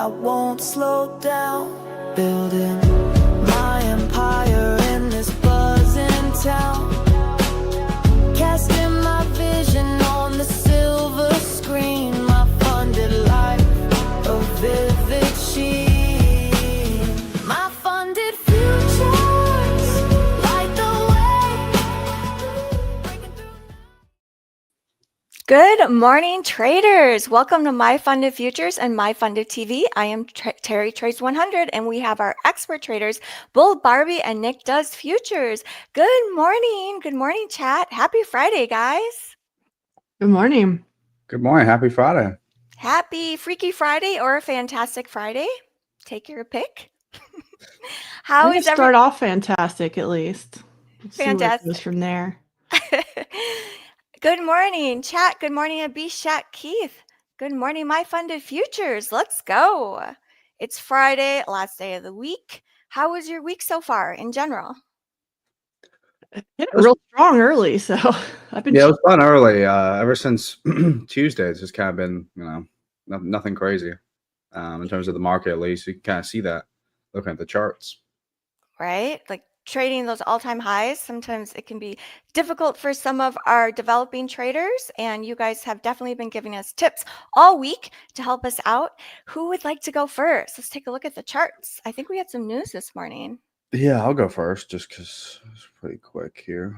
I won't slow down, building my empire in this buzzing town, casting my vision on the silver screen, my funded life, a vivid sheen, my funded futures, light the way. Good morning, traders. Welcome to MyFundedFutures and MyFunded TV. I am Terry Trades 100, and we have our expert traders, Bull, Barbie, and Nick Does Futures. Good morning. Good morning, chat. Happy Friday, guys. Good morning. Good morning. Happy Friday. Happy Freaky Friday or a fantastic Friday. Take your pick. How is everything? Start off fantastic, at least. Let's fantastic. See where it goes from there. Good morning, chat. Good morning, Abhishek Keith. Good morning, MyFundedFutures. Let's go. It's Friday, last day of the week. How was your week so far in general? Hit it real strong early, so I've been. Yeah, it was fun early. Ever since Tuesday, it's just kind of been, nothing crazy in terms of the market. At least you can kind of see that looking at the charts. Right, like trading those all-time highs. Sometimes it can be difficult for some of our developing traders, and you guys have definitely been giving us tips all week to help us out. Who would like to go first? Let's take a look at the charts. I think we had some news this morning. Yeah, I'll go first just because it's pretty quick here.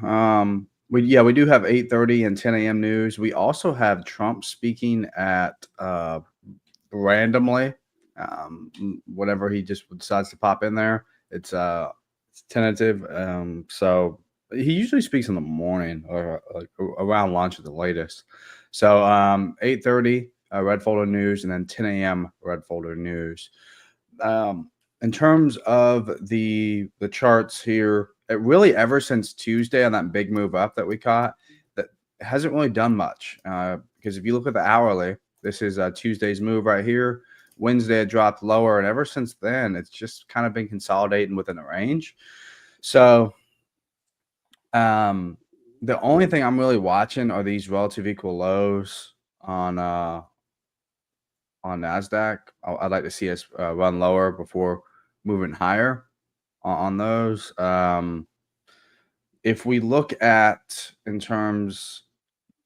We do have 8:30 and 10 a.m. news. We also have Trump speaking at randomly, whatever he just decides to pop in there. It's tentative. So he usually speaks in the morning or like around lunch at the latest. So 8:30 red folder news, and then 10 a.m. red folder news. In terms of the charts here, it really ever since Tuesday on that big move up that we caught, that hasn't really done much. Because if you look at the hourly, this is Tuesday's move right here. Wednesday it dropped lower, and ever since then, it's just kind of been consolidating within a range. So the only thing I'm really watching are these relative equal lows on NASDAQ. I'd like to see us run lower before moving higher on those. If we look at in terms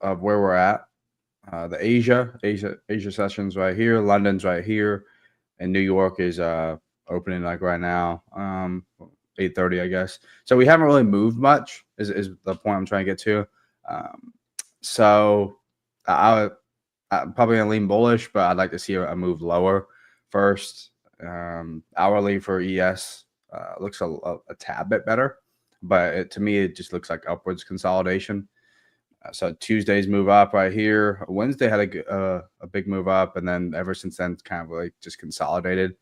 of where we're at, the Asia sessions right here, London's right here, and New York is opening like right now, 8:30, I guess. So we haven't really moved much is the point I'm trying to get to. So I'm probably gonna lean bullish, but I'd like to see a move lower first. Hourly for ES looks a tad bit better, but to me it just looks like upwards consolidation. So Tuesday's move up right here. Wednesday had a big move up, and then ever since then it's kind of like just consolidated.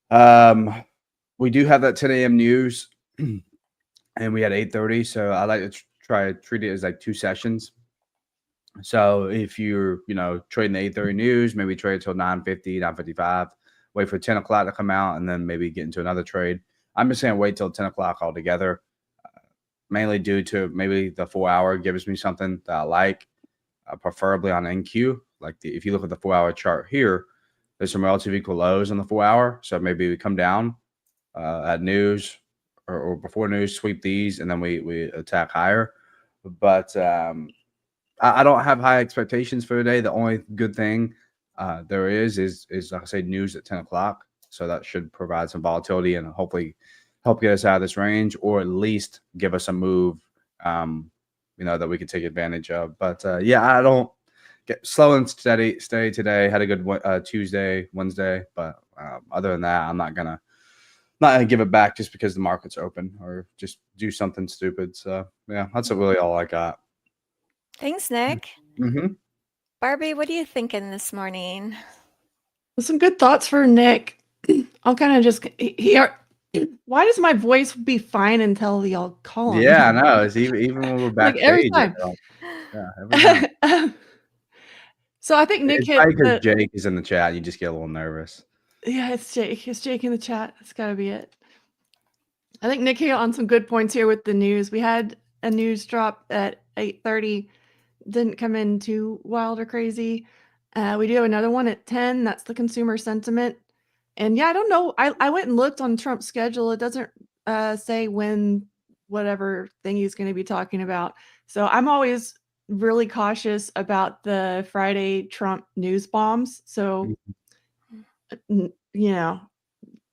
We do have that 10 a.m. news, and we had 8:30. So I like to try to treat it as like two sessions. So if you're trading the 8:30 news, maybe trade till 9:50, 9:55. Wait for 10 o'clock to come out, and then maybe get into another trade. I'm just going to wait till 10 o'clock altogether, mainly due to maybe the 4 hour gives me something that I like, preferably on NQ. Like if you look at the 4 hour chart here, there's some relative equal lows on the 4 hour. So maybe we come down at news or before news, sweep these, and then we attack higher. But I don't have high expectations for today. The only good thing there is like I say, news at 10 o'clock. So that should provide some volatility and hopefully help get us out of this range, or at least give us a move, that we could take advantage of. But I don't get slow and steady today. Had a good Tuesday, Wednesday, but other than that, I'm not gonna give it back just because the market's open or just do something stupid. So yeah, that's really all I got. Thanks, Nick. Mm-hmm. Barbie, what are you thinking this morning? Some good thoughts for Nick. I'll kind of just why does my voice be fine until y'all call him? Yeah, I know. It's even when we're backstage. Like every time. Every time. So I think Nick it's hit because Jake is in the chat. You just get a little nervous. Yeah, it's Jake. It's Jake in the chat. That's got to be it. I think Nick hit on some good points here with the news. We had a news drop at 8:30. Didn't come in too wild or crazy. We do have another one at 10. That's the consumer sentiment. And yeah, I don't know. I went and looked on Trump's schedule. It doesn't say when whatever thing he's going to be talking about. So I'm always really cautious about the Friday Trump news bombs. So, you know,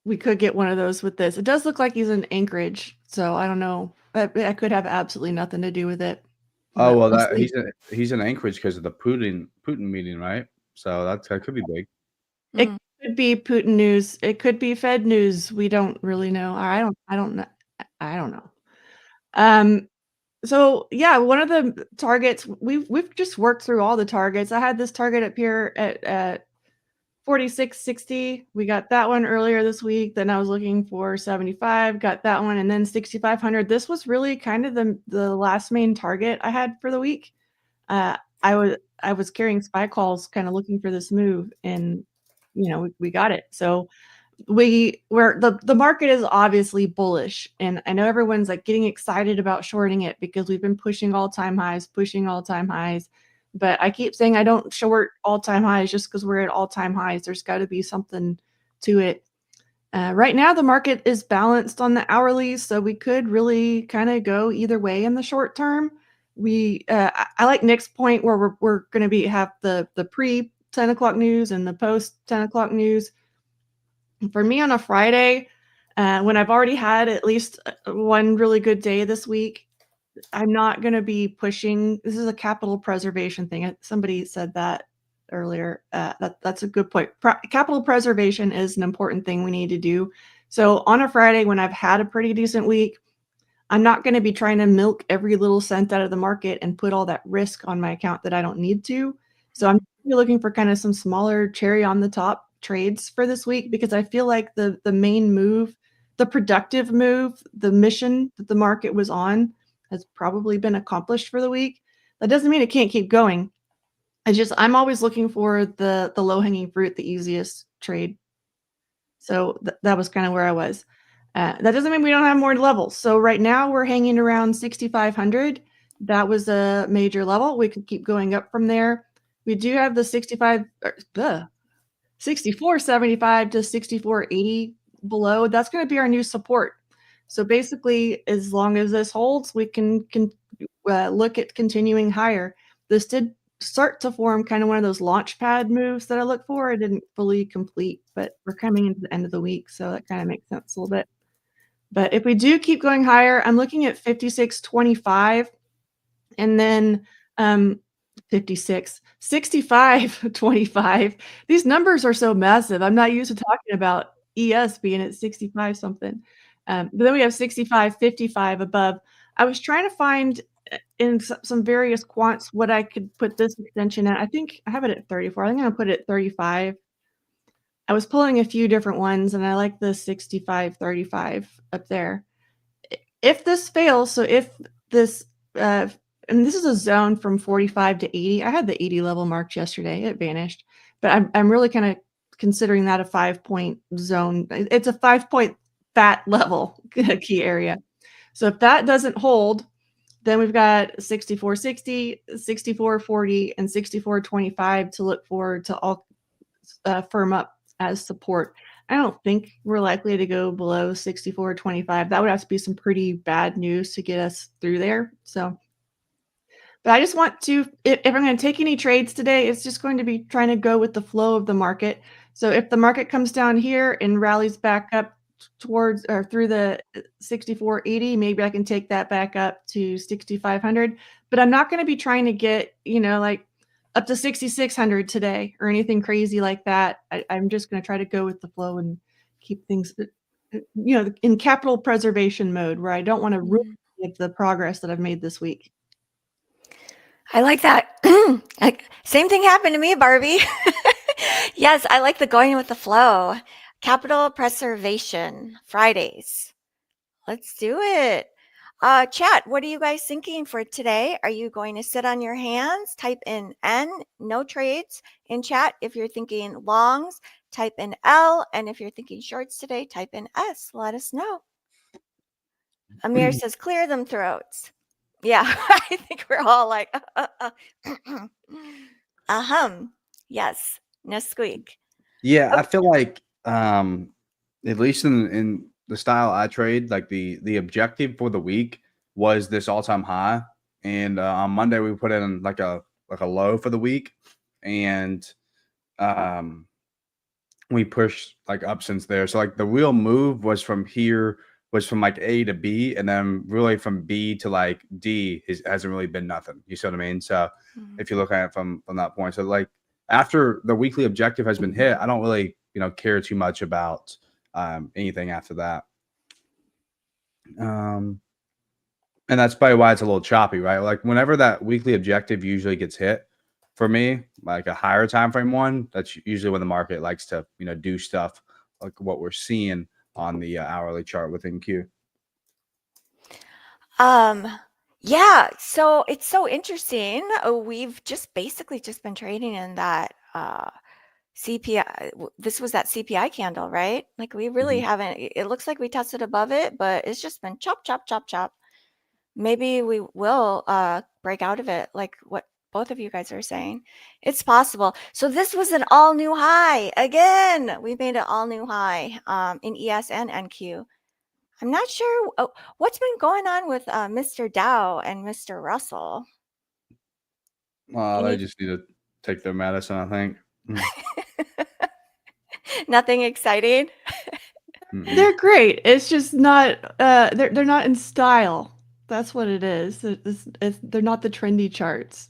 we could get one of those with this. It does look like he's in Anchorage. So I don't know. That could have absolutely nothing to do with it. Oh But well, we'll that see. he's in Anchorage because of the Putin meeting, right? So that could be big. It could be Putin news. It could be Fed news. We don't really know. I don't know. I don't know. So yeah, one of the targets we've just worked through all the targets. I had this target up here at 46.60. We got that one earlier this week. Then I was looking for 75, got that one, and then 6,500. This was really kind of the last main target I had for the week. I was carrying spy calls, kind of looking for this move, and we got it. So where the market is obviously bullish, and I know everyone's like getting excited about shorting it because we've been pushing all-time highs, but I keep saying I don't short all-time highs just because we're at all-time highs. There's got to be something to it. Right now the market is balanced on the hourly, so we could really kind of go either way in the short term. I like Nick's point where we're going to have the pre 10 o'clock news and the post 10 o'clock news. For me on a Friday, when I've already had at least one really good day this week, I'm not going to be pushing. This is a capital preservation thing. Somebody said that earlier. That's a good point. Capital preservation is an important thing we need to do. So on a Friday, when I've had a pretty decent week, I'm not going to be trying to milk every little cent out of the market and put all that risk on my account that I don't need to. So I'm looking for kind of some smaller cherry on the top trades for this week, because I feel like the main move, the productive move, the mission that the market was on has probably been accomplished for the week. That doesn't mean it can't keep going. It's just I'm always looking for the low-hanging fruit, the easiest trade. So that was kind of where I was. That doesn't mean we don't have more levels. So right now we're hanging around 6,500. That was a major level. We could keep going up from there. We do have the 64.75 to 64.80 below. That's going to be our new support. So basically, as long as this holds, we can look at continuing higher. This did start to form kind of one of those launch pad moves that I look for. I didn't fully complete, but we're coming into the end of the week, so that kind of makes sense a little bit. But if we do keep going higher, I'm looking at 56.25, and then 65.25. These numbers are so massive. I'm not used to talking about ES being at 65 something. But then we have 65.55 above. I was trying to find in some various quants what I could put this extension at. I think I have it at 34. I think I'm gonna put it at 35. I was pulling a few different ones, and I like the 65.35 up there. If this fails, so if this and this is a zone from 45 to 80. I had the 80 level marked yesterday. It vanished, but I'm really kind of considering that a 5-point zone. It's a 5-point fat level key area. So if that doesn't hold, then we've got 64.60, 64.40, and 64.25 to look forward to all firm up as support. I don't think we're likely to go below 64.25. That would have to be some pretty bad news to get us through there. So, but I just want to, if I'm going to take any trades today, it's just going to be trying to go with the flow of the market. So if the market comes down here and rallies back up towards or through the 64.80, maybe I can take that back up to 6,500. But I'm not going to be trying to get, like up to 6,600 today or anything crazy like that. I'm just going to try to go with the flow and keep things, in capital preservation mode, where I don't want to ruin the progress that I've made this week. I like that. Same thing happened to me, Barbie. Yes, I like the going with the flow. Capital preservation Fridays. Let's do it. Chat, what are you guys thinking for today? Are you going to sit on your hands? Type in N, no trades in chat. If you're thinking longs, type in L. And if you're thinking shorts today, type in S. Let us know. Amir says, clear them throats. Yeah, I think we're all like, Yes, Nesquik. Yeah, Oh. I feel like at least in the style I trade, like the objective for the week was this all-time high. And on Monday we put in like a low for the week. And um we pushed like up since there. So like the real move was from here, was from like A to B, and then really from B to like D hasn't really been nothing. You see what I mean? So Mhm. if you look at it from that point, so like after the weekly objective has been hit, I don't really care too much about anything after that. Um, and that's probably why it's a little choppy, right? Like whenever that weekly objective usually gets hit for me, like a higher time frame one, that's usually when the market likes to, do stuff like what we're seeing on the hourly chart within Q. Yeah, so it's so interesting. We've just basically just been trading in that CPI. This was that CPI candle, right? Like we really haven't, it looks like we tested above it, but it's just been chop, chop, chop, chop. Maybe we will break out of it, like what both of you guys are saying. It's possible. So this was an all new high again. We made an all new high in ES and NQ. I'm not sure what's been going on with Mr. Dow and Mr. Russell. They just need to take their medicine, I think. Nothing exciting. They're great. It's just not they're not in style. That's what it is. They're not the trendy charts.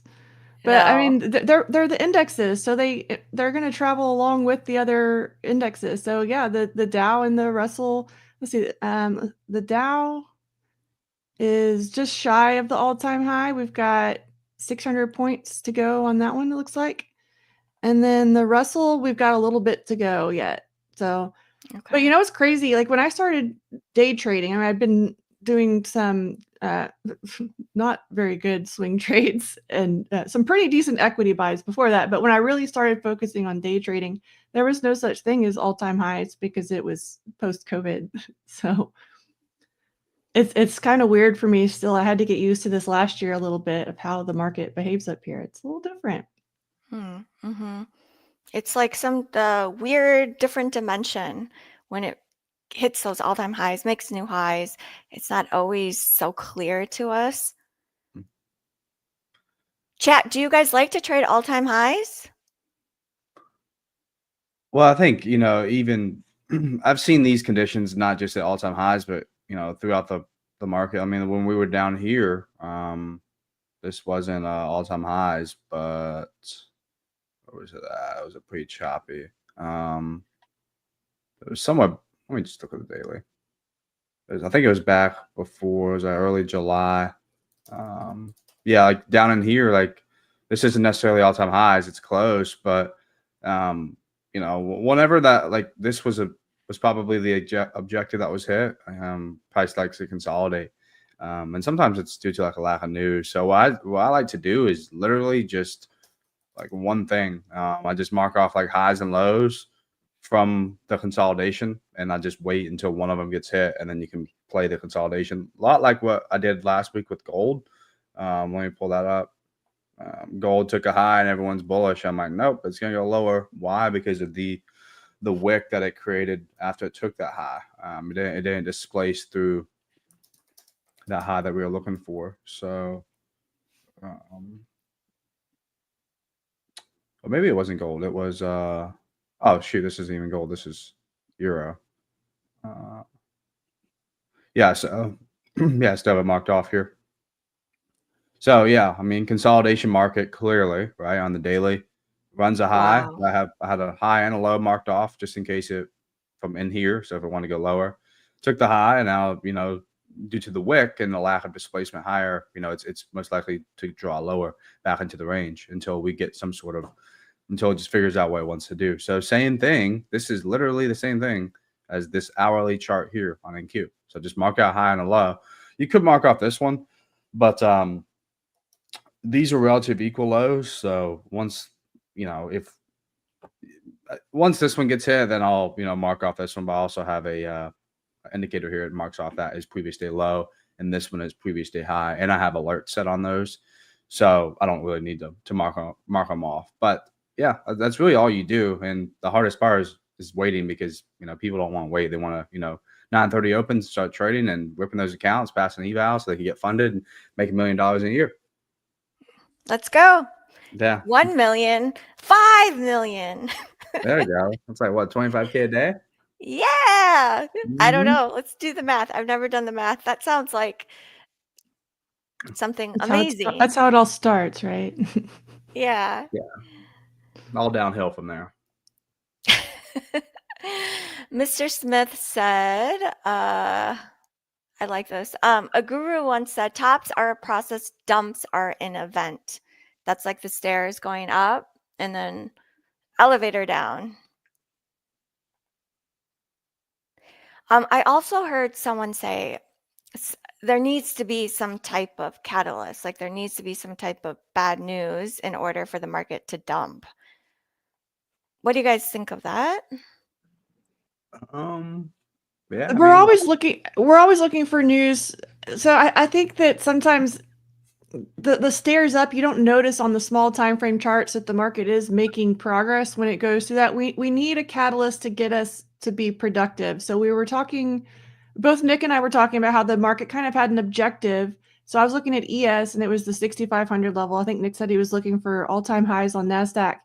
But I No. mean, they're the indexes, so they're going to travel along with the other indexes. So yeah, the Dow and the Russell. Let's see. The Dow is just shy of the all-time high. We've got 600 points to go on that one. It looks like, and then the Russell, we've got a little bit to go yet. So, but Okay. it's crazy. Like when I started day trading, I mean, I'd been doing some not very good swing trades and some pretty decent equity buys before that. But when I really started focusing on day trading, there was no such thing as all-time highs because it was post-COVID. So it's kind of weird for me still. I had to get used to this last year a little bit of how the market behaves up here. It's a little different. Mm-hmm. It's like some weird different dimension when it hits those all-time highs, makes new highs. It's not always so clear to us. Chat, do you guys like to trade all-time highs? Well, I think, even I've seen these conditions not just at all-time highs, but, throughout the market. I mean, when we were down here, this wasn't all-time highs, but what was it at? It was a pretty choppy. It was somewhat, let me just look at the daily. I think it was back before, it was early July. Yeah, like down in here, like this isn't necessarily all-time highs, it's close, but whenever that, like this was probably the objective that was hit, price likes to consolidate. And sometimes it's due to like a lack of news. So what I like to do is literally just like one thing. I just mark off like highs and lows from the consolidation, and I just wait until one of them gets hit, and then you can play the consolidation. A lot like what I did last week with gold. Let me pull that up. Gold took a high and everyone's bullish. I'm like, nope, it's gonna go lower. Why? Because of the wick that it created after it took that high. It didn't displace through that high that we were looking for. So, or maybe it wasn't gold. It was oh shoot, this isn't even gold. This is euro. Yeah, so yeah, still have it marked off here. So yeah, I mean consolidation market clearly, right, on the daily runs a high. Wow. I had a high and a low marked off just in case it from in here. So if I want to go lower, took the high, and now due to the wick and the lack of displacement higher, it's most likely to draw lower back into the range until we get some sort of until it just figures out what it wants to do. So same thing. This is literally the same thing as this hourly chart here on NQ. So just mark out high and a low. You could mark off this one, but these are relative equal lows. So once if once this one gets hit, then I'll mark off this one. But I also have a indicator here. It marks off that is previous day low, and this one is previous day high, and I have alerts set on those, so I don't really need to mark them off. But yeah, that's really all you do. And the hardest part is waiting, because people don't want to wait. They want to 9:30 open, start trading and whipping those accounts, passing eval so they can get funded and make $1 million in a year. Let's go. Yeah. 1 million, 5 million. There you go. It's like what, 25K a day? Yeah. I don't Mhm. know. Let's do the math. I've never done the math. That sounds like something amazing. That's how it all starts, right? Yeah. All downhill from there. Mr. Smith said, I like this. A guru once said, tops are a process, dumps are an event. That's like the stairs going up and then elevator down. I also heard someone say there needs to be some type of catalyst, like there needs to be some type of bad news in order for the market to dump. What do you guys think of that? Yeah. We're always looking for news. So I think that sometimes the stairs up, you don't notice on the small time frame charts that the market is making progress when it goes through that. We need a catalyst to get us to be productive. So we were talking, both Nick and I were talking about how the market kind of had an objective. So I was looking at ES and it was the 6,500 level. I think Nick said he was looking for all-time highs on NASDAQ.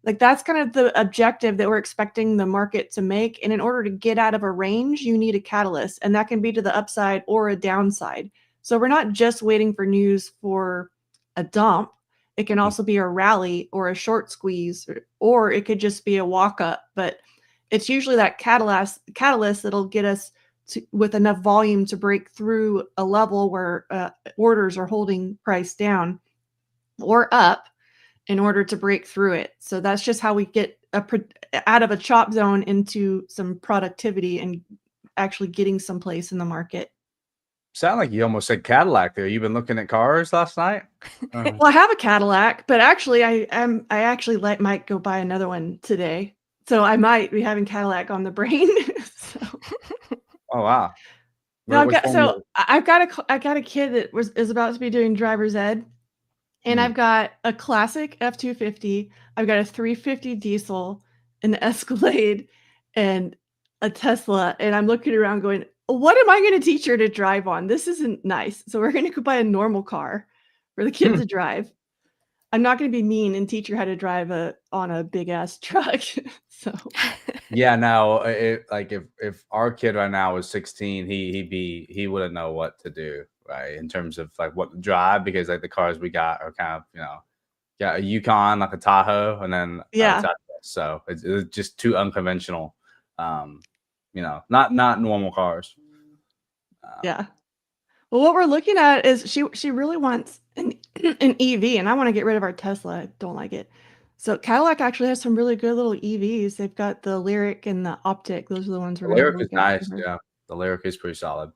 Like that's kind of the objective that we're expecting the market to make. And in order to get out of a range, you need a catalyst, and that can be to the upside or a downside. So we're not just waiting for news for a dump. It can also be a rally or a short squeeze, or it could just be a walk up. But it's usually that catalyst that'll get us with enough volume to break through a level where orders are holding price down or up in order to break through it. So that's just how we get out of a chop zone into some productivity and actually getting someplace in the market. Sound like you almost said Cadillac there. You've been looking at cars last night? Well, I have a Cadillac, but actually I actually might go buy another one today. So I might be having Cadillac on the brain. So. Oh, wow. No, I've got a kid that is about to be doing driver's ed. And I've got a classic F-250. I've got a 350 diesel, an Escalade, and a Tesla. And I'm looking around going, what am I going to teach her to drive on? This isn't nice. So we're going to go buy a normal car for the kid to drive. I'm not going to be mean and teach her how to drive on a big ass truck. So yeah, no, if our kid right now was 16, he wouldn't know what to do, right, in terms of like what to drive, because like the cars we got are kind of got a Yukon, like a Tahoe, and then so it's just too unconventional, not normal cars. Yeah. Well, what we're looking at is she really wants an EV, and I want to get rid of our Tesla. I don't like it. So Cadillac actually has some really good little EVs. They've got the Lyric and the Optic. Those are the ones we're going to Lyric look is nice. Yeah, the Lyric is pretty solid.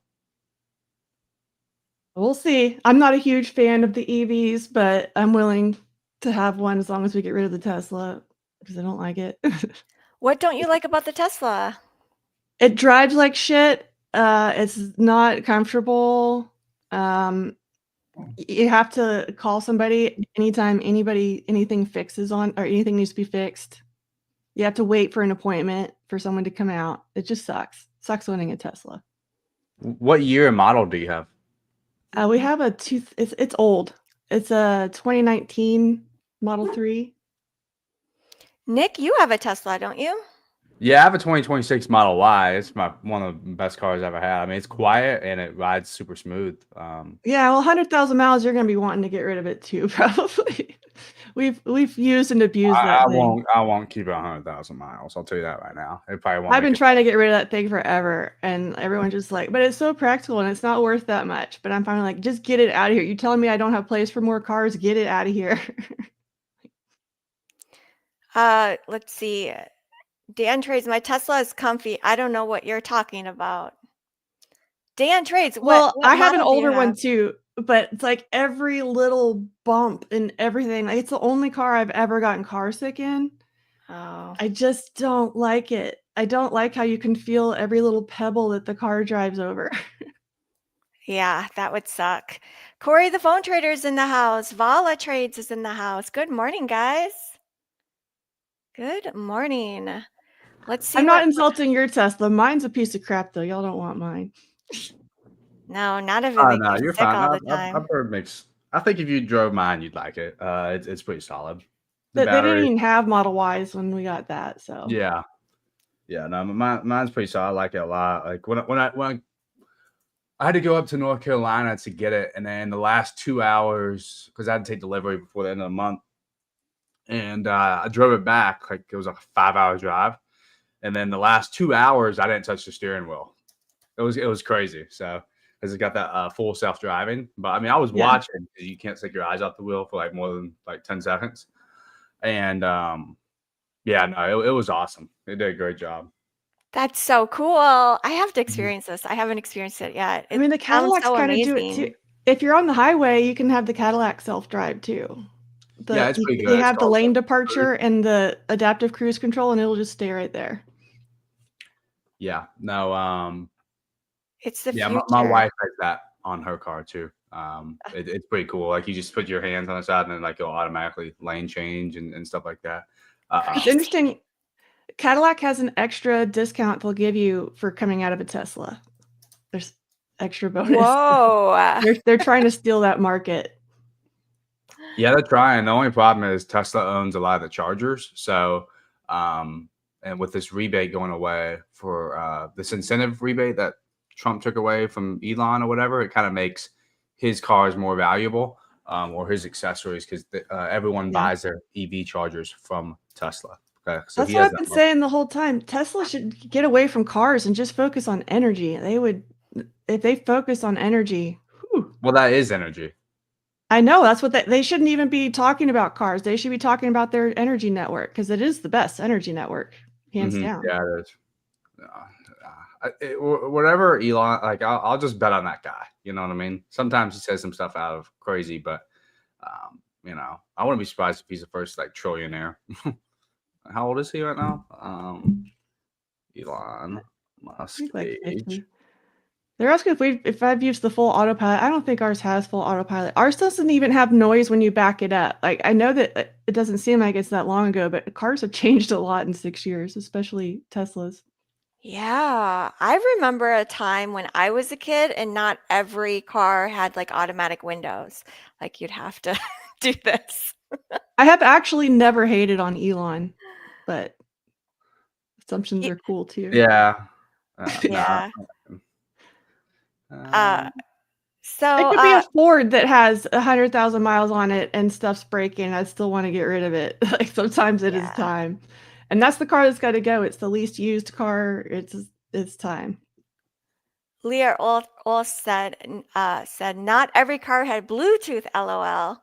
We'll see. I'm not a huge fan of the EVs, but I'm willing to have one as long as we get rid of the Tesla, because I don't like it. What don't you like about the Tesla? It drives like shit. It's not comfortable. You have to call somebody anytime anything fixes on, or anything needs to be fixed. You have to wait for an appointment for someone to come out. It just sucks. Sucks owning a Tesla. What year and model do you have? We have it's old. It's a 2019 Model 3. Nick, you have a Tesla, don't you? Yeah, I have a 2026 Model Y. It's one of the best cars I've ever had. I mean, it's quiet and it rides super smooth. Yeah, well, 100,000 miles, you're gonna be wanting to get rid of it too, probably. We've used and abused that thing. I won't keep it 100,000 miles. I'll tell you that right now. It probably won't. I've been trying to get rid of that thing forever, and everyone's just like, but it's so practical and it's not worth that much. But I'm finally like, just get it out of here. You're telling me I don't have place for more cars? Get it out of here. Let's see. Dan Trades, my Tesla is comfy. I don't know what you're talking about. Dan Trades, well, what I have an model do you older one have? too, but it's like every little bump and everything. Like, it's the only car I've ever gotten car sick in. Oh, I just don't like it. I don't like how you can feel every little pebble that the car drives over. yeah, that would suck. Corey, the phone trader, is in the house. Vala Trades is in the house. Good morning, guys. Good morning. Let's see I'm what. not insulting your Tesla. Mine's a piece of crap, though. Y'all don't want mine. No, not if it Oh makes no, you you're sick fine. all the I've time. heard mixed. I think if you drove mine, you'd like it. It's pretty solid. The They didn't battery, even have Model Ys when we got that. So yeah, yeah. No, mine's pretty solid. I like it a lot. Like when I had to go up to North Carolina to get it, and then the last 2 hours because I had to take delivery before the end of the month, and I drove it back like it was a 5 hour drive, and then the last 2 hours I didn't touch the steering wheel. It was crazy. So because it got that full self driving, but I mean I was Yeah. watching because you can't take your eyes off the wheel for like more than like 10 seconds, and yeah, no, it was awesome. It did a great job. That's so cool. I have to Mhm. experience this. I haven't experienced it yet. I It mean, the sounds Cadillacs so kind of do it amazing. too. If you're on the highway, you can have the Cadillac self-drive too. Yeah, it's pretty They good. It's have the called lane cruise. departure and the adaptive cruise control, and it'll just stay right there. Yeah, no, It's the yeah, future. my wife has that on her car too. It's pretty cool. Like you just put your hands on the side and then like it'll automatically lane change and stuff like that. It's Crazy. interesting. Cadillac has an extra discount they'll give you for coming out of a Tesla. There's extra bonus. Whoa. They're trying to steal that market. Yeah, they're trying. The only problem is Tesla owns a lot of the chargers. So, and with this rebate going away for this incentive rebate that Trump took away from Elon or whatever, it kind of makes his cars more valuable or his accessories because everyone Yeah. buys their EV chargers from Tesla. Okay, so That's he what has I've that been market. saying the whole time. Tesla should get away from cars and just focus on energy. They would, if they focus on energy. Whew. Well, that is energy. I know that's what they shouldn't even be talking about cars. They should be talking about their energy network because it is the best energy network, hands down. Yeah, it is. Whatever Elon, like I'll just bet on that guy. You know what I mean? Sometimes he says some stuff out of crazy, but you know, I wouldn't be surprised if he's the first like trillionaire. How old is he right now? Elon Musk He's like age. 50. They're asking if I've used the full autopilot. I don't think ours has full autopilot. Ours doesn't even have noise when you back it up. Like I know that it doesn't seem like it's that long ago, but cars have changed a lot in 6 years, especially Teslas. Yeah, I remember a time when I was a kid and not every car had like automatic windows. Like you'd have to do this. I have actually never hated on Elon, but assumptions Ye- are cool too. Yeah. Yeah. Nah. So It could be a Ford that has 100,000 miles on it and stuff's breaking. I still want to get rid of it. Like sometimes it is Yeah. time, and that's the car that's got to go. It's the least used car. It's time. Leah all said not every car had Bluetooth. LOL. One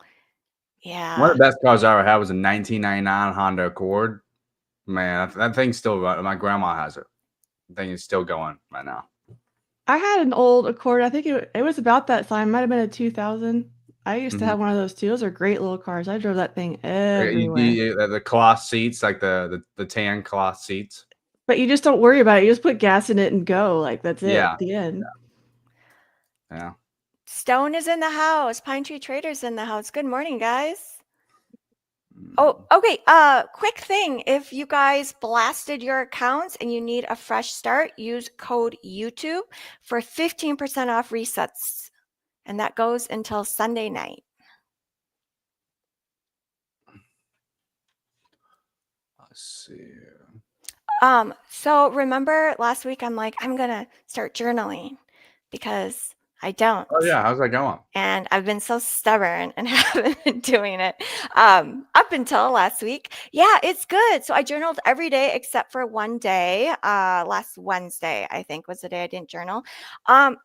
Yeah. of the best cars I ever had was a 1999 Honda Accord. Man, that thing's still running. My grandma has it. The thing is still going right now. I had an old Accord. I think it was about that time. Might have been a 2000. I used to have one of those too. Those are great little cars. I drove that thing everywhere. The cloth seats, like the tan cloth seats. But you just don't worry about it. You just put gas in it and go. Like that's it Yeah. at the end. Yeah. Stone is in the house. Pine Tree Traders in the house. Good morning, guys. Mm. Oh, okay. Quick thing. If you guys blasted your accounts and you need a fresh start, use code YouTube for 15% off resets. And that goes until Sunday night. Let's see. So remember last week I'm like, I'm gonna start journaling because I don't. Oh yeah, how's that going? And I've been so stubborn and haven't been doing it up until last week. Yeah, it's good. So I journaled every day except for one day. Last Wednesday, I think, was the day I didn't journal.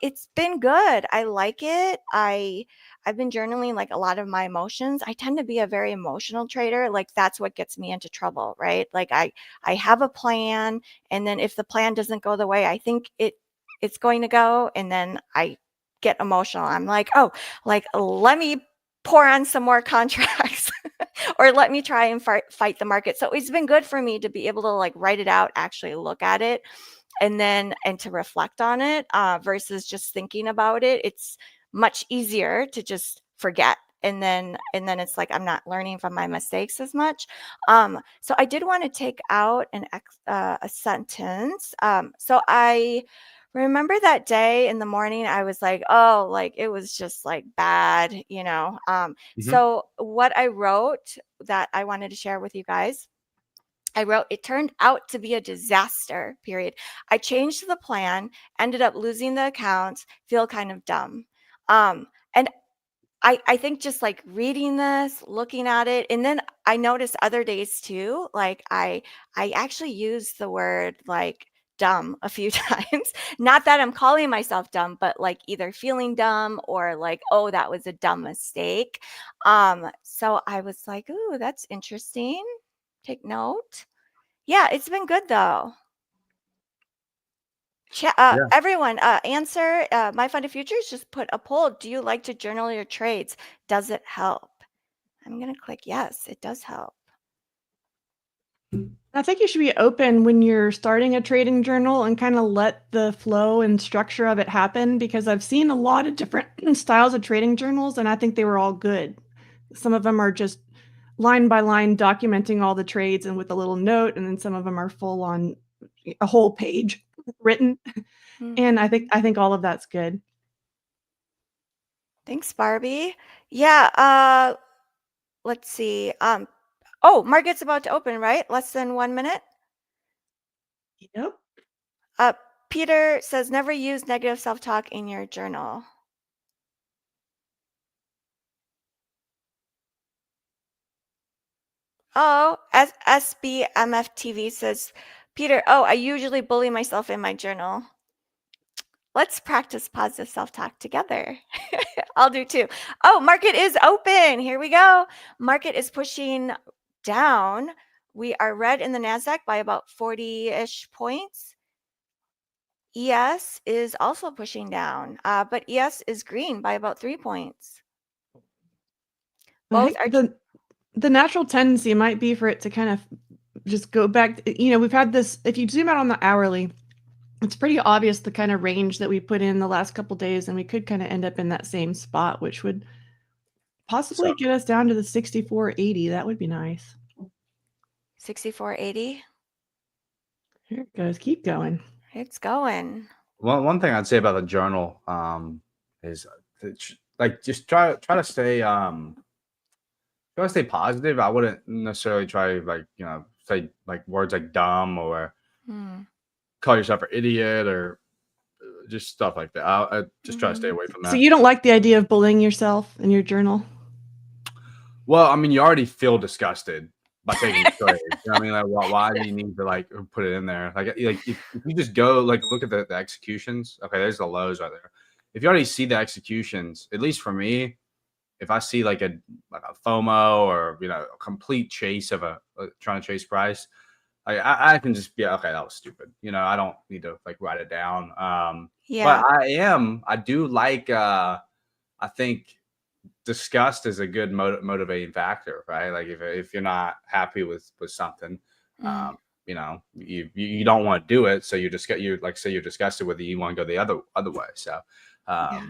It's been good. I like it. I've been journaling like a lot of my emotions. I tend to be a very emotional trader. Like that's what gets me into trouble, right? Like I have a plan, and then if the plan doesn't go the way I think it's going to go, and then I get emotional. I'm like, oh, like let me pour on some more contracts or let me try and fight the market. So it's been good for me to be able to like write it out, actually look at it, and to reflect on it versus just thinking about it. It's much easier to just forget and then it's like I'm not learning from my mistakes as much. So I did want to take out a sentence. So I remember that day in the morning, I was like, oh, like it was just like bad, you know. So what I wrote that I wanted to share with you guys, I wrote, it turned out to be a disaster, period. I changed the plan, ended up losing the accounts, feel kind of dumb. And I think just like reading this, looking at it, and then I noticed other days too, like I actually used the word like dumb a few times. Not that I'm calling myself dumb, but like either feeling dumb or like, oh, that was a dumb mistake. So I was like, ooh, that's interesting. Take note. Yeah, it's been good though. Yeah. Everyone, answer MyFundedFutures. Just put a poll. Do you like to journal your trades? Does it help? I'm going to click yes, it does help. I think you should be open when you're starting a trading journal and kind of let the flow and structure of it happen, because I've seen a lot of different styles of trading journals and I think they were all good. Some of them are just line by line documenting all the trades and with a little note, and then some of them are full on a whole page written. And I think all of that's good. Thanks, Barbie. Yeah, let's see. Oh, market's about to open, right? Less than 1 minute. Yep. Peter says never use negative self-talk in your journal. Oh, SBMFTV says, Peter, oh, I usually bully myself in my journal. Let's practice positive self-talk together. I'll do too. Oh, market is open. Here we go. Market is pushing down. We are red in the NASDAQ by about 40-ish points. ES is also pushing down, but ES is green by about 3 points. Both are the natural tendency might be for it to kind of just go back. You know, we've had this, if you zoom out on the hourly, it's pretty obvious the kind of range that we put in the last couple days, and we could kind of end up in that same spot, which would possibly get us down to the 64.80. That would be nice. 64.80. Here it goes. Keep going. It's going. One thing I'd say about the journal is like just try to stay positive. I wouldn't necessarily try like say like words like dumb or call yourself an idiot or just stuff like that. I just try to stay away from that. So you don't like the idea of bullying yourself in your journal? Well, I mean, you already feel disgusted by taking the trade. You know what I mean? Like, why do you need to like put it in there? Like if you just go like look at the executions. Okay, there's the lows right there. If you already see the executions, at least for me, if I see like a FOMO or a complete chase of a trying to chase price, I can just be okay. That was stupid. I don't need to like write it down. Yeah. But I do like. I think disgust is a good motivating factor, right? Like if you're not happy with something, you don't want to do it, so you just you're disgusted with it. You want to go the other way. So I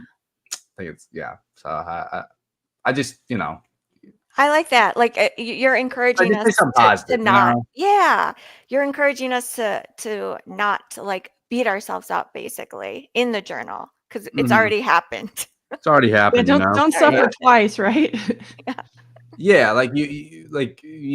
think it's So I just I like that. Like you're encouraging us to not. Yeah, you're encouraging us to not like beat ourselves up basically in the journal because it's already happened. It's already happened. Don't suffer twice, right? Yeah, like you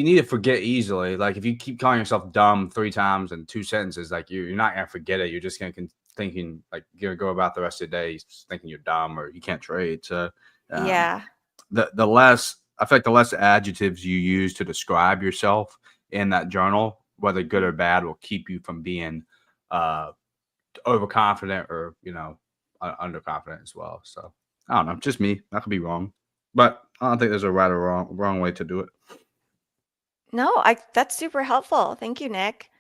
need to forget easily. Like if you keep calling yourself dumb 3 times in 2 sentences, like you're not gonna forget it. You're just gonna thinking like you're gonna go about the rest of the day thinking you're dumb or you can't trade. So the less I feel like the less adjectives you use to describe yourself in that journal, whether good or bad, will keep you from being overconfident or underconfident as well. So I don't know, just me. I could be wrong, but I don't think there's a right or wrong way to do it. No, that's super helpful. Thank you, Nick.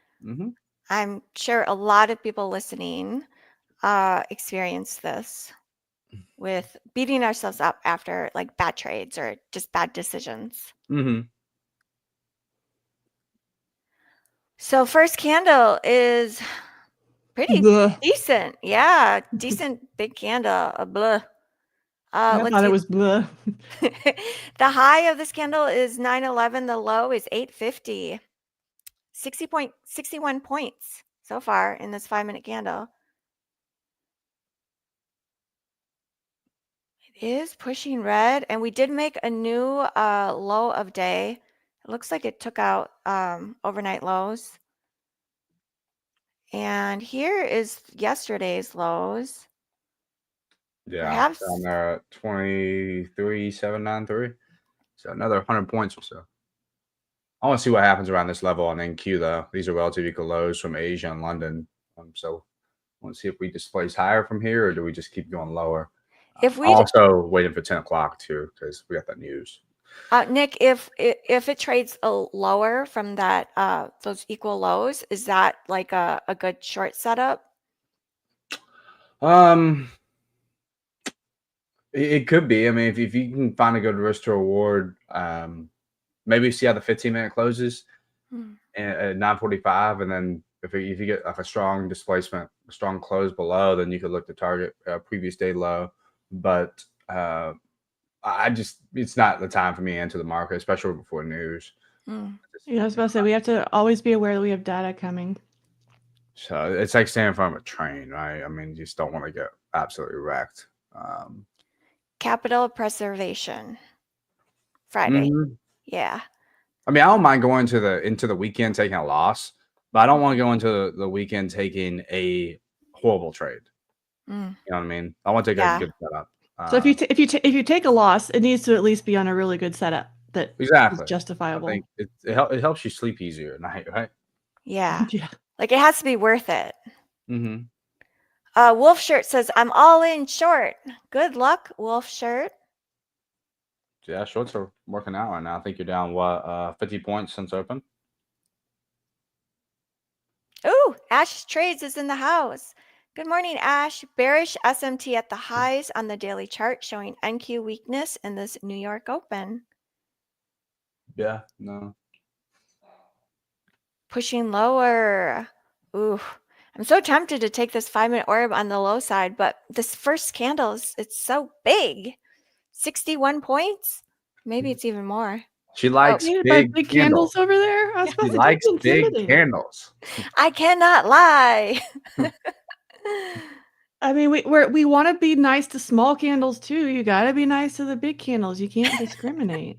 I'm sure a lot of people listening experience this with beating ourselves up after like bad trades or just bad decisions. So first candle is pretty decent. Yeah, decent big candle. I Let's thought see. it was bleh. The high of this candle is 911. The low is 850. 61 points so far in this 5-minute candle. It is pushing red, and we did make a new low of day. It looks like it took out overnight lows. And here is yesterday's lows. Yeah, Perhaps down there at 23,793. So another 100 points or so. I want to see what happens around this level on NQ though. These are relative equal lows from Asia and London. So I want to see if we displace higher from here, or do we just keep going lower? if we Also waiting for 10 o'clock too, because we got that news. Nick, if it trades a lower from that those equal lows, is that like a good short setup? It could be. I mean, if you can find a good risk to reward, maybe see how the 15-minute closes at 9:45, and then if you get like a strong displacement, a strong close below, then you could look to target previous day low. But it's not the time for me to enter the market, especially before news. Yeah, I was about to say we have to always be aware that we have data coming. So it's like standing in front of a train, right? I mean, you just don't want to get absolutely wrecked. Capital preservation. Friday. Mhm. Yeah. I mean, I don't mind going into the weekend taking a loss, but I don't want to go into the weekend taking a horrible trade. You know what I mean? I want to take a good setup. So if you take a loss, it needs to at least be on a really good setup that exactly is justifiable. I think it helps you sleep easier at night, right? Yeah. Yeah. Like it has to be worth it. Mm-hmm. Wolf Shirt says, I'm all in short. Good luck, Wolf Shirt. Yeah, shorts are working out right now. I think you're down 50 points since open. Ooh, Ash Trades is in the house. Good morning, Ash. Bearish SMT at the highs on the daily chart, showing NQ weakness in this New York Open. Yeah, no. Pushing lower. Ooh, I'm so tempted to take this 5-minute orb on the low side, but this first candle it's so big. 61 points? Maybe it's even more. She likes big big candles over there. I was She supposed to likes be big intimidating. candles. I cannot lie. I mean, we want to be nice to small candles too. You got to be nice to the big candles. You can't discriminate.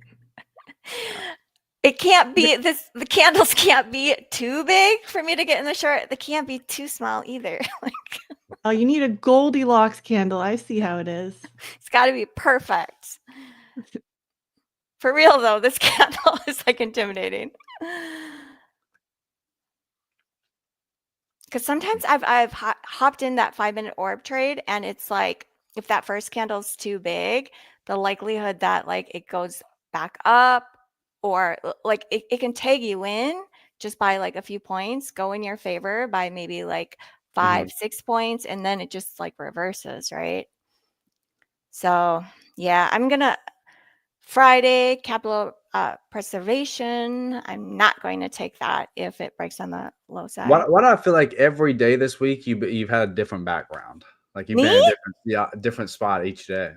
It can't be the candles can't be too big for me to get in the short. They can't be too small either. Oh, you need a Goldilocks candle. I see how it is. It's got to be perfect. For real though, this candle is like intimidating. Because sometimes I've hopped in that 5-minute orb trade, and it's like if that first candle's too big, the likelihood that like it goes back up, or like it can tag you in just by like a few points, go in your favor by maybe like 5-6 points, and then it just like reverses, right? So yeah, I'm gonna Friday capital preservation. I'm not going to take that if it breaks on the low side. Why do I feel like every day this week you've had a different background? Like you've been in a different spot each day.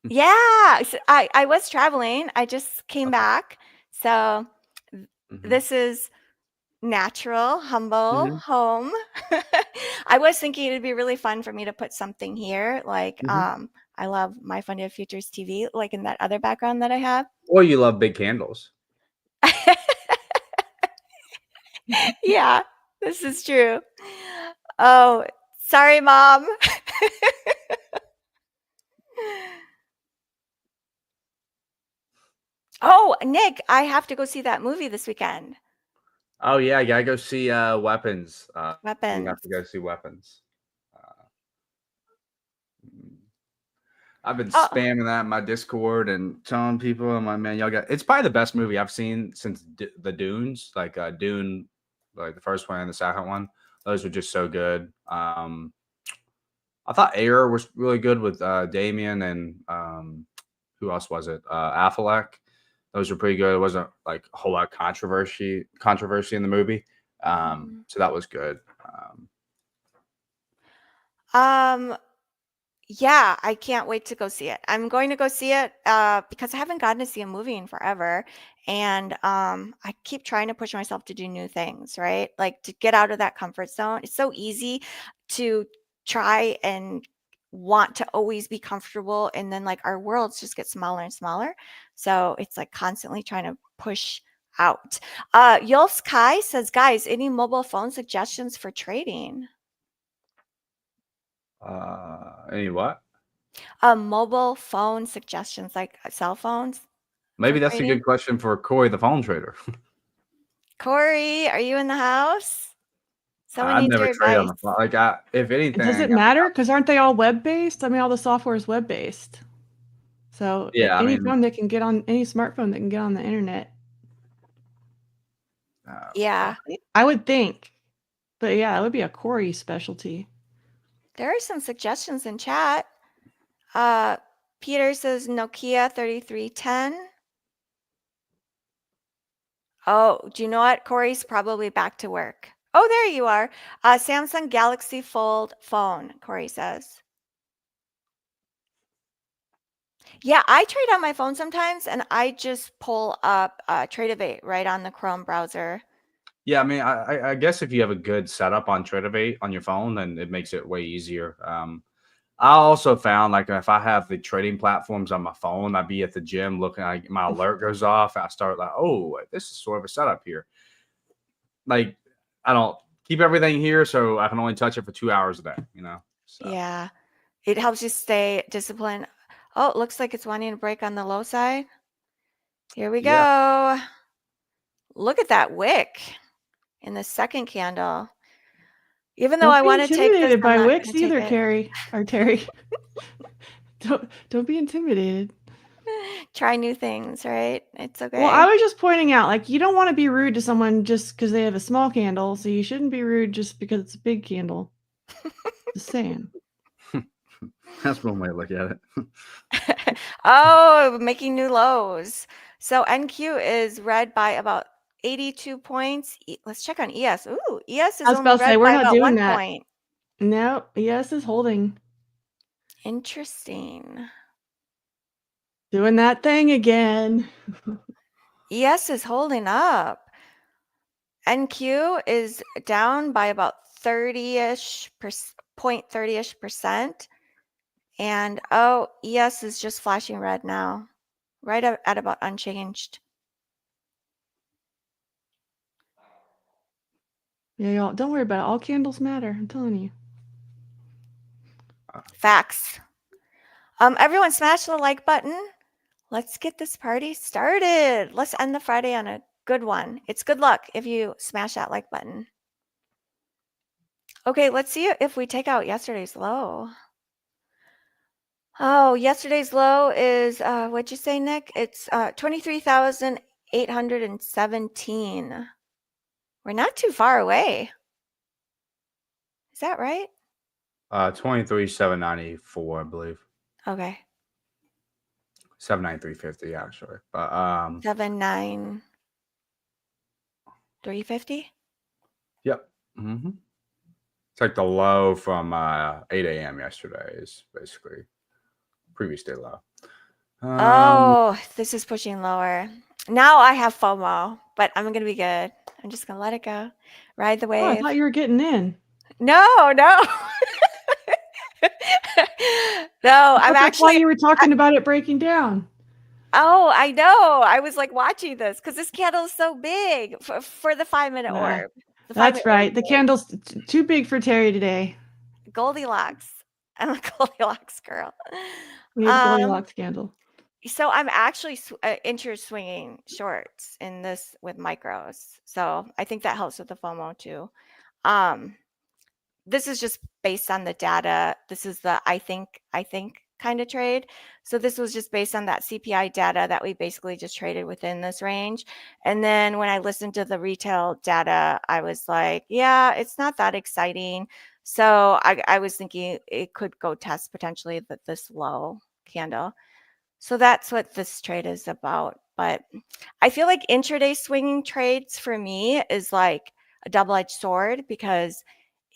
Yeah, so I was traveling. I just came back. So this is natural, humble home. I was thinking it'd be really fun for me to put something here. Like I love MyFundedFutures TV, like in that other background that I have. Or you love big candles. Yeah, this is true. Oh, sorry, Mom. Oh, Nick, I have to go see that movie this weekend. Oh yeah, I gotta go see Weapons. Weapons. You have to go see Weapons. I've been spamming that in my Discord and telling people, I'm like, man, y'all got. It's probably the best movie I've seen since the Dunes, like Dune, like the first one and the second one. Those were just so good. I thought Air was really good with Damien and who else was it? Affleck. Those were pretty good. It wasn't like a whole lot of controversy in the movie. So that was good. Yeah, I can't wait to go see it. I'm going to go see it because I haven't gotten to see a movie in forever. And I keep trying to push myself to do new things, right? Like to get out of that comfort zone. It's so easy to try and want to always be comfortable. And then like our worlds just get smaller and smaller. So it's like constantly trying to push out. Yulf Kai says, guys, any mobile phone suggestions for trading? Any what? Mobile phone suggestions, like cell phones for Maybe that's a trading. good question for Corey, the phone trader. Corey, are you in the house? Someone I've needs never your traded on advice. the phone. Like, if anything, Does it matter? Because aren't they all web based? I mean, all the software is web based. So yeah, I any mean, phone that can get on any smartphone that can get on the internet, Yeah, I would think. But yeah, it would be a Corey specialty. there are some suggestions in chat. Peter says Nokia 3310. Oh, do you know what? Corey's probably back to work. Oh, there you are. Samsung Galaxy Fold phone, Corey says. Yeah, I trade on my phone sometimes, and I just pull up Tradeovate right on the Chrome browser. yeah, I mean, I guess if you have a good setup on Tradeovate on your phone, then it makes it way easier. I also found like if I have the trading platforms on my phone, I'd be at the gym looking, like my alert goes off. I start like, oh, this is sort of a setup here. Like I don't keep everything here, so I can only touch it for 2 hours a day. So. Yeah, it helps you stay disciplined. Oh, it looks like it's wanting to break on the low side. Here we Yeah. go. Look at that wick in the second candle. Even though Don't I be want to take this, intimidated I'm by not Wix going to take either, it. Carrie or Terry. Don't be intimidated. Try new things, right? It's okay. Well, I was just pointing out, like, you don't want to be rude to someone just because they have a small candle, so you shouldn't be rude just because it's a big candle. Just saying. That's one way to look at it. Oh, making new lows. So NQ is red by about 82 points. Let's check on ES. Ooh, ES is I was only about to say, red we're by not about doing 1 that. point. No, yes is holding. Interesting. Doing that thing again. ES is holding up. NQ is down by about 30-ish, 0.30-ish percent. And oh, ES is just flashing red now, right at about unchanged. Yeah, y'all, don't worry about it. All candles matter. I'm telling you. Facts. Everyone smash the like button. Let's get this party started. Let's end the Friday on a good one. It's good luck if you smash that like button. Okay, let's see if we take out yesterday's low. Oh, yesterday's low is, what'd you say, Nick? It's 23,817. We're not too far away. Is that right? 23,794, I believe. Okay. 793.50 actually, but 79350. yep. It's like the low from 8 a.m. yesterday is basically previous day low. Oh, this is pushing lower. Now I have FOMO, but I'm gonna be good. I'm just gonna let it go. Ride the Oh, I wave. thought you were getting in. No. No, I'm That's why actually. you were talking about it breaking down. Oh, I know. I was like watching this because this candle is so big for the 5-minute orb. The That's 5-minute right. orb The is candle's too big for Terry today. Goldilocks. I'm a Goldilocks girl. We need a Goldilocks candle. So I'm actually swinging shorts in this with micros. So I think that helps with the FOMO too. This is just based on the data. This is the I think kind of trade. So this was just based on that CPI data that we basically just traded within this range. And then when I listened to the retail data, I was like, yeah, it's not that exciting. So I was thinking it could go test potentially this low candle. So that's what this trade is about. But I feel like intraday swinging trades for me is like a double-edged sword because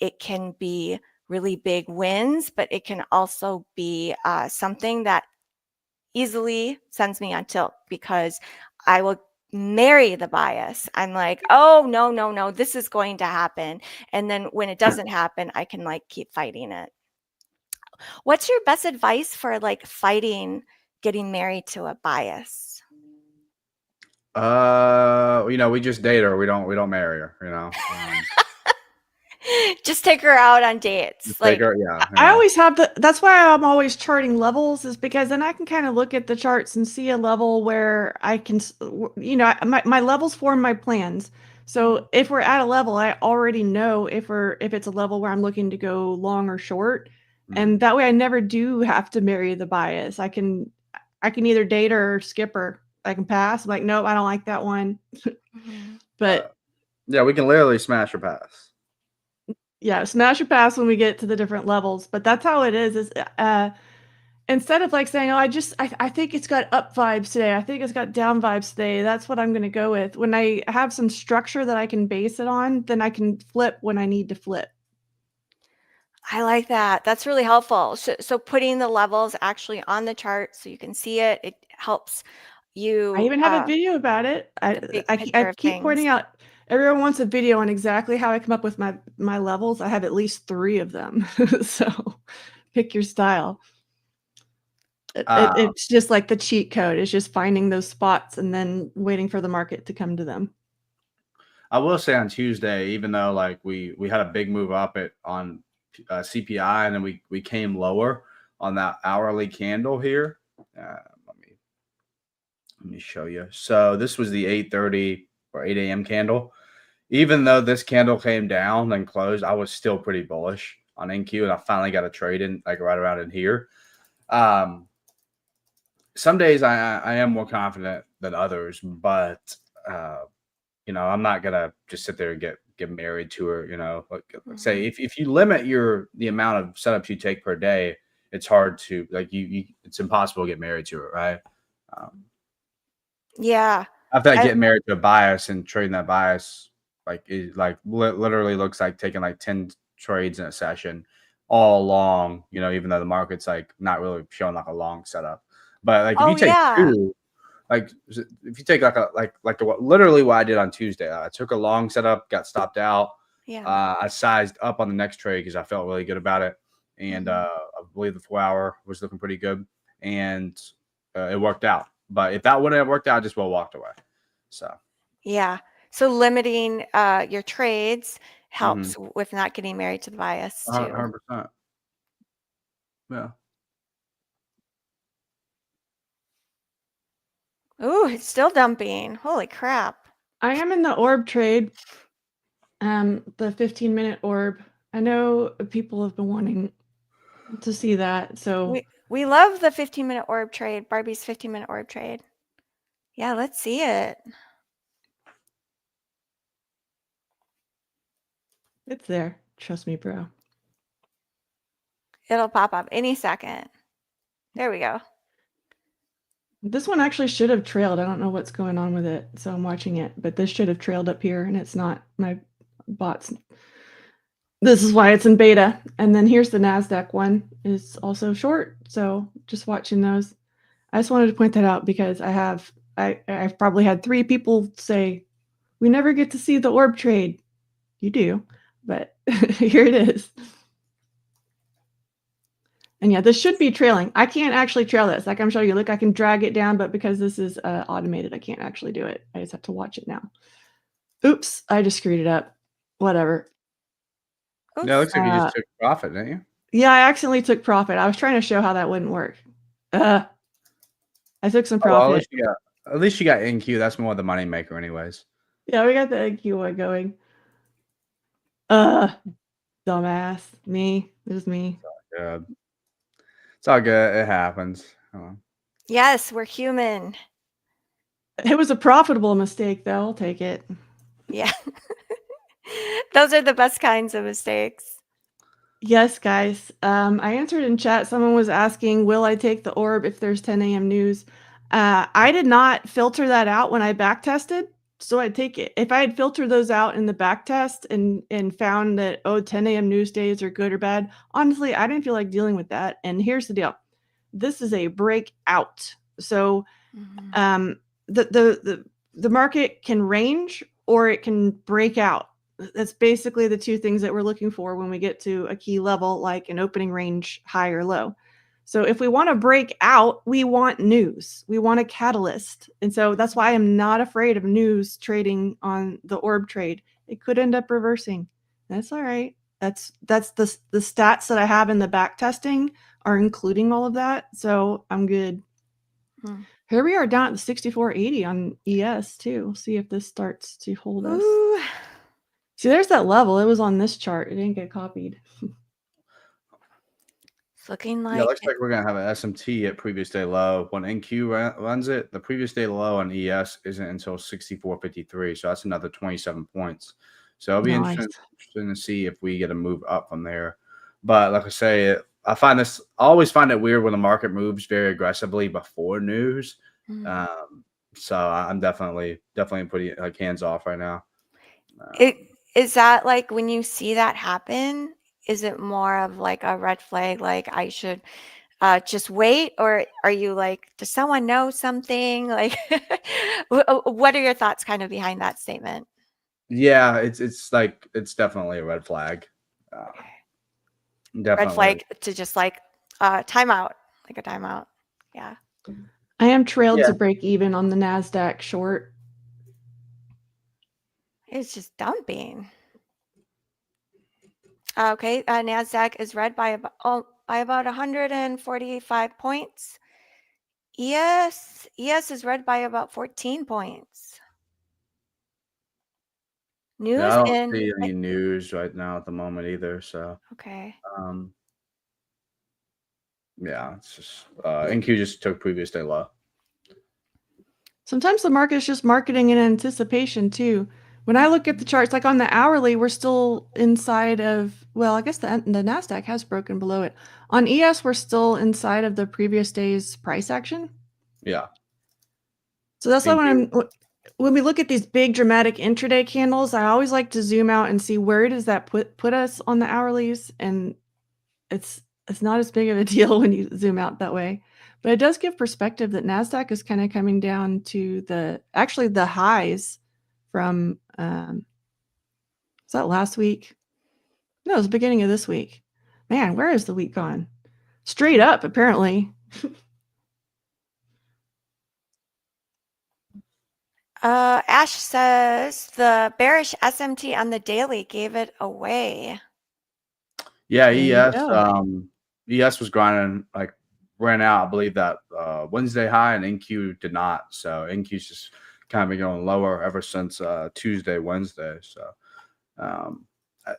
it can be really big wins, but it can also be something that easily sends me on tilt because I will marry the bias. I'm like, oh, no, no, no, this is going to happen. And then when it doesn't happen, I can like keep fighting it. What's your best advice for like fighting getting married to a bias? We just date her. We don't marry her, Just take her out on dates. Just Like, take her, yeah. I always have that's why I'm always charting levels, is because then I can kind of look at the charts and see a level where I can, my levels form my plans. So if we're at a level, I already know if it's a level where I'm looking to go long or short. And that way I never do have to marry the bias. I can either date her or skip her. I can pass. I'm like, nope, I don't like that one. But yeah, we can literally smash or pass. yeah, smash or pass when we get to the different levels. But that's how it is instead of like saying, oh, I think it's got up vibes today, I think it's got down vibes today, that's what I'm going to go with. When I have some structure that I can base it on, then I can flip when I need to flip. I like that. That's really helpful. So putting the levels actually on the chart so you can see it, it helps you. I even have a video about it. big I picture of keep pointing things. out, everyone wants a video on exactly how I come up with my levels. I have at least 3 of them. So pick your style. It's just like the cheat code. It's just finding those spots and then waiting for the market to come to them. I will say on Tuesday, even though like we had a big move up on CPI, and then we came lower on that hourly candle here. Let me show you. So this was the 8:30 or 8 a.m. candle. Even though this candle came down and closed, I was still pretty bullish on NQ, and I finally got a trade in like right around in here. Some days I am more confident than others, but I'm not gonna just sit there and get married to her. Say if you limit the amount of setups you take per day, it's hard to it's impossible to get married to it, right? Yeah. I feel like getting married to a bias and trading that bias literally looks like taking like 10 trades in a session all long, even though the market's like not really showing like a long setup. But like if you take two, like if you take literally what I did on Tuesday, I took a long setup, got stopped out. Yeah. I sized up on the next trade because I felt really good about it, and I believe the 4 hour was looking pretty good, and it worked out. But if that wouldn't have worked out, I just walked away. So yeah. So limiting your trades helps with not getting married to the bias too. 100%. Yeah. Ooh, it's still dumping. Holy crap. I am in the orb trade, the 15-minute orb. I know people have been wanting to see that. So we love the 15-minute orb trade, Barbie's 15-minute orb trade. Yeah, let's see it. It's there. Trust me, bro. It'll pop up any second. There we go. This one actually should have trailed. I don't know what's going on with it, so I'm watching it. But this should have trailed up here, and it's not. My bots. This is why it's in beta. And then here's the NASDAQ one. Is also short, so just watching those. I just wanted to point that out because I've probably had 3 people say, we never get to see the orb trade. You do, but here it is. And yeah, this should be trailing. I can't actually trail this. Like I'm showing you, look, I can drag it down, but because this is automated, I can't actually do it. I just have to watch it now. Oops, I just screwed it up. Whatever. Oops. Yeah, it looks like you just took profit, didn't you? Yeah, I accidentally took profit. I was trying to show how that wouldn't work. I took some profit. Well, at least you got NQ. That's more the money maker anyways. Yeah, we got the NQ one going. Dumbass. Me. It was me. Good. It's all good. It happens. Yes, we're human. It was a profitable mistake, though. I'll take it. Yeah. Those are the best kinds of mistakes. Yes, guys. I answered in chat. Someone was asking, will I take the orb if there's 10 a.m. news? I did not filter that out when I back tested. So I take it. If I had filtered those out in the back test and found that 10 a.m. news days are good or bad, honestly, I didn't feel like dealing with that. And here's the deal: this is a breakout. So the market can range or it can break out. That's basically the two things that we're looking for when we get to a key level, like an opening range high or low. So if we want to break out, we want news. We want a catalyst. And so that's why I'm not afraid of news trading on the orb trade. It could end up reversing. That's all right. That's the stats that I have in the back testing are including all of that. So I'm good. Here we are down at the 64.80 on ES too. See if this starts to hold us. Ooh. See, there's that level. It was on this chart. It didn't get copied. It's looking like Yeah, looks like we're gonna have an SMT at previous day low. When NQ runs it, the previous day low on ES isn't until 64.53, so that's another 27 points. So it'll be interesting to see if we get a move up from there. But like I say, I always find it weird when the market moves very aggressively before news. So I'm definitely putting like hands off right now. Is that like when you see that happen? Is it more of like a red flag, like I should just wait, or are you like, does someone know something? Like, what are your thoughts kind of behind that statement? Yeah, it's definitely a red flag. Definitely Red flag to just like timeout, like a timeout. Yeah. I am trailed to break even on the NASDAQ short. It's just dumping. Okay, NASDAQ is red by about 145 points. ES is red by about 14 points. News I don't see any news right now at the moment either. So okay. Yeah, it's just NQ just took previous day low. Sometimes the market is just marketing in anticipation too. When I look at the charts, like on the hourly, we're still inside of, well, I guess the NASDAQ has broken below it. On ES, we're still inside of the previous day's price action. Yeah. So that's why when we look at these big dramatic intraday candles, I always like to zoom out and see where does that put us on the hourlies. And it's not as big of a deal when you zoom out that way. But it does give perspective that NASDAQ is kind of coming down to the highs from, was that last week? No, it was the beginning of this week. Man, where is the week gone? Straight up, apparently. Ash says the bearish SMT on the daily gave it away. Yeah, ES was grinding, like ran out. I believe that Wednesday high, and NQ did not. So NQ's just kind of been going lower ever since Tuesday, Wednesday. So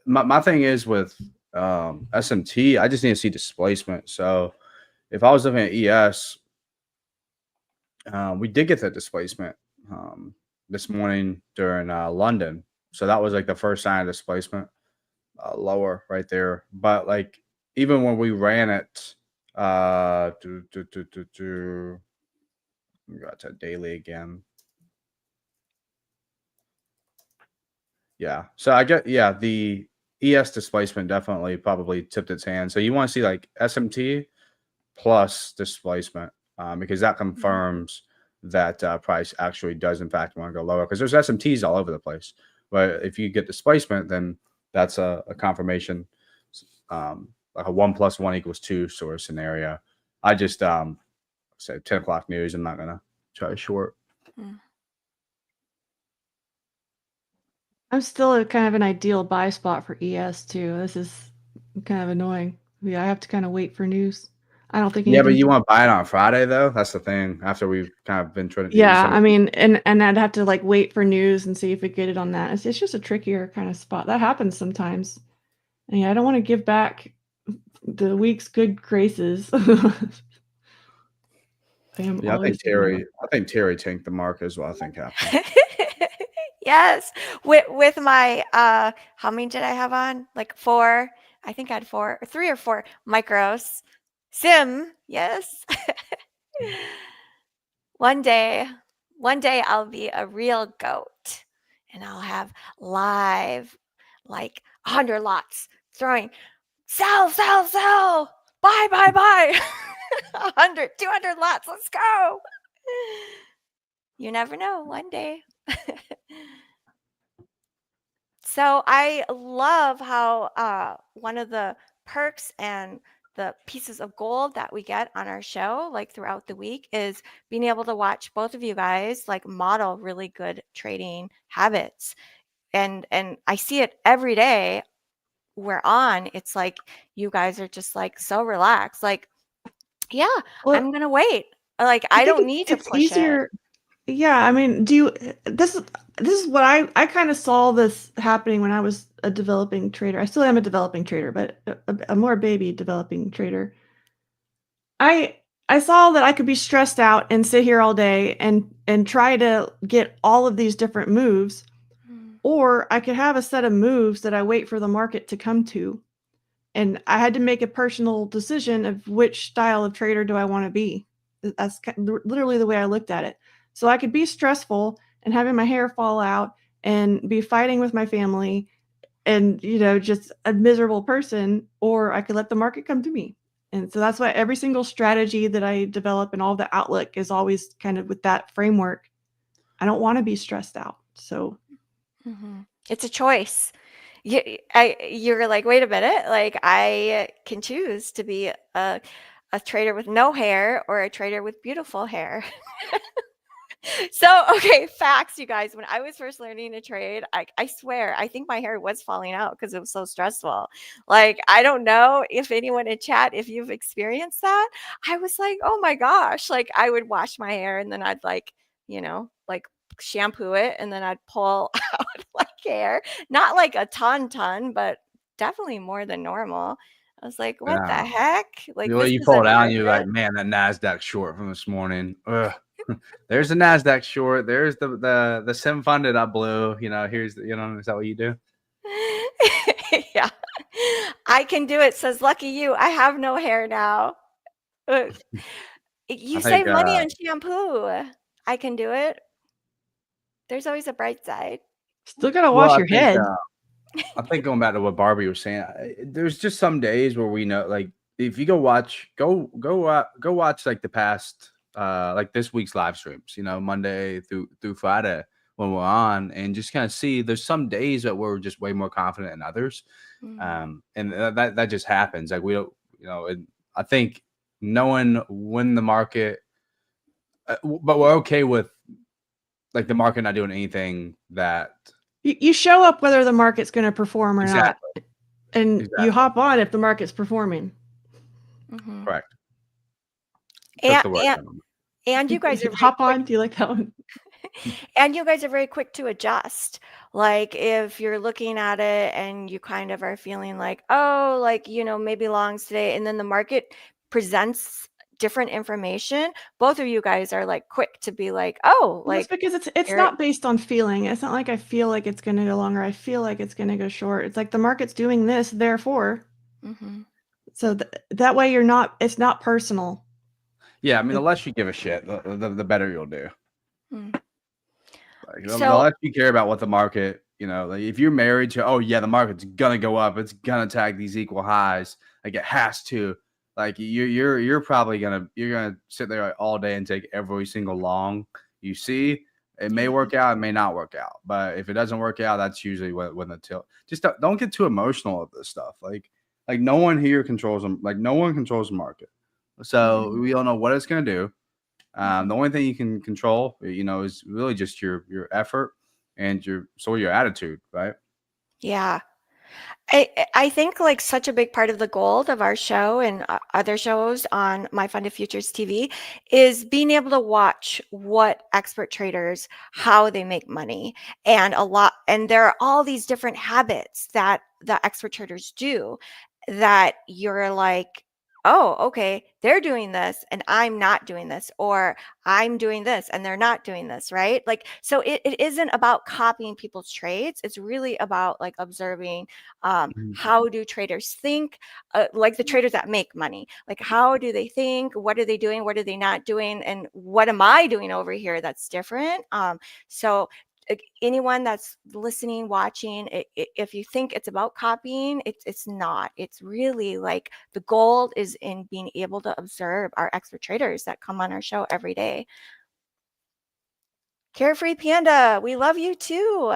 my thing is with SMT, I just need to see displacement. So if I was looking at ES, we did get that displacement this morning during London. So that was like the first sign of displacement. Lower right there, but like even when we ran it, we got to daily again. Yeah, so I get the ES displacement definitely probably tipped its hand. So you want to see like SMT plus displacement because that confirms that price actually does in fact want to go lower because there's SMTs all over the place. But if you get displacement, then that's a confirmation, like a 1 + 1 = 2 sort of scenario. I just say 10 o'clock news. I'm not gonna try to short. I'm still kind of an ideal buy spot for ES too. This is kind of annoying. Yeah, I have to kind of wait for news. I don't think. Yeah, but you want to buy it on Friday though. That's the thing. After we've kind of been trying to. Yeah, I mean, and I'd have to like wait for news and see if we get it on that. It's just a trickier kind of spot. That happens sometimes. And yeah, I don't want to give back the week's good graces. I think Terry tanked the market is what I think happened. Yes, with my how many did I have on? Like 4. I think I had 4 or 3 or 4 micros. Sim, yes. One day I'll be a real goat. and I'll have live like 100 lots throwing sell, sell, sell, buy, buy, buy. 100, 200 lots, let's go. You never know, one day. So I love how one of the perks and the pieces of gold that we get on our show, like throughout the week, is being able to watch both of you guys like model really good trading habits. And I see it every day we're on. It's like you guys are just like so relaxed. Like, yeah, Well, I'm gonna wait. Like I I think don't need to it's push it. easier. Yeah, I mean, this is what I kind of saw this happening when I was a developing trader. I still am a developing trader, but a more baby developing trader. I saw that I could be stressed out and sit here all day and try to get all of these different moves, or I could have a set of moves that I wait for the market to come to. And I had to make a personal decision of which style of trader do I want to be. That's literally the way I looked at it. So I could be stressful and having my hair fall out and be fighting with my family and, just a miserable person, or I could let the market come to me. And so that's why every single strategy that I develop and all the outlook is always kind of with that framework. I don't want to be stressed out. So It's a choice. You're like, wait a minute, like I can choose to be a trader with no hair or a trader with beautiful hair. So, okay, facts, you guys. When I was first learning to trade, I swear, I think my hair was falling out because it was so stressful. Like, I don't know if anyone in chat, if you've experienced that. I was like, oh my gosh. Like, I would wash my hair and then I'd like, like shampoo it and then I'd pull out like hair. Not like a ton, but definitely more than normal. I was like, what the Yeah. heck? Like, The way this you pull isn't it out, worth and you're it. like, man, that Nasdaq short from this morning. Ugh. There's the Nasdaq short. There's the sim funded I blew. Here's the, is that what you do? Yeah, I can do it, says lucky you. I have no hair now. You I save think money on shampoo. I can do it. There's always a bright side. still got to well, wash I your think head. I think going back to what Barbie was saying, there's just some days where we know, like, if you go watch like the past, like this week's live streams, Monday through Friday when we're on, and just kind of see there's some days that we're just way more confident than others, and that just happens. Like we don't, I think knowing when the market, but we're okay with like the market not doing anything that. You show up whether the market's going to perform or not, and you hop on if the market's performing. Correct. And you guys are hop on. Do you like that one? And you guys are very quick to adjust. Like if you're looking at it and you kind of are feeling like, oh, like, maybe longs today, and then the market presents different information, both of you guys are like quick to be like, oh, Well, like, that's because it's not based on feeling. It's not like I feel like it's going to go long or I feel like it's going to go short. It's like the market's doing this, therefore. So that way it's not personal. Yeah, I mean, the less you give a shit, the better you'll do. Like, the less you care about what the market, like if you're married to, oh yeah, the market's gonna go up, it's gonna tag these equal highs, like it has to. Like you're probably gonna sit there all day and take every single long you see. It may work out, it may not work out, but if it doesn't work out, that's usually when the tilt. Just don't get too emotional with this stuff. Like no one here controls them. Like no one controls the market, so we don't know what it's gonna do. The only thing you can control, is really just your effort and your attitude, right? Yeah. I think like such a big part of the gold of our show and other shows on MyFundedFutures TV is being able to watch what expert traders, how they make money, and there are all these different habits that the expert traders do that you're like, oh, okay, they're doing this and I'm not doing this, or I'm doing this and they're not doing this, right? Like, so it isn't about copying people's trades. It's really about like observing how do traders think, like the traders that make money, like how do they think, what are they doing, what are they not doing, and what am I doing over here that's different? So anyone that's listening, watching, if you think it's about copying, it's not. It's really like the goal is in being able to observe our expert traders that come on our show every day. Carefree Panda, we love you too.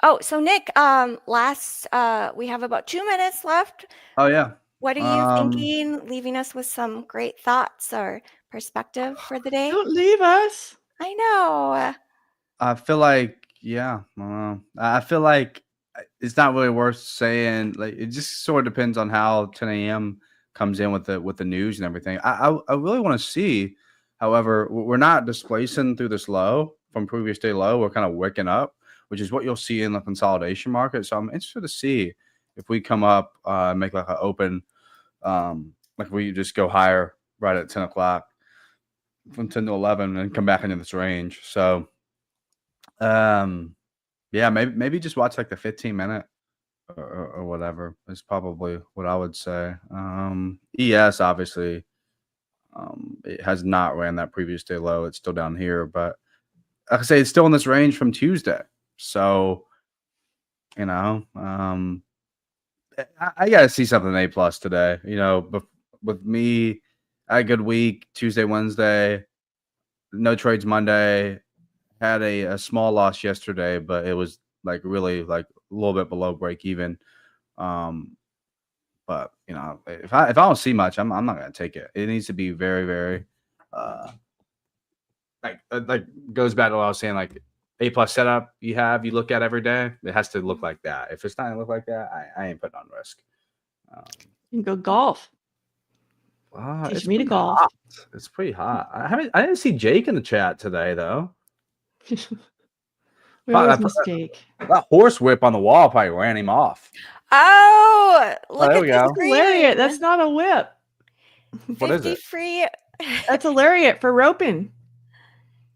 Oh, so Nick, we have about 2 minutes left. Oh yeah. What are you thinking? Leaving us with some great thoughts or perspective for the day? Don't leave us. I know. I feel like, yeah, I feel like it's not really worth saying. Like, it just sort of depends on how 10 a.m. comes in with the news and everything. I really want to see. However, we're not displacing through this low from previous day low. We're kind of wicking up, which is what you'll see in the consolidation market. So I'm interested to see if we come up, make like an open, like we just go higher right at 10 o'clock from 10 to 11 and come back into this range. So, yeah, maybe just watch like the 15-minute or whatever is probably what I would say. ES obviously, it has not ran that previous day low. It's still down here, but like I say, it's still in this range from Tuesday. So, you know, I got to see something A+ today. You know, with me, I had a good week. Tuesday, Wednesday, no trades Monday. Had a small loss yesterday, but it was like really like a little bit below break even. But you know, if I don't see much, I'm not gonna take it. It needs to be very, very like goes back to what I was saying, like A+ setup you look at every day. It has to look like that. If it's not gonna look like that, I ain't putting on risk. You can go golf. Teach me to golf. Hot. It's pretty hot. I didn't see Jake in the chat today though. We always miss Jake. That horse whip on the wall probably ran him off. Oh, look at this lariat. That's not a whip. What is it? Free. That's a lariat for roping.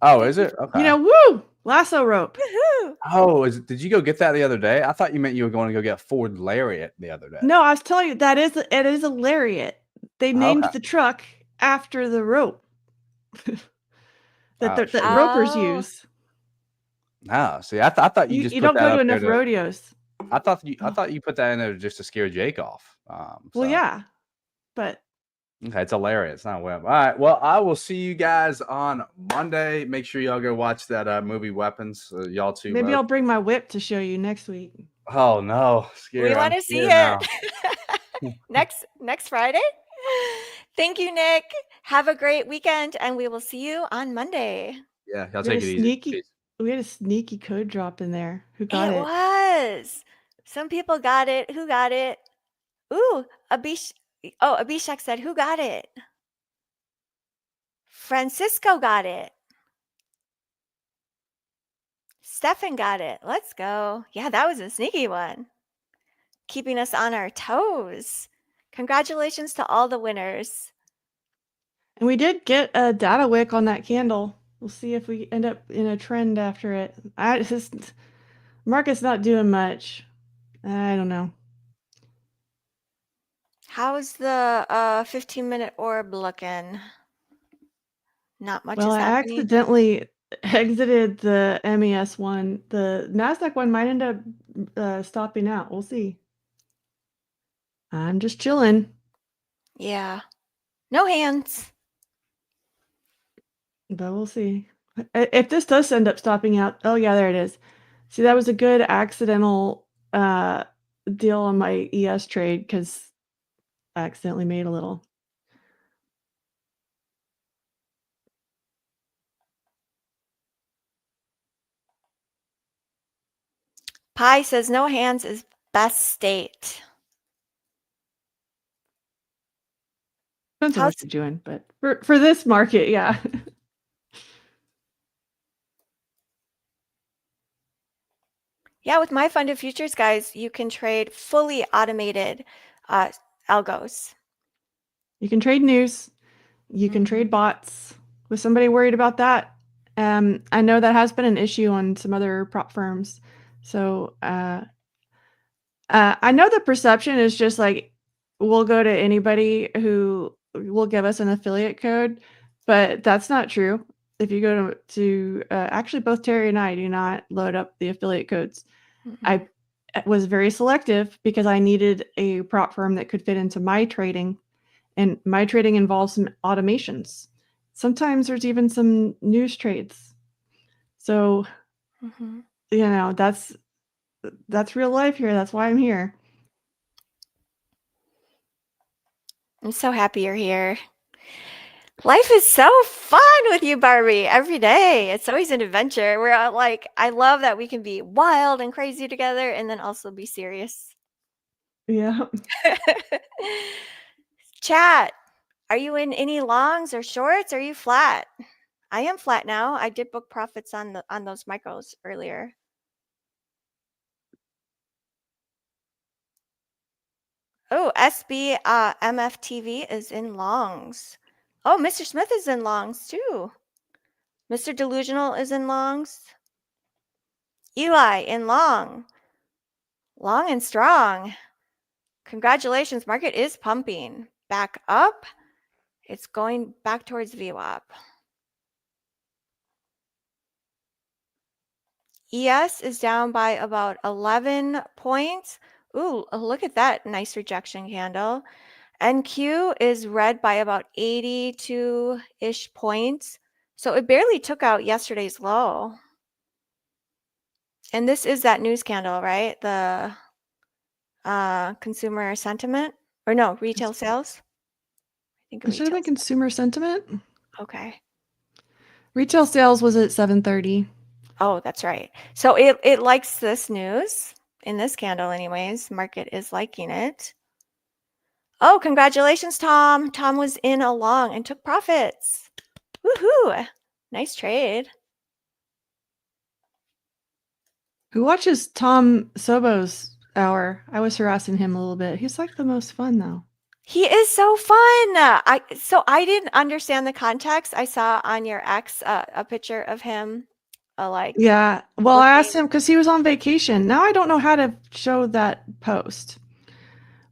Oh, is it? Okay. You know, woo! Lasso rope. Woohoo! Oh, did you go get that the other day? I thought you meant you were going to go get Ford Lariat the other day. No, I was telling you it is a lariat. They named the truck after the rope that ropers use. Oh, see, I thought you just you put don't that go to up enough there rodeos. I thought you put that in there just to scare Jake off. Well, yeah, but okay, it's a lariat. It's not a whip. All right. Well, I will see you guys on Monday. Make sure y'all go watch that movie Weapons. Y'all too. Maybe I'll bring my whip to show you next week. Oh no, we want to see it next Friday. Thank you, Nick. Have a great weekend, and we will see you on Monday. Yeah, y'all take it easy. We had a sneaky code drop in there. Who got it? It was. Some people got it. Who got it? Ooh, Abhishek said, who got it? Francisco got it. Stefan got it. Let's go. Yeah, that was a sneaky one. Keeping us on our toes. Congratulations to all the winners. And we did get a data wick on that candle. We'll see if we end up in a trend after it. Market's not doing much. I don't know. How's the 15-minute orb looking? Not much is happening. I accidentally exited the MES one. The NASDAQ one might end up stopping out. We'll see. I'm just chilling. Yeah. No hands. But we'll see. If this does end up stopping out, oh yeah, there it is. See, that was a good accidental deal on my ES trade because I accidentally made a little. Pi says no hands is best state. Depends on what you're doing, but for this market, yeah. Yeah, with MyFundedFutures, guys, you can trade fully automated algos. You can trade news. You can trade bots. Was somebody worried about that? I know that has been an issue on some other prop firms. So I know the perception is just like we'll go to anybody who will give us an affiliate code, but that's not true. If you go to actually, both Terry and I do not load up the affiliate codes. I was very selective because I needed a prop firm that could fit into my trading, and my trading involves some automations. Sometimes there's even some news trades. So, that's real life here. That's why I'm here. I'm so happy you're here. Life is so fun with you, Barbie, every day. It's always an adventure. We're all like, I love that we can be wild and crazy together and then also be serious. Yeah. Chat, are you in any longs or shorts? Or are you flat? I am flat now. I did book profits on those micros earlier. Oh, SB MFTV is in longs. Oh, Mr. Smith is in longs too. Mr. Delusional is in longs. Eli in long. Long and strong. Congratulations, market is pumping. Back up. It's going back towards VWAP. ES is down by about 11 points. Ooh, look at that nice rejection candle. NQ is red by about 82-ish points. So it barely took out yesterday's low. And this is that news candle, right? The consumer sentiment, or no, retail sales. I think It should have been consumer sentiment. Okay. Retail sales was at 7:30. Oh, that's right. So it likes this news in this candle anyways. Market is liking it. Oh, congratulations, Tom. Tom was in a long and took profits. Woohoo. Nice trade. Who watches Tom Sobo's hour? I was harassing him a little bit. He's like the most fun though. He is so fun. I didn't understand the context. I saw on your X a picture of him yeah. Well, I asked him because he was on vacation. Now I don't know how to show that post,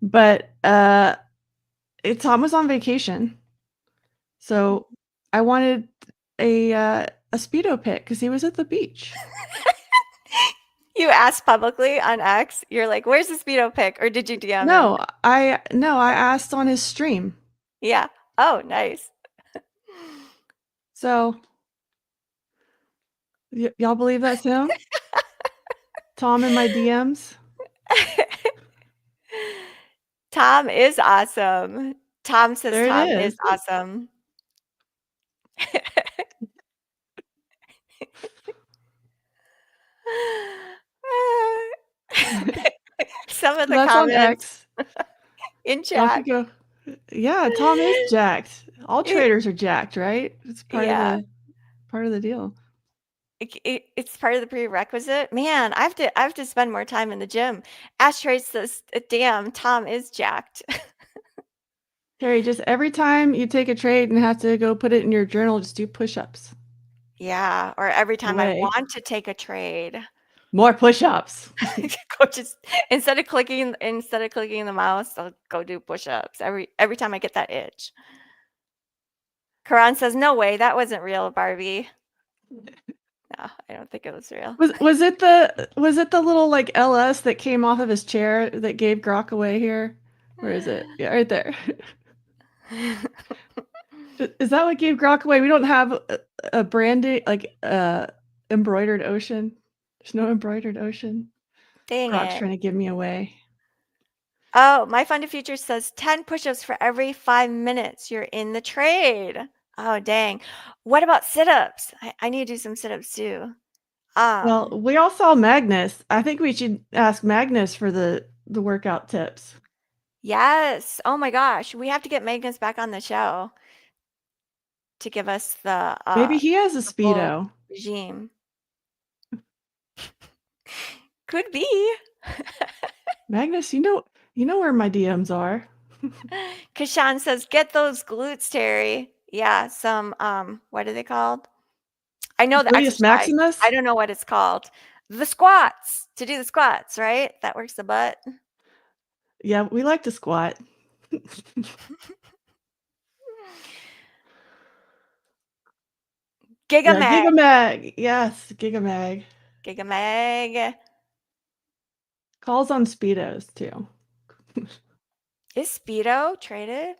but Tom was on vacation, so I wanted a Speedo pic because he was at the beach. You asked publicly on X. You're like, "Where's the Speedo pic?" Or did you DM him? I asked on his stream. Yeah. Oh, nice. So, y'all believe that's him? Tom in my DMs. Tom is awesome. Tom says There it Tom is. is awesome. Some of the That's on comments X. in chat. Yeah, Tom is jacked. All traders are jacked, right? It's part of the deal. It's part of the prerequisite. Man, I have to spend more time in the gym. Ashtray says, "Damn, Tom is jacked." Terry, just every time you take a trade and have to go put it in your journal, just do push-ups. Yeah, or every time I want to take a trade. More push-ups. Go just instead of clicking the mouse, I'll go do push-ups every time I get that itch. Karan says, "No way, that wasn't real, Barbie." No, I don't think it was real. Was it the little like LS that came off of his chair that gave Grok away here? Where is it? Yeah, right there. Is that what gave Grok away? We don't have a branding like embroidered ocean. There's no embroidered ocean. Dang Grok's it. trying to give me away. Oh, MyFundedFutures says 10 push-ups for every 5 minutes you're in the trade. Oh, dang. What about sit-ups? I need to do some sit-ups too. Well, we all saw Magnus. I think we should ask Magnus for the workout tips. Yes. Oh my gosh. We have to get Magnus back on the show to give us the maybe he has a Speedo regime. Could be. Magnus, you know where my DMs are. Kashan says, "Get those glutes, Terry." Yeah, some what are they called? I know the exercise. Maximus? I don't know what it's called. The squats. To do the squats, right? That works the butt. Yeah, we like to squat. Gigamag. Gigamag. Yes, Gigamag. Gigamag. Calls on Speedos too. Is Speedo traded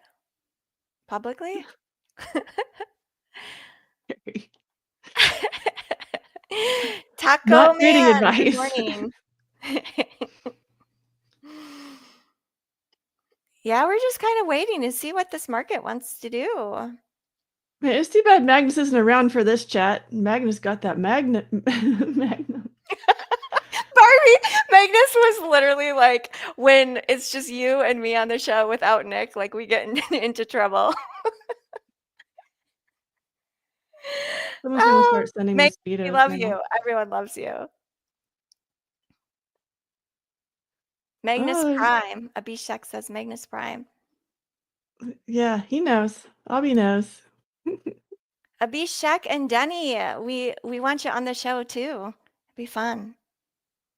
publicly? Taco Not trading Man, good advice. morning. Yeah, we're just kind of waiting to see what this market wants to do. Man, it's too bad Magnus isn't around for this chat. Magnus got that magnum. Barbie, Magnus was literally like, when it's just you and me on the show without Nick, like we get into trouble. Someone's gonna start sending me Magnus, we Speedos love now. you. Everyone loves you. Magnus Oh, Prime. Abhishek says Magnus Prime. yeah, he knows. Abby knows. Abhishek and Denny, we want you on the show too. It'd be fun.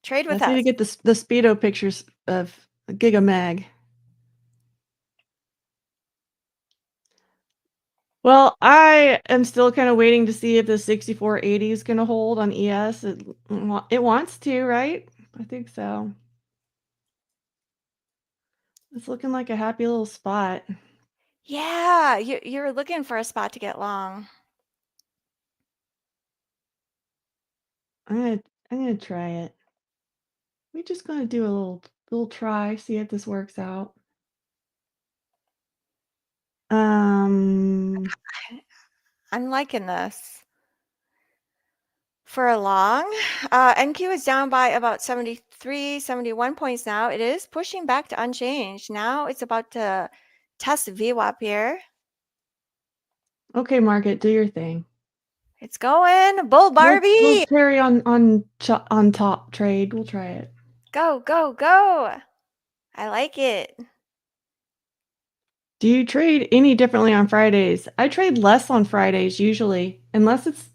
Trade with I need to us. get the Speedo pictures of Gigamag. Well, I am still kind of waiting to see if the 6480 is going to hold on ES. It wants to, right? I think so. It's looking like a happy little spot. Yeah, you're looking for a spot to get long. I'm gonna try it. We're just gonna do a little try, see if this works out. I'm liking this. For a long, NQ is down by about 73, 71 points now. It is pushing back to unchanged. Now it's about to test VWAP here. Okay, market, do your thing. It's going. Bull Barbie. We'll carry on top trade. We'll try it. Go, go, go. I like it. Do you trade any differently on Fridays? I trade less on Fridays usually, unless it's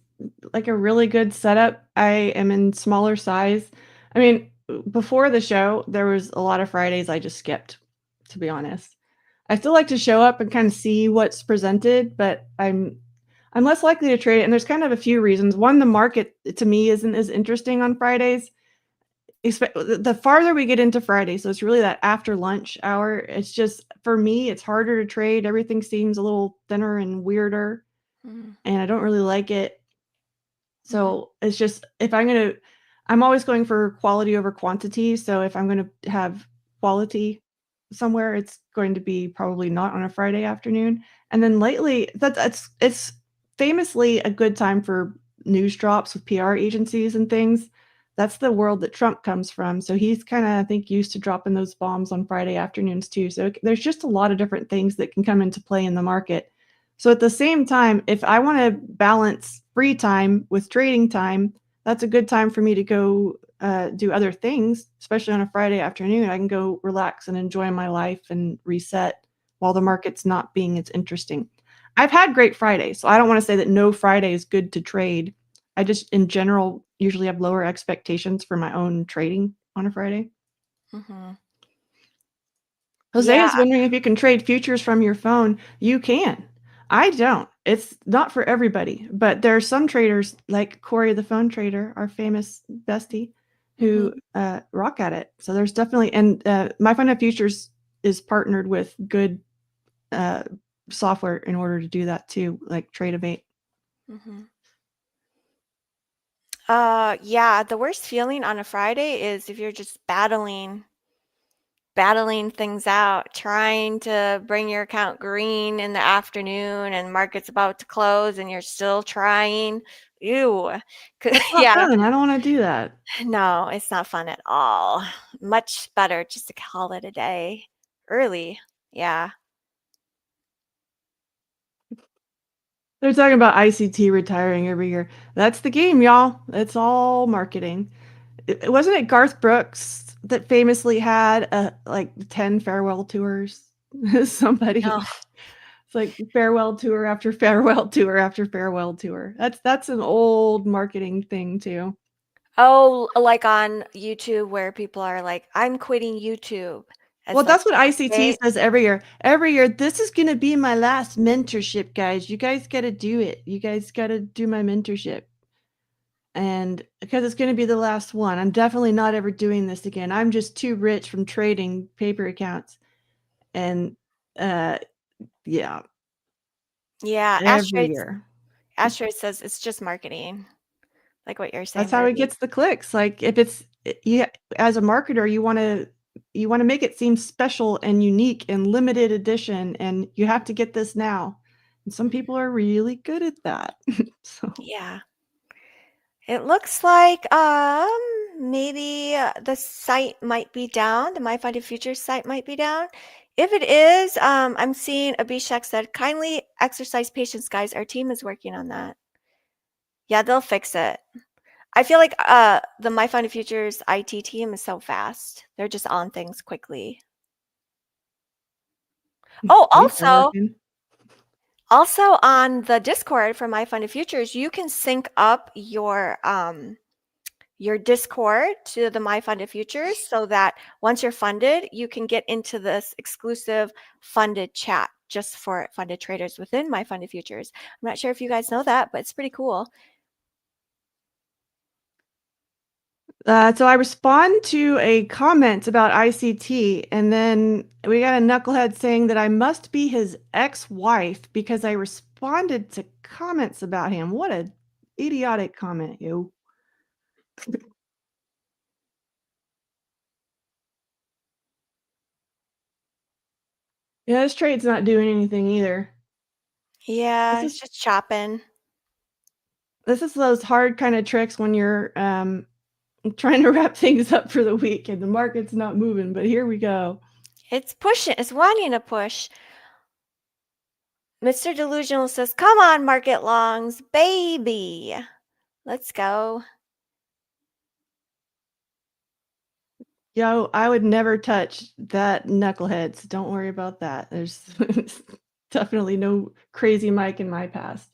like a really good setup. I am in smaller size. I mean, before the show, there was a lot of Fridays I just skipped, to be honest. I still like to show up and kind of see what's presented, but I'm less likely to trade it. And there's kind of a few reasons. One, the market to me isn't as interesting on Fridays. The farther we get into Friday, so it's really that after lunch hour. It's just, for me, it's harder to trade. Everything seems a little thinner and weirder, and I don't really like it. So it's just, I'm always going for quality over quantity. So if I'm going to have quality somewhere, it's going to be probably not on a Friday afternoon. And then lately, it's famously a good time for news drops with PR agencies and things. That's the world that Trump comes from. So he's kind of, I think, used to dropping those bombs on Friday afternoons too. So there's just a lot of different things that can come into play in the market. So at the same time, if I want to balance free time with trading time, that's a good time for me to go do other things, especially on a Friday afternoon. I can go relax and enjoy my life and reset while the market's not being as interesting. I've had great Fridays, so I don't want to say that no Friday is good to trade. I just, in general, usually have lower expectations for my own trading on a Friday. Jose is wondering if you can trade futures from your phone. You can. I don't. It's not for everybody, but there are some traders like Corey, the phone trader, our famous bestie, who rock at it. So there's definitely, and MyFundedFutures is partnered with good software in order to do that too, like Tradeovate. Yeah, the worst feeling on a Friday is if you're just battling things out, trying to bring your account green in the afternoon and market's about to close and you're still trying. Ew. That's not fun. I don't want to do that. No, it's not fun at all. Much better just to call it a day early. Yeah. They're talking about ICT retiring every year. That's the game, y'all. It's all marketing. Wasn't it Garth Brooks that famously had like 10 farewell tours? Somebody. No. It's like farewell tour after farewell tour after farewell tour. That's an old marketing thing too. Oh, like on YouTube where people are like, I'm quitting YouTube. as Well, like that's what ICT update. says every year. Every year, this is going to be my last mentorship, guys. You guys got to do it. You guys got to do my mentorship. And because it's going to be the last one, I'm definitely not ever doing this again. I'm just too rich from trading paper accounts. And yeah, Yeah, every year. Asteroid says it's just marketing, like what you're saying. That's how it Barbie. gets the clicks. Like if it's you as a marketer, you want to make it seem special and unique and limited edition, and you have to get this now. And some people are really good at that. So Yeah. It looks like maybe the site might be down. The MyFundedFutures site might be down. If it is, I'm seeing Abhishek said, kindly exercise patience, guys. Our team is working on that. Yeah, they'll fix it. I feel like the MyFundedFutures IT team is so fast. They're just on things quickly. Oh, at least they're working. also on the Discord for MyFundedFutures, you can sync up your Discord to the MyFundedFutures so that once you're funded, you can get into this exclusive funded chat just for funded traders within MyFundedFutures. I'm not sure if you guys know that, but it's pretty cool. So I respond to a comment about ICT, and then we got a knucklehead saying that I must be his ex-wife because I responded to comments about him. What a idiotic comment, yo. Yeah, this trade's not doing anything either. Yeah, This it's is just chopping. this is those hard kind of tricks when you're trying to wrap things up for the week and the market's not moving, but here we go. It's pushing. It's wanting to push. Mr. Delusional says, come on, market longs, baby. Let's go. Yo, I would never touch that knucklehead, so don't worry about that. There's definitely no crazy Mike in my past.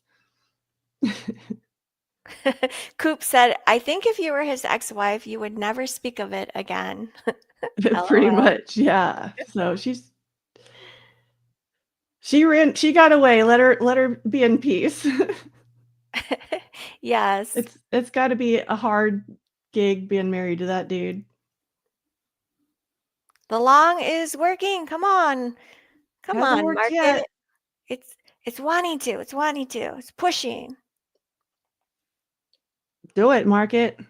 Coop said, I think if you were his ex-wife, you would never speak of it again. Pretty LOL. much, yeah. So she got away. Let her be in peace. Yes. It's got to be a hard gig being married to that dude. The long is working. Come on. Come Hasn't on, worked market. yet. It's wanting to. It's wanting to. It's pushing. Do it, market.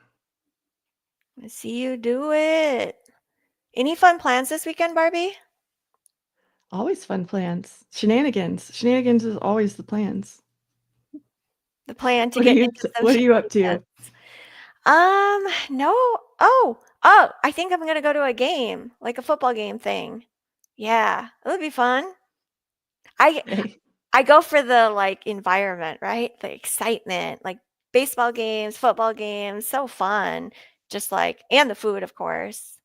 I see you do it. Any fun plans this weekend, Barbie? Always fun plans. Shenanigans. Shenanigans is always the plans. The plan to What are get you into some What are you up to? shenanigans. No. Oh, I think I'm gonna go to a game, like a football game thing. Yeah, it would be fun. Hey. I go for the like environment, right? The excitement, like baseball games, football games, so fun. Just like, and the food, of course.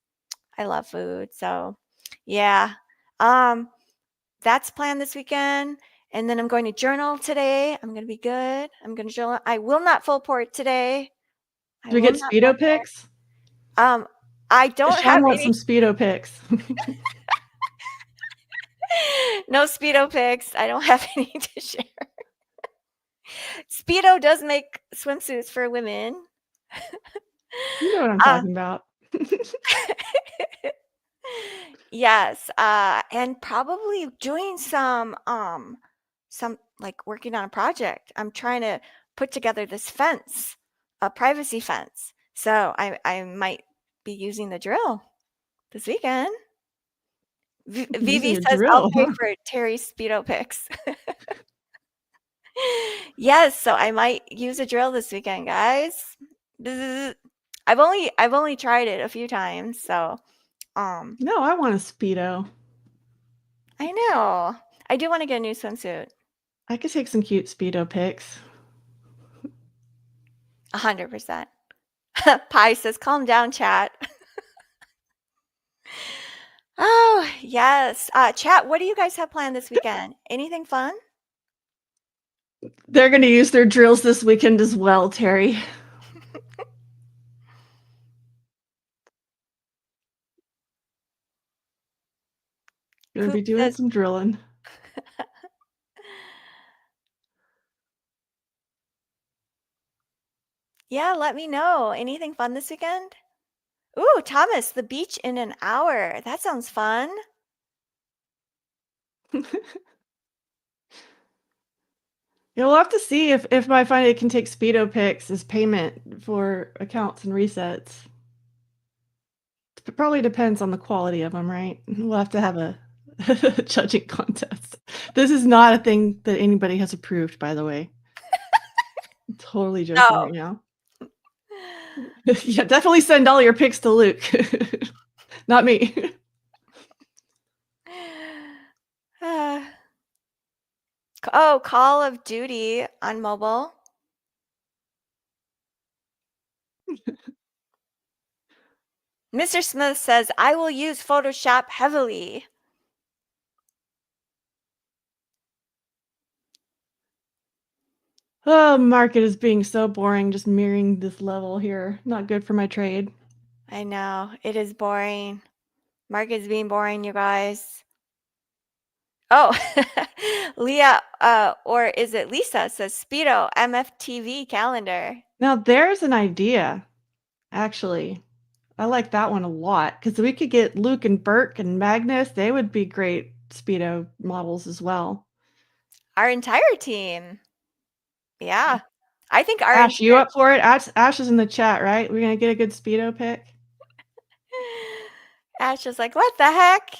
I love food. So yeah. That's planned this weekend. And then I'm going to journal today. I'm gonna be good. I'm gonna journal. I will not full port today. I Do we will get not Speedo full port. pics? I don't Sean have wants any. some Speedo pics. No Speedo pics. I don't have any to share. Speedo does make swimsuits for women. You know what I'm talking about. Yes, and probably doing some like working on a project. I'm trying to put together this fence, a privacy fence. So I might be using the drill this weekend. Using Vivi a says I'll drill. pay for Terry's Speedo pics. Yes, so I might use a drill this weekend, guys. Bzz. I've only tried it a few times, so No, I want a Speedo. I know. I do want to get a new swimsuit. I could take some cute Speedo pics. 100%. Pi says, calm down, chat. Oh, yes. Chat, what do you guys have planned this weekend? Anything fun? They're going to use their drills this weekend as well, Terry. Gonna be Coop doing says, some drilling. yeah, let me know. Anything fun this weekend? Ooh, Thomas, the beach in an hour. That sounds fun. Yeah, we'll have to see if MyFunded can take Speedo pics as payment for accounts and resets. It probably depends on the quality of them, right? We'll have to have a judging contest. This is not a thing that anybody has approved, by the way. I'm totally joking No. right now. Yeah, definitely send all your pics to Luke, not me. Oh, Call of Duty on mobile. Mr. Smith says, I will use Photoshop heavily. Oh, market is being so boring, just mirroring this level here. Not good for my trade. I know. It is boring. Market's being boring, you guys. Oh, Leah, or is it Lisa, says Speedo MFTV calendar. Now there's an idea, actually. I like that one a lot because we could get Luke and Burke and Magnus. They would be great Speedo models as well. Our entire team. Yeah. I think our Ash, you up for it? Ash is in the chat, right? We're gonna get a good Speedo pick. Ash is like, what the heck?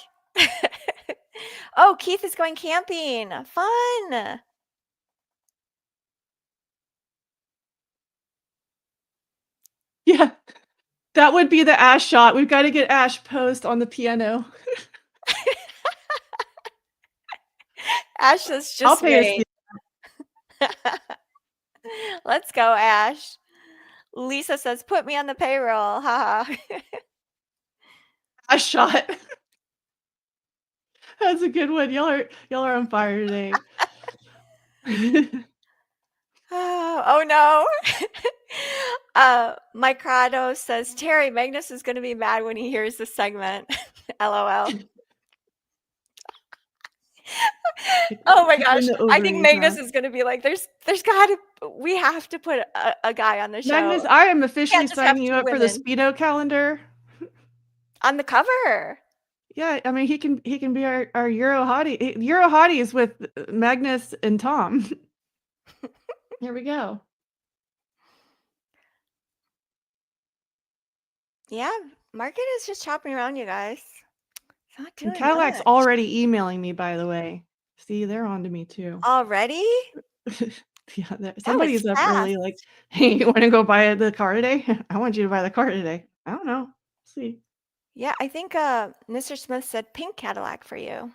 Oh, Keith is going camping. Fun. Yeah, that would be the Ash shot. We've got to get Ash posed on the piano. Ash is I'll just pay wait. Let's go, Ash. Lisa says, put me on the payroll. Haha. Ash shot. That's a good one. Y'all are on fire today. Oh no. Micrado says, Terry, Magnus is going to be mad when he hears this segment. LOL. Oh my gosh. I think Magnus is going to be like, we have to put a guy on the show. Magnus, I am officially just have signing you two up for the women. Speedo calendar. On the cover. Yeah, I mean he can be our Euro hottie. Euro hotties with Magnus and Tom. Here we go. Yeah, market is just chopping around, you guys. It's not doing And Cadillac's much. already emailing me, by the way. See, they're on to me too. Already? Yeah, somebody's up early, fast. like, hey, you want to go buy the car today? I want you to buy the car today. I don't know. Let's see. Yeah, I think Mr. Smith said pink Cadillac for you.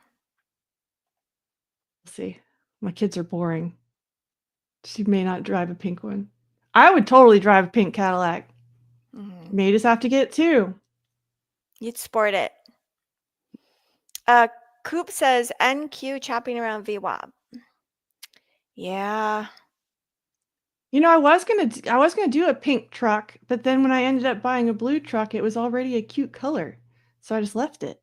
Let's see. My kids are boring. She may not drive a pink one. I would totally drive a pink Cadillac. Mm-hmm. May just have to get two. You'd sport it. Coop says NQ chopping around VWAP. Yeah. You know, I was gonna do a pink truck, but then when I ended up buying a blue truck, it was already a cute color, so I just left it.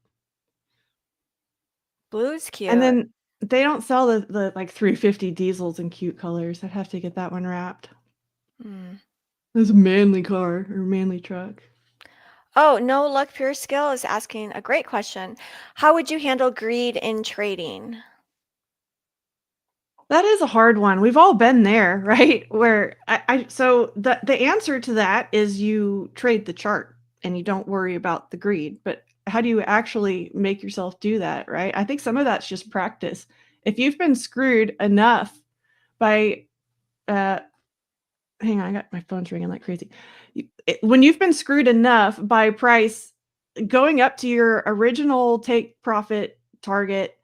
Blue's cute. And then they don't sell the like 350 diesels in cute colors. I'd have to get that one wrapped. It's a manly car or manly truck. Oh, No Luck Pure Skill is asking a great question. How would you handle greed in trading? That is a hard one. We've all been there, right? Where so the answer to that is you trade the chart and you don't worry about the greed. But how do you actually make yourself do that, right? I think some of that's just practice. If you've been screwed enough by hang on, I got my phone's ringing like crazy. When you've been screwed enough by price going up to your original take profit target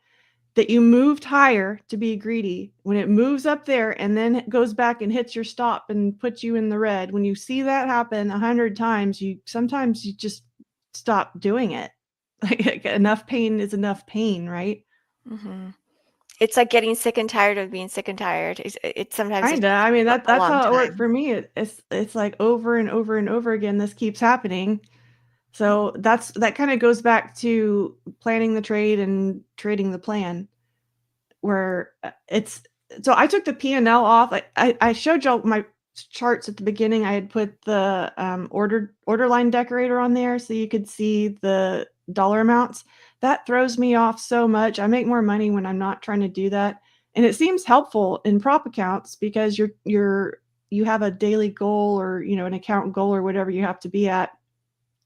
that you moved higher to be greedy, when it moves up there and then it goes back and hits your stop and puts you in the red, when you see that happen 100 times, sometimes you just stop doing it. Like enough pain is enough pain, right? Mm-hmm. It's like getting sick and tired of being sick and tired. It's sometimes Kinda. I mean, that's long how it worked time. for me. It's like over and over and over again. This keeps happening. So that kind of goes back to planning the trade and trading the plan, where so I took the P&L off. I showed y'all my charts at the beginning. I had put the order line decorator on there so you could see the dollar amounts. That throws me off so much. I make more money when I'm not trying to do that. And it seems helpful in prop accounts because you have a daily goal or, an account goal or whatever you have to be at.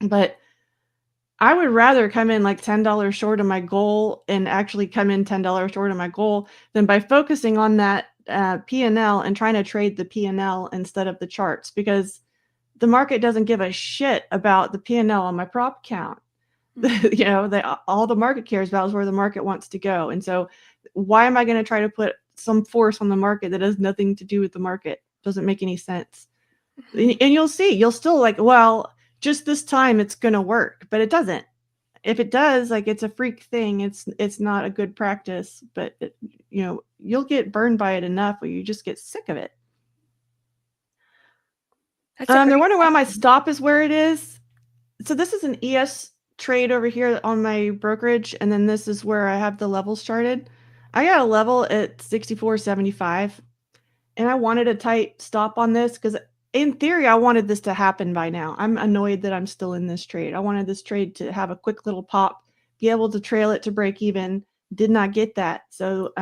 But I would rather come in like $10 short of my goal and actually come in $10 short of my goal than by focusing on that P&L and trying to trade the P&L instead of the charts, because the market doesn't give a shit about the P&L on my prop account. All the market cares about is where the market wants to go. And so why am I going to try to put some force on the market that has nothing to do with the market? Doesn't make any sense. And you'll still like, well, just this time it's going to work, but it doesn't. If it does, like, it's a freak thing. It's not a good practice, but you'll get burned by it enough where you just get sick of it. They're wondering why my stop is where it is. So this is an ES trade over here on my brokerage, and then this is where I have the levels charted. I got a level at 64.75, and I wanted a tight stop on this because in theory, I wanted this to happen by now. I'm annoyed that I'm still in this trade. I wanted this trade to have a quick little pop, be able to trail it to break even. Did not get that. So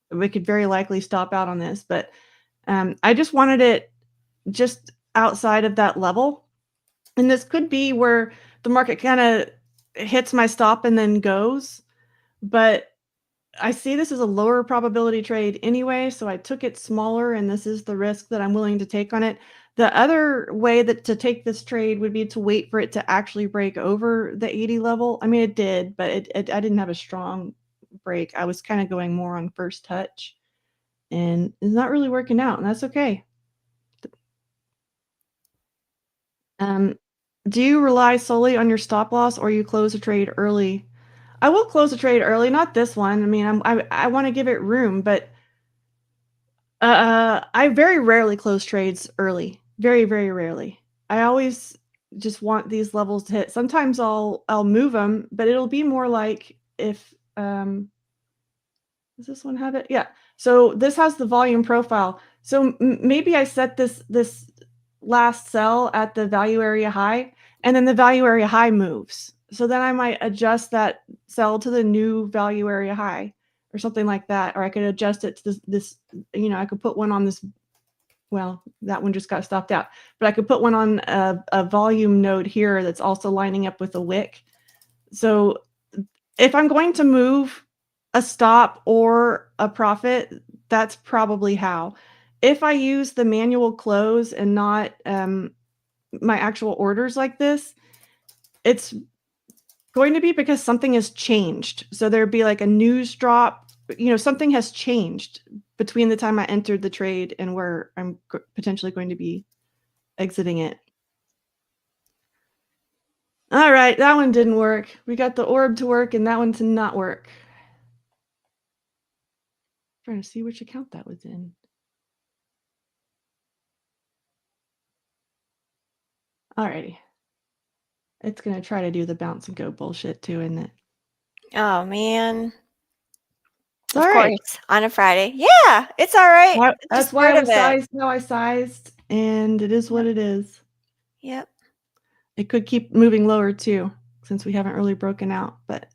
we could very likely stop out on this, but I just wanted it just outside of that level. And this could be where the market kind of hits my stop and then goes. But I see this as a lower probability trade anyway, so I took it smaller, and this is the risk that I'm willing to take on it. The other way to take this trade would be to wait for it to actually break over the 80 level. I mean, it did, but I didn't have a strong break. I was kind of going more on first touch, and it's not really working out, and that's okay. Do you rely solely on your stop loss, or you close a trade early? I will close a trade early, not this one. I mean, I want to give it room, but I very rarely close trades early. Very, very rarely. I always just want these levels to hit. Sometimes I'll move them, but it'll be more like if does this one have it? Yeah. So this has the volume profile. So maybe I set this last sell at the value area high, and then the value area high moves. So then I might adjust that sell to the new value area high or something like that. Or I could adjust it to this, I could put one on this. Well, that one just got stopped out, but I could put one on a volume node here that's also lining up with a wick. So if I'm going to move a stop or a profit, that's probably how. If I use the manual close and not my actual orders like this, it's going to be because something has changed. So there'd be like a news drop, something has changed between the time I entered the trade and where I'm potentially going to be exiting it. All right, that one didn't work. We got the orb to work and that one to not work. Trying to see which account that was in. Alrighty. It's going to try to do the bounce and go bullshit too, isn't it? Oh, man. All of right. course, on a Friday. Yeah, it's all right. That's why I was sized how I sized, and it is what it is. Yep. It could keep moving lower too, since we haven't really broken out, but.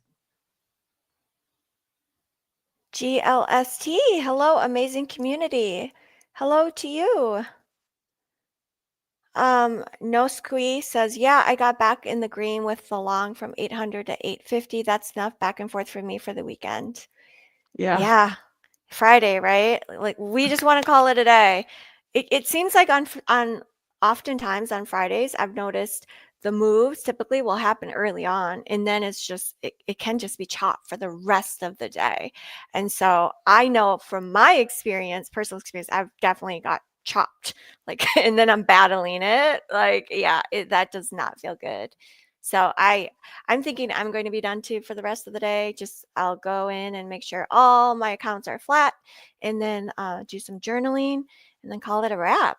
GLST, hello, amazing community. Hello to you. No Squee says, yeah, I got back in the green with the long from 800 to 850. That's enough back and forth for me for the weekend. Yeah. Friday, right? Like, we just want to call it a day. It seems like on oftentimes on Fridays, I've noticed the moves typically will happen early on, and then it's just it can just be chopped for the rest of the day. And so I know from my experience, personal experience, I've definitely got chopped, like, and then I'm battling it. Like, yeah, that does not feel good. So I'm thinking I'm going to be done too for the rest of the day. Just I'll go in and make sure all my accounts are flat, and then do some journaling, and then call it a wrap.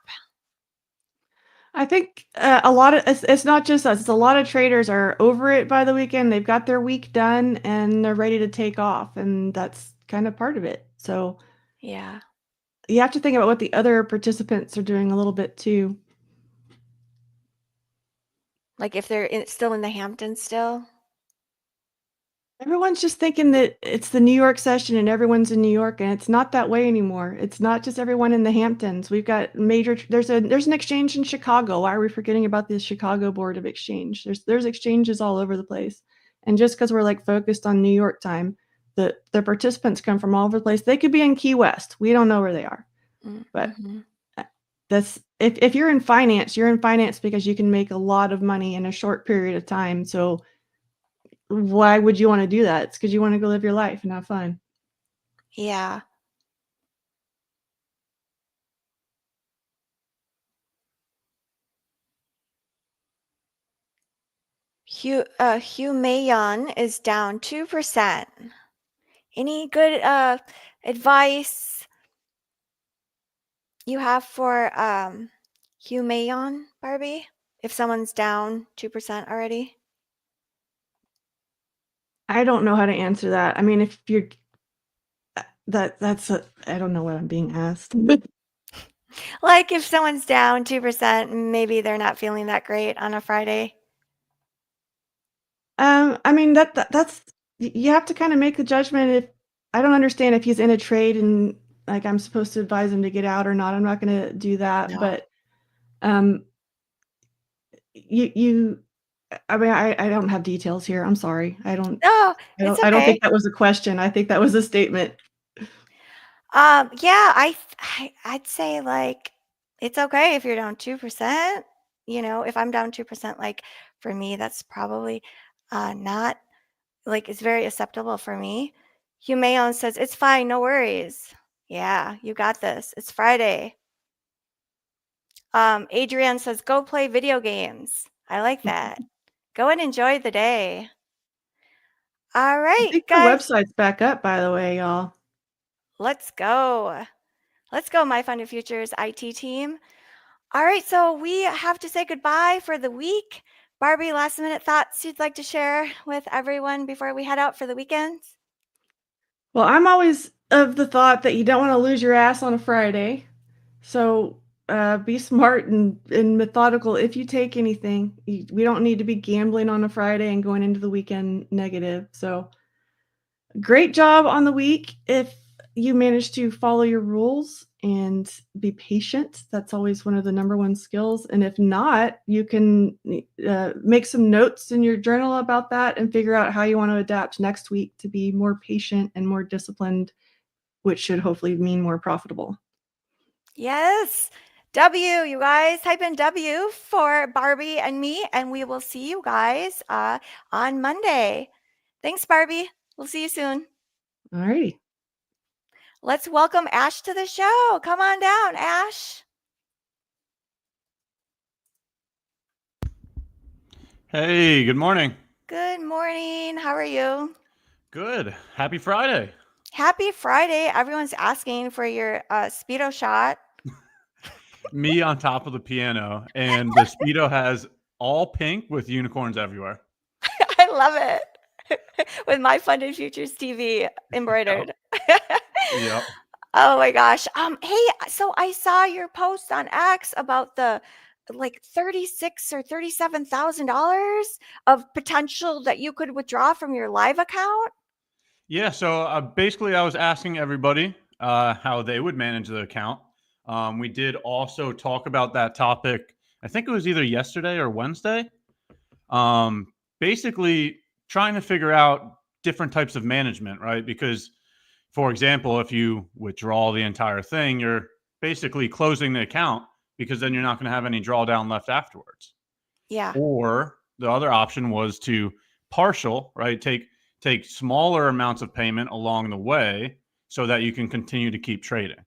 I think a lot of it's not just us. It's a lot of traders are over it by the weekend. They've got their week done and they're ready to take off, and that's kind of part of it. So Yeah. you have to think about what the other participants are doing a little bit too. Like if they're still in the Hamptons still. Everyone's just thinking that it's the New York session and everyone's in New York, and it's not that way anymore. It's not just everyone in the Hamptons. We've got there's an exchange in Chicago. Why are we forgetting about the Chicago Board of Exchange? There's exchanges all over the place. And just because we're like focused on New York time, the participants come from all over the place. They could be in Key West. We don't know where they are. But Mm-hmm. that's if you're in finance, you're in finance because you can make a lot of money in a short period of time. So why would you want to do that? It's because you want to go live your life and have fun. Yeah. Hugh Mayon is down 2%. Any good advice you have for Hugh Mayon, Barbie? If someone's down 2% already? I don't know how to answer that. I mean, if you're I don't know what I'm being asked. Like if someone's down 2%, maybe they're not feeling that great on a Friday. I mean that's you have to kind of make the judgment. If I don't understand if he's in a trade and like I'm supposed to advise him to get out or not, I'm not going to do that. No. But you I mean I don't have details here. I'm sorry. No, I it's don't okay. think that was a question. I think that was a statement. Yeah, I'd say like it's okay if you're down 2%. You know, if I'm down 2%, like for me, that's probably not like it's very acceptable for me. Humayon says it's fine, no worries. Yeah, you got this. It's Friday. Adrienne says go play video games. I like that. Go and enjoy the day. All I right, think the guys, website's back up, by the way, y'all. let's go. Let's go, MyFundedFutures IT team. All right, so we have to say goodbye for the week. Barbie, last minute thoughts you'd like to share with everyone before we head out for the weekend? Well, I'm always of the thought that you don't want to lose your ass on a Friday. So be smart and methodical if you take anything. We don't need to be gambling on a Friday and going into the weekend negative. So great job on the week if you manage to follow your rules and be patient. That's always one of the number one skills. And if not, you can make some notes in your journal about that and figure out how you want to adapt next week to be more patient and more disciplined, which should hopefully mean more profitable. Yes. W, you guys, type in W for Barbie and me, and we will see you guys on Monday. Thanks, Barbie. We'll see you soon. All righty. Let's welcome Ash to the show. Come on down, Ash. Hey, good morning. Good morning. How are you? Good. Happy Friday. Happy Friday. Everyone's asking for your Speedo shot. Me on top of the piano, and the Speedo has all pink with unicorns everywhere. I love it. With MyFundedFutures TV embroidered. Yep. Oh my gosh. Hey, so I saw your post on X about the like $36,000 or $37,000 of potential that you could withdraw from your live account. Yeah. So basically, I was asking everybody how they would manage the account. We did also talk about that topic. I think it was either yesterday or Wednesday. Basically, trying to figure out different types of management, right? Because, for example, if you withdraw the entire thing, you're basically closing the account because then you're not going to have any drawdown left afterwards. Yeah. Or the other option was to partial, right? Take smaller amounts of payment along the way so that you can continue to keep trading.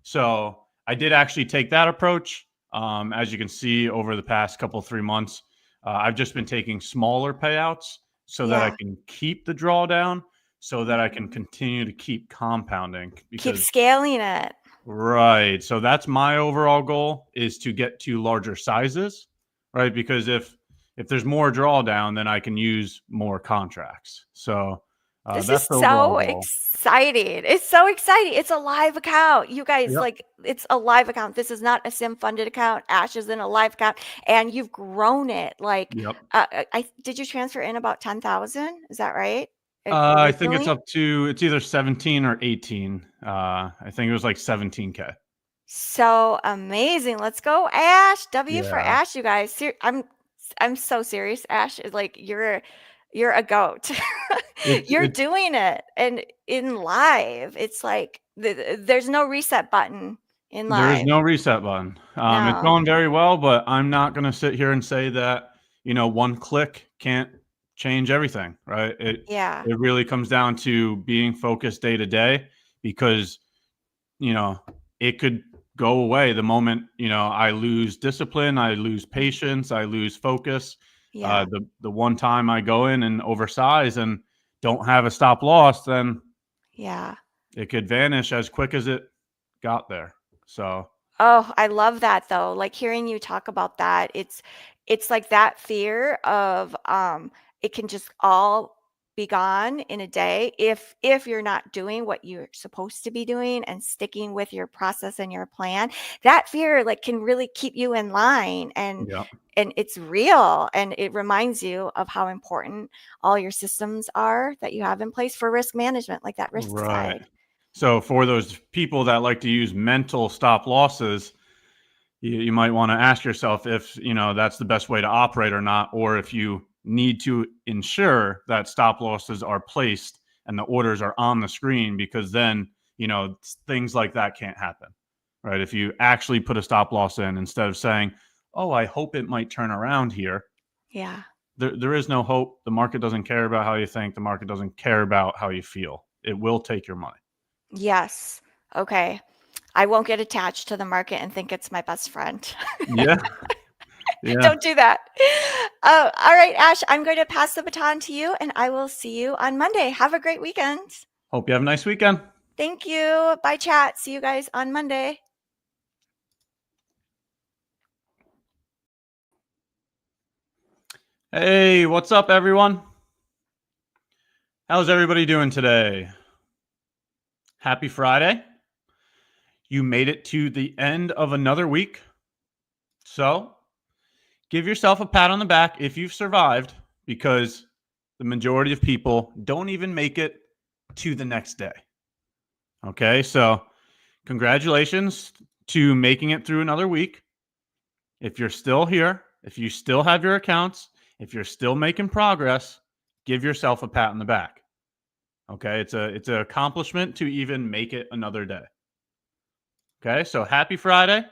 So I did actually take that approach. As you can see over the past 3 months, I've just been taking smaller payouts so that I can keep the drawdown so that I can continue to keep compounding. Keep Because scaling it. Right. So that's my overall goal, is to get to larger sizes, right? Because if there's more drawdown, then I can use more contracts. So This is that's the overall so goal. exciting. It's so exciting. It's a live account. You guys, Yep. like, it's a live account. This is not a sim funded account. Ash is in a live account, and you've grown it. Like, Yep. did you transfer in about 10,000? Is that right? I think it's Originally? up to, it's either 17 or 18. I think it was like 17K. So amazing. Let's go, Ash. W for Yeah. Ash, you guys. I'm so serious, Ash. Like, you're a goat. You're It's doing it, and in live, it's like there's no reset button in There is live. no reset button. It's No. going very well, but I'm not going to sit here and say that, one click can't change everything, right? Yeah. It really comes down to being focused day to day, because, you know, it could go away the moment, I lose discipline, I lose patience, I lose focus. Yeah. The one time I go in and oversize and don't have a stop loss, then Yeah. it could vanish as quick as it got there. So Oh, I love that though. Like, hearing you talk about that, it's like that fear of it can just all be gone in a day if you're not doing what you're supposed to be doing and sticking with your process and your plan. That fear, like, can really keep you in line, yeah. and it's real, and it reminds you of how important all your systems are that you have in place for risk management, like that risk Right. side. So for those people that like to use mental stop losses, you might want to ask yourself if, that's the best way to operate or not, or if you need to ensure that stop losses are placed and the orders are on the screen, because then, things like that can't happen, right? If you actually put a stop loss in instead of saying, oh, I hope it might turn around here, Yeah. there is no hope. The market doesn't care about how you think. The market doesn't care about how you feel. It will take your money. Yes. Okay. I won't get attached to the market and think it's my best friend. Yeah. Yeah. Don't do that. Oh, all right, Ash, I'm going to pass the baton to you, and I will see you on Monday. Have a great weekend. Hope you have a nice weekend. Thank you. Bye, chat. See you guys on Monday. Hey, what's up, everyone? How's everybody doing today? Happy Friday. You made it to the end of another week. So give yourself a pat on the back if you've survived, because the majority of people don't even make it to the next day. Okay, so congratulations to making it through another week. If you're still here, if you still have your accounts, if you're still making progress, give yourself a pat on the back. Okay, it's an accomplishment to even make it another day. Okay, so happy Friday.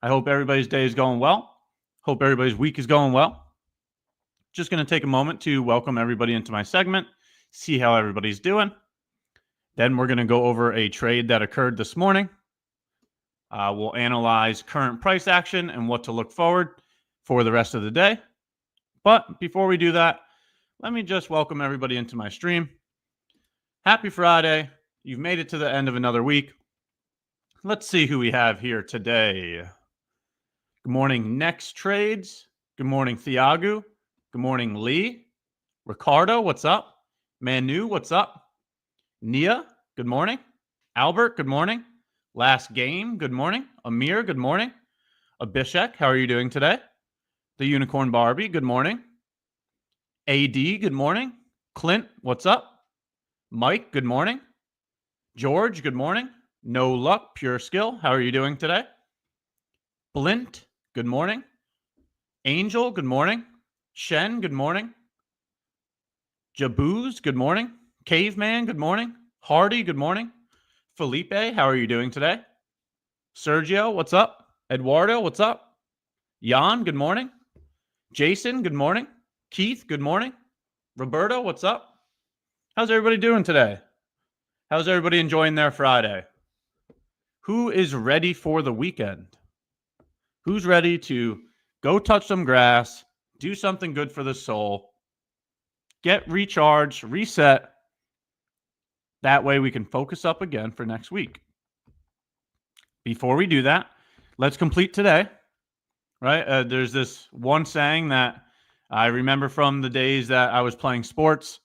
I hope everybody's day is going well. Hope everybody's week is going well. Just going to take a moment to welcome everybody into my segment, see how everybody's doing. Then we're going to go over a trade that occurred this morning. We'll analyze current price action and what to look forward for the rest of the day. But before we do that, let me just welcome everybody into my stream. Happy Friday. You've made it to the end of another week. Let's see who we have here today. Good morning, Next Trades. Good morning, Thiago. Good morning, Lee. Ricardo, what's up? Manu, what's up? Nia, good morning. Albert, good morning. Last Game, good morning. Amir, good morning. Abhishek, how are you doing today? The Unicorn Barbie, good morning. AD, good morning. Clint, what's up? Mike, good morning. George, good morning. No Luck, Pure Skill, how are you doing today? Blint, good morning. Angel, good morning. Shen, good morning. Jabooz, good morning. Caveman, good morning. Hardy, good morning. Felipe, how are you doing today? Sergio, what's up? Eduardo, what's up? Jan, good morning. Jason, good morning. Keith, good morning. Roberto, what's up? How's everybody doing today? How's everybody enjoying their Friday? Who is ready for the weekend? Who's ready to go touch some grass, do something good for the soul, get recharged, reset? That way we can focus up again for next week. before we do that, let's complete today, right? There's this one saying that I remember from the days that I was playing sports.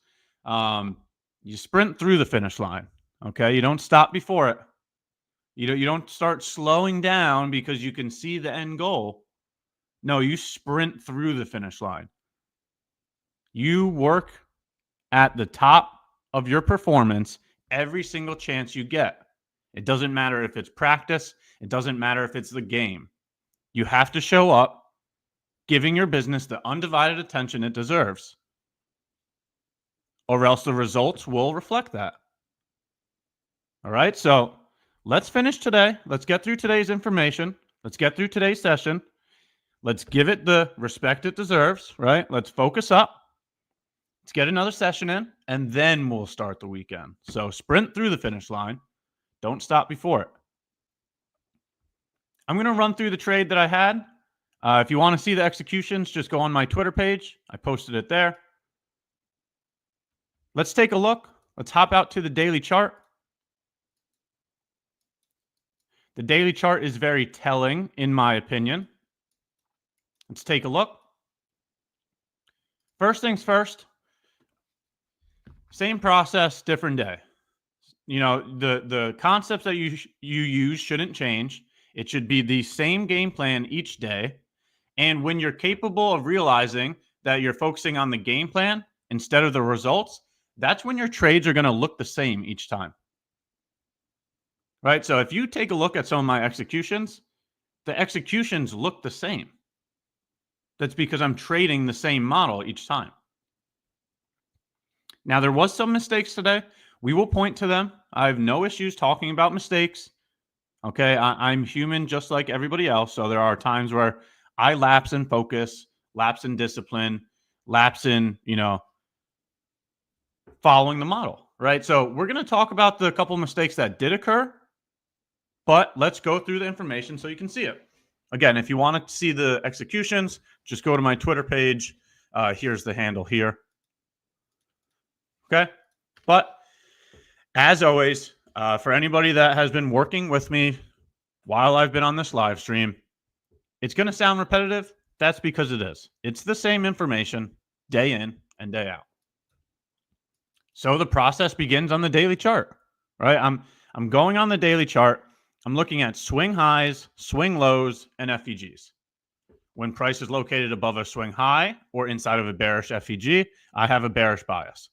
You sprint through the finish line, okay? You don't stop before it. You don't start slowing down because you can see the end goal. No, you sprint through the finish line. You work at the top of your performance every single chance you get. It doesn't matter if it's practice. It doesn't matter if it's the game. You have to show up, giving your business the undivided attention it deserves, or else the results will reflect that. All right, so let's finish today. Let's get through today's information. Let's get through today's session. Let's give it the respect it deserves, right? Let's focus up. Let's get another session in, and then we'll start the weekend. So sprint through the finish line. Don't stop before it. I'm going to run through the trade that I had. If you want to see the executions, just go on my Twitter page. I posted it there. Let's take a look. Let's hop out to the daily chart. The daily chart is very telling, in my opinion. Let's take a look. First things first, same process, different day. You know, the concepts that you use shouldn't change. It should be the same game plan each day. And when you're capable of realizing that you're focusing on the game plan instead of the results, that's when your trades are going to look the same each time. Right? So if you take a look at some of my executions, the executions look the same. That's because I'm trading the same model each time. Now, there was some mistakes today. We will point to them. I have no issues talking about mistakes. Okay, I'm human just like everybody else. So there are times where I lapse in focus, lapse in discipline, lapse in, following the model, right? So we're going to talk about the couple mistakes that did occur, but let's go through the information so you can see it. Again, if you want to see the executions, just go to my Twitter page. Here's the handle here. Okay. But as always, for anybody that has been working with me while I've been on this live stream, it's going to sound repetitive. That's because it is. It's the same information day in and day out. So the process begins on the daily chart, right? I'm going on the daily chart. I'm looking at swing highs, swing lows, and FEGs. When price is located above a swing high or inside of a bearish FEG, I have a bearish bias.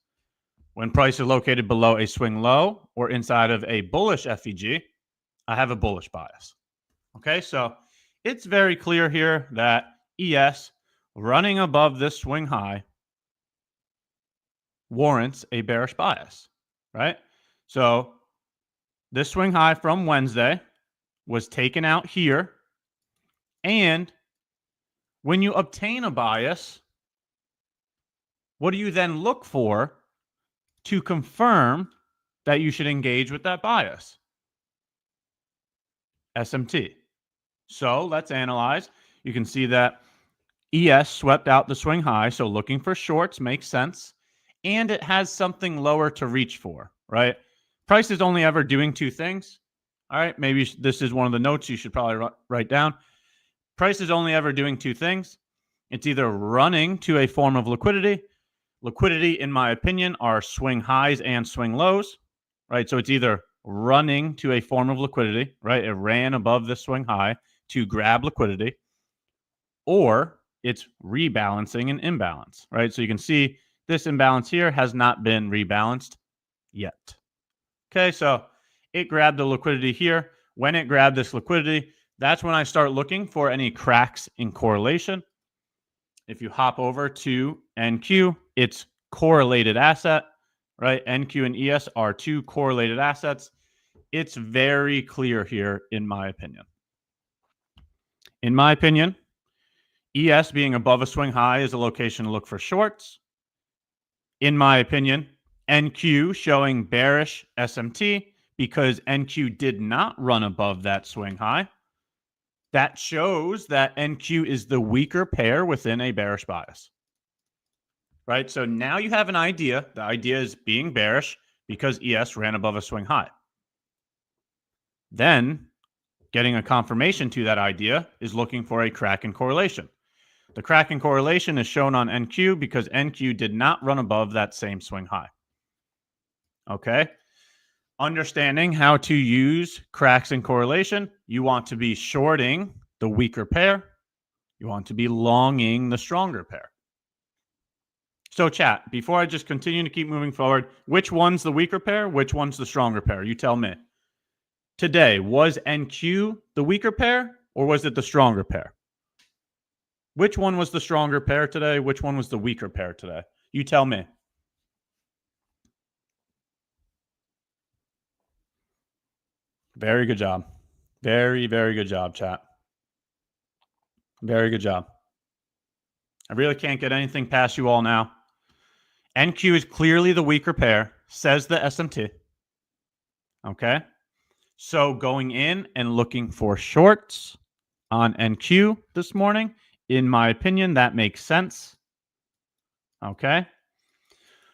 When price is located below a swing low or inside of a bullish FEG, I have a bullish bias. Okay, so it's very clear here that ES running above this swing high warrants a bearish bias, right? So this swing high from Wednesday was taken out here. And when you obtain a bias, what do you then look for to confirm that you should engage with that bias? SMT. So let's analyze. You can see that ES swept out the swing high. So looking for shorts makes sense. And it has something lower to reach for, right? Price is only ever doing two things. All right, maybe this is one of the notes you should probably write down. Price is only ever doing two things. It's either running to a form of liquidity. Liquidity, in my opinion, are swing highs and swing lows, right? So it's either running to a form of liquidity, right? It ran above the swing high to grab liquidity, or it's rebalancing an imbalance, right? So you can see this imbalance here has not been rebalanced yet. Okay, so it grabbed the liquidity here. When it grabbed this liquidity, that's when I start looking for any cracks in correlation. If you hop over to NQ, it's correlated asset, right? NQ and ES are two correlated assets. It's very clear here, in my opinion. In my opinion, ES being above a swing high is a location to look for shorts. In my opinion, NQ showing bearish SMT because NQ did not run above that swing high. That shows that NQ is the weaker pair within a bearish bias. Right? So now you have an idea. The idea is being bearish because ES ran above a swing high. Then getting a confirmation to that idea is looking for a crack in correlation. The crack in correlation is shown on NQ because NQ did not run above that same swing high. Okay. Understanding how to use cracks in correlation, you want to be shorting the weaker pair. You want to be longing the stronger pair. So chat, before I just continue to keep moving forward, which one's the weaker pair? Which one's the stronger pair? You tell me. Today, was NQ the weaker pair or was it the stronger pair? Which one was the stronger pair today? Which one was the weaker pair today? You tell me. Very good job. Very, very good job, chat. Very good job. I really can't get anything past you all now. NQ is clearly the weaker pair, says the SMT. Okay. So going in and looking for shorts on NQ this morning, in my opinion, that makes sense. Okay.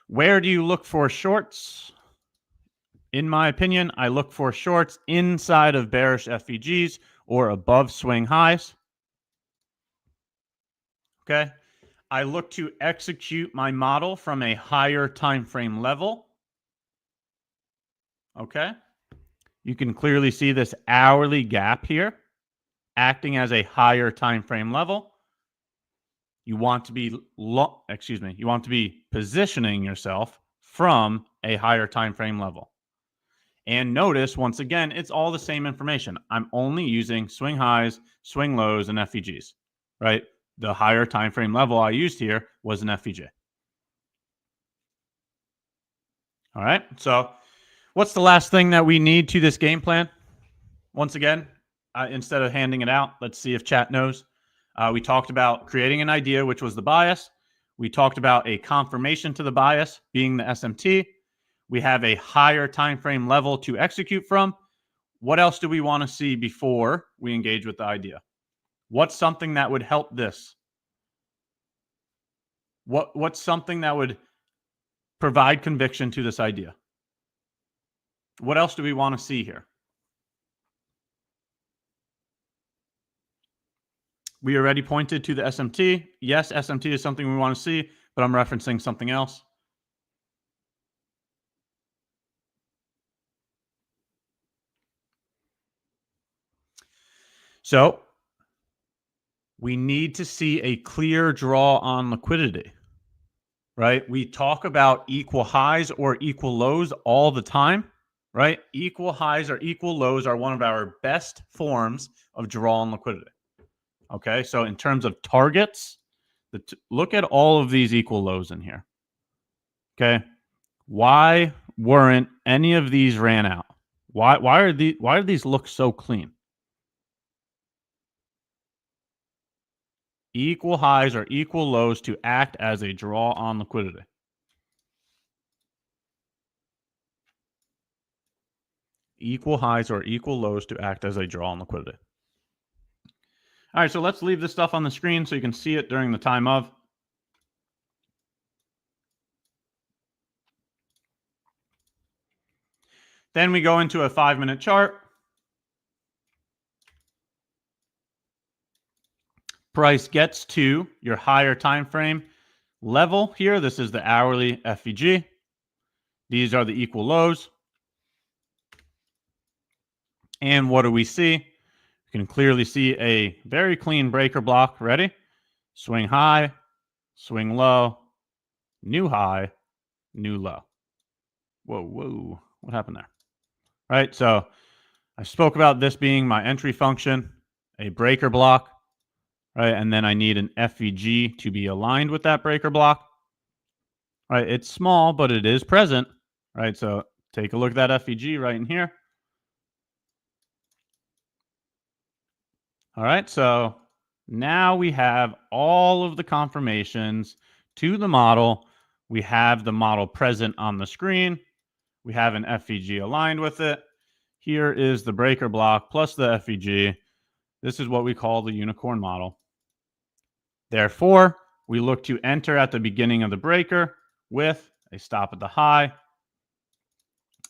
Where do you look for shorts? In my opinion, I look for shorts inside of bearish FVGs or above swing highs. Okay. I look to execute my model from a higher time frame level. Okay. You can clearly see this hourly gap here acting as a higher time frame level. You want to be you want to be positioning yourself from a higher time frame level. And notice, once again, it's all the same information. I'm only using swing highs, swing lows, and FVGs, right? The higher time frame level I used here was an FVG. All right, so what's the last thing that we need to this game plan? Once again, instead of handing it out, let's see if chat knows. We talked about creating an idea, which was the bias. We talked about a confirmation to the bias being the SMT. We have a higher time frame level to execute from. What else do we want to see before we engage with the idea? What's something that would help this? What's something that would provide conviction to this idea? What else do we want to see here? We already pointed to the SMT. Yes, SMT is something we want to see, but I'm referencing something else. So we need to see a clear draw on liquidity, right? We talk about equal highs or equal lows all the time, right? Equal highs or equal lows are one of our best forms of draw on liquidity. Okay, so in terms of targets, look at all of these equal lows in here. Okay, why weren't any of these ran out? Why do these look so clean? Equal highs or equal lows to act as a draw on liquidity. Equal highs or equal lows to act as a draw on liquidity. All right, so let's leave this stuff on the screen so you can see it during the time of. Then we go into a 5-minute chart. Price gets to your higher time frame level here. This is the hourly FVG. These are the equal lows. And what do we see? You can clearly see a very clean breaker block. Ready? Swing high, swing low, new high, new low. Whoa. What happened there? Right, so I spoke about this being my entry function, a breaker block, right? And then I need an FVG to be aligned with that breaker block. Right, it's small, but it is present, right? So take a look at that FVG right in here. All right, so now we have all of the confirmations to the model. We have the model present on the screen. We have an FVG aligned with it. Here is the breaker block plus the FVG. This is what we call the unicorn model. Therefore, we look to enter at the beginning of the breaker with a stop at the high,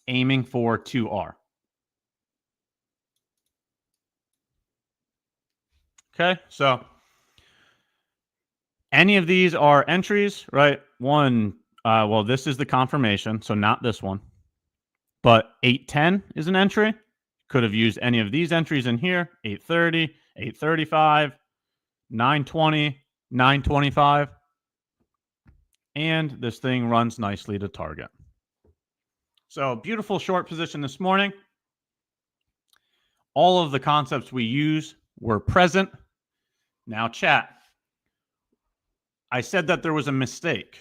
aiming for 2R. Okay, so any of these are entries, right? Well, this is the confirmation, so not this one. But 810 is an entry. Could have used any of these entries in here. 830, 835, 920, 925. And this thing runs nicely to target. So beautiful short position this morning. All of the concepts we use were present. Now chat. I said that there was a mistake.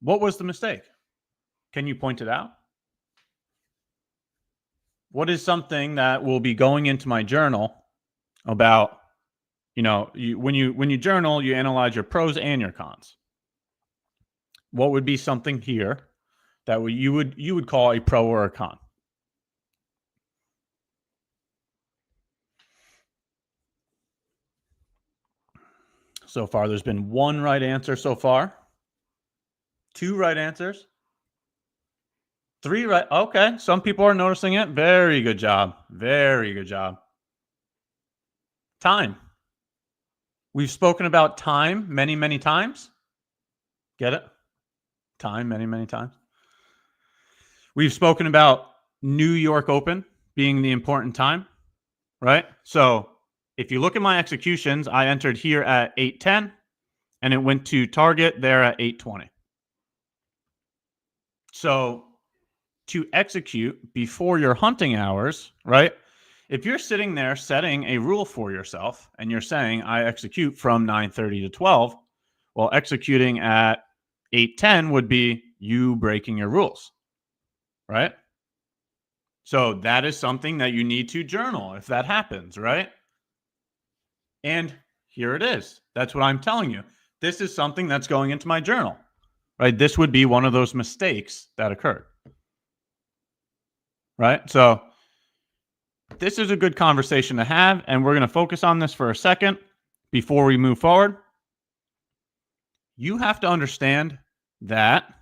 What was the mistake? Can you point it out? What is something that will be going into my journal about, when you journal, you analyze your pros and your cons. What would be something here that you would call a pro or a con? So far, there's been one right answer so far. 2 right answers. 3 right. Okay. Some people are noticing it. Very good job. Very good job. Time. We've spoken about time many, many times. Get it? Time many, many times. We've spoken about New York Open being the important time, right? So if you look at my executions, I entered here at 8:10 and it went to target there at 8:20. So to execute before your hunting hours, right? If you're sitting there setting a rule for yourself and you're saying, I execute from 9:30 to 12, well, executing at 8:10 would be you breaking your rules, right? So that is something that you need to journal if that happens, right? And here it is. That's what I'm telling you. This is something that's going into my journal, right? This would be one of those mistakes that occurred, right? So this is a good conversation to have, and we're going to focus on this for a second before we move forward. You have to understand that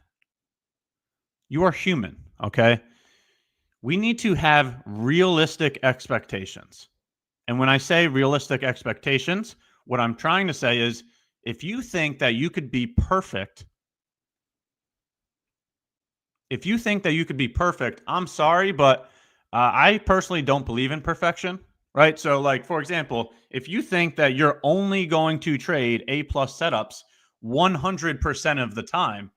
you are human, okay? We need to have realistic expectations. And when I say realistic expectations, what I'm trying to say is if you think that you could be perfect, I'm sorry, but I personally don't believe in perfection, right? So like, for example, if you think that you're only going to trade A+ setups 100% of the time,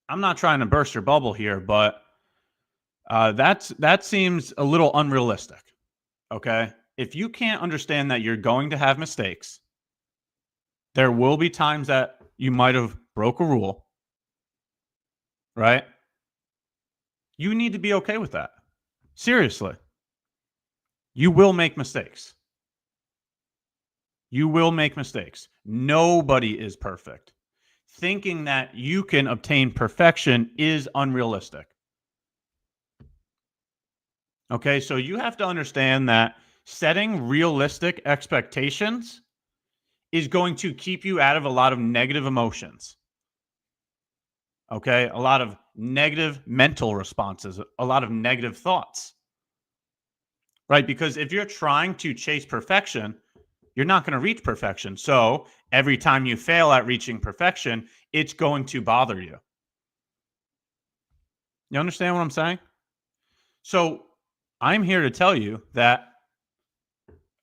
I'm not trying to burst your bubble here, but that seems a little unrealistic, okay? If you can't understand that you're going to have mistakes, there will be times that you might have broke a rule, right? You need to be okay with that. Seriously. You will make mistakes. You will make mistakes. Nobody is perfect. Thinking that you can obtain perfection is unrealistic. Okay, so you have to understand that setting realistic expectations is going to keep you out of a lot of negative emotions. Okay, a lot of negative mental responses, a lot of negative thoughts. Right? Because if you're trying to chase perfection, you're not going to reach perfection. So every time you fail at reaching perfection, it's going to bother you. You understand what I'm saying? So I'm here to tell you that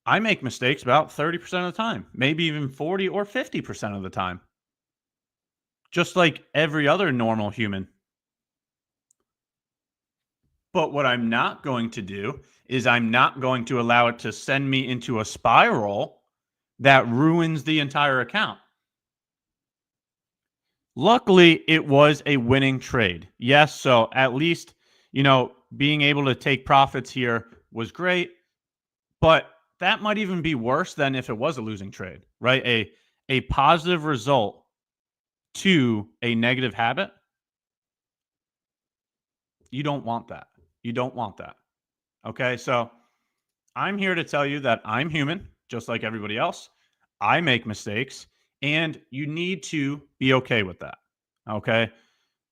I make mistakes about 30% of the time, maybe even 40 or 50% of the time. Just like every other normal human. But what I'm not going to do is I'm not going to allow it to send me into a spiral that ruins the entire account. Luckily, it was a winning trade. Yes, so at least, being able to take profits here was great, but that might even be worse than if it was a losing trade, right? A positive result to a negative habit. You don't want that. You don't want that. Okay, so I'm here to tell you that I'm human, just like everybody else. I make mistakes, and you need to be okay with that. Okay,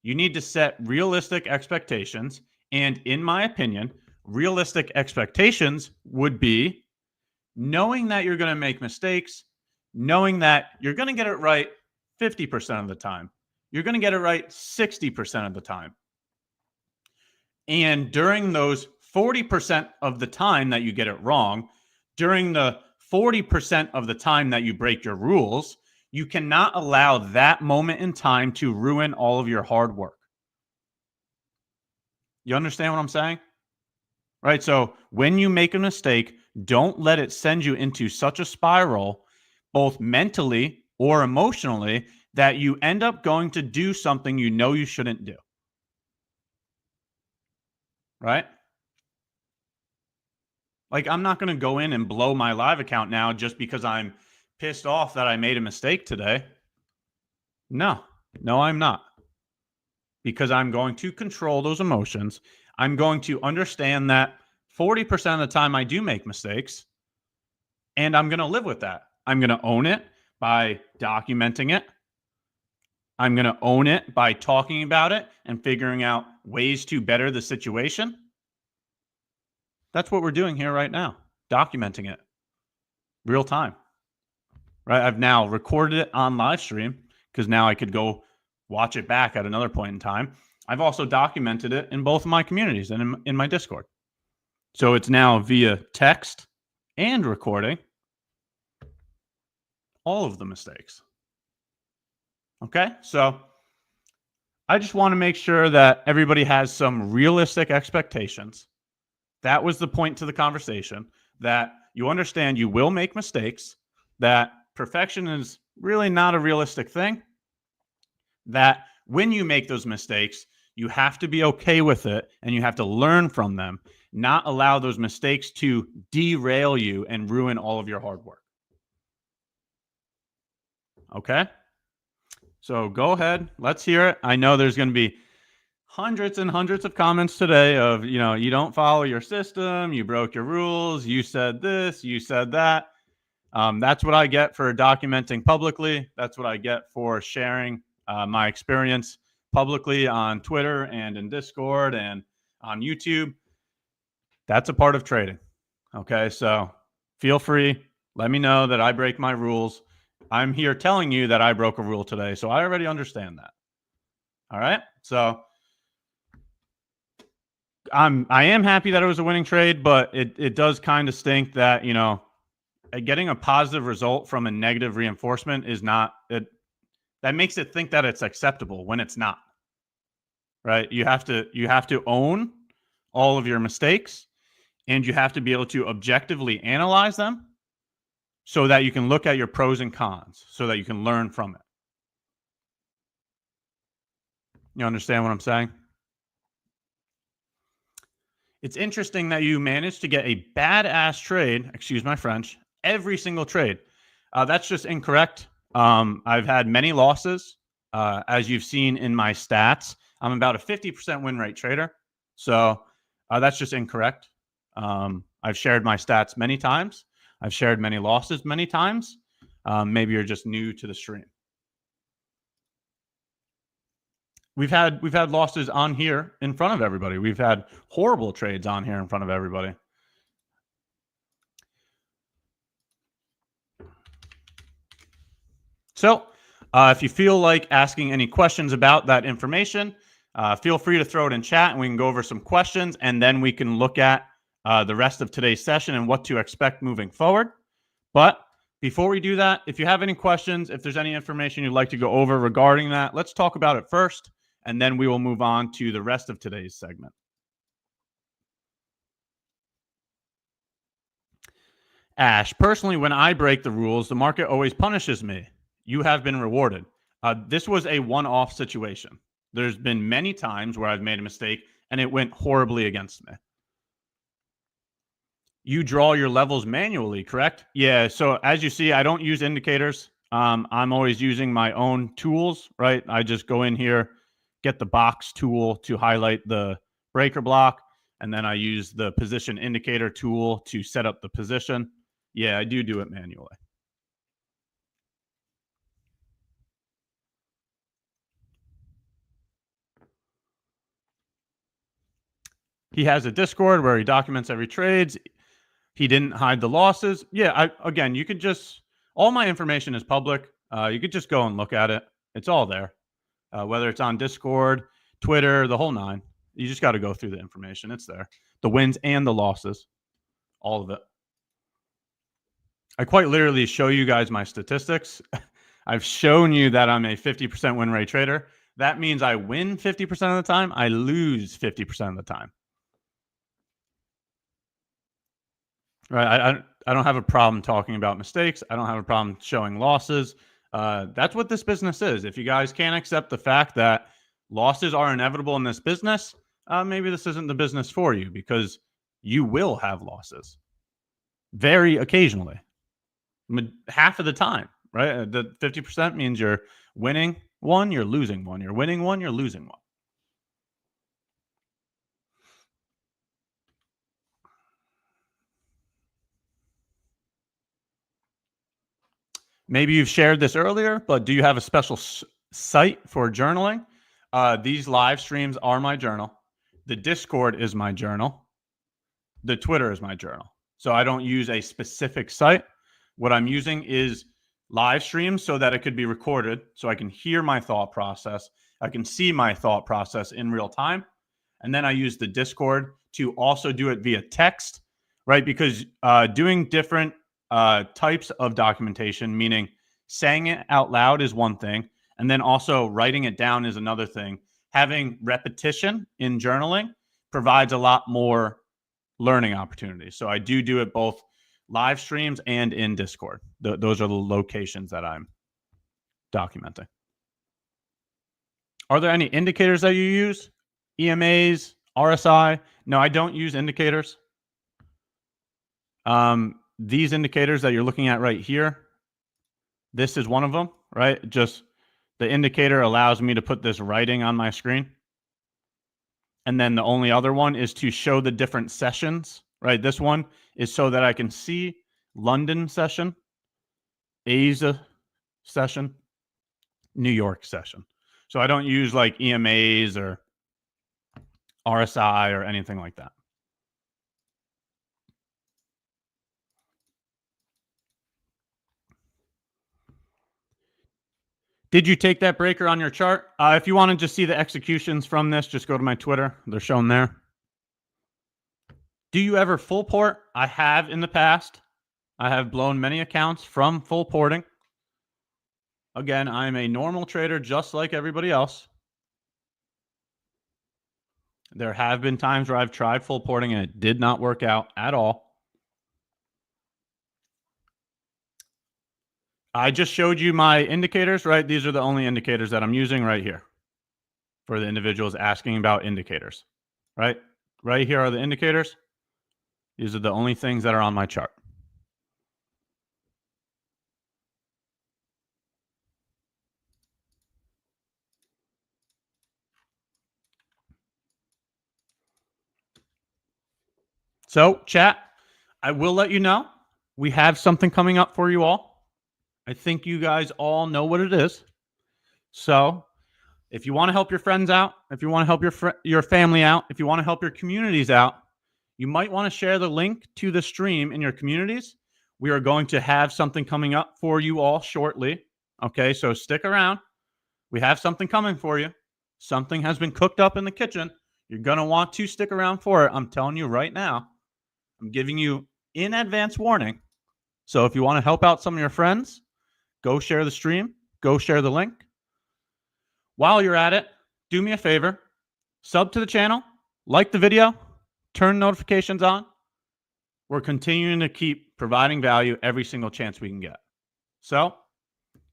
you need to set realistic expectations, and in my opinion, realistic expectations would be knowing that you're going to make mistakes, knowing that you're going to get it right 50% of the time. You're going to get it right 60% of the time. And during those 40% of the time that you get it wrong, during the 40% of the time that you break your rules, you cannot allow that moment in time to ruin all of your hard work. You understand what I'm saying? Right? So when you make a mistake, don't let it send you into such a spiral, both mentally or emotionally, that you end up going to do something you know you shouldn't do. Right? Like, I'm not going to go in and blow my live account now just because I'm pissed off that I made a mistake today. No, I'm not. Because I'm going to control those emotions. I'm going to understand that 40% of the time I do make mistakes, and I'm going to live with that. I'm going to own it by documenting it. I'm going to own it by talking about it and figuring out ways to better the situation. That's what we're doing here right now, documenting it real time. Right? I've now recorded it on live stream because now I could go watch it back at another point in time. I've also documented it in both of my communities and in my Discord. So it's now via text and recording all of the mistakes. Okay? So I just want to make sure that everybody has some realistic expectations. That was the point to the conversation, that you understand you will make mistakes, that perfection is really not a realistic thing, that when you make those mistakes, you have to be okay with it and you have to learn from them, not allow those mistakes to derail you and ruin all of your hard work. Okay? So go ahead. Let's hear it. I know there's going to be hundreds and hundreds of comments today of, you don't follow your system, you broke your rules, you said this, you said that. That's what I get for documenting publicly. That's what I get for sharing my experience publicly on Twitter and in Discord and on YouTube. That's a part of trading. Okay, so feel free. Let me know that I break my rules. I'm here telling you that I broke a rule today, so I already understand that. All right, so I am happy that it was a winning trade, but it does kind of stink that, getting a positive result from a negative reinforcement is not it. That makes it think that it's acceptable when it's not. Right? You have to own all of your mistakes, and you have to be able to objectively analyze them so that you can look at your pros and cons, so that you can learn from it. You understand what I'm saying? It's interesting that you managed to get a badass trade, excuse my French, every single trade. That's just incorrect. I've had many losses. As you've seen in my stats, I'm about a 50% win rate trader. So that's just incorrect. I've shared my stats many times. I've shared many losses many times. Maybe you're just new to the stream. We've had losses on here in front of everybody. We've had horrible trades on here in front of everybody. So if you feel like asking any questions about that information, feel free to throw it in chat and we can go over some questions, and then we can look at the rest of today's session and what to expect moving forward. But before we do that, if you have any questions, if there's any information you'd like to go over regarding that, let's talk about it first, and then we will move on to the rest of today's segment. Ash, personally, when I break the rules, the market always punishes me. You have been rewarded. This was a one-off situation. There's been many times where I've made a mistake and it went horribly against me. You draw your levels manually, correct? Yeah, so as you see, I don't use indicators. I'm always using my own tools, right? I just go in here, get the box tool to highlight the breaker block, and then I use the position indicator tool to set up the position. Yeah, I do it manually. He has a Discord where he documents every trades. He didn't hide the losses. Yeah, again, you could just, all my information is public. You could just go and look at it. It's all there. Whether it's on Discord, Twitter, the whole nine. You just got to go through the information. It's there. The wins and the losses. All of it. I quite literally show you guys my statistics. I've shown you that I'm a 50% win rate trader. That means I win 50% of the time. I lose 50% of the time. Right? I don't have a problem talking about mistakes. I don't have a problem showing losses. That's what this business is. If you guys can't accept the fact that losses are inevitable in this business, maybe this isn't the business for you, because you will have losses very occasionally, half of the time, right? The 50% means you're winning one, you're losing one. You're winning one, you're losing one. Maybe you've shared this earlier, but do you have a special site for journaling? These live streams are my journal. The Discord is my journal. The Twitter is my journal. So I don't use a specific site. What I'm using is live streams so that it could be recorded, so I can hear my thought process. I can see my thought process in real time. And then I use the Discord to also do it via text, right? Because doing different types of documentation, meaning saying it out loud, is one thing, and then also writing it down is another thing. Having repetition in journaling provides a lot more learning opportunities. So I do it both live streams and in Discord. Those are the locations that I'm documenting. Are there any indicators that you use? EMAs, RSI? No, I don't use indicators. These indicators that you're looking at right here, this is one of them, right? Just the indicator allows me to put this writing on my screen. And then the only other one is to show the different sessions, right? This one is so that I can see London session, Asia session, New York session. So I don't use like EMAs or RSI or anything like that. Did you take that breaker on your chart? If you want to just see the executions from this, just go to my Twitter. They're shown there. Do you ever full port? I have in the past. I have blown many accounts from full porting. Again, I'm a normal trader just like everybody else. There have been times where I've tried full porting and it did not work out at all. I just showed you my indicators, right? These are the only indicators that I'm using right here for the individuals asking about indicators, right? Right here are the indicators. These are the only things that are on my chart. So, chat, I will let you know. We have something coming up for you all. I think you guys all know what it is. So, if you want to help your friends out, if you want to help your family out, if you want to help your communities out, you might want to share the link to the stream in your communities. We are going to have something coming up for you all shortly. Okay, so stick around. We have something coming for you. Something has been cooked up in the kitchen. You're going to want to stick around for it. I'm telling you right now. I'm giving you in advance warning. So if you want to help out some of your friends, go share the stream. Go share the link. While you're at it, do me a favor. Sub to the channel. Like the video. Turn notifications on. We're continuing to keep providing value every single chance we can get. So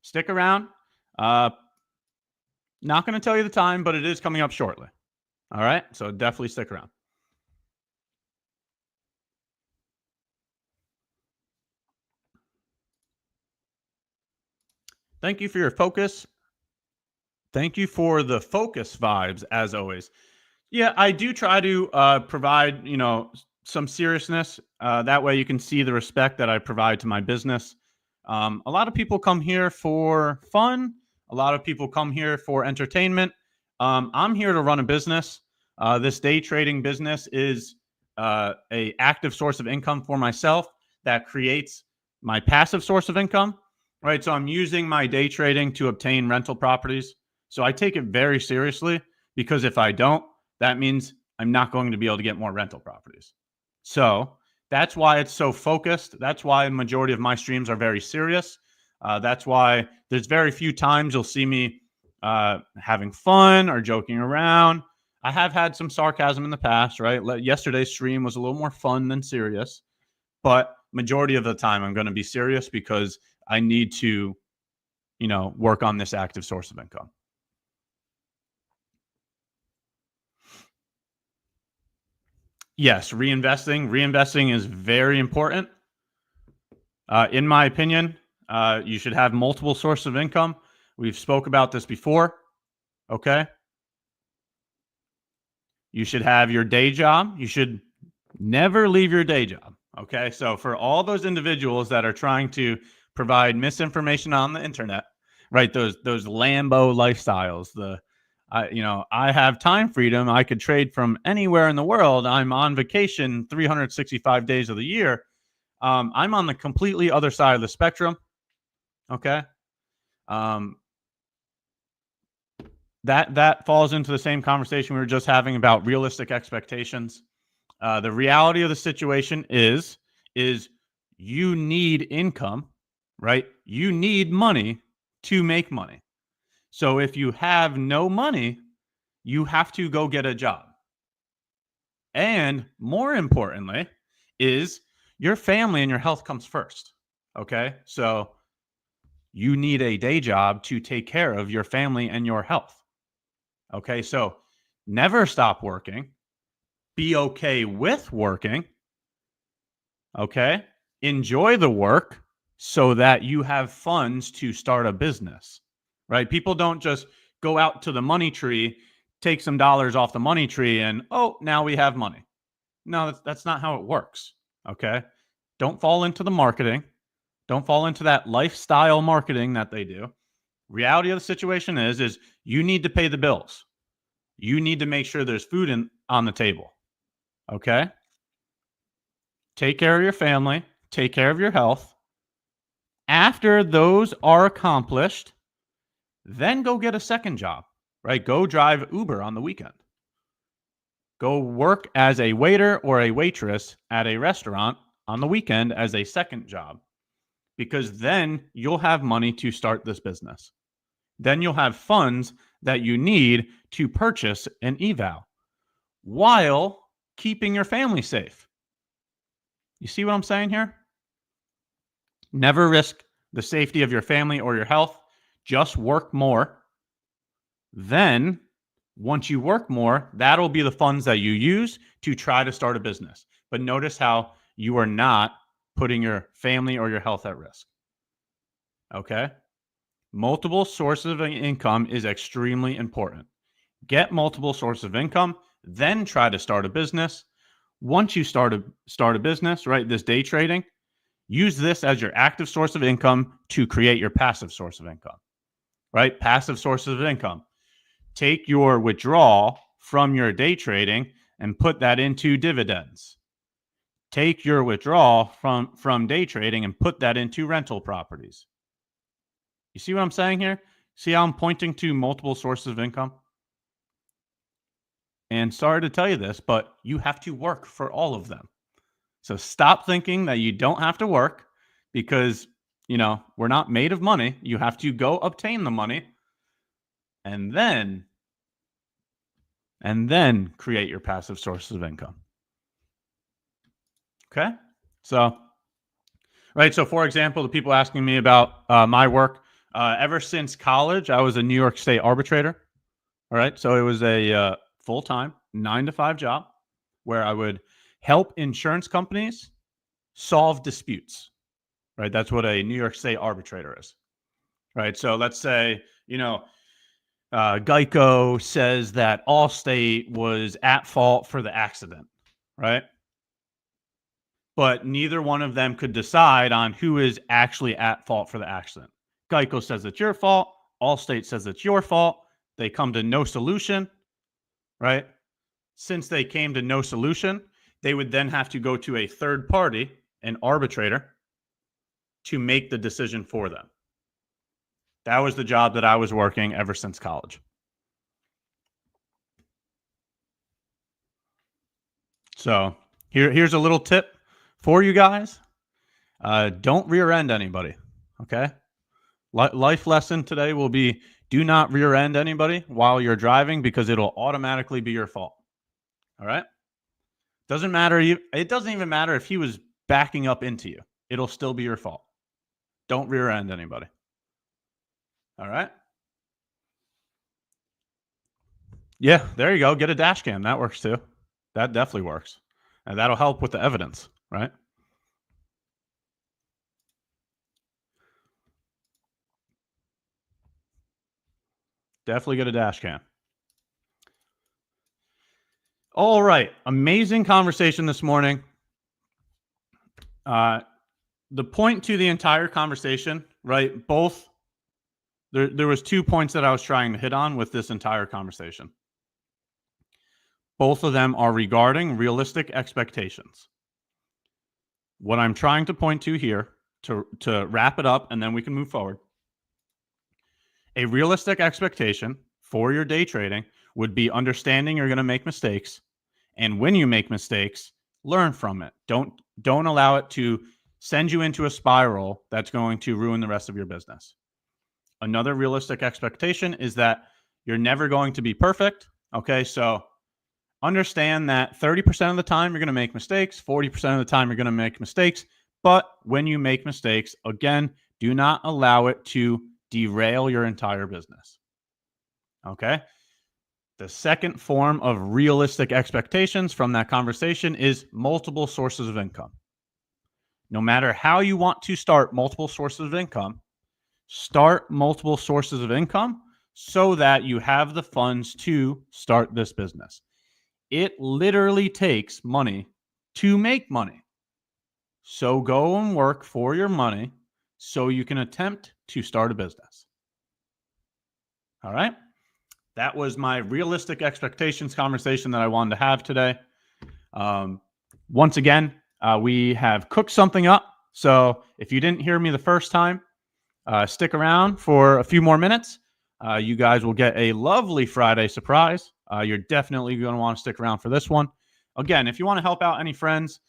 stick around. Not going to tell you the time, but it is coming up shortly. All right. So definitely stick around. Thank you for your focus. Thank you for the focus vibes, as always. Yeah, I do try to provide, some seriousness. That way you can see the respect that I provide to my business. A lot of people come here for fun. A lot of people come here for entertainment. I'm here to run a business. This day trading business is a active source of income for myself that creates my passive source of income, right? So I'm using my day trading to obtain rental properties. So I take it very seriously, because if I don't, that means I'm not going to be able to get more rental properties. So that's why it's so focused. That's why the majority of my streams are very serious. That's why there's very few times you'll see me having fun or joking around. I have had some sarcasm in the past, right? Yesterday's stream was a little more fun than serious, but majority of the time I'm going to be serious because I need to, work on this active source of income. Yes, reinvesting is very important. In my opinion, you should have multiple sources of income. We've spoke about this before. Okay. You should have your day job. You should never leave your day job. Okay. So for all those individuals that are trying to provide misinformation on the internet, right? Those Lambo lifestyles, I have time freedom. I could trade from anywhere in the world. I'm on vacation 365 days of the year. I'm on the completely other side of the spectrum. Okay. That falls into the same conversation we were just having about realistic expectations. The reality of the situation is you need income, right? You need money to make money. So if you have no money, you have to go get a job. And more importantly is your family and your health comes first. Okay. So you need a day job to take care of your family and your health. Okay. So never stop working. Be okay with working. Okay. Enjoy the work so that you have funds to start a business, right? People don't just go out to the money tree, take some dollars off the money tree, and, oh, now we have money. No, that's not how it works. Okay. Don't fall into the marketing. Don't fall into that lifestyle marketing that they do. Reality of the situation is you need to pay the bills. You need to make sure there's food on the table. Okay. Take care of your family. Take care of your health. After those are accomplished, then go get a second job, right? Go drive Uber on the weekend. Go work as a waiter or a waitress at a restaurant on the weekend as a second job, because then you'll have money to start this business. Then you'll have funds that you need to purchase an eval while keeping your family safe. You see what I'm saying here? Never risk the safety of your family or your health. Just work more. Then, once you work more, that'll be the funds that you use to try to start a business. But notice how you are not putting your family or your health at risk. Okay? Multiple sources of income is extremely important. Get multiple sources of income, then try to start a business. Once you start a business, right, this day trading, use this as your active source of income to create your passive source of income, right? Passive sources of income. Take your withdrawal from your day trading and put that into dividends. Take your withdrawal from day trading and put that into rental properties. You see what I'm saying here? See how I'm pointing to multiple sources of income? And sorry to tell you this, but you have to work for all of them. So stop thinking that you don't have to work because, we're not made of money. You have to go obtain the money and then create your passive sources of income. Okay? So, right. So for example, the people asking me about my work, ever since college, I was a New York State arbitrator. All right. So it was a full-time 9-to-5 job where I would help insurance companies solve disputes, right? That's what a New York State arbitrator is, right? So let's say, Geico says that Allstate was at fault for the accident, right? But neither one of them could decide on who is actually at fault for the accident. Geico says it's your fault. Allstate says it's your fault. They come to no solution, right? Since they came to no solution, they would then have to go to a third party, an arbitrator, to make the decision for them. That was the job that I was working ever since college. So here's a little tip for you guys. Don't rear end anybody. Okay. Life lesson today will be, do not rear end anybody while you're driving, because it'll automatically be your fault. All right. Doesn't matter. It doesn't even matter if he was backing up into you. It'll still be your fault. Don't rear end anybody. All right. Yeah, there you go. Get a dash cam. That works too. That definitely works. And that'll help with the evidence, right? Definitely get a dash cam. All right. Amazing conversation this morning. The point to the entire conversation, right? There was 2 points that I was trying to hit on with this entire conversation. Both of them are regarding realistic expectations. What I'm trying to point to here, to wrap it up, and then we can move forward. A realistic expectation for your day trading would be understanding you're going to make mistakes. And when you make mistakes, learn from it. Don't allow it to send you into a spiral that's going to ruin the rest of your business. Another realistic expectation is that you're never going to be perfect. Okay, so understand that 30% of the time you're going to make mistakes, 40% of the time you're going to make mistakes. But when you make mistakes, again, do not allow it to derail your entire business. Okay? The second form of realistic expectations from that conversation is multiple sources of income. No matter how you want to start multiple sources of income, start multiple sources of income so that you have the funds to start this business. It literally takes money to make money. So go and work for your money so you can attempt to start a business. All right. That was my realistic expectations conversation that I wanted to have today. Once again, we have cooked something up. So if you didn't hear me the first time, stick around for a few more minutes. You guys will get a lovely Friday surprise. You're definitely going to want to stick around for this one. Again, if you want to help out any friends,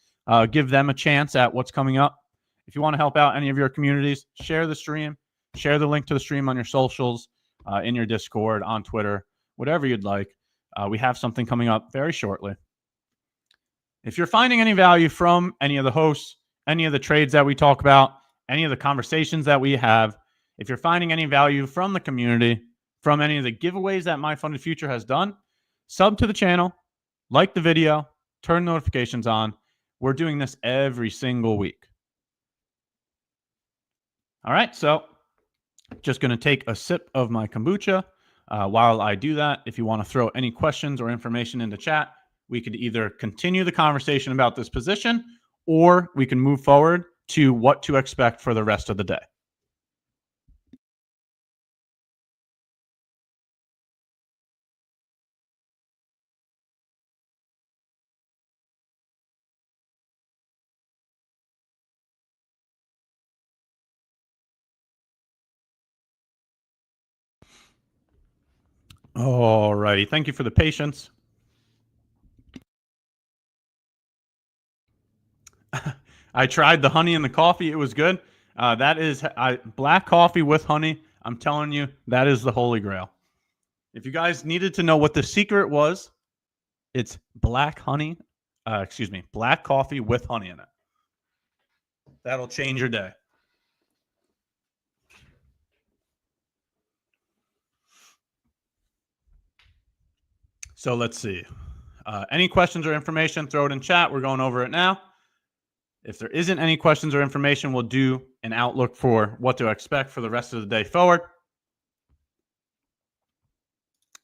give them a chance at what's coming up. If you want to help out any of your communities, share the stream, share the link to the stream on your socials, in your Discord, on Twitter, whatever you'd like. We have something coming up very shortly. If you're finding any value from any of the hosts, any of the trades that we talk about, any of the conversations that we have, if you're finding any value from the community, from any of the giveaways that MyFundedFuture has done, sub to the channel, like the video, turn notifications on. We're doing this every single week. All right, so just going to take a sip of my kombucha. While I do that, if you want to throw any questions or information into chat, we could either continue the conversation about this position, or we can move forward to what to expect for the rest of the day. All righty. Thank you for the patience. I tried the honey and the coffee. It was good. That is black coffee with honey. I'm telling you, that is the holy grail. If you guys needed to know what the secret was, it's black coffee with honey in it. That'll change your day. So let's see. Any questions or information, throw it in chat. We're going over it now. If there isn't any questions or information, we'll do an outlook for what to expect for the rest of the day forward.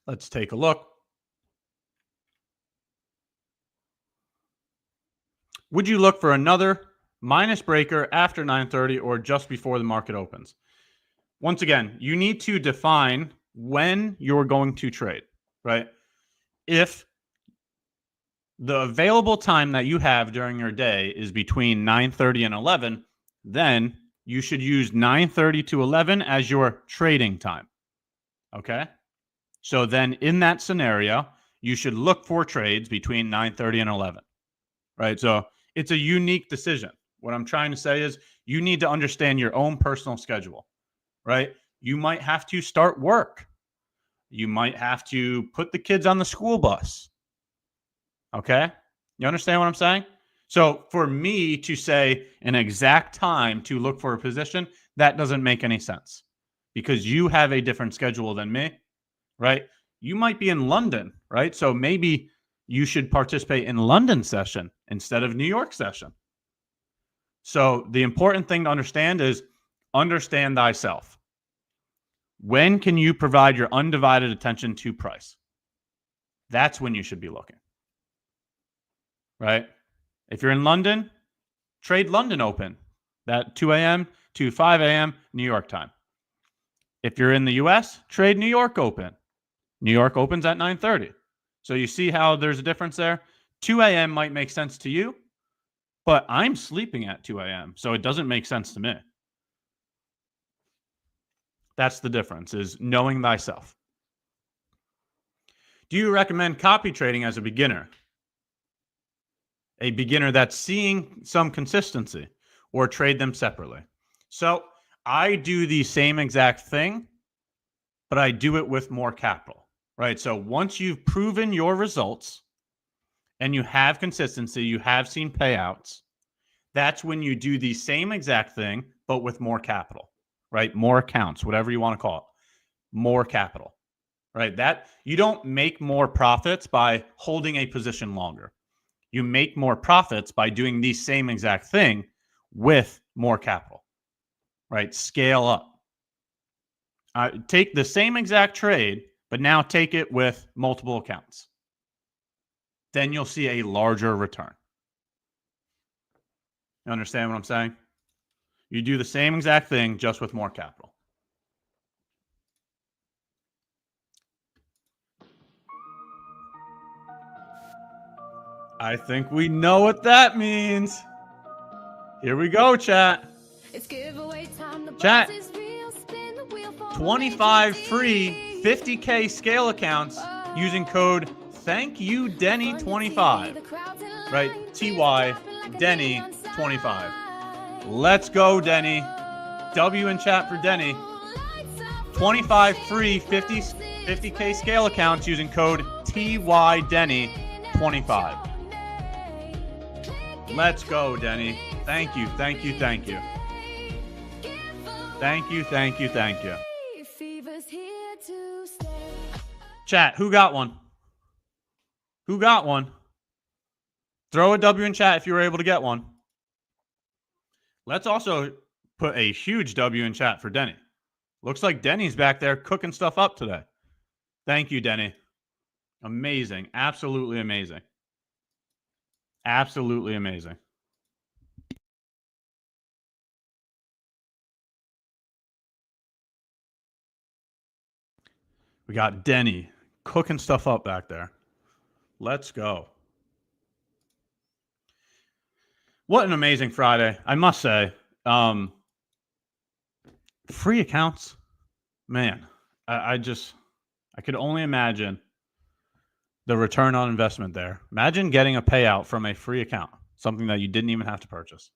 Let's take a look. Would you look for another minus breaker after 9:30 or just before the market opens? Once again, you need to define when you're going to trade, right? If the available time that you have during your day is between 9:30 and 11, then you should use 9:30 to 11 as your trading time. Okay? So then in that scenario, you should look for trades between 9:30 and 11. Right? So it's a unique decision. What I'm trying to say is you need to understand your own personal schedule. Right? You might have to start work. You might have to put the kids on the school bus. Okay? You understand what I'm saying? So for me to say an exact time to look for a position, that doesn't make any sense because you have a different schedule than me, right? You might be in London, right? So maybe you should participate in London session instead of New York session. So the important thing to understand is understand thyself. When can you provide your undivided attention to price? That's when you should be looking. Right? If you're in London, trade London open. That 2 a.m. to 5 a.m. New York time. If you're in the US, trade New York open. New York opens at 9:30. So you see how there's a difference there? 2 a.m. might make sense to you, but I'm sleeping at 2 a.m. So it doesn't make sense to me. That's the difference, is knowing thyself. Do you recommend copy trading as a beginner? A beginner that's seeing some consistency, or trade them separately? So I do the same exact thing, but I do it with more capital, right? So once you've proven your results and you have consistency, you have seen payouts, that's when you do the same exact thing, but with more capital, right? More accounts, whatever you want to call it, more capital, right? That you don't make more profits by holding a position longer. You make more profits by doing the same exact thing with more capital, right? Scale up. Take the same exact trade, but now take it with multiple accounts. Then you'll see a larger return. You understand what I'm saying? You do the same exact thing, just with more capital. I think we know what that means. Here we go, chat. Chat. 25 free 50K scale accounts using code ThankYouDenny25. Right? TY Denny 25. Let's go, Denny. W in chat for Denny. 25 free 50K scale accounts using code TY Denny 25. Let's go, Denny. Thank you, thank you, thank you. Thank you, thank you, thank you. Chat, who got one? Who got one? Throw a W in chat if you were able to get one. Let's also put a huge W in chat for Denny. Looks like Denny's back there cooking stuff up today. Thank you, Denny. Amazing. Absolutely amazing. Absolutely amazing. We got Denny cooking stuff up back there. Let's go. What an amazing Friday, I must say. Free accounts, man, I could only imagine the return on investment there. Imagine getting a payout from a free account, something that you didn't even have to purchase.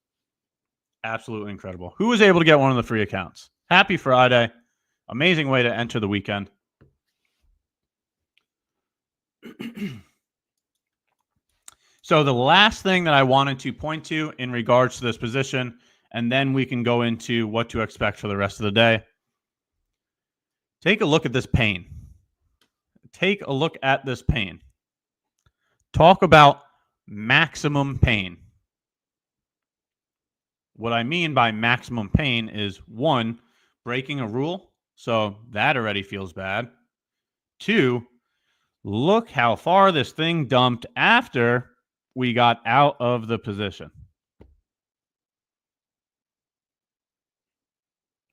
Absolutely incredible. Who was able to get one of the free accounts? Happy Friday. Amazing way to enter the weekend. So the last thing that I wanted to point to in regards to this position, and then we can go into what to expect for the rest of the day. Take a look at this pain. Take a look at this pain. Talk about maximum pain. What I mean by maximum pain is, 1, breaking a rule. So that already feels bad. 2, look how far this thing dumped after we got out of the position.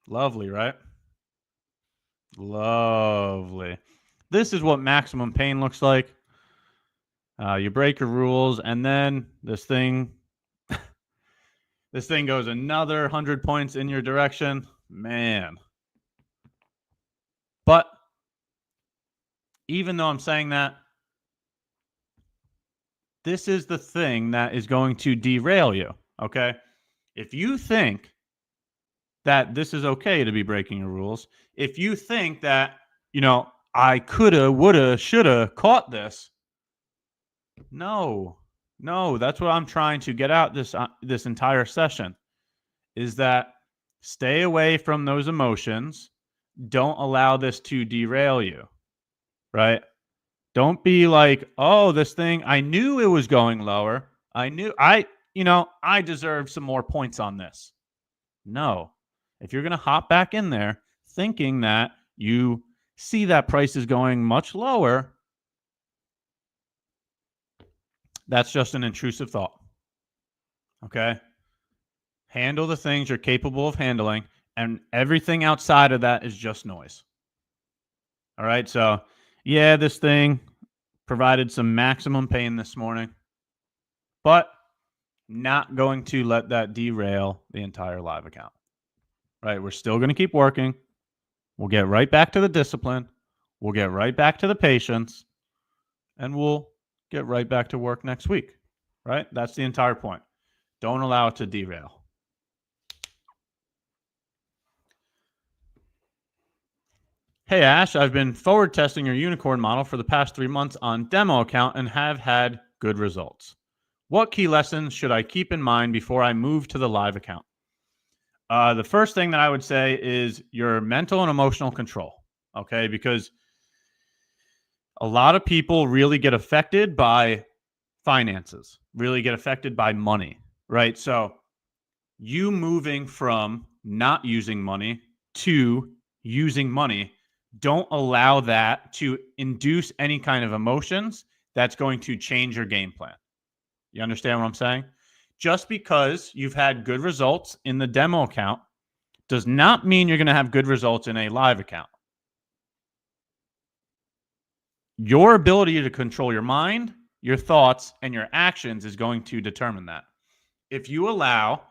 Lovely, right? Lovely. This is what maximum pain looks like. You break your rules, and then this thing goes another 100 points in your direction. Man. But even though I'm saying that, this is the thing that is going to derail you, okay? If you think that this is okay to be breaking your rules, if you think that, I coulda, woulda, shoulda caught this, no, that's what I'm trying to get out this entire session, is that stay away from those emotions. Don't allow this to derail you, right? Don't be like, oh, this thing, I knew it was going lower. I deserve some more points on this. No. If you're going to hop back in there thinking that you see that price is going much lower, that's just an intrusive thought. Okay? Handle the things you're capable of handling, and everything outside of that is just noise. All right? So, yeah, this thing provided some maximum pain this morning, but not going to let that derail the entire live account. Right? We're still going to keep working. We'll get right back to the discipline. We'll get right back to the patience, and we'll get right back to work next week. Right? That's the entire point. Don't allow it to derail. Hey, Ash, I've been forward testing your unicorn model for the past 3 months on demo account and have had good results. What key lessons should I keep in mind before I move to the live account? The first thing that I would say is your mental and emotional control, okay? Because a lot of people really get affected by finances, really get affected by money, right? So you moving from not using money to using money, don't allow that to induce any kind of emotions that's going to change your game plan. You understand what I'm saying? Just because you've had good results in the demo account does not mean you're going to have good results in a live account. Your ability to control your mind, your thoughts, and your actions is going to determine that. If you allow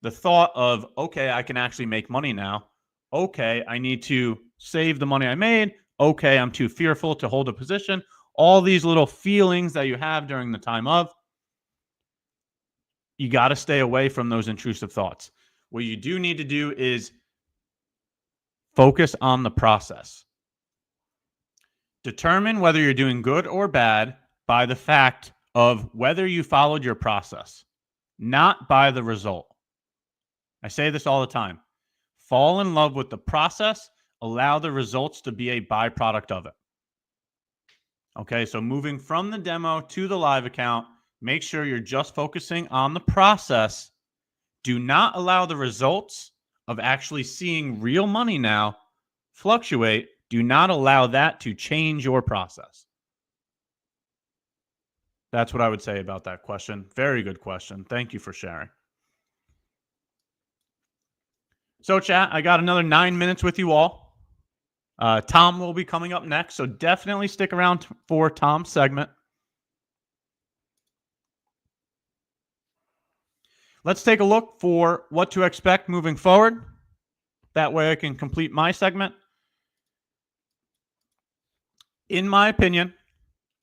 the thought of, okay, I can actually make money now. Okay, I need to save the money I made. Okay, I'm too fearful to hold a position. All these little feelings that you have during the time of, you got to stay away from those intrusive thoughts. What you do need to do is focus on the process. Determine whether you're doing good or bad by the fact of whether you followed your process, not by the result. I say this all the time. Fall in love with the process. Allow the results to be a byproduct of it. Okay, so moving from the demo to the live account, make sure you're just focusing on the process. Do not allow the results of actually seeing real money now fluctuate. Do not allow that to change your process. That's what I would say about that question. Very good question. Thank you for sharing. So, chat, I got another 9 minutes with you all. Tom will be coming up next, so definitely stick around for Tom's segment. Let's take a look for what to expect moving forward. That way I can complete my segment. In my opinion,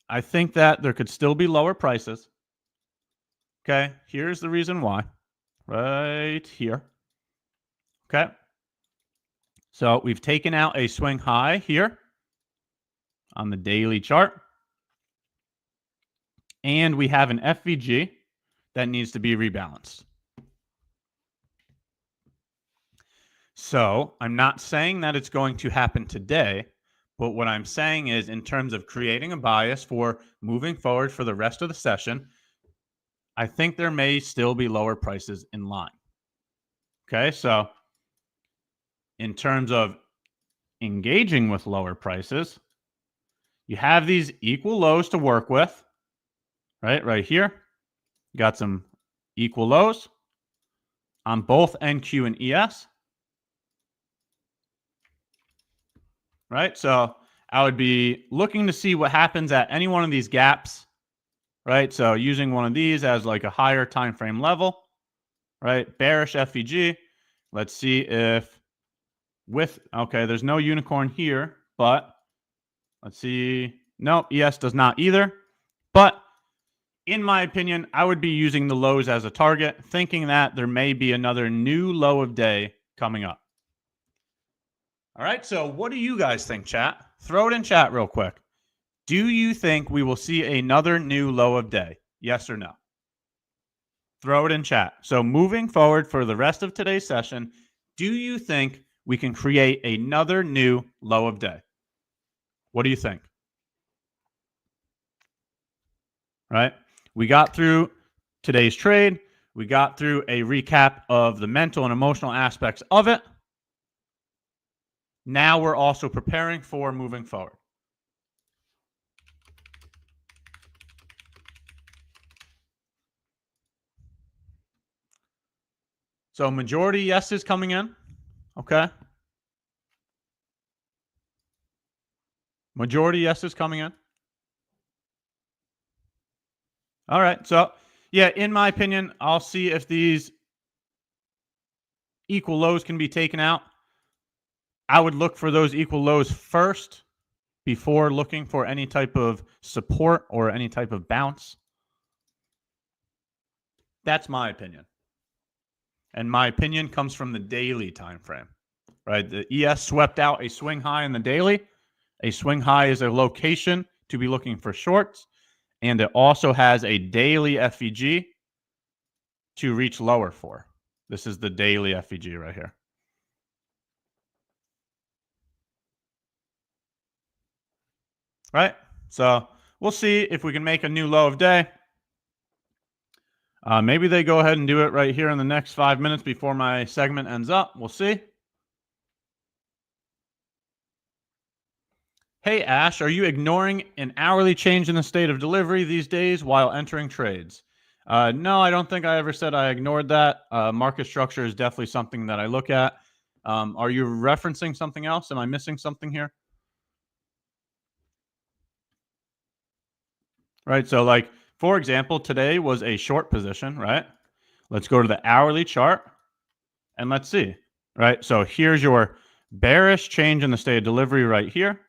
I think that there could still be lower prices. Okay, here's the reason why. Right here. Okay. So we've taken out a swing high here on the daily chart. And we have an FVG that needs to be rebalanced. So I'm not saying that it's going to happen today, but what I'm saying is in terms of creating a bias for moving forward for the rest of the session, I think there may still be lower prices in line. Okay, so in terms of engaging with lower prices, you have these equal lows to work with, right here. You got some equal lows on both NQ and ES. Right, so I would be looking to see what happens at any one of these gaps right? So using one of these as like a higher time frame level, right? Bearish FEG. Let's see if okay, there's no unicorn here, but let's see. No, ES does not either. But in my opinion, I would be using the lows as a target, thinking that there may be another new low of day coming up. All right, so what do you guys think, chat? Throw it in chat real quick. Do you think we will see another new low of day? Yes or no? Throw it in chat. So moving forward for the rest of today's session, do you think we can create another new low of day? What do you think? Right? We got through today's trade. We got through a recap of the mental and emotional aspects of it. Now we're also preparing for moving forward. So majority yeses coming in. Okay. Majority yeses coming in. All right. So, yeah, in my opinion, I'll see if these equal lows can be taken out. I would look for those equal lows first before looking for any type of support or any type of bounce. That's my opinion. And my opinion comes from the daily time frame, right? The ES swept out a swing high in the daily. A swing high is a location to be looking for shorts. And it also has a daily FEG to reach lower for. This is the daily FEG right here. Right? So we'll see if we can make a new low of day. Maybe they go ahead and do it right here in the next 5 minutes before my segment ends up. We'll see. Hey, Ash, are you ignoring an hourly change in the state of delivery these days while entering trades? No, I don't think I ever said I ignored that. Market structure is definitely something that I look at. Are you referencing something else? Am I missing something here? Right, so like, for example, today was a short position, right? Let's go to the hourly chart and let's see, right? So here's your bearish change in the state of delivery right here,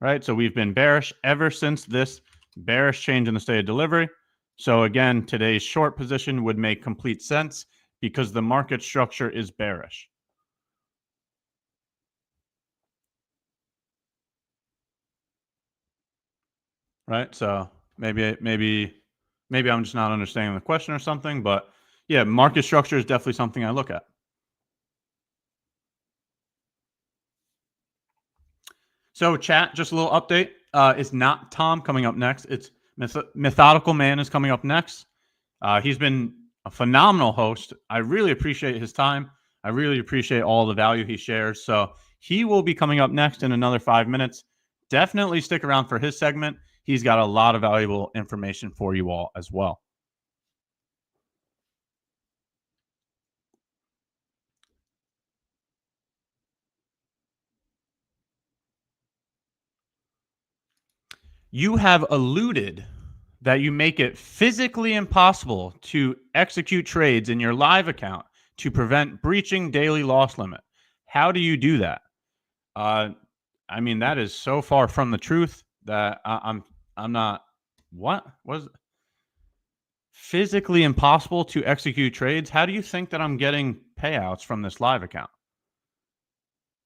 right? So we've been bearish ever since this bearish change in the state of delivery. So again, today's short position would make complete sense because the market structure is bearish. Right, so maybe I'm just not understanding the question or something, but yeah, market structure is definitely something I look at. So chat, just a little update. It's not Tom coming up next. It's Methodical Man is coming up next. He's been a phenomenal host. I really appreciate his time. I really appreciate all the value he shares. So he will be coming up next in another 5 minutes. Definitely stick around for his segment. He's got a lot of valuable information for you all as well. You have alluded that you make it physically impossible to execute trades in your live account to prevent breaching daily loss limit. How do you do that? I mean, that is so far from the truth that I'm not. What was physically impossible to execute trades? How do you think that I'm getting payouts from this live account?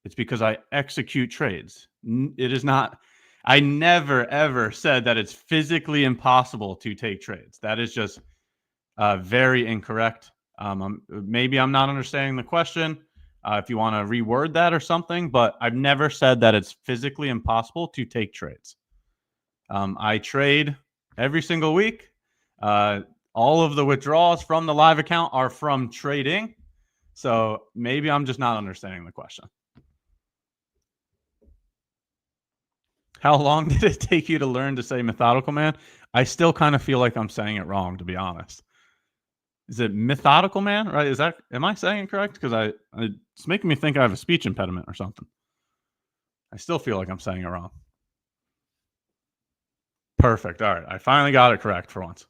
It's because I execute trades. It is not. I never, ever said that it's physically impossible to take trades. That is just very incorrect. Maybe I'm not understanding the question. If you want to reword that or something, but I've never said that it's physically impossible to take trades. I trade every single week. All of the withdrawals from the live account are from trading. So maybe I'm just not understanding the question. How long did it take you to learn to say Methodical Man? I still kind of feel like I'm saying it wrong, to be honest. Is it Methodical Man, right? Am I saying it correct? Because it's making me think I have a speech impediment or something. I still feel like I'm saying it wrong. Perfect. All right. I finally got it correct for once.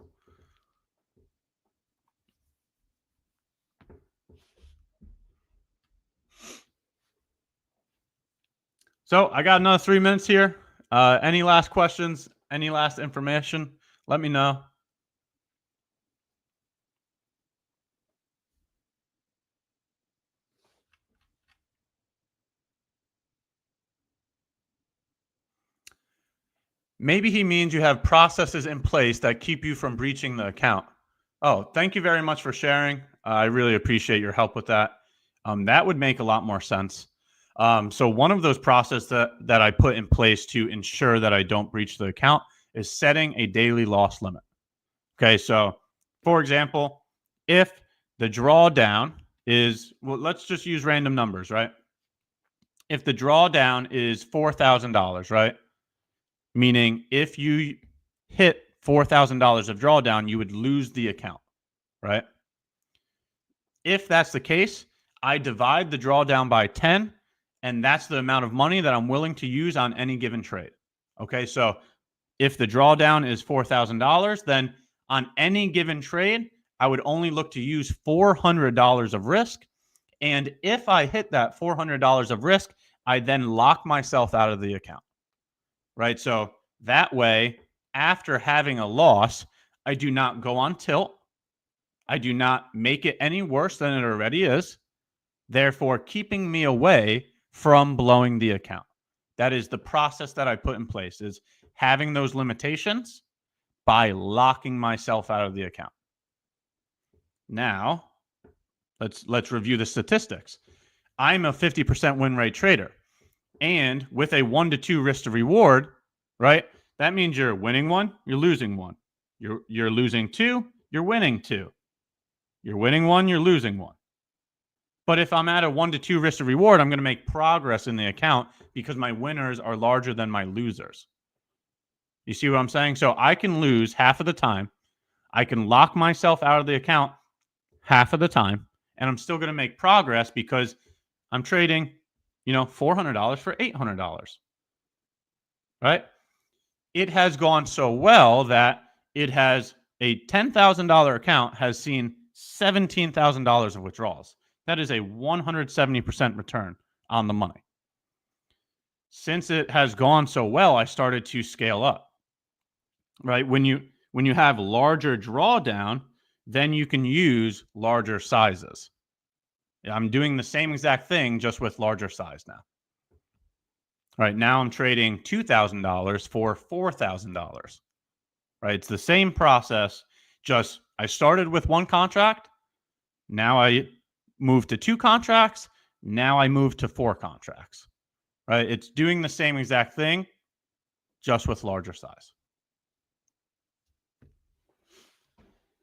So I got another 3 minutes here. Any last questions? Any last information? Let me know. Maybe he means you have processes in place that keep you from breaching the account. Oh, thank you very much for sharing. I really appreciate your help with that. That would make a lot more sense. So one of those processes that I put in place to ensure that I don't breach the account is setting a daily loss limit. Okay, so for example, if the drawdown is, well, let's just use random numbers, right? If the drawdown is $4,000, right? Meaning if you hit $4,000 of drawdown, you would lose the account, right? If that's the case, I divide the drawdown by 10, and that's the amount of money that I'm willing to use on any given trade. Okay, so if the drawdown is $4,000, then on any given trade, I would only look to use $400 of risk. And if I hit that $400 of risk, I then lock myself out of the account, right? So that way, after having a loss, I do not go on tilt. I do not make it any worse than it already is, therefore keeping me away from blowing the account. That is the process that I put in place, is having those limitations by locking myself out of the account. Now, let's review the statistics. I'm a 50% win rate trader, and with a 1 to 2 risk to reward, right? That means you're winning 1, you're losing 1. You're losing 2, you're winning 2. You're winning 1, you're losing 1. But if I'm at a 1 to 2 risk to reward, I'm going to make progress in the account because my winners are larger than my losers. You see what I'm saying? So I can lose half of the time. I can lock myself out of the account half of the time, and I'm still going to make progress because I'm trading, $400 for $800. Right? It has gone so well that it has a $10,000 account has seen $17,000 of withdrawals. That is a 170% return on the money. Since it has gone so well, I started to scale up. Right? When you have larger drawdown, then you can use larger sizes. I'm doing the same exact thing, just with larger size now. Right now I'm trading $2,000 for $4,000. Right? It's the same process, just I started with 1 contract. Now I moved to 2 contracts. Now I moved to 4 contracts. Right? It's doing the same exact thing, just with larger size.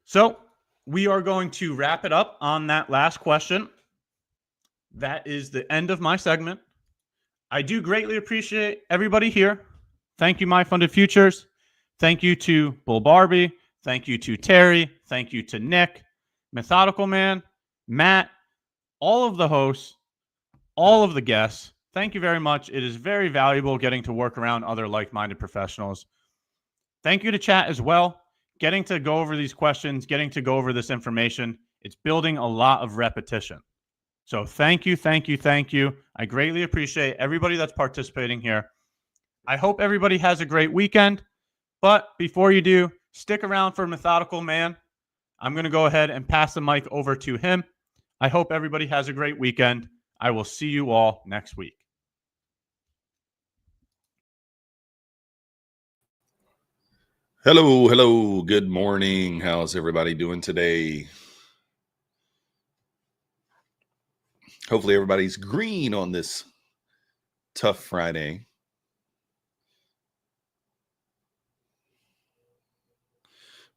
So we are going to wrap it up on that last question. That is the end of my segment. I do greatly appreciate everybody here. Thank you, MyFundedFutures. Thank you to Bull Barbie. Thank you to Terry. Thank you to Nick, Methodical Man, Matt, all of the hosts, all of the guests. Thank you very much. It is very valuable getting to work around other like-minded professionals. Thank you to chat as well. Getting to go over these questions, getting to go over this information, it's building a lot of repetition. So thank you, thank you, thank you. I greatly appreciate everybody that's participating here. I hope everybody has a great weekend. But before you do, stick around for Methodical Man. I'm going to go ahead and pass the mic over to him. I hope everybody has a great weekend. I will see you all next week. Hello. Good morning. How's everybody doing today? Hopefully everybody's green on this tough Friday.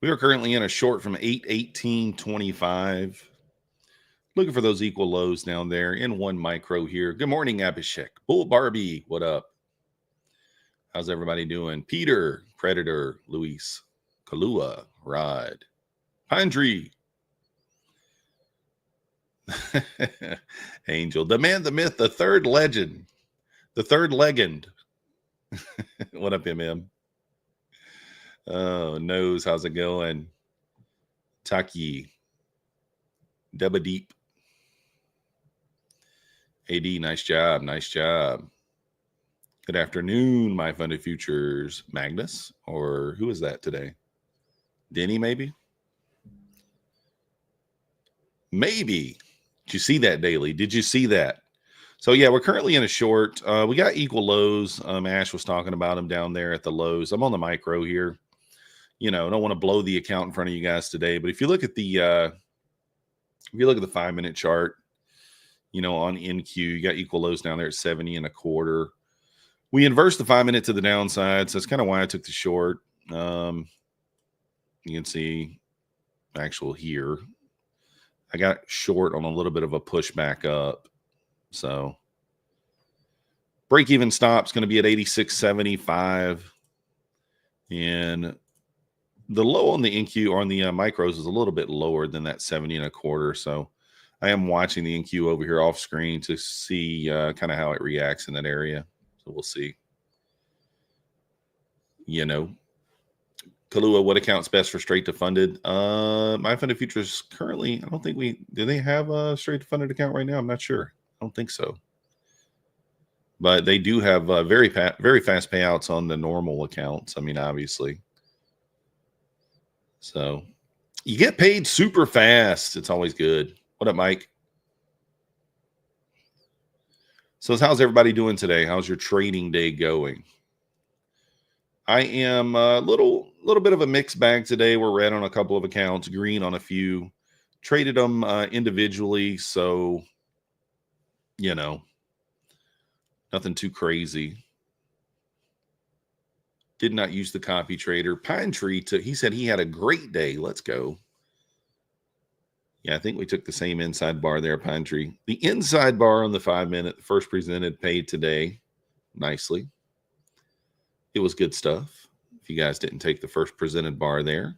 We are currently in a short from 818.25. Looking for those equal lows down there in 1 micro here. Good morning, Abhishek. Bull Barbie, what up? How's everybody doing? Peter, Predator, Luis, Kalua, Rod, Pine Tree, Angel, the man, the myth, the third legend, the third legend. What up, MM? Oh, Nose, how's it going? Taki. Deba Deep. AD, nice job. Nice job. Good afternoon, my funded futures. Magnus, or who is that today? Denny, maybe? Maybe. Did you see that, Daily? Did you see that? So, yeah, we're currently in a short. We got equal lows. Ash was talking about them down there at the lows. I'm on the micro here. You know, I don't want to blow the account in front of you guys today, but if you look at the 5-minute chart, you know, on NQ, you got equal lows down there at 70.25. We inversed the 5-minute to the downside, so that's kind of why I took the short. You can see actual here. I got short on a little bit of a pushback up. So break-even stop's going to be at 86.75. And the low on the NQ or on the micros is a little bit lower than that 70.25. So I am watching the NQ over here off screen to see kind of how it reacts in that area. So we'll see. You know, Kalua, what account's best for straight to funded? MyFundedFutures currently, I don't think do they have a straight to funded account right now? I'm not sure. I don't think so. But they do have very fast payouts on the normal accounts. I mean, obviously. So you get paid super fast. It's always good. What up, Mike? So how's everybody doing today? How's your trading day going? I am a little bit of a mixed bag today. We're red on a couple of accounts, green on a few. Traded them individually, so, you know, nothing too crazy. Did not use the copy trader. Pine Tree, he said he had a great day. Let's go. Yeah, I think we took the same inside bar there, Pine Tree. The inside bar on the 5-minute, the first presented, paid today nicely. It was good stuff. If you guys didn't take the first presented bar there.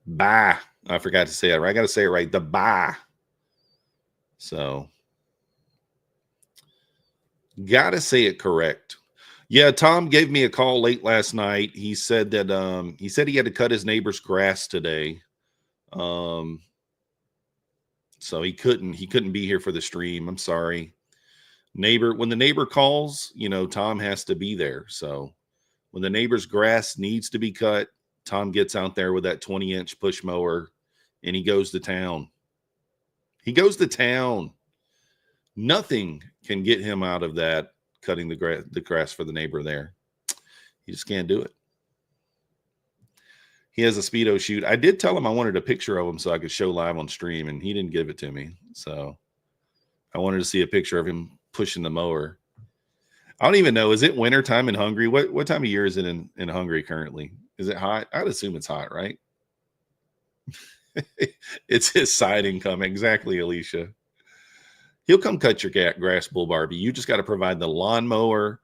Buy. I forgot to say it right. I got to say it right. The buy. So, got to say it correct. Yeah, Tom gave me a call late last night. He said that he had to cut his neighbor's grass today. So he couldn't be here for the stream. I'm sorry. When the neighbor calls, you know, Tom has to be there. So when the neighbor's grass needs to be cut, Tom gets out there with that 20-inch push mower and he goes to town. He goes to town. Nothing can get him out of that, cutting the grass for the neighbor there. He just can't do it. He has a Speedo shoot. I did tell him I wanted a picture of him so I could show live on stream, and he didn't give it to me. So I wanted to see a picture of him pushing the mower. I don't even know. Is it winter time in Hungary? What time of year is it in Hungary currently? Is it hot? I'd assume it's hot, right? It's his side income. Exactly, Alicia. He'll come cut your grass, Bull Barbie. You just got to provide the lawnmower,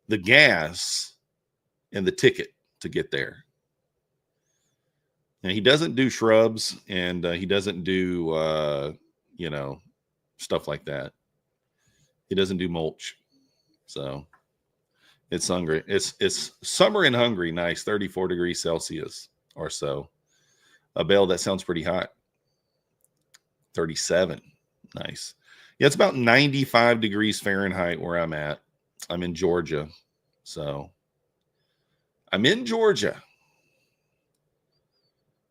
the gas, and the ticket to get there. And he doesn't do shrubs, and he doesn't do, you know, stuff like that. He doesn't do mulch. So it's hungry. It's summer in Hungary. Nice. 34 degrees Celsius or so. Abel, that sounds pretty hot. 37. Nice. Yeah, it's about 95 degrees Fahrenheit where I'm at. I'm in Georgia. So I'm in Georgia.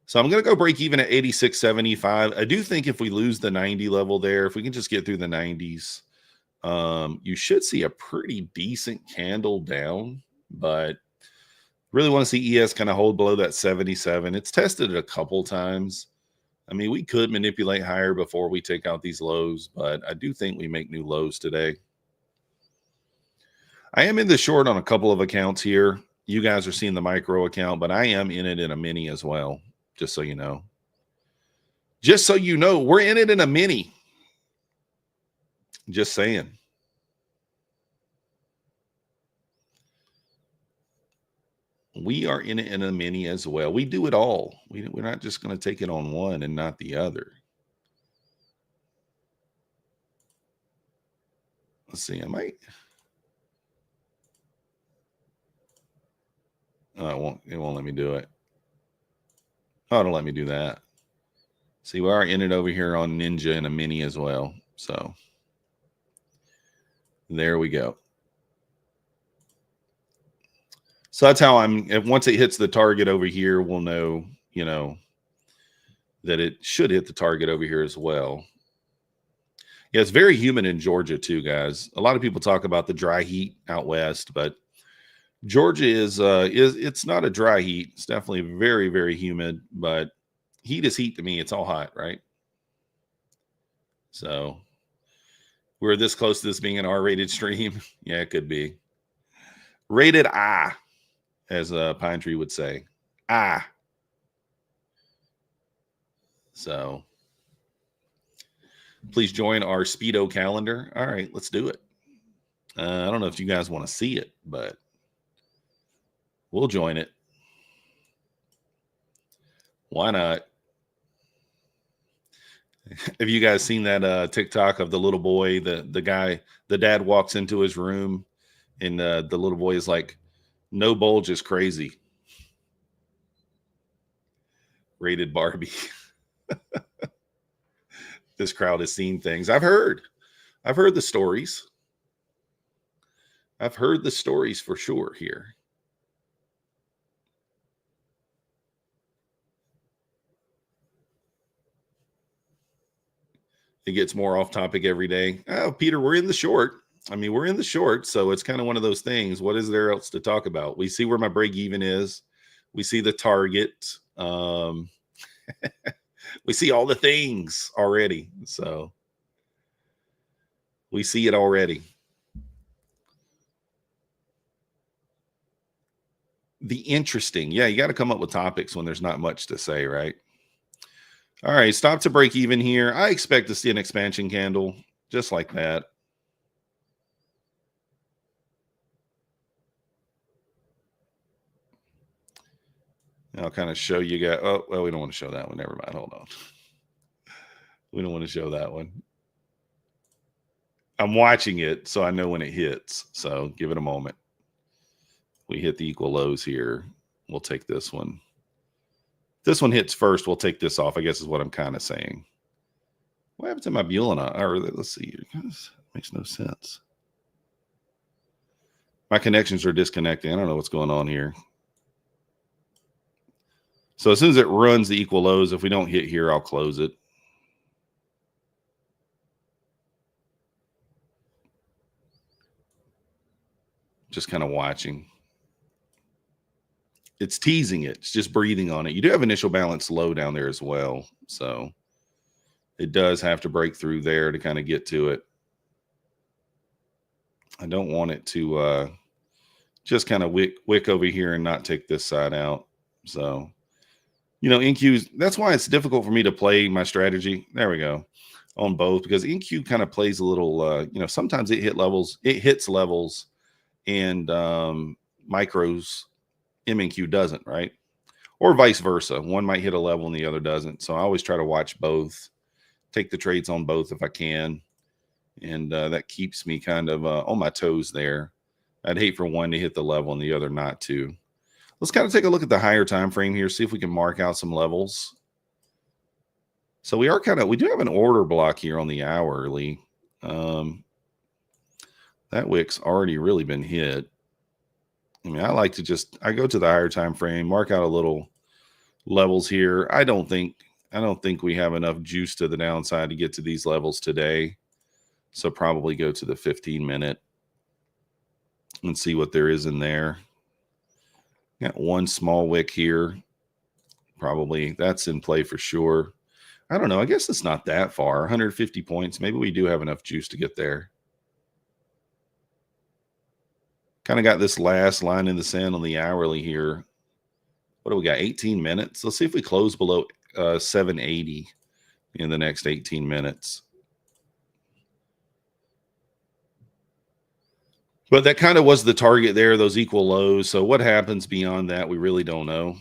So I'm going to go break even at 86.75. I do think if we lose the 90 level there, if we can just get through the 90s, you should see a pretty decent candle down, but really want to see ES kind of hold below that 77. It's tested it a couple times. I mean, we could manipulate higher before we take out these lows, but I do think we make new lows today. I am in the short on a couple of accounts here. You guys are seeing the micro account, but I am in it in a mini as well, just so you know. Just so you know, we're in it in a mini. Just saying. We are in it in a mini as well. We do it all. We're not just going to take it on one and not the other. Let's see. It won't let me do it. Oh, it'll let me do that. See, we are in it over here on Ninja and a Mini as well. So there we go. So that's how once it hits the target over here, we'll know, you know, that it should hit the target over here as well. Yeah, it's very humid in Georgia too, guys. A lot of people talk about the dry heat out west, but Georgia is it's not a dry heat. It's definitely very, very humid, but heat is heat to me. It's all hot, right? So we're this close to this being an R-rated stream. Yeah, it could be. Rated I, as Pine Tree would say. I. So please join our Speedo calendar. All right, let's do it. I don't know if you guys want to see it, but we'll join it. Why not? Have you guys seen that TikTok of the little boy, the dad walks into his room and the little boy is like, no bulge is crazy. Rated Barbie. This crowd has seen things. I've heard the stories. I've heard the stories for sure here. It gets more off topic every day. Oh, Peter, we're in the short. I mean, we're in the short, so it's kind of one of those things. What is there else to talk about? We see where my break even is. We see the target. We see all the things already. So we see it already. The interesting. Yeah, you got to come up with topics when there's not much to say, right? All right, stop to break even here. I expect to see an expansion candle just like that. I'll kind of show you guys. Oh, well, we don't want to show that one. Never mind. Hold on. We don't want to show that one. I'm watching it, so I know when it hits. So give it a moment. We hit the equal lows here. We'll take this one. This one hits first. We'll take this off, I guess is what I'm kind of saying. What happened to my Bulena? Or let's see. This makes no sense. My connections are disconnecting. I don't know what's going on here. So as soon as it runs the equal lows, if we don't hit here, I'll close it. Just kind of watching. It's teasing it. It's just breathing on it. You do have initial balance low down there as well. So it does have to break through there to kind of get to it. I don't want it to just kind of wick over here and not take this side out. So, you know, NQs, that's why it's difficult for me to play my strategy. There we go. On both, because NQ kind of plays a little, you know, sometimes it hits levels and micros MNQ doesn't, right? Or vice versa. One might hit a level and the other doesn't. So I always try to watch both, take the trades on both if I can. And that keeps me kind of on my toes there. I'd hate for one to hit the level and the other not to. Let's kind of take a look at the higher time frame here, see if we can mark out some levels. So we do have an order block here on the hourly. That wick's already really been hit. I mean, I go to the higher time frame, mark out a little levels here. I don't think we have enough juice to the downside to get to these levels today. So probably go to the 15-minute and see what there is in there. Got one small wick here. Probably that's in play for sure. I don't know. I guess it's not that far. 150 points. Maybe we do have enough juice to get there. Kind of got this last line in the sand on the hourly here. What do we got? 18 minutes. Let's see if we close below 780 in the next 18 minutes. But that kind of was the target there, those equal lows. So what happens beyond that, we really don't know.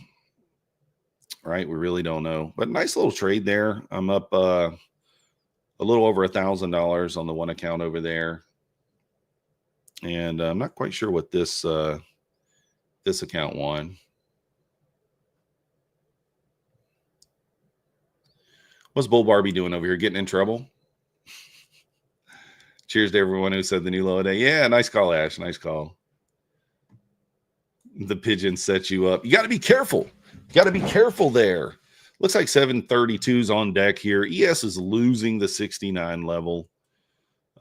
Right? We really don't know. But nice little trade there. I'm up a little over $1,000 on the one account over there. And I'm not quite sure what this account won. What's Bull Barbie doing over here? Getting in trouble? Cheers to everyone who said the new low day. Yeah, nice call, Ash. Nice call. The pigeon sets you up. You got to be careful. You got to be careful there. Looks like 732's on deck here. ES is losing the 69 level.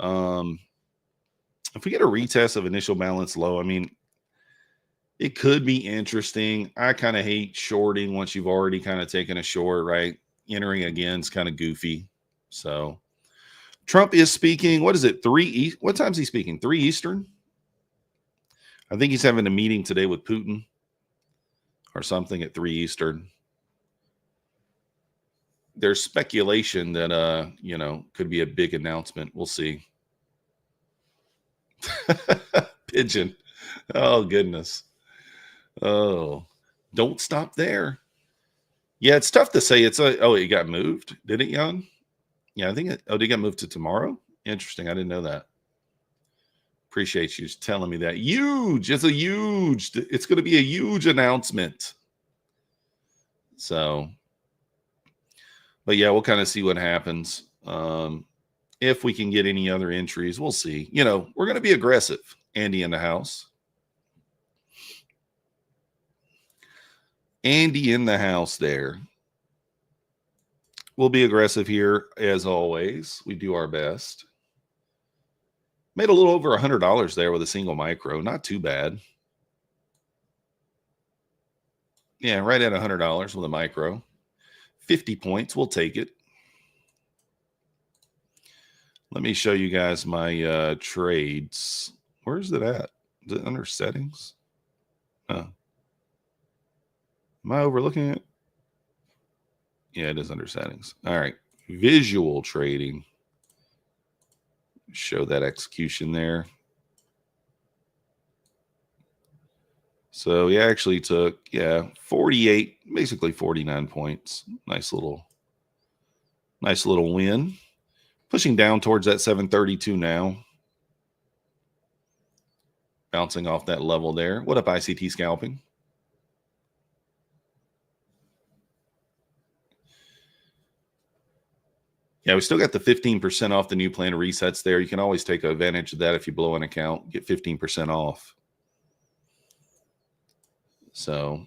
If we get a retest of initial balance low, I mean, it could be interesting. I kind of hate shorting once you've already kind of taken a short, right? Entering again is kind of goofy. So Trump is speaking. What is it? What time is he speaking? 3 Eastern? I think he's having a meeting today with Putin or something at 3 Eastern. There's speculation that, you know, could be a big announcement. We'll see. Pigeon. Oh, goodness. Oh, don't stop there. Yeah, it's tough to say. It got moved. Did it, Jan? Yeah, I think did it get moved to tomorrow? Interesting. I didn't know that. Appreciate you telling me that. Huge. It's going to be a huge announcement. So, but yeah, we'll kind of see what happens. If we can get any other entries, we'll see. You know, we're going to be aggressive. Andy in the house. Andy in the house there. We'll be aggressive here as always. We do our best. Made a little over $100 there with a single micro. Not too bad. Yeah, right at $100 with a micro. 50 points. We'll take it. Let me show you guys my trades. Where's it at? Is it under settings? Oh. Am I overlooking it? Yeah, it is under settings. All right. Visual trading. Show that execution there. So he actually took, 48, basically 49 points. Nice little win. Pushing down towards that 732 now. Bouncing off that level there. What up, ICT scalping? Yeah, we still got the 15% off the new plan of resets there. You can always take advantage of that if you blow an account, get 15% off. So I'm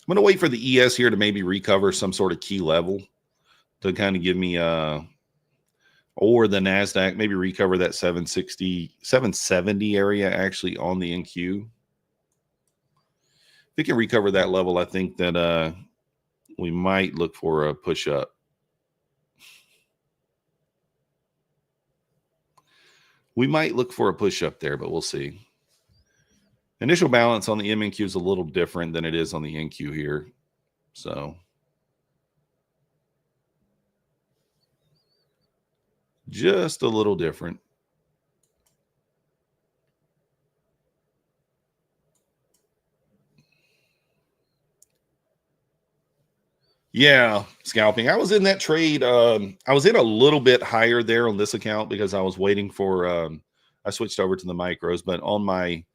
going to wait for the ES here to maybe recover some sort of key level to kind of give me or the NASDAQ, maybe recover that 760, 770 area actually on the NQ. If we can recover that level, I think that we might look for a push up. We might look for a push up there, but we'll see. Initial balance on the MNQ is a little different than it is on the NQ here. So just a little different. Yeah, scalping. I was in that trade. I was in a little bit higher there on this account because I was waiting for I switched over to the micros, but on my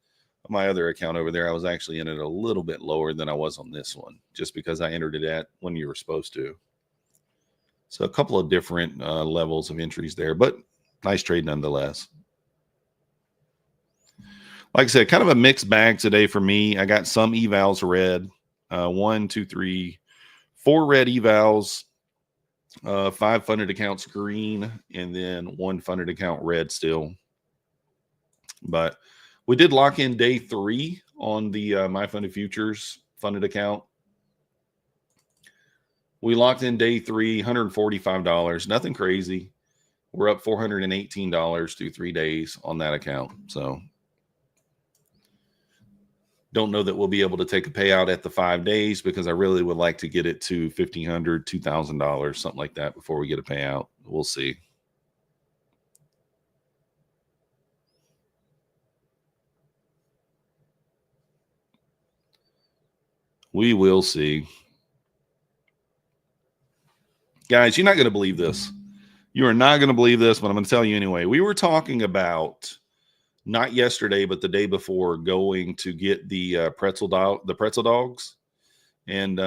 other account over there, I was actually in it a little bit lower than I was on this one, just because I entered it at when you were supposed to. So a couple of different levels of entries there, but nice trade nonetheless. Like I said, kind of a mixed bag today for me. I got some evals red, 1, 2, 3, 4 red evals, 5 funded accounts green, and then 1 funded account red still. But we did lock in day 3 on the MyFundedFutures funded account. We locked in day 3, $145. Nothing crazy. We're up $418 through 3 days on that account. So don't know that we'll be able to take a payout at the 5 days because I really would like to get it to $1,500, $2,000, something like that before we get a payout. We'll see. We will see. Guys, you're not going to believe this. You are not going to believe this, but I'm going to tell you anyway. We were talking about, not yesterday, but the day before, going to get the pretzel dogs. And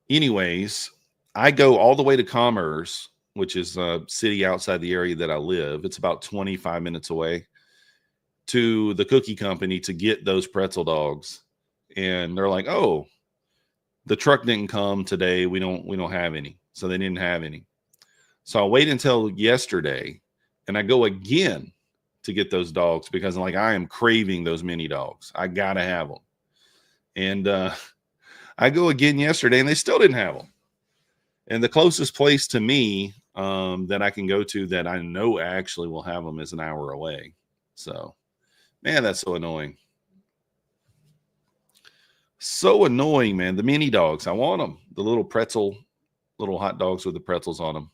anyways, I go all the way to Commerce, which is a city outside the area that I live. It's about 25 minutes away, to the cookie company to get those pretzel dogs. And they're like, oh, the truck didn't come today. We don't have any. So they didn't have any. So I wait until yesterday, and I go again to get those dogs because I'm like, I am craving those mini dogs. I gotta have them. And I go again yesterday, and they still didn't have them. And the closest place to me that I can go to that I know actually will have them is an hour away. So, man, that's so annoying. So annoying, man. The mini dogs, I want them. The little hot dogs with the pretzels on them.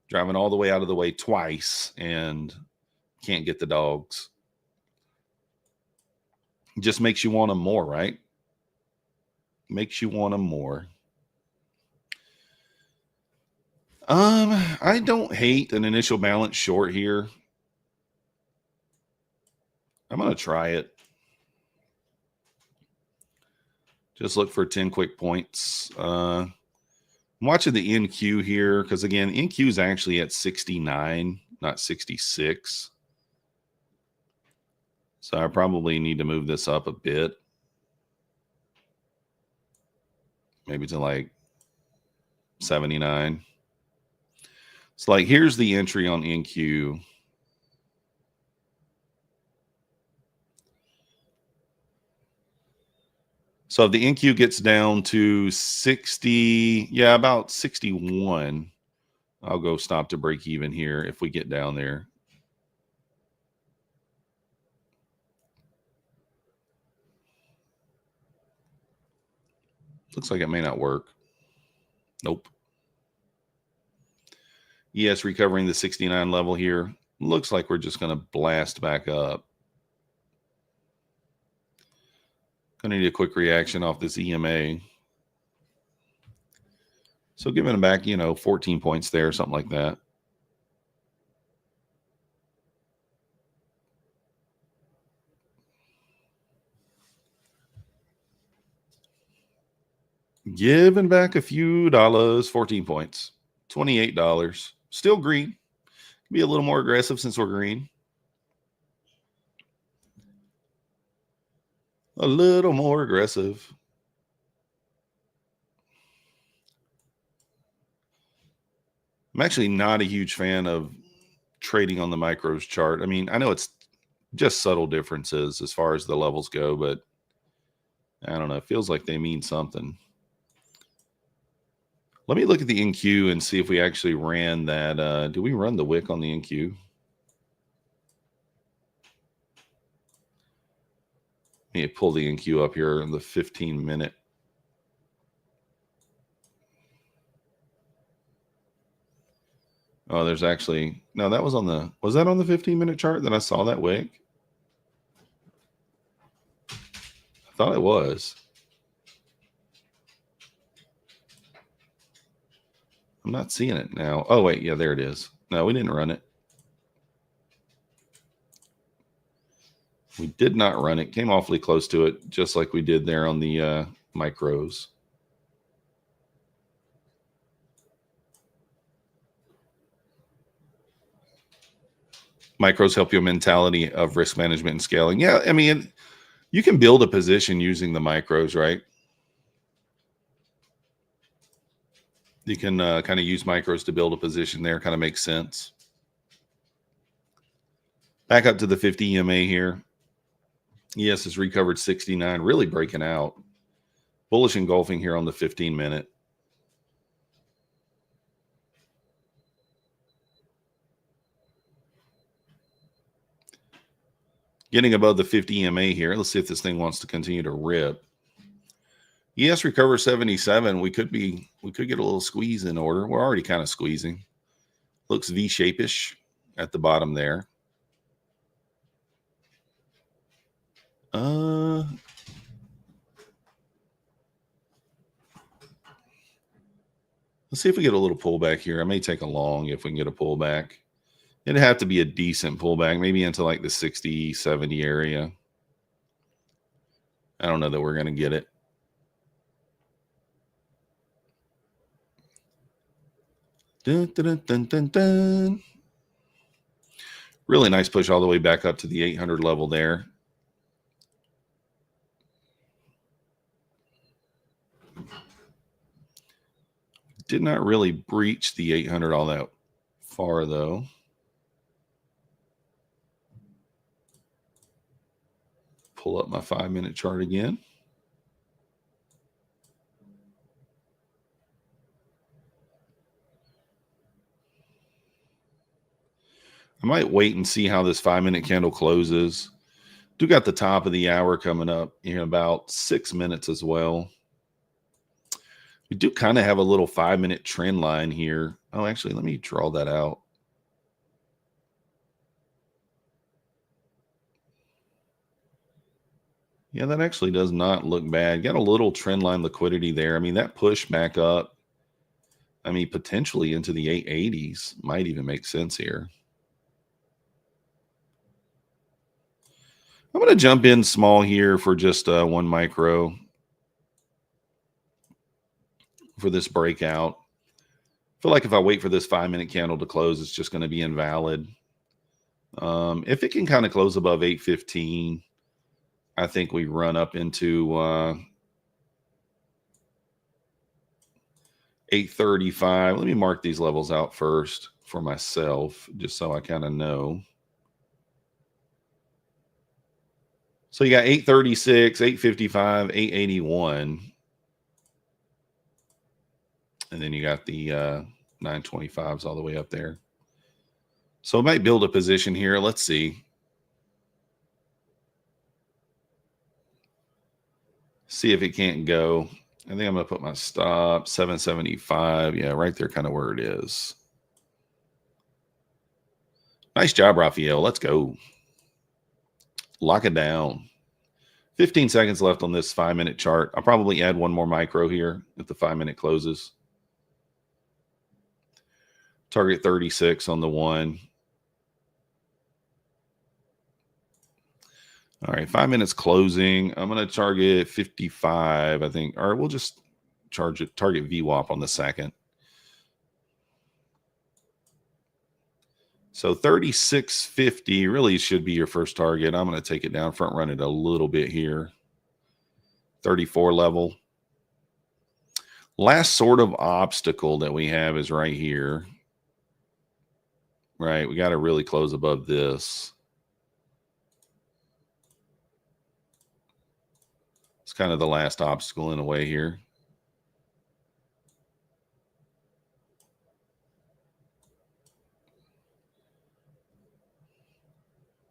Driving all the way out of the way twice and can't get the dogs. It just makes you want them more, right? Makes you want them more. I don't hate an initial balance short here. I'm going to try it. Just look for 10 quick points. I'm watching the NQ here because, again, NQ is actually at 69, not 66. So I probably need to move this up a bit. Maybe to like 79. It's like, here's the entry on NQ. So if the NQ gets down to 60, yeah, about 61, I'll go stop to break even here if we get down there. Looks like it may not work. Nope. Yes, recovering the 69 level here. Looks like we're just going to blast back up. Going to need a quick reaction off this EMA. So giving them back, 14 points there, something like that. Giving back a few dollars, 14 points, $28. Still green. Can be a little more aggressive since we're green. A little more aggressive. I'm actually not a huge fan of trading on the micros chart. I mean, I know it's just subtle differences as far as the levels go, but I don't know. It feels like they mean something. Let me look at the NQ and see if we actually ran that. Do we run the wick on the NQ? Let me pull the NQ up here in the 15-minute. Oh, there's actually, no, that was on the, was that on the 15-minute chart that I saw that wick? I thought it was. I'm not seeing it now. Oh, wait. Yeah, there it is. No, we didn't run it. We did not run it. Came awfully close to it, just like we did there on the micros. Micros help you a mentality of risk management and scaling. Yeah, I mean, you can build a position using the micros, right? You can kind of use micros to build a position there. Kind of makes sense. Back up to the 50 EMA here. Yes, it's recovered 69. Really breaking out. Bullish engulfing here on the 15-minute. Getting above the 50 EMA here. Let's see if this thing wants to continue to rip. Yes, recover 77. We could get a little squeeze in order. We're already kind of squeezing. Looks V-shape-ish at the bottom there. Let's see if we get a little pullback here. I may take a long if we can get a pullback. It'd have to be a decent pullback, maybe into like the 60, 70 area. I don't know that we're going to get it. Dun, dun, dun, dun, dun, dun. Really nice push all the way back up to the 800 level there. Did not really breach the 800 all that far, though. Pull up my 5-minute chart again. I might wait and see how this 5-minute candle closes. Do got the top of the hour coming up in about 6 minutes as well. We do kind of have a little 5-minute trend line here. Oh, actually, let me draw that out. Yeah, that actually does not look bad. Got a little trend line liquidity there. I mean, that push back up, I mean, potentially into the 880s might even make sense here. I'm going to jump in small here for just 1 micro for this breakout. I feel like if I wait for this 5-minute candle to close, it's just going to be invalid. If it can kind of close above 815, I think we run up into 835. Let me mark these levels out first for myself, just so I kind of know. So you got 836, 855, 881. And then you got the 925s all the way up there. So it might build a position here. Let's see. See if it can't go. I think I'm going to put my stop 775. Yeah, right there, kind of where it is. Nice job, Raphael. Let's go. Lock it down. 15 seconds left on this 5-minute chart. I'll probably add 1 more micro here if the 5-minute closes. Target 36 on the 1. All right, 5 minutes closing. I'm going to target 55, I think. Or we'll just target VWAP on the 2nd. So 36.50 really should be your first target. I'm going to take it down, front run it a little bit here. 34 level. Last sort of obstacle that we have is right here. Right, we got to really close above this. It's kind of the last obstacle in a way here.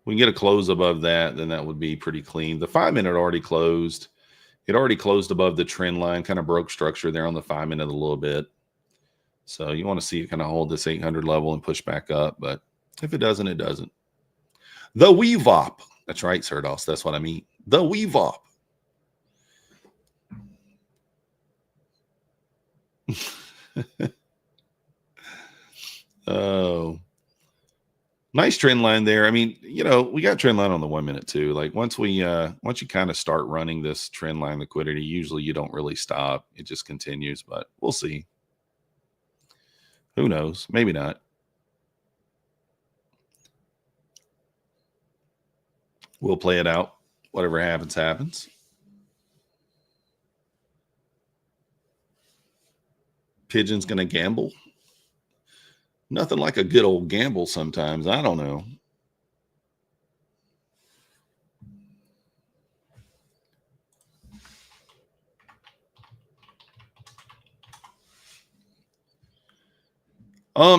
We can get a close above that, then that would be pretty clean. The 5-minute already closed. It already closed above the trend line, kind of broke structure there on the 5-minute a little bit. So you want to see it kind of hold this 800 level and push back up. But if it doesn't, it doesn't. The WeVop. That's right, Serdos. That's what I mean. The WeVop. Oh. Nice trend line there. I mean, you know, we got trend line on the 1 minute too. Like once you kind of start running this trend line liquidity, usually you don't really stop. It just continues, but we'll see. Who knows? Maybe not. We'll play it out. Whatever happens, happens. Pigeon's going to gamble. Nothing like a good old gamble sometimes. I don't know.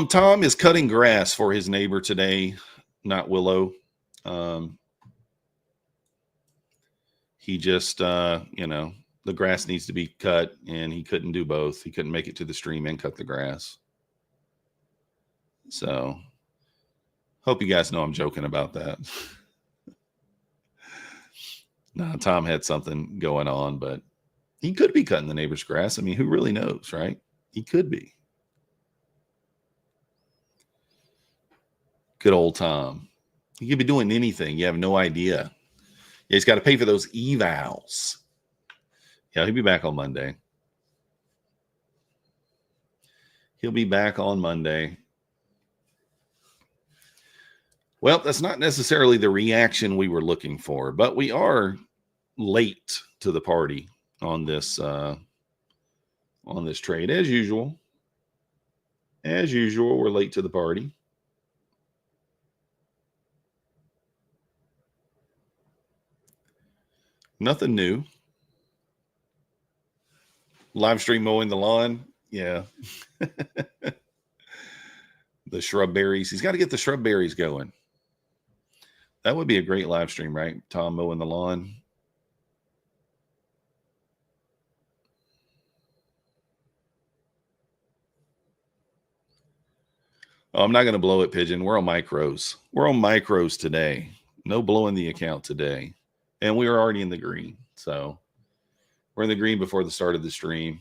Tom is cutting grass for his neighbor today, not Willow. He just, you know, the grass needs to be cut, and he couldn't do both. He couldn't make it to the stream and cut the grass. So, hope you guys know I'm joking about that. No, Tom had something going on, but he could be cutting the neighbor's grass. I mean, who really knows, right? He could be. Good old Tom. He could be doing anything. You have no idea. Yeah, he's got to pay for those evals. Yeah, he'll be back on Monday. He'll be back on Monday. Well, that's not necessarily the reaction we were looking for, but we are late to the party on this trade as usual. As usual, we're late to the party. Nothing new. Live stream mowing the lawn. Yeah. The shrub berries. He's got to get the shrub berries going. That would be a great live stream, right? Tom mowing the lawn. Oh, I'm not going to blow it, Pigeon. We're on micros. We're on micros today. No blowing the account today. And we are already in the green. So we're in the green before the start of the stream.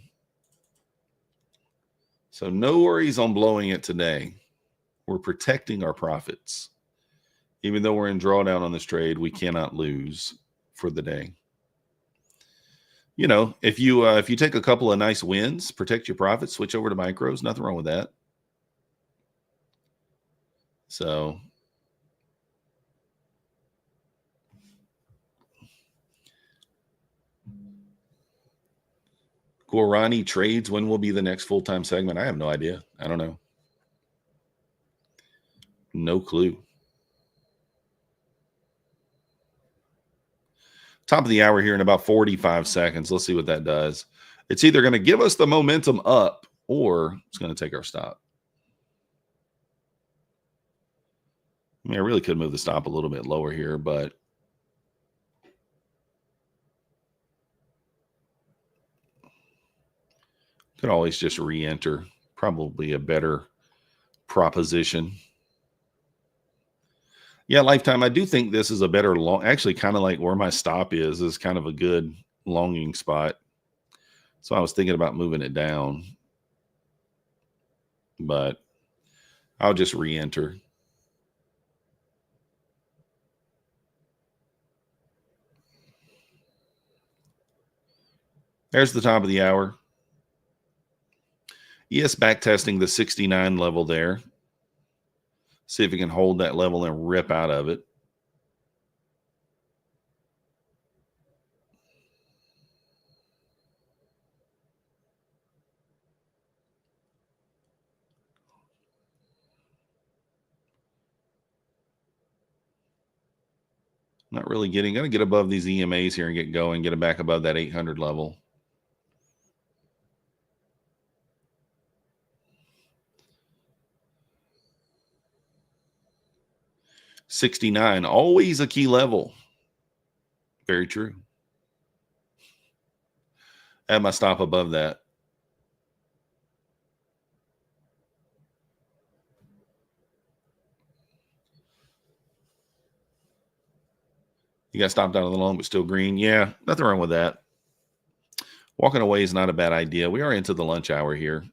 So no worries on blowing it today. We're protecting our profits. Even though we're in drawdown on this trade, we cannot lose for the day. You know, if you take a couple of nice wins, protect your profits, switch over to micros, nothing wrong with that. So Guarani trades, when will be the next full-time segment? I have no idea. I don't know. No clue. Top of the hour here in about 45 seconds. Let's see what that does. It's either going to give us the momentum up or it's going to take our stop. I mean, I really could move the stop a little bit lower here, but could always just re-enter. Probably a better proposition. Yeah, Lifetime, I do think this is a better long, actually kind of like where my stop is kind of a good longing spot. So I was thinking about moving it down, but I'll just re-enter. There's the top of the hour. Yes, back testing the 69 level there. See if it can hold that level and rip out of it. Not really going to get above these EMAs here and get going, get it back above that 800 level. $69, always a key level. Very true. At my stop above that. You got stopped out of the loan, but still green. Yeah, nothing wrong with that. Walking away is not a bad idea. We are into the lunch hour here.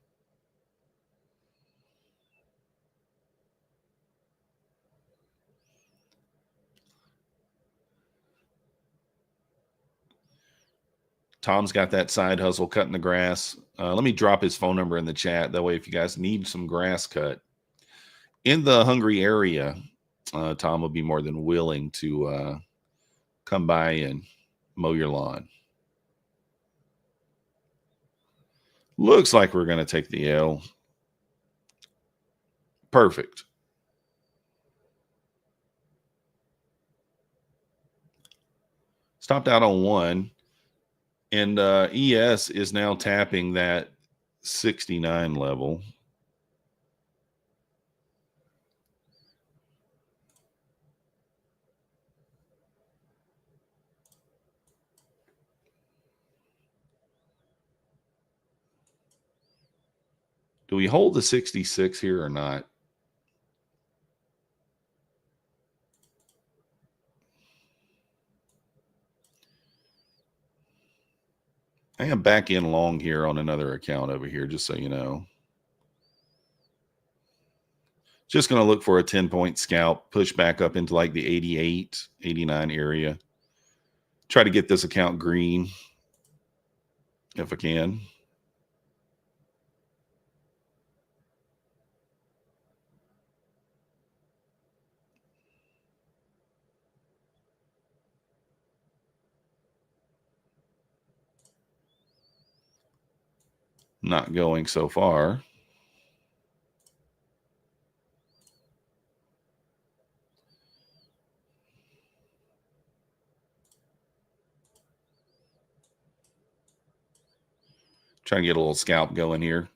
Tom's got that side hustle cutting the grass. Let me drop his phone number in the chat. That way, if you guys need some grass cut in the Hungry area, Tom will be more than willing to come by and mow your lawn. Looks like we're going to take the L. Perfect. Stopped out on one. And ES is now tapping that 69 level. Do we hold the 66 here or not? I am back in long here on another account over here, just so you know. Just going to look for a 10-point scalp, push back up into like the 88, 89 area. Try to get this account green if I can. Not going so far. Trying to get a little scalp going here.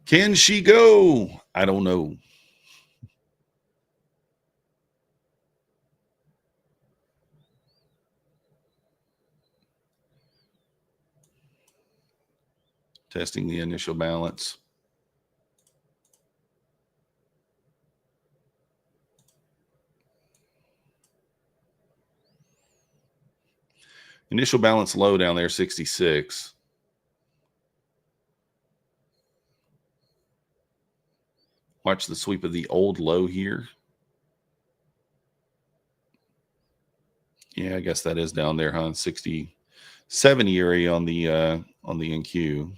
Can she go? I don't know. Testing the initial balance. Initial balance low down there, 66. Watch the sweep of the old low here. Yeah, I guess that is down there, huh? 60, 70 area on the NQ.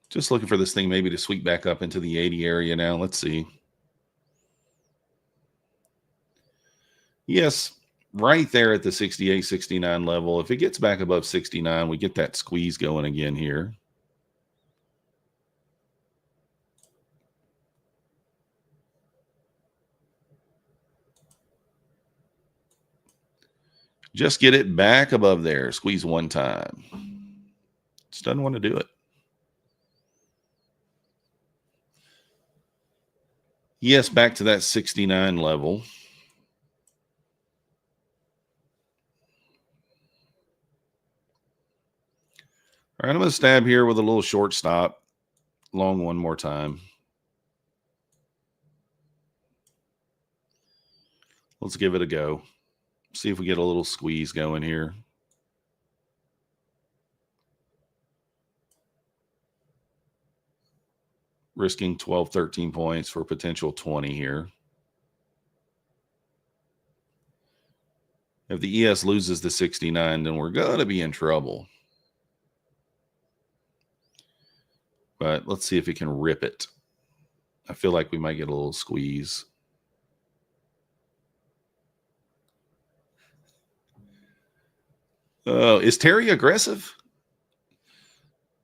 Just looking for this thing maybe to sweep back up into the 80 area now. Let's see. Yes, right there at the 68, 69 level. If it gets back above 69, we get that squeeze going again here. Just get it back above there. Squeeze one time. Just doesn't want to do it. Yes, back to that 69 level. All right, I'm going to stab here with a little short stop. Long one more time. Let's give it a go. See if we get a little squeeze going here. Risking 12, 13 points for potential 20 here. If the ES loses the 69, then we're going to be in trouble. But let's see if we can rip it. I feel like we might get a little squeeze. Is Terry aggressive?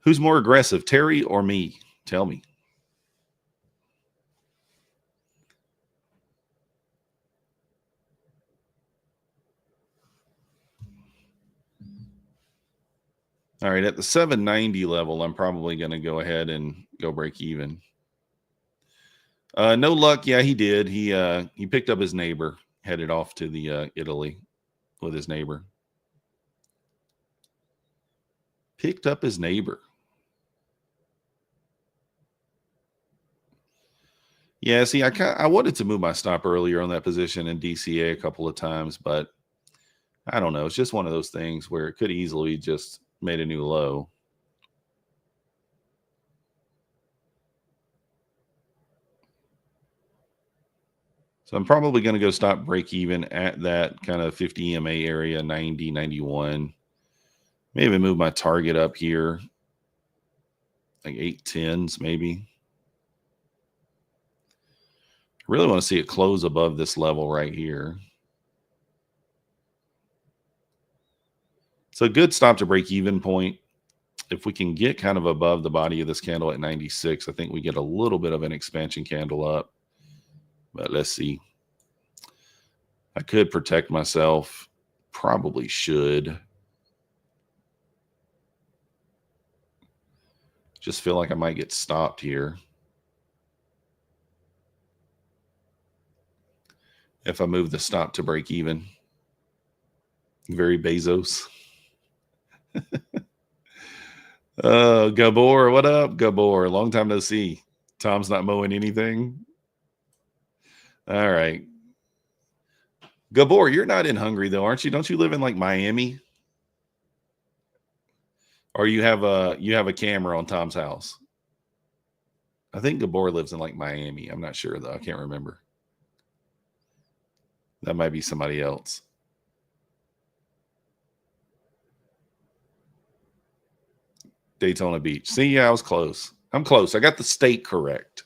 Who's more aggressive, Terry or me? Tell me. All right, at the 790 level, I'm probably going to go ahead and go break even. No luck. Yeah, he did. He picked up his neighbor, headed off to the Italy with his neighbor. Picked up his neighbor. Yeah, see, I wanted to move my stop earlier on that position in DCA a couple of times, but I don't know. It's just one of those things where it could easily just made a new low. So I'm probably going to go stop break even at that kind of 50 EMA area, 90, 91. Maybe move my target up here, like 810s maybe. Really want to see it close above this level right here. It's a good stop to break even point. If we can get kind of above the body of this candle at 96, I think we get a little bit of an expansion candle up. But let's see. I could protect myself. Probably should. Just feel like I might get stopped here. If I move the stop to break even. Very Bezos. Gabor, what up, Gabor? Long time no see. Tom's not mowing anything. All right. Gabor, you're not in Hungary though, aren't you? Don't you live in like Miami? Or you have a camera on Tom's house? I think Gabor lives in like Miami. I'm not sure though. I can't remember. That might be somebody else. Daytona Beach. See, yeah, I was close. I'm close. I got the state correct.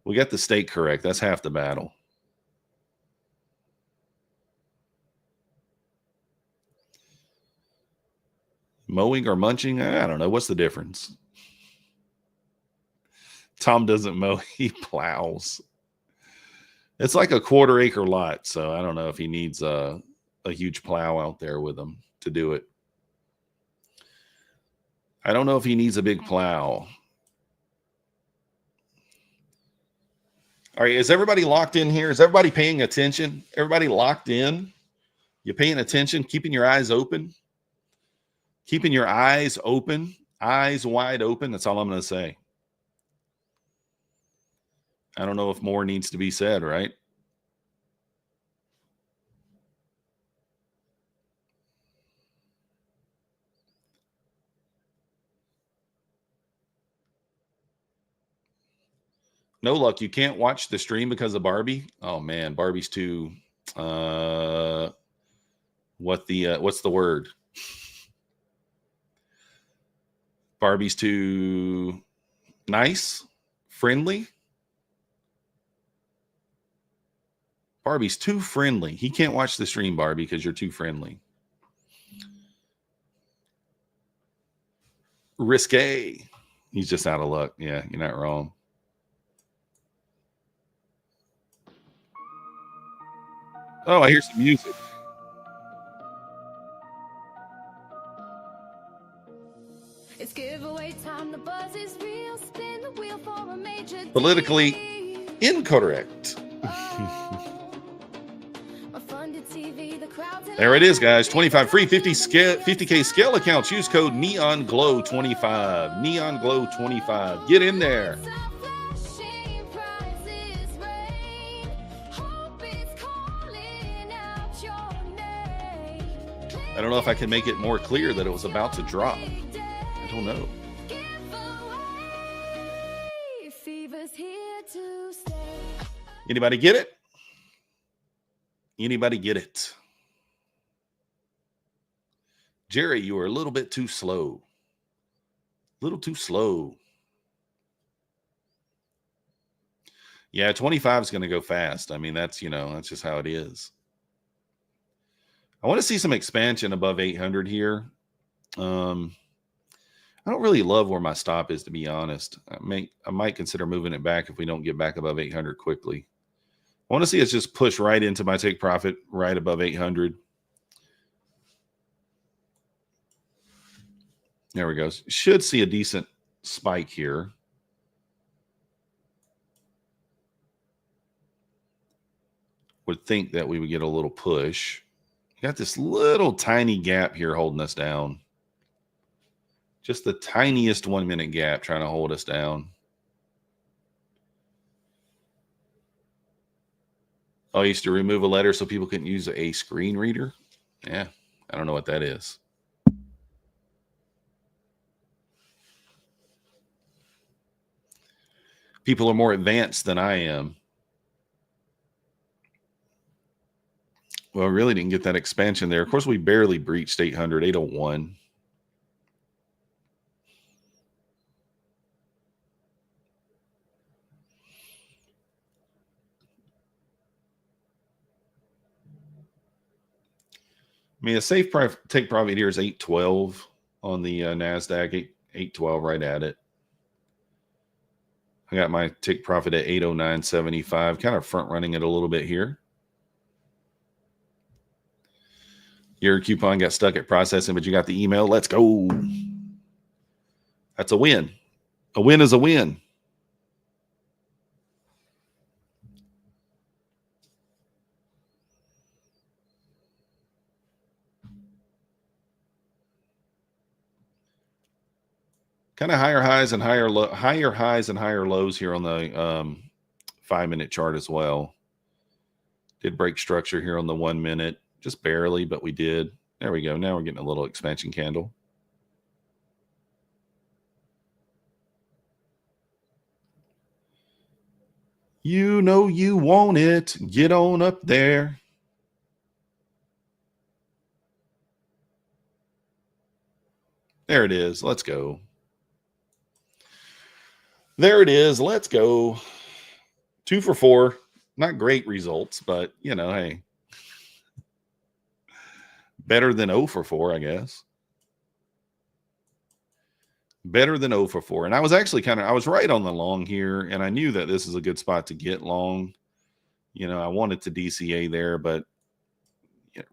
We got the state correct. That's half the battle. Mowing or munching? I don't know. What's the difference? Tom doesn't mow. He plows. It's like a 1/4 acre lot. So I don't know if he needs a huge plow out there with him to do it. I don't know if he needs a big plow. All right. Is everybody locked in here? Is everybody paying attention? Everybody locked in? You paying attention? Keeping your eyes open? Keeping your eyes open, eyes wide open. That's all I'm going to say. I don't know if more needs to be said, right? No luck. You can't watch the stream because of Barbie. Oh man, Barbie's too. What's the word? Barbie's too nice, friendly. Barbie's too friendly. He can't watch the stream, Barbie, because you're too friendly. Risque. He's just out of luck. Yeah, you're not wrong. Oh, I hear some music. It's giveaway time. The buzz is real. Spin the wheel for a major Politically deal. incorrect. MyFunded TV, the crowds in There it is, guys. 25 free 50K scale accounts. Use code NeonGlow25. NeonGlow25. Get in there. flashing prizes rain. Hope it's calling out your name. I don't know if I can make it more clear that it was about to drop. I don't know. Giveaway. Fever's here to stay. Anybody get it? Anybody get it? Jerry, you were a little bit too slow. A little too slow. Yeah, 25 is going to go fast. I mean, that's just how it is. I want to see some expansion above 800 here. I don't really love where my stop is, to be honest. I might consider moving it back if we don't get back above 800 quickly. I want to see us just push right into my take profit right above 800. There we go. Should see a decent spike here. Would think that we would get a little push. Got this little tiny gap here holding us down. Just the tiniest 1 minute gap trying to hold us down. Oh, I used to remove a letter so people couldn't use a screen reader. Yeah, I don't know what that is. People are more advanced than I am. Well, I really didn't get that expansion there. Of course, we barely breached 800, 801. I mean, a safe take profit here is 812 on the NASDAQ, 812 right at it. I got my take profit at 809.75, kind of front running it a little bit here. Your coupon got stuck at processing, but you got the email. Let's go. That's a win. A win is a win. Kind of higher highs and higher lows here on the 5 minute chart as well. Did break structure here on the 1 minute, just barely, but we did. There we go. Now we're getting a little expansion candle. You know you want it. Get on up there. There it is. Let's go. There it is. Let's go. 2 for 4. Not great results, but, you know, hey. Better than 0 for 4, I guess. Better than 0 for 4. And I was actually I was right on the long here, and I knew that this is a good spot to get long. You know, I wanted to DCA there, but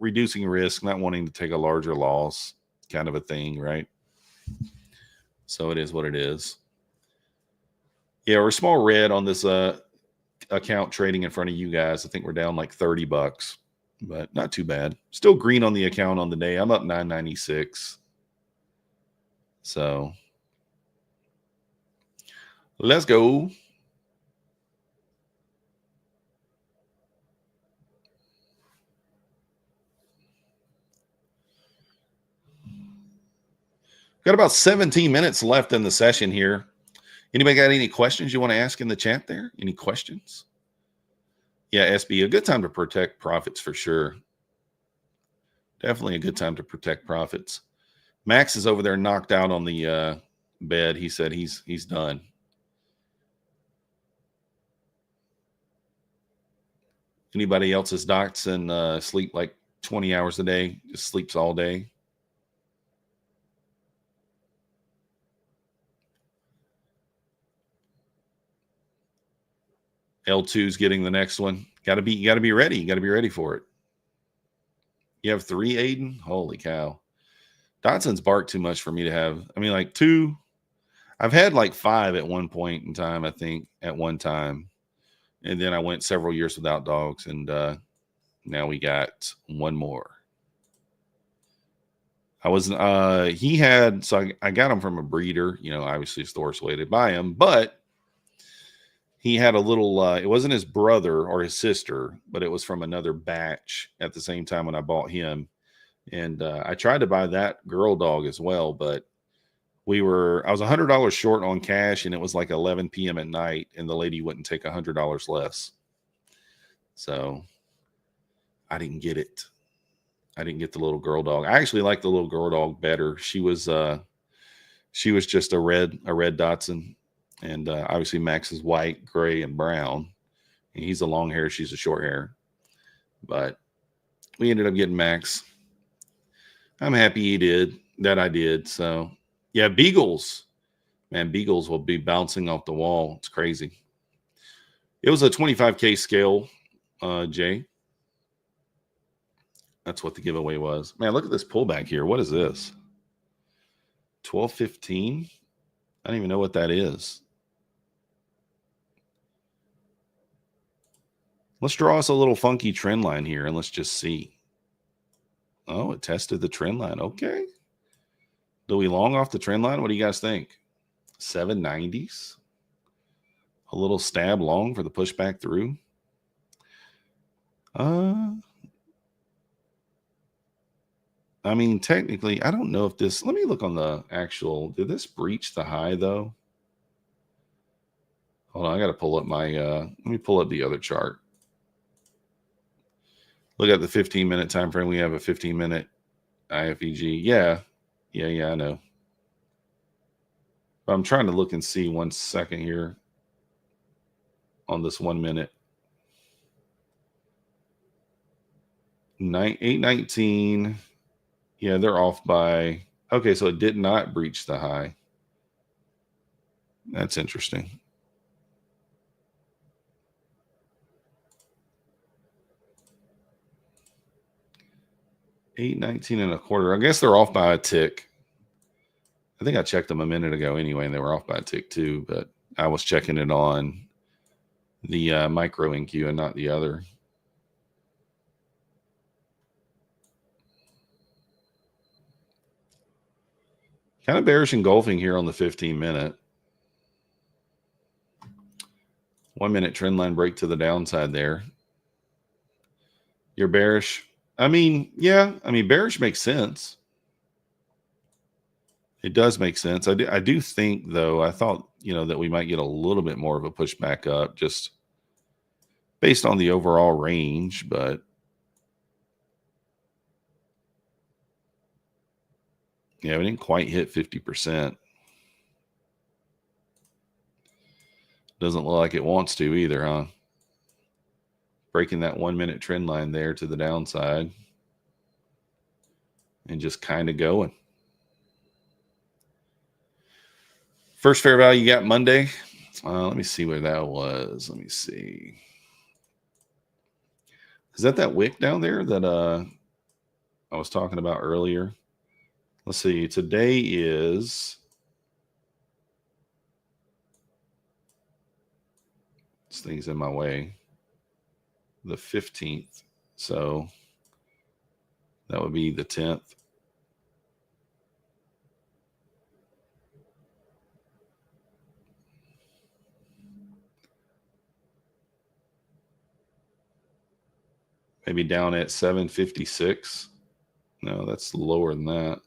reducing risk, not wanting to take a larger loss, kind of a thing, right? So it is what it is. Yeah, we're small red on this account trading in front of you guys. I think we're down like $30, but not too bad. Still green on the account on the day. I'm up 996. So let's go. Got about 17 minutes left in the session here. Anybody got any questions you want to ask in the chat there? Any questions? Yeah, SB, a good time to protect profits for sure. Definitely a good time to protect profits. Max is over there knocked out on the bed. He said he's done. Anybody else's docs and sleep like 20 hours a day, just sleeps all day? L2's getting the next one. You gotta be ready. You gotta be ready for it. You have 3, Aiden? Holy cow. Dotson's barked too much for me to have. I mean, like 2. I've had like 5 at one point in time, I think, at one time. And then I went several years without dogs, and now we got 1 more. I was he had, so I got him from a breeder, you know, obviously it's the worst way to buy him, but he had a little, it wasn't his brother or his sister, but it was from another batch at the same time when I bought him. And I tried to buy that girl dog as well, but I was $100 short on cash, and it was like 11 p.m. at night, and the lady wouldn't take $100 less. So I didn't get it. I didn't get the little girl dog. I actually like the little girl dog better. She was just a red Dotson. And obviously Max is white, gray, and brown. And he's a long hair. She's a short hair. But we ended up getting Max. I'm happy I did. So, yeah, Beagles. Man, Beagles will be bouncing off the wall. It's crazy. It was a 25K scale, Jay. That's what the giveaway was. Man, look at this pullback here. What is this? 12.15? I don't even know what that is. Let's draw us a little funky trend line here, and let's just see. Oh, it tested the trend line. Okay. Do we long off the trend line? What do you guys think? 790s? A little stab long for the pushback through? I mean, technically, I don't know if this, let me look on the actual, did this breach the high though? Hold on, I got to pull up my, let me pull up the other chart. Look at the 15-minute time frame. We have a 15-minute IFEG. Yeah, I know. But I'm trying to look and see 1 second here on this 1 minute. 819. Yeah, they're off by. Okay, so it did not breach the high. That's interesting. $8.19.25. I guess they're off by a tick. I think I checked them a minute ago anyway, and they were off by a tick too, but I was checking it on the micro NQ and not the other. Kind of bearish engulfing here on the 15-minute. 1 minute trend line break to the downside there. You're bearish. I mean, yeah. I mean, bearish makes sense. It does make sense. I do think, though, I thought, you know, that we might get a little bit more of a pushback up. Just based on the overall range, but yeah, we didn't quite hit 50%. Doesn't look like it wants to either, huh? Breaking that 1 minute trend line there to the downside and just kind of going. First fair value you got Monday. Let me see where that was. Let me see. Is that wick down there that I was talking about earlier? Let's see. Today is, this thing's in my way, the 15th. So that would be the 10th. Maybe down at 756. No, that's lower than that.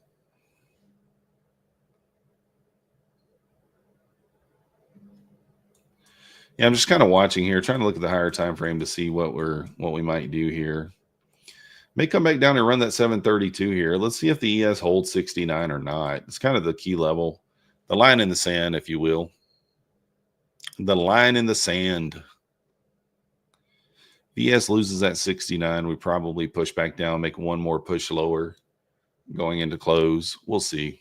Yeah, I'm just kind of watching here, trying to look at the higher time frame to see what we might do here. May come back down and run that 732 here. Let's see if the ES holds 69 or not. It's kind of the key level, the line in the sand, if you will. The line in the sand. If ES loses that 69, we probably push back down, make one more push lower going into close. We'll see.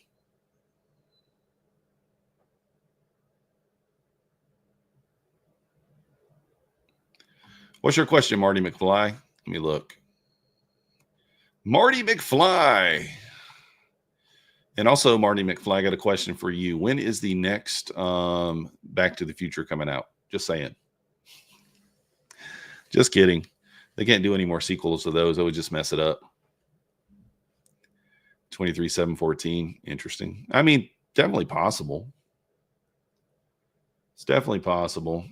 What's your question, Marty McFly? Let me look. Marty McFly. And also, Marty McFly, I got a question for you. When is the next Back to the Future coming out? Just saying. Just kidding. They can't do any more sequels of those. It would just mess it up. 23/7/14. Interesting. I mean, definitely possible. It's definitely possible.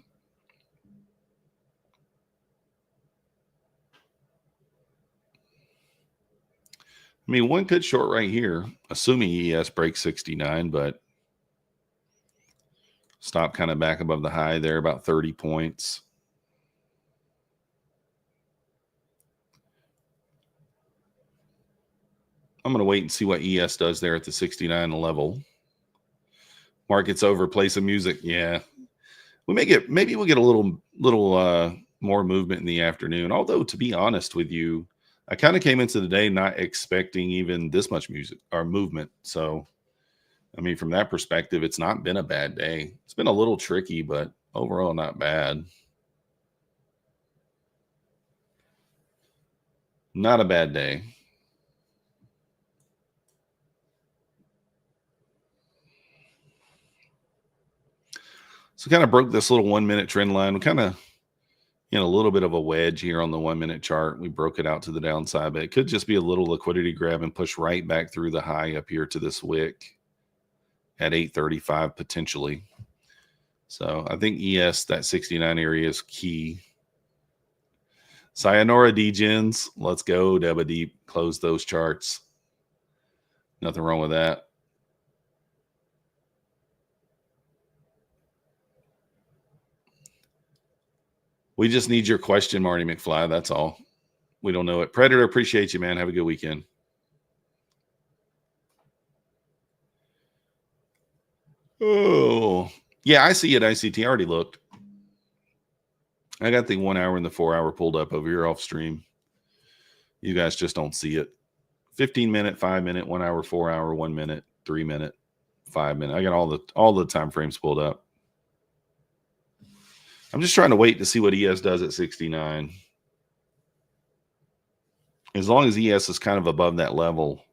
I mean, one could short right here, assuming ES breaks 69, but stop kind of back above the high there, about 30 points. I'm going to wait and see what ES does there at the 69 level. Market's over, play some music. Yeah. Maybe we'll get a little more movement in the afternoon. Although, to be honest with you, I kind of came into the day not expecting even this much music or movement. So, I mean, from that perspective, it's not been a bad day. It's been a little tricky, but overall not bad. Not a bad day. So kind of broke this little 1 minute trend line. We kind of a little bit of a wedge here on the 1 minute chart. We broke it out to the downside, but it could just be a little liquidity grab and push right back through the high up here to this wick at 835 potentially. So I think ES, that 69 area is key. Sayonara Degens. Let's go, Deba Deep. Close those charts. Nothing wrong with that. We just need your question, Marty McFly. That's all. We don't know it. Predator, appreciate you, man. Have a good weekend. Oh, yeah, I see it, ICT. I already looked. I got the 1 hour and the 4 hour pulled up over here off stream. You guys just don't see it. 15 minute, 5 minute, 1 hour, 4 hour, 1 minute, 3 minute, 5 minute. I got all the time frames pulled up. I'm just trying to wait to see what ES does at 69. As long as ES is kind of above that level,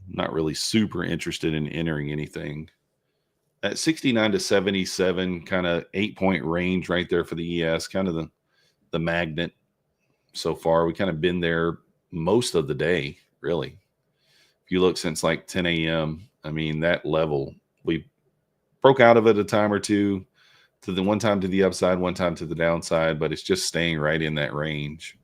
I'm not really super interested in entering anything. At 69 to 77, kind of 8-point range right there for the ES, kind of the magnet so far. We kind of been there most of the day, really. If you look since like 10 a.m., I mean, that level, we broke out of it a time or two. To the one time to the upside, one time to the downside, but it's just staying right in that range.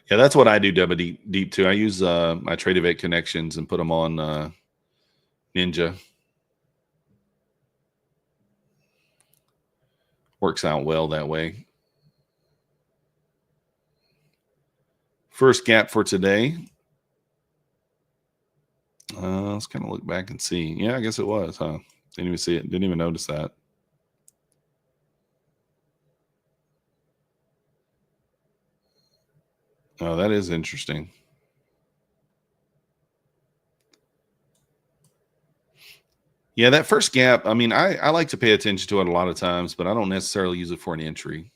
Yeah, that's what I do, double deep too. I use my Tradevate connections and put them on Ninja. Works out well that way. First gap for today. Let's kind of look back and see. Yeah, I guess it was, huh? Didn't even see it. Didn't even notice that. Oh, that is interesting. Yeah, that first gap, I mean, I like to pay attention to it a lot of times, but I don't necessarily use it for an entry.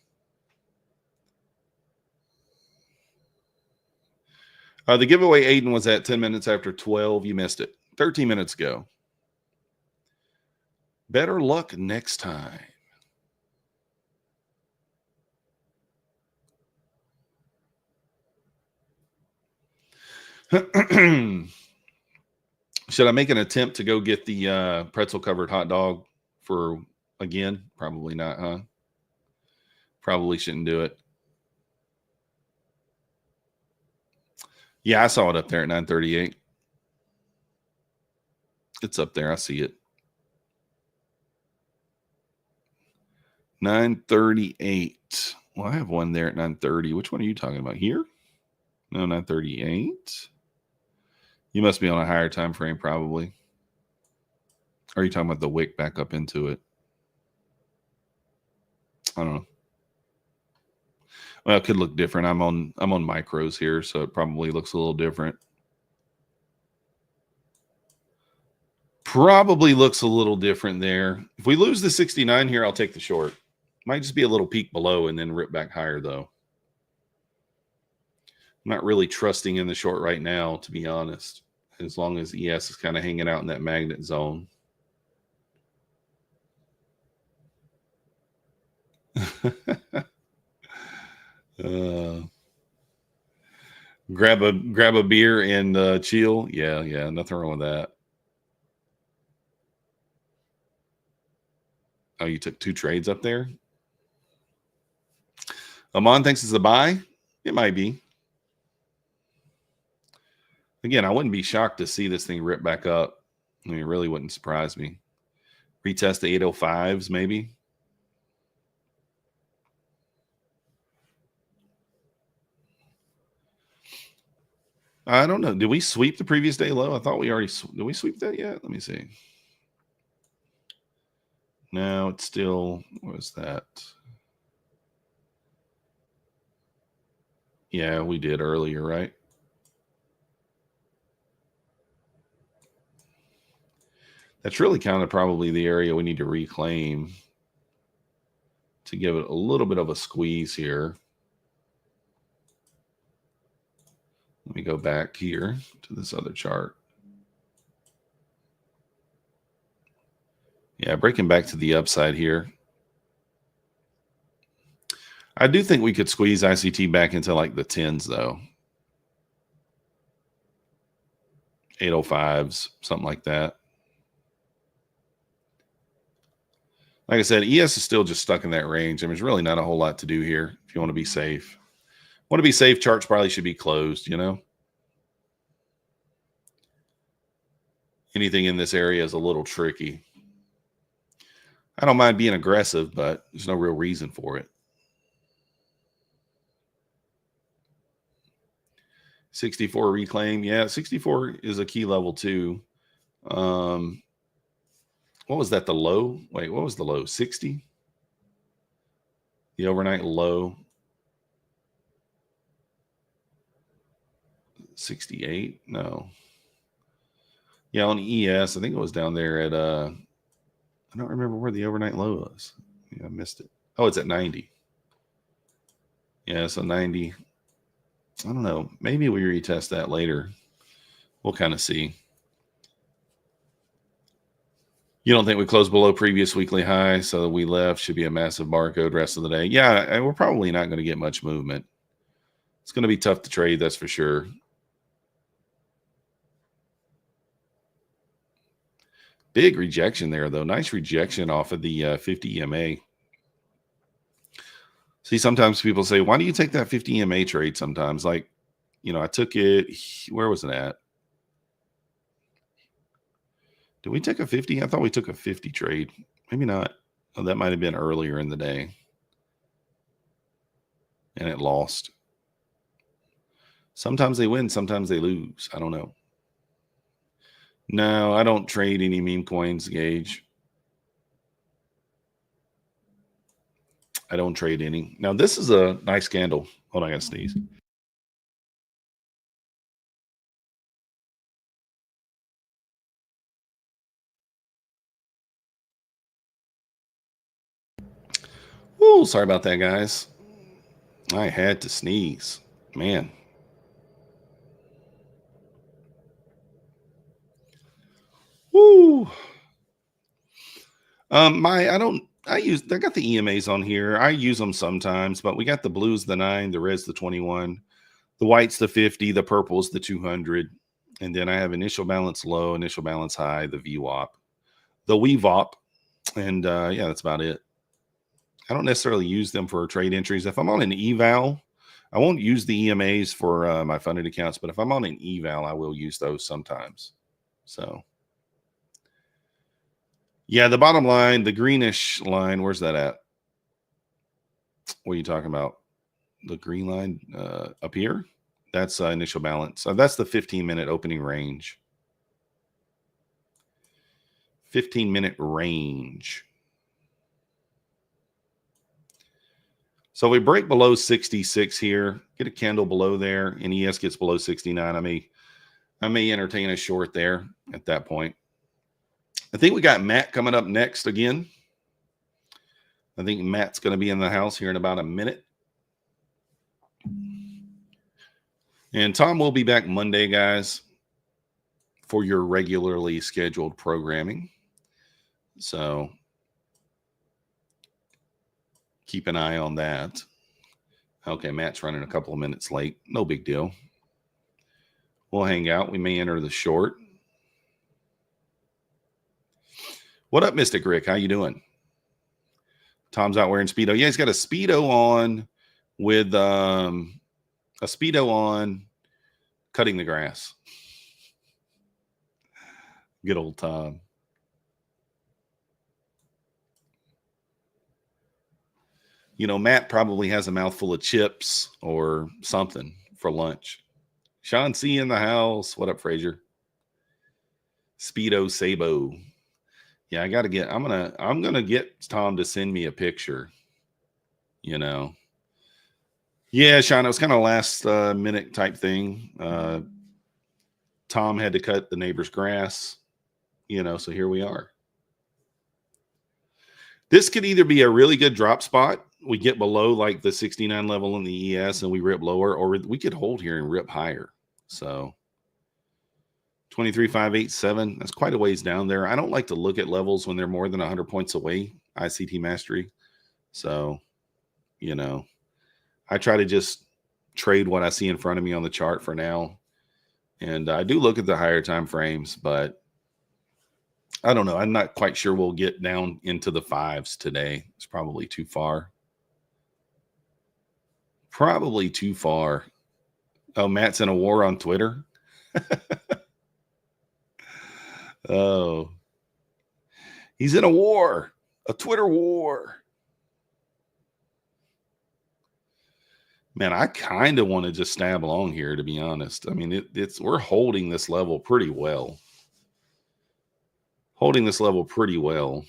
The giveaway, Aiden, was at 10 minutes after 12. You missed it. 13 minutes ago. Better luck next time. Should I make an attempt to go get the pretzel-covered hot dog for again? Probably not, huh? Probably shouldn't do it. Yeah, I saw it up there at 9:38. It's up there. I see it. 9:38. Well, I have one there at 9:30. Which one are you talking about? Here? No, 9:38. You must be on a higher time frame, probably. Or are you talking about the wick back up into it? I don't know. Well, it could look different. I'm on micros here, so it probably looks a little different. Probably looks a little different there. If we lose the 69 here, I'll take the short. Might just be a little peak below and then rip back higher, though. I'm not really trusting in the short right now, to be honest, as long as ES is kind of hanging out in that magnet zone. Grab a beer and chill. Yeah, nothing wrong with that. Oh, you took 2 trades up there? Amon thinks it's a buy. It might be. Again, I wouldn't be shocked to see this thing rip back up. I mean, it really wouldn't surprise me. Retest the 805s, maybe. I don't know. Did we sweep the previous day low? I thought we already did. We sweep that yet? Let me see. No, it's still, what was that? Yeah, we did earlier, right? That's really kind of probably the area we need to reclaim to give it a little bit of a squeeze here. Let me go back here to this other chart. Yeah, breaking back to the upside here. I do think we could squeeze ICT back into like the 10s, though. 805s, something like that. Like I said, ES is still just stuck in that range. I mean, there's really not a whole lot to do here if you want to be safe. Want to be safe, charts probably should be closed, you know? Anything in this area is a little tricky. I don't mind being aggressive, but there's no real reason for it. 64 reclaim. Yeah, 64 is a key level too. What was that, the low? Wait, what was the low? 60? The overnight low. 68? No. Yeah, on ES, I think it was down there at I don't remember where the overnight low was. Yeah, I missed it. Oh, it's at 90. Yeah, so 90. I don't know. Maybe we retest that later. We'll kind of see. You don't think we closed below previous weekly high, so we left? Should be a massive barcode rest of the day. Yeah, we're probably not going to get much movement. It's going to be tough to trade, that's for sure. Big rejection there, though. Nice rejection off of the 50 EMA. See, sometimes people say, why do you take that 50 EMA trade sometimes? Like, you know, I took it, where was it at? Did we take a 50? I thought we took a 50 trade. Maybe not. Oh, that might have been earlier in the day. And it lost. Sometimes they win, sometimes they lose. I don't know. No, I don't trade any meme coins, Gage. I don't trade any. Now, this is a nice candle. Hold on, I gotta sneeze. Oh, sorry about that, guys. I had to sneeze. Man. Woo. I got the EMAs on here. I use them sometimes, but we got the blues, the 9, the reds, the 21, the whites, the 50, the purples, the 200. And then I have initial balance low, initial balance high, the VWAP, the WeVOP. And yeah, that's about it. I don't necessarily use them for trade entries. If I'm on an eval, I won't use the EMAs for my funded accounts, but if I'm on an eval, I will use those sometimes. So yeah, the bottom line, the greenish line, where's that at? What are you talking about? The green line up here? That's initial balance. So that's the 15-minute opening range. 15-minute range. So we break below 66 here, get a candle below there, and ES gets below 69. I may entertain a short there at that point. I think we got Matt coming up next again. I think Matt's going to be in the house here in about a minute. And Tom will be back Monday, guys, for your regularly scheduled programming. So keep an eye on that. Okay, Matt's running a couple of minutes late. No big deal. We'll hang out. We may enter the short. What up, Mystic Rick? How you doing? Tom's out wearing Speedo. Yeah, he's got a Speedo on with a Speedo on cutting the grass. Good old Tom. You know, Matt probably has a mouthful of chips or something for lunch. Sean C in the house. What up, Frazier? Speedo Sabo. Yeah, I got to get, I'm going to get Tom to send me a picture, you know. Yeah, Sean, it was kind of last minute type thing. Tom had to cut the neighbor's grass, you know, so here we are. This could either be a really good drop spot. We get below like the 69 level in the ES and we rip lower, or we could hold here and rip higher. So 23,587, that's quite a ways down there. I don't like to look at levels when they're more than 100 points away, ICT mastery. So, you know, I try to just trade what I see in front of me on the chart for now. And I do look at the higher time frames, but I don't know. I'm not quite sure we'll get down into the 5s today. It's probably too far. Probably too far. Oh, Matt's in a war on Twitter. Oh, he's in a war, a Twitter war. Man, I kind of want to just stab along here, to be honest. I mean, we're holding this level pretty well. Holding this level pretty well.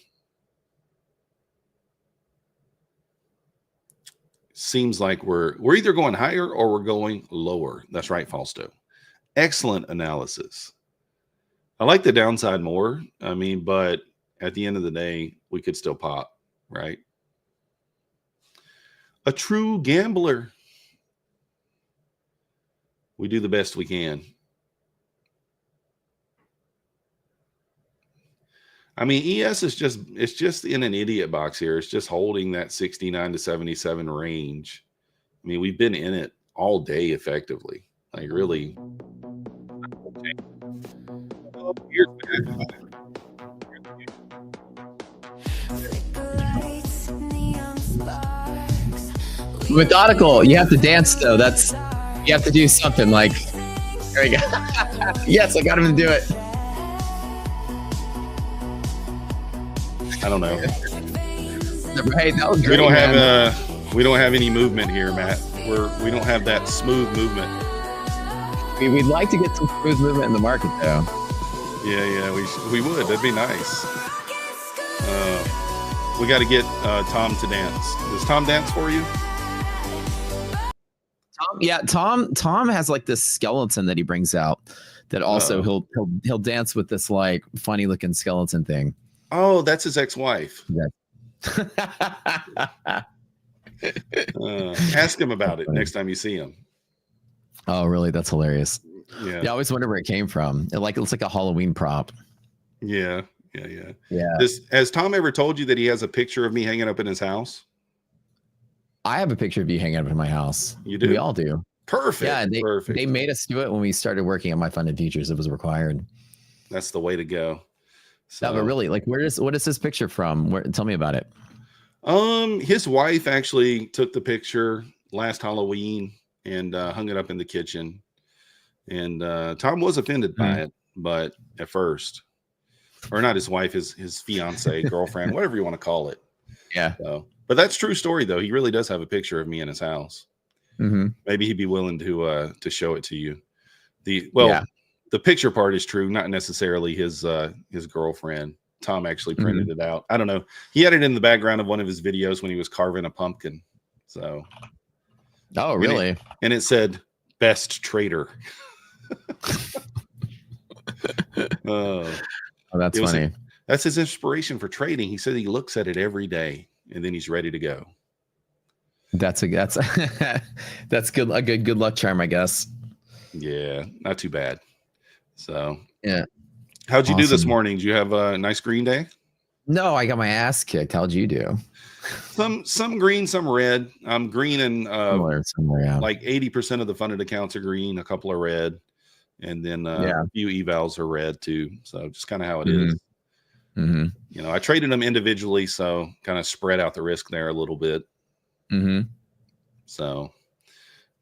Seems like we're either going higher or we're going lower. That's right, Fausto. Excellent analysis. I like the downside more. I mean, but at the end of the day, we could still pop, right? A true gambler. We do the best we can. I mean, ES is just in an idiot box here. It's just holding that 69 to 77 range. I mean, we've been in it all day effectively. Like really. Methodical. You have to dance though. That's You have to do something like, there we go. Yes, I got him to do it. I don't know. Hey, that was great, We don't man. have we don't have any movement here, Matt. We don't have that smooth movement. We'd like to get some smooth movement in the market, though. Yeah, we would. That'd be nice. We got to get Tom to dance. Does Tom dance for you? Tom has like this skeleton that he brings out that also he'll dance with this like funny looking skeleton thing. Oh, that's his ex-wife. Ask him about it next time you see him. Oh, really? That's hilarious. Yeah. I always wonder where it came from. It looks like a Halloween prop. Yeah. Yeah. Has Tom ever told you that he has a picture of me hanging up in his house? I have a picture of you hanging up in my house. You do? We all do. Perfect. Yeah, Perfect. They made us do it when we started working on MyFundedFutures. It was required. That's the way to go. So, No, but really, like, what is this picture from? Tell me about it. His wife actually took the picture last Halloween and hung it up in the kitchen. And Tom was offended by it, but at first, or not his wife, his fiance, girlfriend, whatever you want to call it. Yeah. So, but that's true story though. He really does have a picture of me in his house. Mm-hmm. Maybe he'd be willing to show it to you. The picture part is true, not necessarily his girlfriend. Tom actually printed it out. I don't know. He had it in the background of one of his videos when he was carving a pumpkin. So, oh, really? And it said "Best Trader." Oh, that's funny. That's his inspiration for trading. He said he looks at it every day and then he's ready to go. That's that's good. A good luck charm, I guess. Yeah, not too bad. So yeah. How'd you do this morning? Did you have a nice green day? No, I got my ass kicked. How'd you do? Some green, some red. I'm green and somewhere, yeah. Like 80% of the funded accounts are green, a couple are red, and then a few evals are red too. So just kind of how it is. Mm-hmm. You know, I traded them individually, so kind of spread out the risk there a little bit. Mm-hmm. So,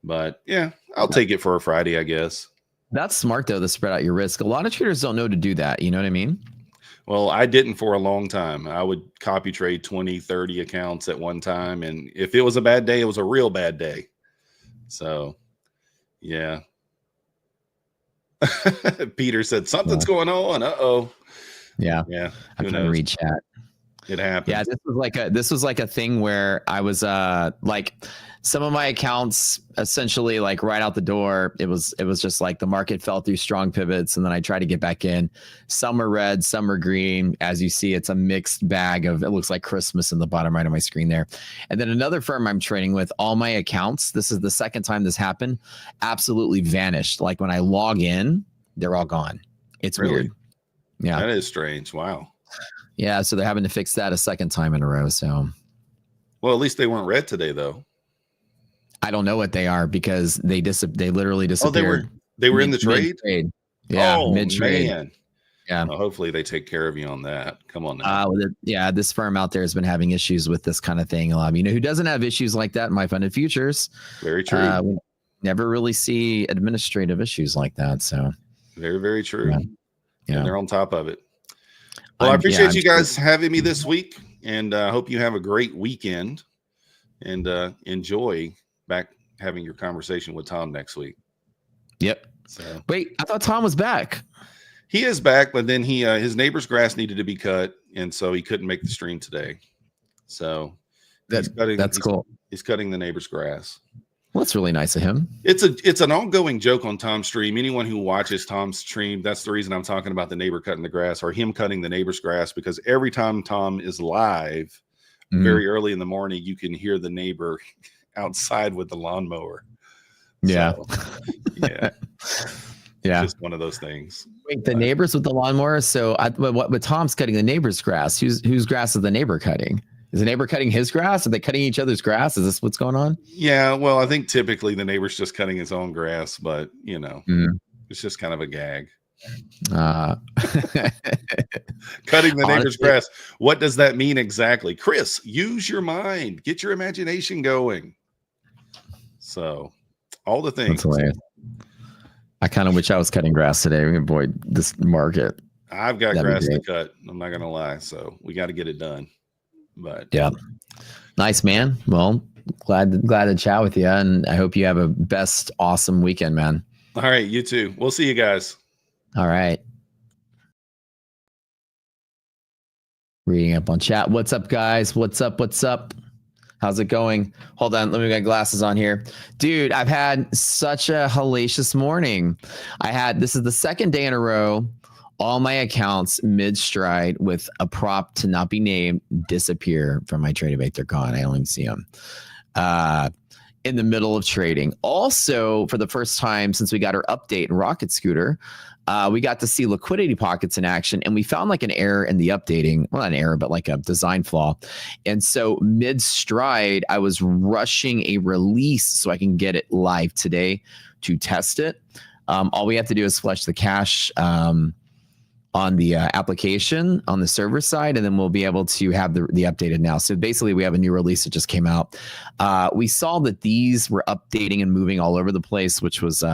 but yeah, I'll take it for a Friday, I guess. That's smart though, to spread out your risk. A lot of traders don't know to do that. You know what I mean? Well, I didn't for a long time. I would copy trade 20, 30 accounts at one time. And if it was a bad day, it was a real bad day. So, yeah. Peter said, something's going on. Uh-oh. Yeah. Yeah. I'm trying to read chat. It happened. Yeah, this was like a thing where I was like some of my accounts essentially like right out the door. It was just like the market fell through strong pivots and then I tried to get back in. Some are red, some are green. As you see, it's a mixed bag of, it looks like Christmas in the bottom right of my screen there. And then another firm I'm trading with, all my accounts, this is the second time this happened, absolutely vanished. Like when I log in, they're all gone. It's Really? weird. Yeah. That is strange. Wow. Yeah, so they're having to fix that a second time in a row. So, well, at least they weren't red today, though. I don't know what they are because they literally disappeared. Oh, they were in the trade. Mid-trade. Yeah, oh, mid-trade. Man. Yeah. Well, hopefully they take care of you on that. Come on now. Yeah, this firm out there has been having issues with this kind of thing. You know who doesn't have issues like that? MyFundedFutures. Very true. We never really see administrative issues like that. So very, very true. Yeah. And they're on top of it. Well, I appreciate you guys having me this week, and I hope you have a great weekend and enjoy back having your conversation with Tom next week. Yep. So wait, I thought Tom was back. He is back, but then his neighbor's grass needed to be cut, and so he couldn't make the stream today. So that's cool. He's cutting the neighbor's grass. Well, that's really nice of him. It's an ongoing joke on Tom's stream. Anyone who watches Tom's stream, that's the reason I'm talking about the neighbor cutting the grass or him cutting the neighbor's grass, because every time Tom is live, very early in the morning, you can hear the neighbor outside with the lawnmower. Yeah. So, yeah. Yeah. Just one of those things. Wait, the neighbors with the lawnmower. So what Tom's cutting the neighbor's grass. Whose grass is the neighbor cutting? Is the neighbor cutting his grass? Are they cutting each other's grass? Is this what's going on? Yeah, well, I think typically the neighbor's just cutting his own grass, but you know, it's just kind of a gag. Cutting the neighbor's grass. What does that mean exactly? Chris, use your mind. Get your imagination going. So All the That's things. hilarious. I kind of wish I was cutting grass today. We avoid this market. I've got That'd be grass to great. cut. I'm not going to lie. So we got to get it done. But Yeah. Nice, man. Well, glad to chat with you. And I hope you have a best awesome weekend, man. all right, you too. We'll see you guys. All right. Reading up on chat. What's up, guys? What's up? What's up? How's it going? Hold on. Let me get glasses on here. Dude, I've had such a hellacious morning. This is the second day in a row, all my accounts mid-stride with a prop to not be named disappear from my trade debate. They're gone. I don't even see them. In the middle of trading. Also, for the first time since we got our update in Rocket Scooter, we got to see liquidity pockets in action, and we found like an error in the updating. Well, not an error, but like a design flaw. And so mid-stride, I was rushing a release so I can get it live today to test it. All we have to do is flush the cache on the application on the server side, and then we'll be able to have the updated now. So basically, we have a new release that just came out. We saw that these were updating and moving all over the place, which was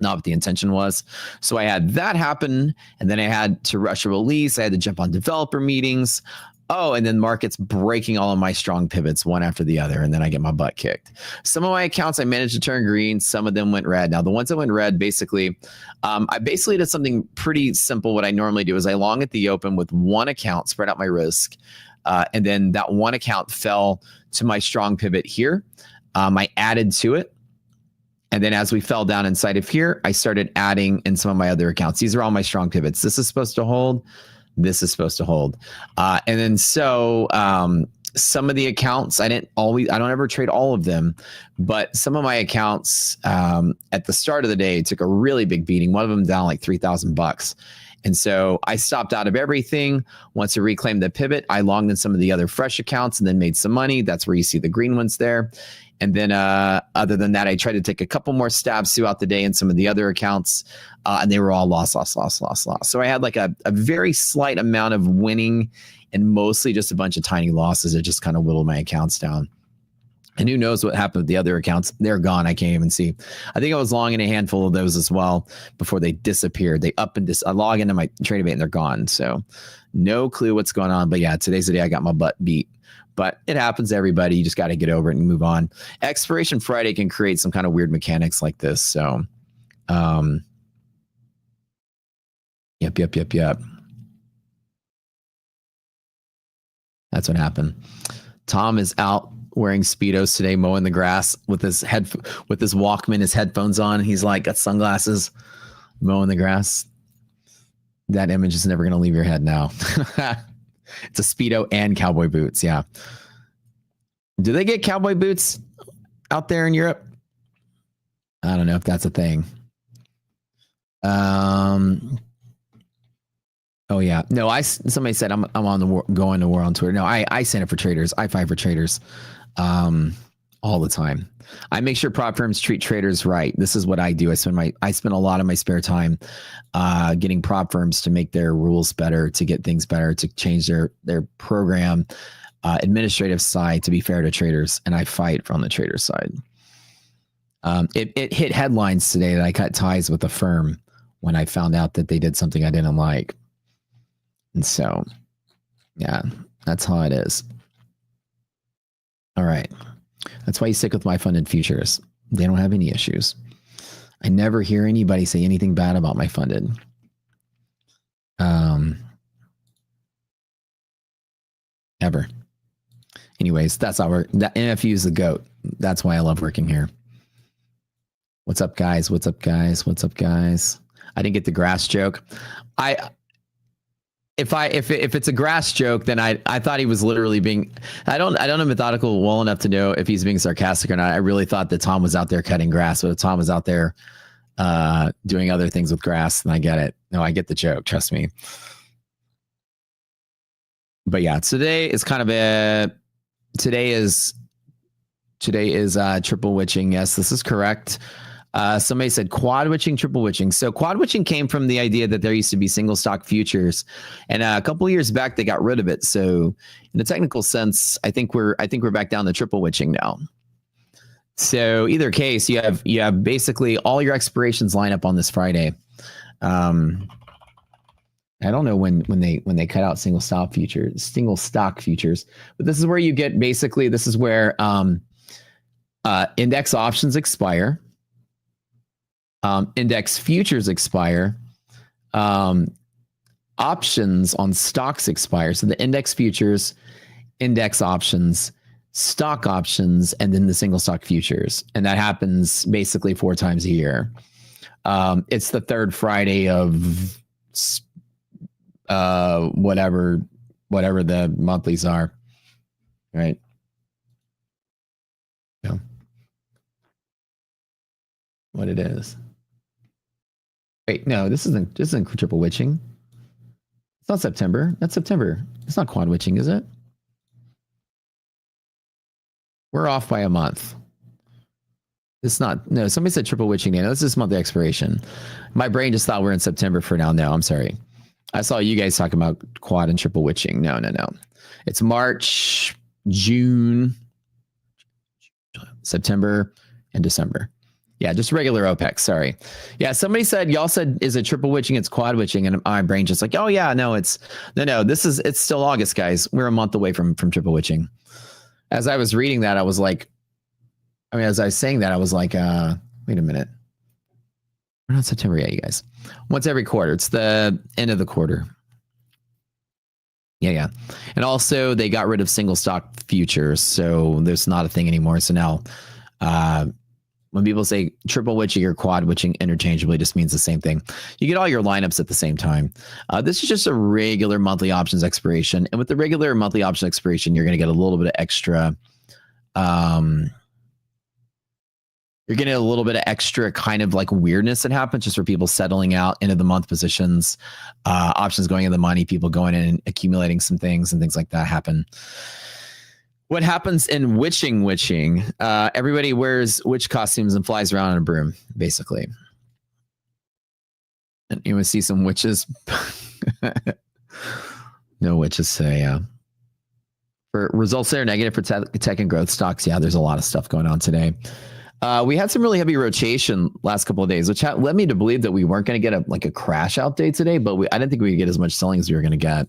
not what the intention was. So I had that happen, and then I had to rush a release. I had to jump on developer meetings. Oh, and then markets breaking all of my strong pivots one after the other, and then I get my butt kicked. Some of my accounts I managed to turn green. Some of them went red. Now, the ones that went red, basically, I basically did something pretty simple. What I normally do is I long at the open with one account, spread out my risk, and then that one account fell to my strong pivot here. I added to it. And then as we fell down inside of here, I started adding in some of my other accounts. These are all my strong pivots. This is supposed to hold. This is supposed to hold. And then so some of the accounts, I don't ever trade all of them, but some of my accounts at the start of the day took a really big beating. One of them down like $3,000. And so I stopped out of everything. Once I reclaimed the pivot, I longed in some of the other fresh accounts and then made some money. That's where you see the green ones there. And then other than that, I tried to take a couple more stabs throughout the day in some of the other accounts, and they were all loss. So I had like a very slight amount of winning and mostly just a bunch of tiny losses that just kind of whittled my accounts down. And who knows what happened with the other accounts? They're gone. I can't even see. I think I was long in a handful of those as well before they disappeared. They I log into my trade debate and they're gone. So no clue what's going on. But yeah, today's the day I got my butt beat. But it happens to everybody. You just got to get over it and move on. Expiration Friday can create some kind of weird mechanics like this. So, yep. That's what happened. Tom is out wearing Speedos today, mowing the grass with his Walkman, his headphones on. He's like got sunglasses, mowing the grass. That image is never going to leave your head now. It's a Speedo and cowboy boots. Yeah. Do they get cowboy boots out there in Europe? I don't know if that's a thing. Oh yeah. No, somebody said I'm on the going to war on Twitter. No, I stand up for traders. I fight for traders all the time. I make sure prop firms treat traders right. This is what I do. I spend a lot of my spare time getting prop firms to make their rules better, to get things better, to change their program administrative side to be fair to traders, and I fight from the trader side. It hit headlines today that I cut ties with a firm when I found out that they did something I didn't like. And so, yeah, that's how it is. All right. That's why you stick with MyFundedFutures. They don't have any issues. I never hear anybody say anything bad about MyFunded. Ever. Anyways, that's how that MFFU is the GOAT. That's why I love working here. What's up, guys? What's up, guys? What's up, guys? I didn't get the grass joke. If it's a grass joke, then I thought he was literally being. I don't know methodical well enough to know if he's being sarcastic or not. I really thought that Tom was out there cutting grass, but if Tom was out there doing other things with grass, then I get it. No, I get the joke. Trust me. But yeah, today is triple witching. Yes, this is correct. Somebody said quad witching, triple witching. So quad witching came from the idea that there used to be single stock futures, and a couple of years back they got rid of it. So in a technical sense, I think we're back down to triple witching now. So either case, you have basically all your expirations line up on this Friday. I don't know when they cut out single stock futures, but this is where you get basically, this is where index options expire, index futures expire, options on stocks expire. So the index futures, index options, stock options, and then the single stock futures. And that happens basically 4 times a year. It's the third Friday of whatever the monthlies are, right? Yeah. What it is. Wait, no, this isn't triple witching. It's not September. That's September. It's not quad witching, is it? We're off by a month. It's not. No, somebody said triple witching day. No, this is monthly expiration. My brain just thought we're in September for now. No, I'm sorry. I saw you guys talking about quad and triple witching. No. It's March, June, September, and December. Yeah, just regular OPEX. Sorry. Yeah, somebody said, y'all said, is it triple witching? It's quad witching. And my brain just like, oh yeah, no, it's still August, guys. We're a month away from triple witching. As I was reading that, I was like, as I was saying that, I was like, wait a minute. We're not September yet, you guys. Once every quarter. It's the end of the quarter. Yeah. And also, they got rid of single stock futures. So there's not a thing anymore. So now, when people say triple witching or quad witching interchangeably, just means the same thing. You get all your lineups at the same time. This is just a regular monthly options expiration. And with the regular monthly option expiration, you're going to get a little bit of extra. You're getting a little bit of extra kind of like weirdness that happens just for people settling out into the month positions, options going in the money, people going in and accumulating some things and things like that happen. What happens in witching? Everybody wears witch costumes and flies around on a broom, basically. And you would see some witches. No witches say, yeah. For results that are negative for tech and growth stocks, yeah, there's a lot of stuff going on today. We had some really heavy rotation last couple of days, which led me to believe that we weren't going to get a crash out day today, but I didn't think we could get as much selling as we were going to get.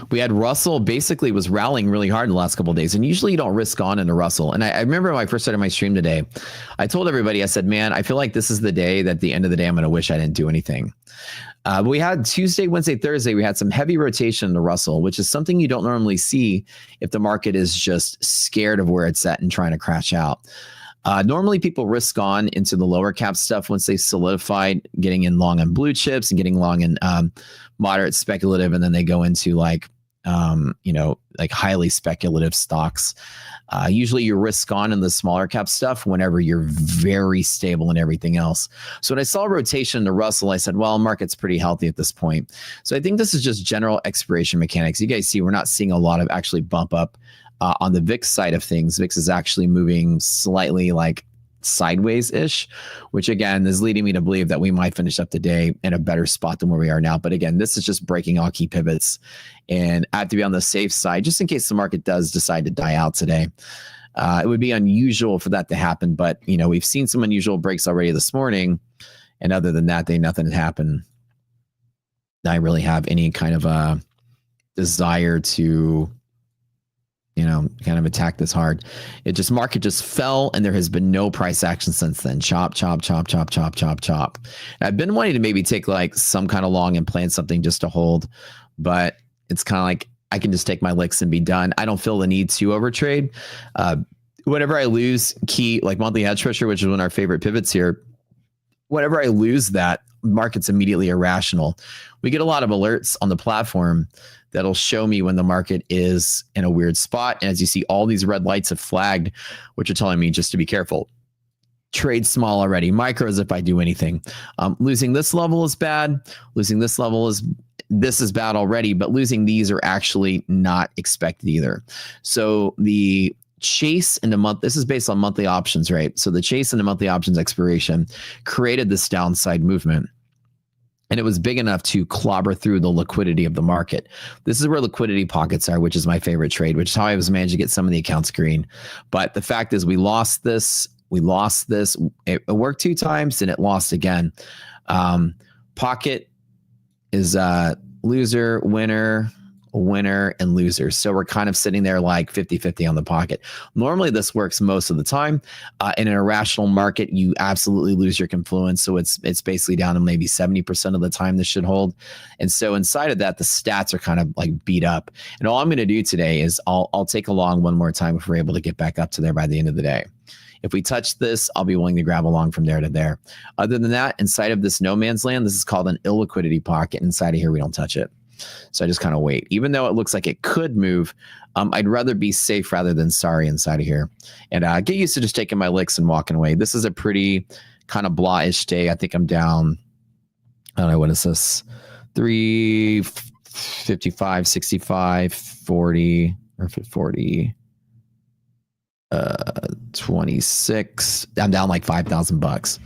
We had Russell basically was rallying really hard in the last couple of days. And usually you don't risk on into Russell. And I remember when I first started my stream today, I told everybody, I said, man, I feel like this is the day that at the end of the day, I'm going to wish I didn't do anything. But we had Tuesday, Wednesday, Thursday, we had some heavy rotation in the Russell, which is something you don't normally see if the market is just scared of where it's at and trying to crash out. Normally people risk on into the lower cap stuff once they've solidified getting in long on blue chips and getting long in moderate speculative. And then they go into like highly speculative stocks. Usually you risk on in the smaller cap stuff whenever you're very stable in everything else. So when I saw rotation in the Russell, I said, well, market's pretty healthy at this point. So I think this is just general expiration mechanics. You guys see, we're not seeing a lot of actually bump up on the VIX side of things. VIX is actually moving slightly like sideways-ish, which again is leading me to believe that we might finish up the day in a better spot than where we are now. But again, this is just breaking all key pivots, and I have to be on the safe side just in case the market does decide to die out today. It would be unusual for that to happen, but we've seen some unusual breaks already this morning, and other than that, nothing had happened. I really have any kind of a desire to kind of attack this hard. Market just fell, and there has been no price action since then. Chop. And I've been wanting to maybe take like some kind of long and plan something just to hold, but it's kind of like I can just take my licks and be done. I don't feel the need to overtrade. Whenever I lose key, like monthly hedge pressure, which is one of our favorite pivots here, whenever I lose that, market's immediately irrational. We get a lot of alerts on the platform that'll show me when the market is in a weird spot. And as you see, all these red lights have flagged, which are telling me just to be careful. Trade small already. Micros if I do anything. Losing this level is bad. Losing this level is bad already, but losing these are actually not expected either. So the chase in the month, this is based on monthly options, right? So the chase in the monthly options expiration created this downside movement. and it was big enough to clobber through the liquidity of the market. This is where liquidity pockets are, which is my favorite trade, which is how I was managed to get some of the accounts green. But the fact is we lost this. It worked 2 times and it lost again. Pocket is loser, winner, and loser. So we're kind of sitting there like 50-50 on the pocket. Normally this works most of the time. In an irrational market, you absolutely lose your confluence. So it's basically down to maybe 70% of the time this should hold. And so inside of that, the stats are kind of like beat up. And all I'm going to do today is I'll take along one more time if we're able to get back up to there by the end of the day. If we touch this, I'll be willing to grab along from there to there. Other than that, inside of this no man's land, this is called an illiquidity pocket. Inside of here, we don't touch it. So I just kind of wait. Even though it looks like it could move, I'd rather be safe rather than sorry inside of here. And get used to just taking my licks and walking away. This is a pretty kind of blah-ish day. I think I'm down, I don't know, what is this? 355, 65, 40, or 40. 26. I'm down like $5,000.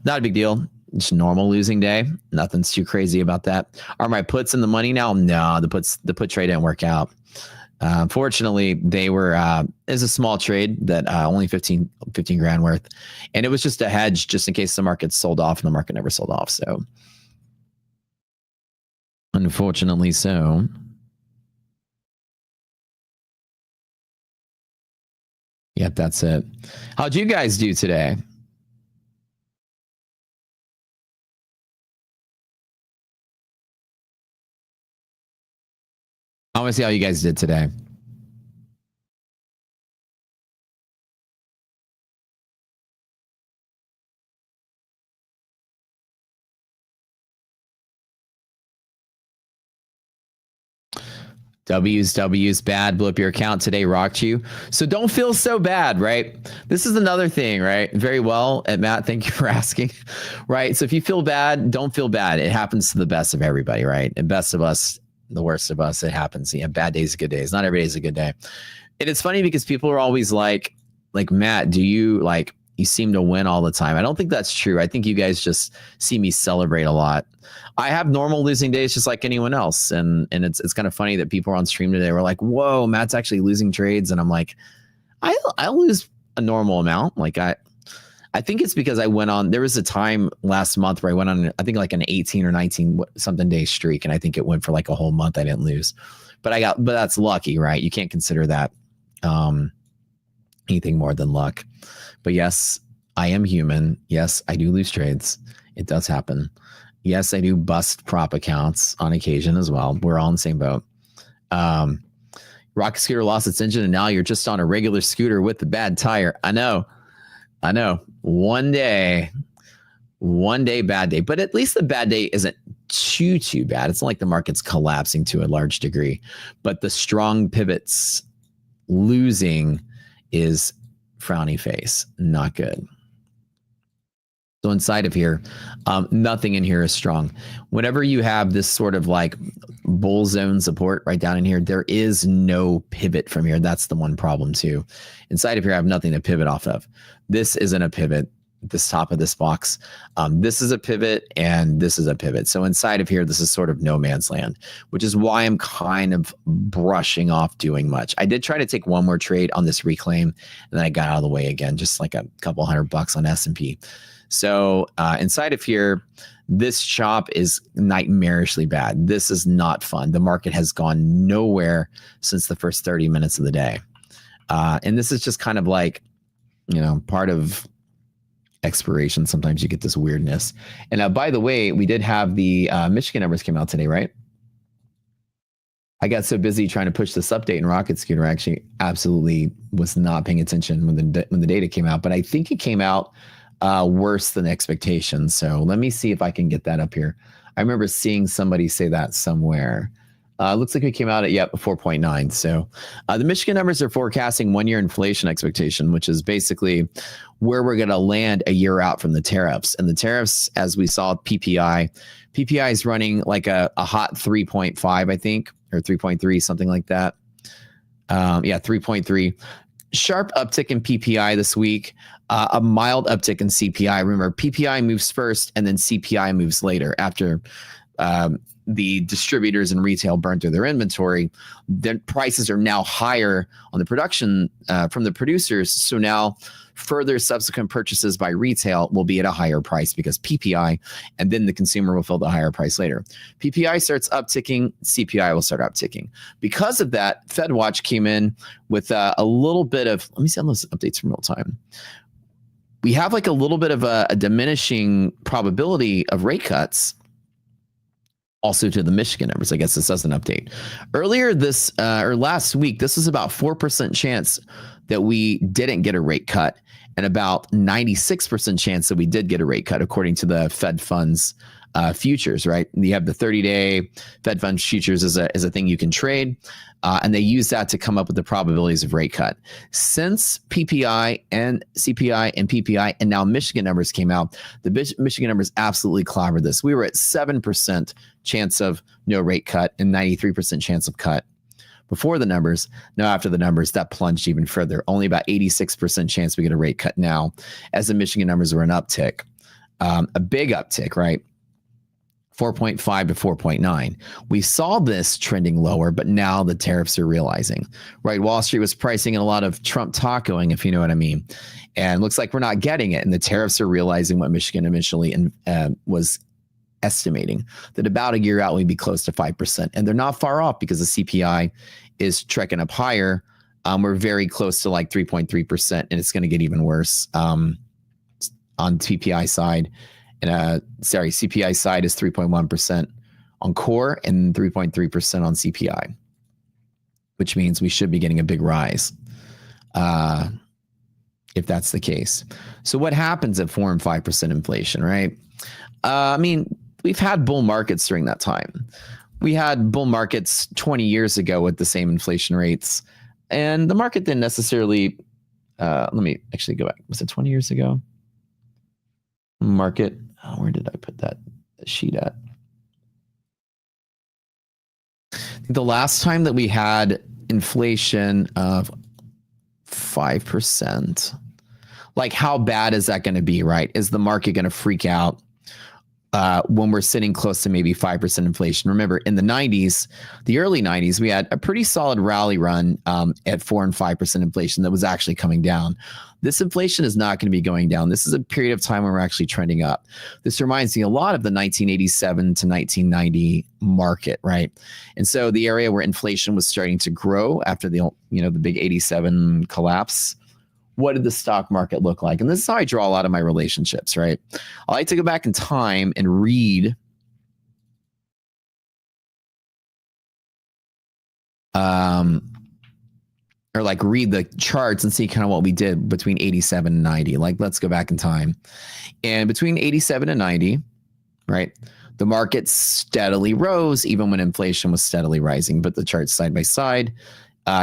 Not a big deal. Just normal losing day. Nothing's too crazy about that. Are my puts in the money now? No, the put trade didn't work out. Fortunately, they were is a small trade that only 15 grand worth, and it was just a hedge just in case the market sold off, and the market never sold off. So, unfortunately, so. Yep, that's it. How'd you guys do today? I want to see how you guys did today. W's bad, blew up your account today, rocked you. So don't feel so bad, right? This is another thing, right? Very well, Matt, thank you for asking, right? So if you feel bad, don't feel bad. It happens to the best of everybody, right? And best of us, the worst of us, it happens. You have bad days, good days. Not every day is a good day. And it's funny because people are always like, Matt, do you like, you seem to win all the time. I don't think that's true. I think you guys just see me celebrate a lot. I have normal losing days just like anyone else. And it's kind of funny that people are on stream today were like, whoa, Matt's actually losing trades. And I'm like, I lose a normal amount. Like I think it's because I went on, there was a time last month where I went on, I think like an 18 or 19 something day streak. And I think it went for like a whole month. I didn't lose, but that's lucky, right? You can't consider that anything more than luck. But yes, I am human. Yes, I do lose trades. It does happen. Yes, I do bust prop accounts on occasion as well. We're all in the same boat. Rocket Scooter lost its engine and now you're just on a regular scooter with the bad tire. I know. One day, bad day. But at least the bad day isn't too bad. It's not like the market's collapsing to a large degree. But the strong pivots losing is frowny face. Not good. So inside of here, nothing in here is strong. Whenever you have this sort of like bull zone support right down in here, there is no pivot from here. That's the one problem too. Inside of here, I have nothing to pivot off of. This isn't a pivot. This top of this box, this is a pivot and this is a pivot. So inside of here, this is sort of no man's land, which is why I'm kind of brushing off doing much. I did try to take one more trade on this reclaim and then I got out of the way again, just like a couple $100 on S&P. So inside of here, this chop is nightmarishly bad. This is not fun. The market has gone nowhere since the first 30 minutes of the day. And this is just kind of like, part of expiration. Sometimes you get this weirdness. And by the way, we did have the Michigan numbers came out today, right? I got so busy trying to push this update in Rocket Scooter, I actually absolutely was not paying attention when the data came out, but I think it came out worse than expectations. So let me see if I can get that up here. I remember seeing somebody say that somewhere. Looks like we came out at 4.9. So the Michigan numbers are forecasting 1 year inflation expectation, which is basically where we're going to land a year out from the tariffs. And the tariffs, as we saw, PPI is running like a hot 3.5, I think, or 3.3, something like that. 3.3. Sharp uptick in PPI this week. a mild uptick in CPI. Remember, PPI moves first and then CPI moves later after the distributors and retail burn through their inventory. Then prices are now higher on the production from the producers. So now further subsequent purchases by retail will be at a higher price because PPI, and then the consumer will feel the higher price later. PPI starts upticking, CPI will start upticking. Because of that, FedWatch came in with a little bit of, let me see on those updates from real time. We have like a little bit of a diminishing probability of rate cuts. Also to the Michigan numbers, I guess this doesn't update. Earlier this or last week, this was about 4% chance that we didn't get a rate cut, and about 96% chance that we did get a rate cut, according to the Fed funds futures. Right, and you have the 30-day Fed funds futures as a thing you can trade, and they use that to come up with the probabilities of rate cut. Since PPI and CPI and PPI and now Michigan numbers came out, the Michigan numbers absolutely clobbered this. We were at 7% chance of no rate cut and 93% chance of cut before the numbers. Now after the numbers, that plunged even further. Only about 86% chance we get a rate cut now, as the Michigan numbers were an uptick, a big uptick, right? 4.5 to 4.9. We saw this trending lower, but now the tariffs are realizing, right? Wall Street was pricing in a lot of Trump tacoing, if you know what I mean. And it looks like we're not getting it. And the tariffs are realizing what Michigan initially was estimating, that about a year out, we'd be close to 5%. And they're not far off because the CPI is trekking up higher. We're very close to like 3.3%, and it's going to get even worse on PPI side. And CPI side is 3.1% on core and 3.3% on CPI, which means we should be getting a big rise if that's the case. So what happens at 4 and 5% inflation, right? I mean, we've had bull markets during that time. We had bull markets 20 years ago with the same inflation rates, and the market didn't necessarily, let me actually go back. Was it 20 years ago? Market, where did I put that sheet at? I think the last time that we had inflation of 5%, like how bad is that going to be, right? Is the market going to freak out when we're sitting close to maybe 5% inflation? Remember, in the 90s, the early 90s, we had a pretty solid rally run at 4 and 5% inflation that was actually coming down. This inflation is not going to be going down. This is a period of time when we're actually trending up. This reminds me a lot of the 1987 to 1990 market, right? And so the area where inflation was starting to grow after the big 87 collapse, what did the stock market look like? And this is how I draw a lot of my relationships, right? I like to go back in time and read read the charts and see kind of what we did between 87 and 90. Like, let's go back in time. And between 87 and 90, right, the market steadily rose even when inflation was steadily rising. But the charts side by side,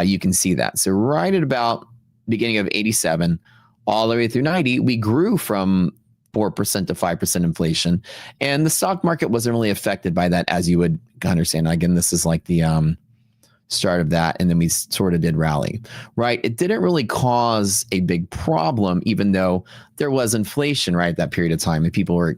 you can see that. So right at about beginning of 87 all the way through 90, we grew from 4% to 5% inflation, and the stock market wasn't really affected by that, as you would understand. Again, this is like the start of that, and then we sort of did rally, right? It didn't really cause a big problem, even though there was inflation, right, at that period of time, and people were,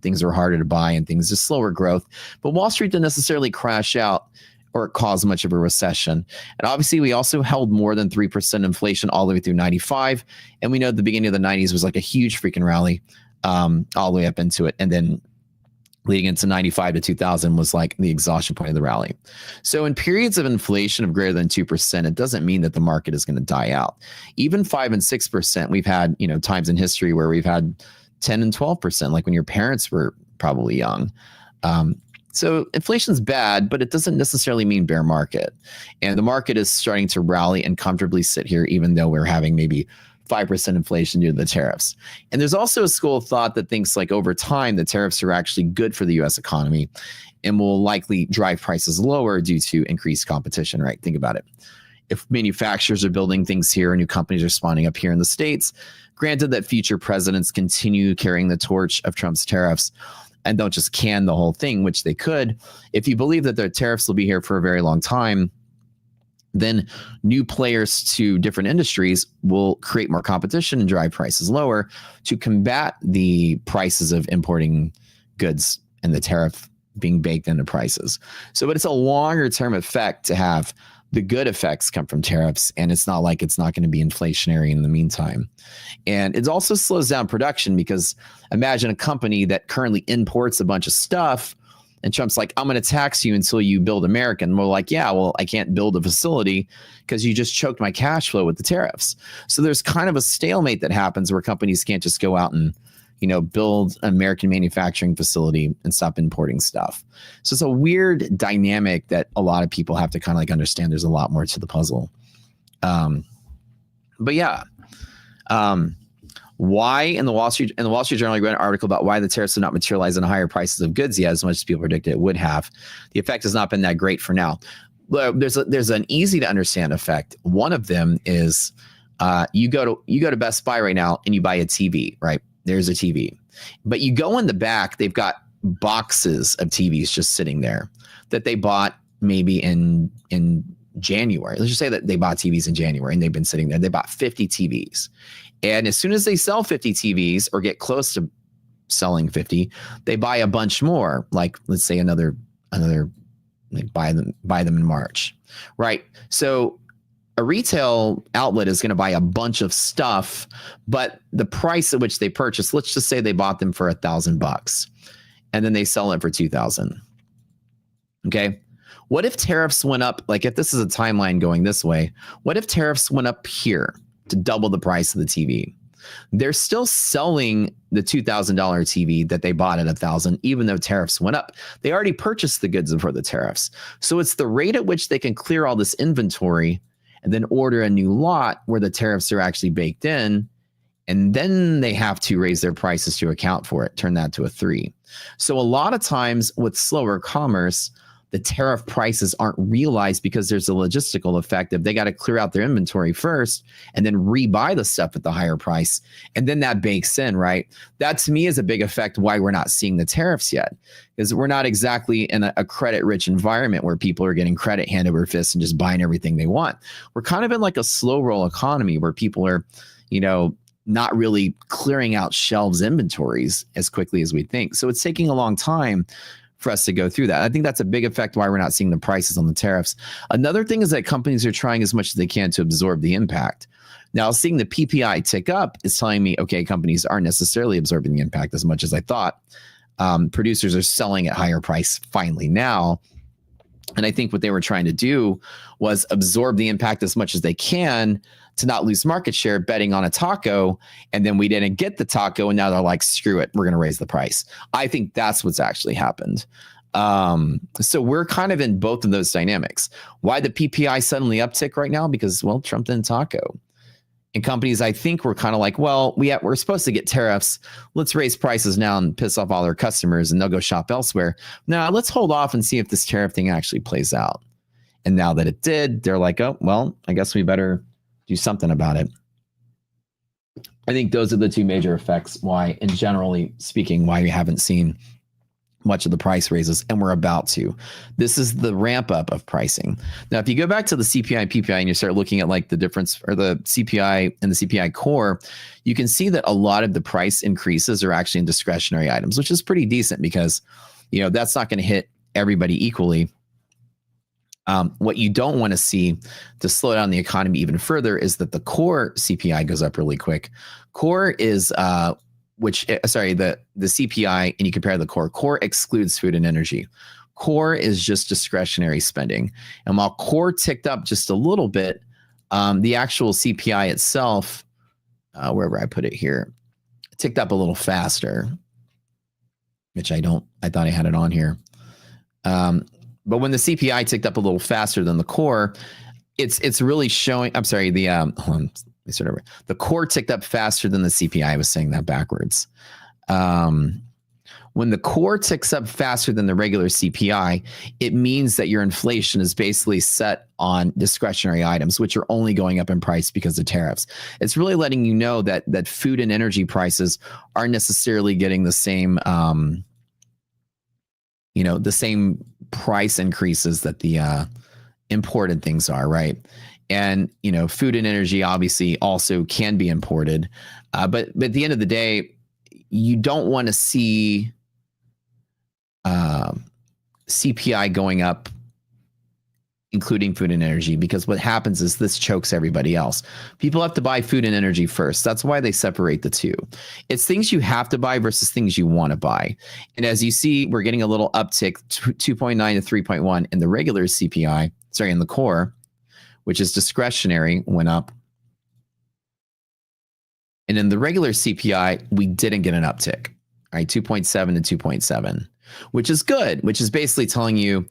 things were harder to buy and things just slower growth. But Wall Street didn't necessarily crash out or cause much of a recession. And obviously, we also held more than 3% inflation all the way through 95. And we know the beginning of the 90s was like a huge freaking rally all the way up into it. And then leading into 95 to 2000 was like the exhaustion point of the rally. So in periods of inflation of greater than 2%, it doesn't mean that the market is going to die out. Even 5 and 6%, we've had, times in history where we've had 10 and 12%, like when your parents were probably young. So inflation's bad, but it doesn't necessarily mean bear market. And the market is starting to rally and comfortably sit here, even though we're having maybe 5% inflation due to the tariffs. And there's also a school of thought that thinks like over time, the tariffs are actually good for the U.S. economy and will likely drive prices lower due to increased competition, right? Think about it. If manufacturers are building things here and new companies are spawning up here in the States, granted that future presidents continue carrying the torch of Trump's tariffs and don't just can the whole thing, which they could. If you believe that the tariffs will be here for a very long time, then new players to different industries will create more competition and drive prices lower to combat the prices of importing goods and the tariff being baked into prices. So, but it's a longer term effect to have the good effects come from tariffs, and it's not like it's not going to be inflationary in the meantime. And it also slows down production, because imagine a company that currently imports a bunch of stuff, and Trump's like, I'm going to tax you until you build American. We're like, yeah, well, I can't build a facility because you just choked my cash flow with the tariffs. So there's kind of a stalemate that happens where companies can't just go out and, you know, build an American manufacturing facility and stop importing stuff. So it's a weird dynamic that a lot of people have to kind of like understand. There's a lot more to the puzzle. But yeah, why in the Wall Street Journal, I read an article about why the tariffs have not materialized in higher prices of goods yet, as much as people predicted it would have. The effect has not been that great for now. There's an easy to understand effect. One of them is you go to Best Buy right now and you buy a TV, right? There's a TV, but you go in the back, they've got boxes of TVs just sitting there that they bought maybe in January. Let's just say that they bought TVs in January and they've been sitting there. They bought 50 TVs. And as soon as they sell 50 TVs or get close to selling 50, they buy a bunch more, like let's say another like buy them in March, right? So a retail outlet is going to buy a bunch of stuff, but the price at which they purchase, let's just say they bought them for $1,000 and then they sell it for $2,000. Okay. What if tariffs went up? Like if this is a timeline going this way, what if tariffs went up here to double the price of the TV? They're still selling the $2,000 TV that they bought at $1,000, even though tariffs went up. They already purchased the goods before the tariffs. So it's the rate at which they can clear all this inventory and then order a new lot where the tariffs are actually baked in. And then they have to raise their prices to account for it, turn that to a 3. So a lot of times with slower commerce, the tariff prices aren't realized because there's a logistical effect of they got to clear out their inventory first and then rebuy the stuff at the higher price. And then that bakes in, right? That to me is a big effect why we're not seeing the tariffs yet, because we're not exactly in a credit rich environment where people are getting credit hand over fist and just buying everything they want. We're kind of in like a slow roll economy where people are, you know, not really clearing out shelves inventories as quickly as we think. So it's taking a long time for us to go through that. I think that's a big effect why we're not seeing the prices on the tariffs. Another thing is that companies are trying as much as they can to absorb the impact. Now, seeing the PPI tick up is telling me, okay, companies aren't necessarily absorbing the impact as much as I thought. Producers are selling at higher price finally now. And I think what they were trying to do was absorb the impact as much as they can to not lose market share, betting on a taco. And then we didn't get the taco. And now they're like, screw it, we're going to raise the price. I think that's what's actually happened. So we're kind of in both of those dynamics. Why the PPI suddenly uptick right now? Because, well, Trump didn't taco. And companies, I think, were kind of like, well, we're supposed to get tariffs. Let's raise prices now and piss off all our customers and they'll go shop elsewhere. Now, let's hold off and see if this tariff thing actually plays out. And now that it did, they're like, oh, well, I guess we better do something about it. I think those are the two major effects why, and generally speaking, why we haven't seen much of the price raises, and we're about to. This is the ramp up of pricing. Now, if you go back to the CPI and PPI and you start looking at like the difference, or the CPI and the CPI core, you can see that a lot of the price increases are actually in discretionary items, which is pretty decent because, you know, that's not going to hit everybody equally. What you don't want to see to slow down the economy even further is that the core CPI goes up really quick. Core is the CPI, and you compare the core excludes food and energy. Core is just discretionary spending. And while core ticked up just a little bit, the actual CPI itself, wherever I put it here, ticked up a little faster, which I thought I had it on here. But when the CPI ticked up a little faster than the core, it's really showing, I'm sorry, the core ticked up faster than the CPI. I was saying that backwards. When the core ticks up faster than the regular CPI, it means that your inflation is basically set on discretionary items, which are only going up in price because of tariffs. It's really letting you know that food and energy prices aren't necessarily getting the same, the same price increases that the imported things are, right? And, you know, food and energy obviously also can be imported. But at the end of the day, you don't want to see CPI going up, including food and energy, because what happens is this chokes everybody else. People have to buy food and energy first. That's why they separate the two. It's things you have to buy versus things you want to buy. And as you see, we're getting a little uptick, 2.9 to 3.1 in the regular CPI, in the core, which is discretionary, went up. And in the regular CPI, we didn't get an uptick, right? 2.7 to 2.7, which is good, which is basically telling you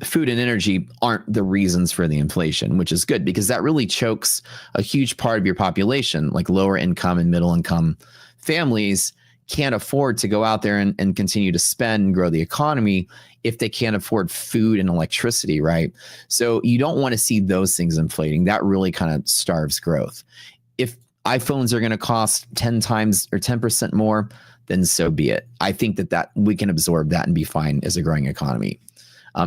food and energy aren't the reasons for the inflation, which is good because that really chokes a huge part of your population, like lower income and middle income families can't afford to go out there and continue to spend and grow the economy if they can't afford food and electricity, right? So you don't want to see those things inflating. That really kind of starves growth. If iPhones are going to cost 10 times or 10% more, then so be it. I think that we can absorb that and be fine as a growing economy.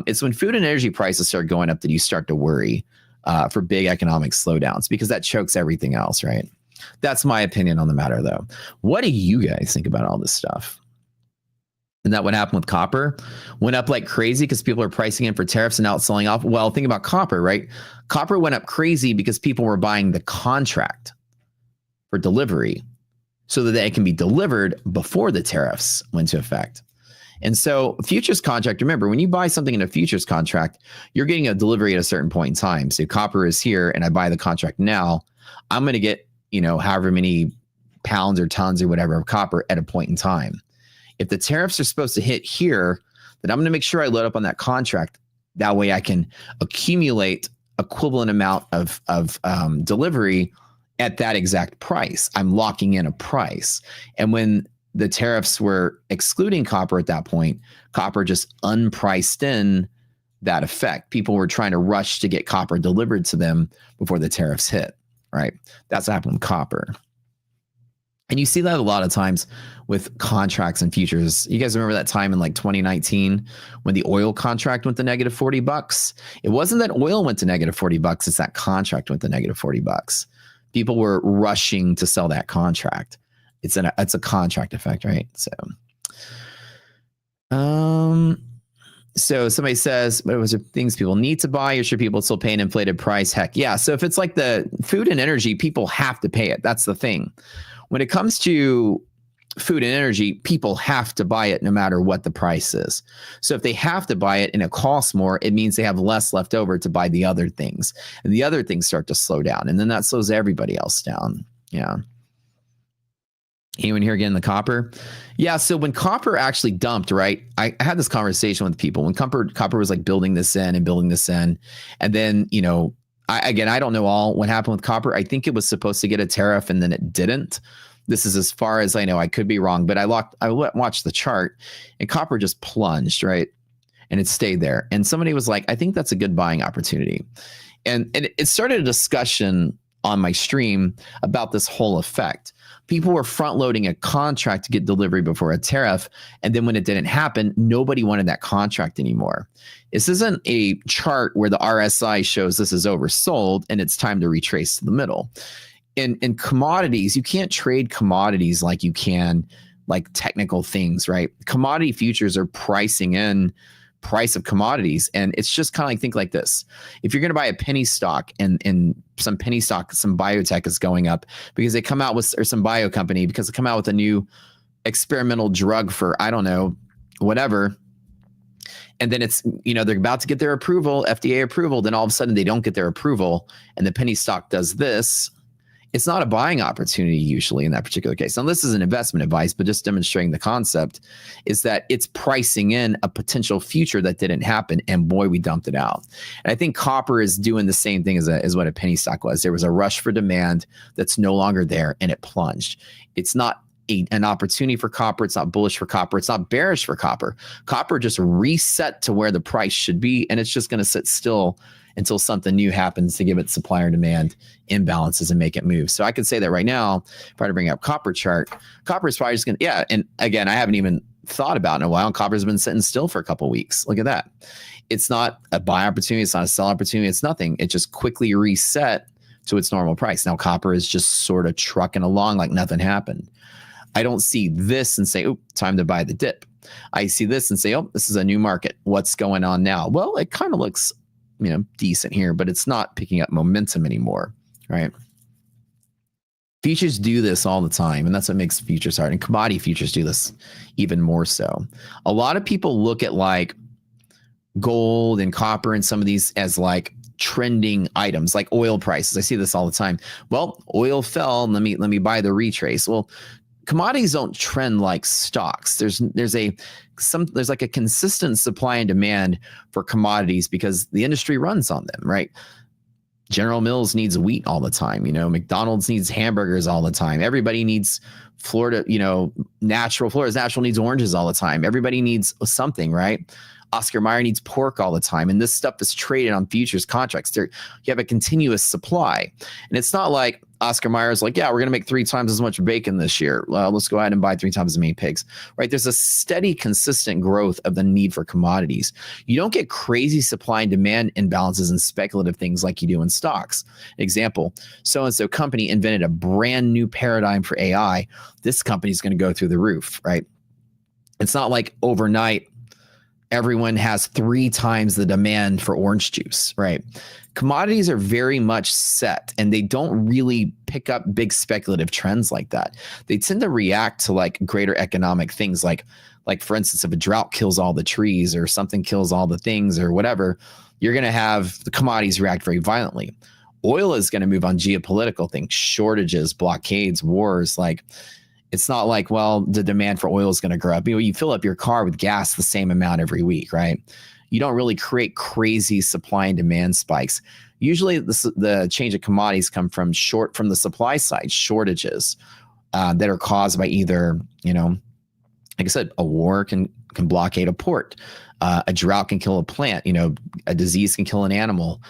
It's when food and energy prices start going up that you start to worry for big economic slowdowns because that chokes everything else, right? That's my opinion on the matter, though. What do you guys think about all this stuff? And that what happened with copper went up like crazy because people are pricing in for tariffs and now it's selling off. Well, think about copper, right? Copper went up crazy because people were buying the contract for delivery so that it can be delivered before the tariffs went into effect. And so futures contract, remember, when you buy something in a futures contract, you're getting a delivery at a certain point in time. So copper is here and I buy the contract now, I'm going to get, however many pounds or tons or whatever of copper at a point in time. If the tariffs are supposed to hit here, then I'm going to make sure I load up on that contract. That way I can accumulate equivalent amount of delivery at that exact price. I'm locking in a price. And when the tariffs were excluding copper at that point, copper just unpriced in that effect. People were trying to rush to get copper delivered to them before the tariffs hit, right? That's what happened with copper. And you see that a lot of times with contracts and futures. You guys remember that time in like 2019 when the oil contract went to negative $40? It wasn't that oil went to negative $40. It's that contract went to negative $40. People were rushing to sell that contract. It's a contract effect, right? So somebody says, but was there things people need to buy or should people still pay an inflated price? Heck yeah. So if it's like the food and energy, people have to pay it. That's the thing. When it comes to food and energy, people have to buy it no matter what the price is. So if they have to buy it and it costs more, it means they have less left over to buy the other things. And the other things start to slow down. And then that slows everybody else down. Yeah. Anyone here again, the copper? Yeah, so when copper actually dumped, right? I had this conversation with people when copper was like building this in. And then, I don't know all what happened with copper. I think it was supposed to get a tariff and then it didn't. This is as far as I know. I could be wrong, but I watched the chart and copper just plunged, right? And it stayed there. And somebody was like, I think that's a good buying opportunity. And it started a discussion on my stream about this whole effect. People were front loading a contract to get delivery before a tariff. And then when it didn't happen, nobody wanted that contract anymore. This isn't a chart where the RSI shows this is oversold and it's time to retrace to the middle. In commodities, you can't trade commodities like you can like technical things, right? Commodity futures are pricing in price of commodities. And it's just kind of like, think like this. If you're going to buy a penny stock and some penny stock, some biotech is going up because they come out with, or some bio company, because they come out with a new experimental drug for, I don't know, whatever. And then it's, they're about to get their approval, FDA approval. Then all of a sudden they don't get their approval and the penny stock does this. It's not a buying opportunity usually in that particular case. Now, this is an investment advice, but just demonstrating the concept is that it's pricing in a potential future that didn't happen. And boy, we dumped it out. And I think copper is doing the same thing as what a penny stock was. There was a rush for demand that's no longer there and it plunged. It's not an opportunity for copper. It's not bullish for copper. It's not bearish for copper. Copper just reset to where the price should be. And it's just going to sit still until something new happens to give it supply or demand imbalances and make it move. So I can say that right now, if I were to bring up copper chart, copper is probably just going to, and again, I haven't even thought about in a while. Copper's been sitting still for a couple of weeks. Look at that. It's not a buy opportunity. It's not a sell opportunity. It's nothing. It just quickly reset to its normal price. Now copper is just sort of trucking along like nothing happened. I don't see this and say, oh, time to buy the dip. I see this and say, oh, this is a new market. What's going on now? Well, it kind of looks, decent here, but it's not picking up momentum anymore, right? Futures do this all the time, and that's what makes futures hard. And commodity futures do this even more so. A lot of people look at like gold and copper and some of these as like trending items, like oil prices. I see this all the time. Well, oil fell. Let me buy the retrace. Well, commodities don't trend like stocks. There's like a consistent supply and demand for commodities because the industry runs on them, right? General Mills needs wheat all the time. McDonald's needs hamburgers all the time. Everybody needs Florida's natural needs oranges all the time. Everybody needs something, right? Oscar Mayer needs pork all the time. And this stuff is traded on futures contracts. You have a continuous supply. And it's not like Oscar Mayer is like, yeah, we're going to make 3 times as much bacon this year. Well, let's go ahead and buy 3 times as many pigs, right? There's a steady, consistent growth of the need for commodities. You don't get crazy supply and demand imbalances and speculative things like you do in stocks. Example, so-and-so company invented a brand new paradigm for AI. This company is going to go through the roof, right? It's not like overnight, everyone has 3 times the demand for orange juice, right? Commodities are very much set and they don't really pick up big speculative trends like that. They tend to react to like greater economic things like for instance, if a drought kills all the trees or something kills all the things or whatever, you're going to have the commodities react very violently. Oil is going to move on geopolitical things, shortages, blockades, wars, like it's not like, well, the demand for oil is going to grow up. You fill up your car with gas the same amount every week, right? You don't really create crazy supply and demand spikes. Usually the change of commodities come from the supply side, shortages that are caused by either, like I said, a war can blockade a port. A drought can kill a plant, a disease can kill an animal.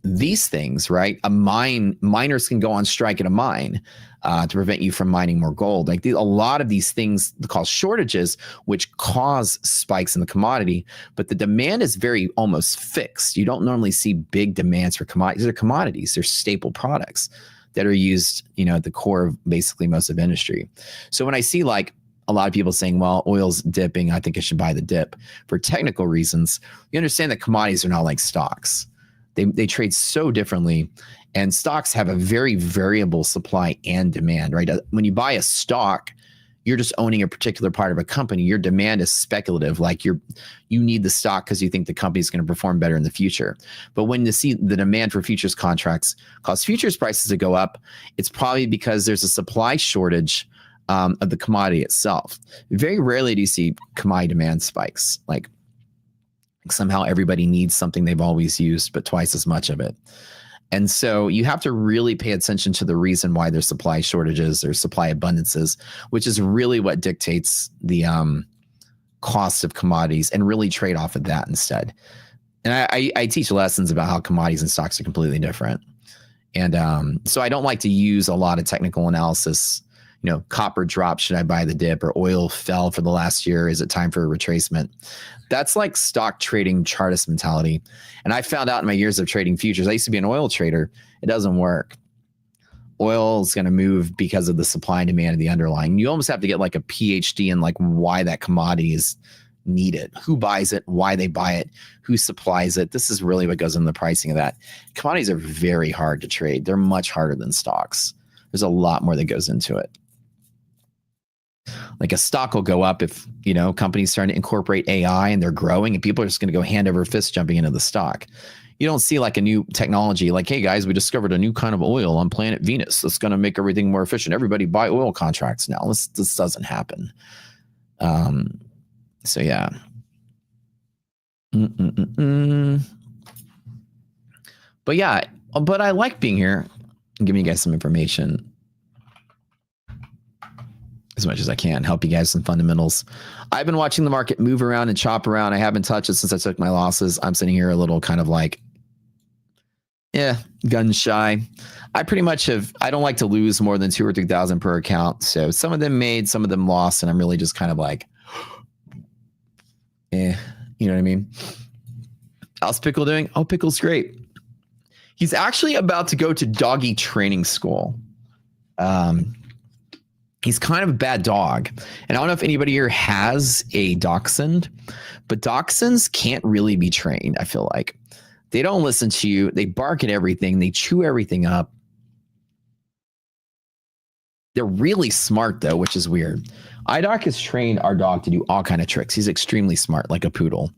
These things, right? Miners can go on strike at a mine to prevent you from mining more gold. Like a lot of these things cause shortages, which cause spikes in the commodity, but the demand is very almost fixed. You don't normally see big demands for commodities. They're commodities. They're staple products that are used, at the core of basically most of industry. So when I see like a lot of people saying, well, oil's dipping, I think I should buy the dip. For technical reasons, you understand that commodities are not like stocks. They trade so differently, and stocks have a very variable supply and demand, right? When you buy a stock, you're just owning a particular part of a company. Your demand is speculative, like you need the stock because you think the company is going to perform better in the future. But when you see the demand for futures contracts cause futures prices to go up, it's probably because there's a supply shortage of the commodity itself. Very rarely do you see commodity demand spikes, like somehow everybody needs something they've always used, but twice as much of it. And so you have to really pay attention to the reason why there's supply shortages or supply abundances, which is really what dictates the cost of commodities, and really trade off of that instead. And I teach lessons about how commodities and stocks are completely different. And so I don't like to use a lot of technical analysis. Copper dropped, should I buy the dip? Or oil fell for the last year, is it time for a retracement? That's like stock trading chartist mentality. And I found out in my years of trading futures, I used to be an oil trader. It doesn't work. Oil is going to move because of the supply and demand of the underlying. You almost have to get like a PhD in like why that commodity is needed, who buys it, why they buy it, who supplies it. This is really what goes into the pricing of that. Commodities are very hard to trade. They're much harder than stocks. There's a lot more that goes into it. Like a stock will go up if, companies starting to incorporate AI and they're growing, and people are just going to go hand over fist jumping into the stock. You don't see like a new technology like, hey guys, we discovered a new kind of oil on planet Venus that's going to make everything more efficient. Everybody buy oil contracts now. This doesn't happen. So yeah. But yeah, but I like being here and giving you guys some information as much as I can, help you guys some fundamentals. I've been watching the market move around and chop around. I haven't touched it since I took my losses. I'm sitting here a little kind of like gun shy. I pretty much I don't like to lose more than 2,000 or 3,000 per account. So some of them made, some of them lost, and I'm really just kind of like, you know what I mean? How's Pickle doing? Oh, Pickle's great. He's actually about to go to doggy training school. He's kind of a bad dog. And I don't know if anybody here has a dachshund, but dachshunds can't really be trained, I feel like. They don't listen to you. They bark at everything. They chew everything up. They're really smart, though, which is weird. iDoc has trained our dog to do all kind of tricks. He's extremely smart, like a poodle.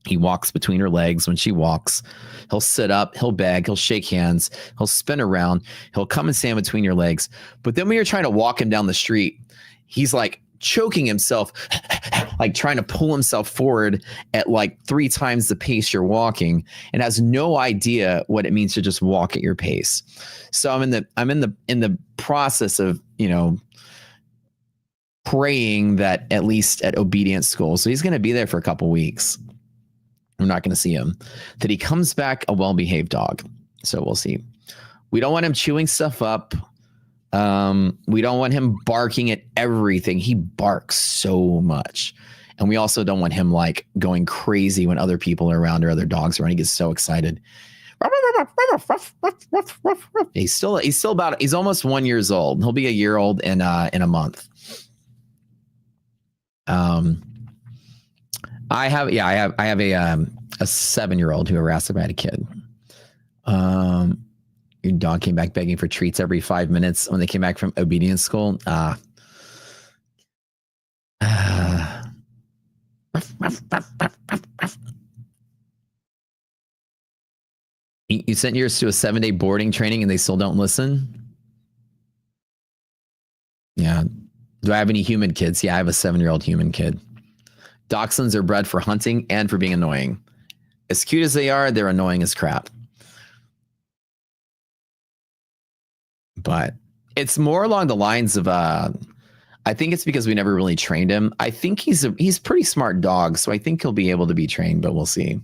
He walks between her legs when she walks. He'll sit up, he'll beg, he'll shake hands, he'll spin around, he'll come and stand between your legs. But then when you're trying to walk him down the street, he's like choking himself, like trying to pull himself forward at like 3 times the pace you're walking, and has no idea what it means to just walk at your pace. So I'm in the process of, praying that at least at obedience school. So he's going to be there for a couple weeks. I'm not going to see him, that he comes back a well-behaved dog. So we'll see. We don't want him chewing stuff up. We don't want him barking at everything. He barks so much. And we also don't want him like going crazy when other people are around or other dogs are around. He gets so excited. He's almost 1 year old. He'll be a year old in a month. I have a 7-year-old who harassed about a kid. Your dog came back begging for treats every 5 minutes when they came back from obedience school. You sent yours to a 7-day boarding training and they still don't listen? Yeah. Do I have any human kids? Yeah, I have a 7-year-old human kid. Dachshunds are bred for hunting and for being annoying. As cute as they are, they're annoying as crap. But it's more along the lines of, I think it's because we never really trained him. I think he's a pretty smart dog, so I think he'll be able to be trained, but we'll see.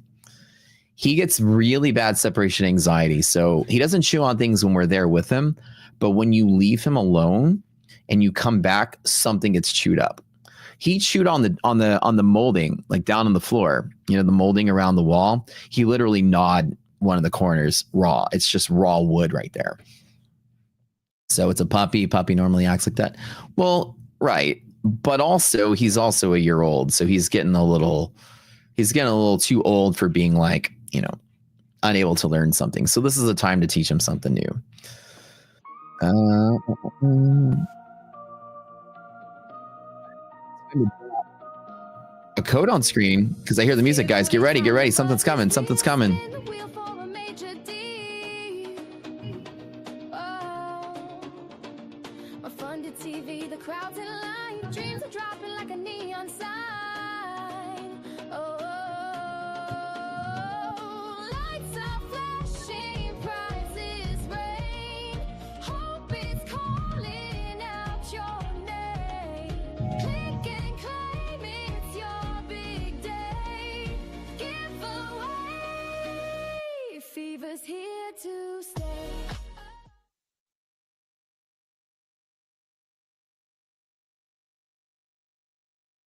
He gets really bad separation anxiety, so he doesn't chew on things when we're there with him, but when you leave him alone and you come back, something gets chewed up. He chewed on the molding, like down on the floor, the molding around the wall. He literally gnawed one of the corners raw. It's just raw wood right there. So it's a puppy. Puppy normally acts like that. Well, right. But also he's also a year old. So he's getting a little too old for being like, unable to learn something. So this is a time to teach him something new. A code on screen because I hear the music, guys. Get ready. Something's coming.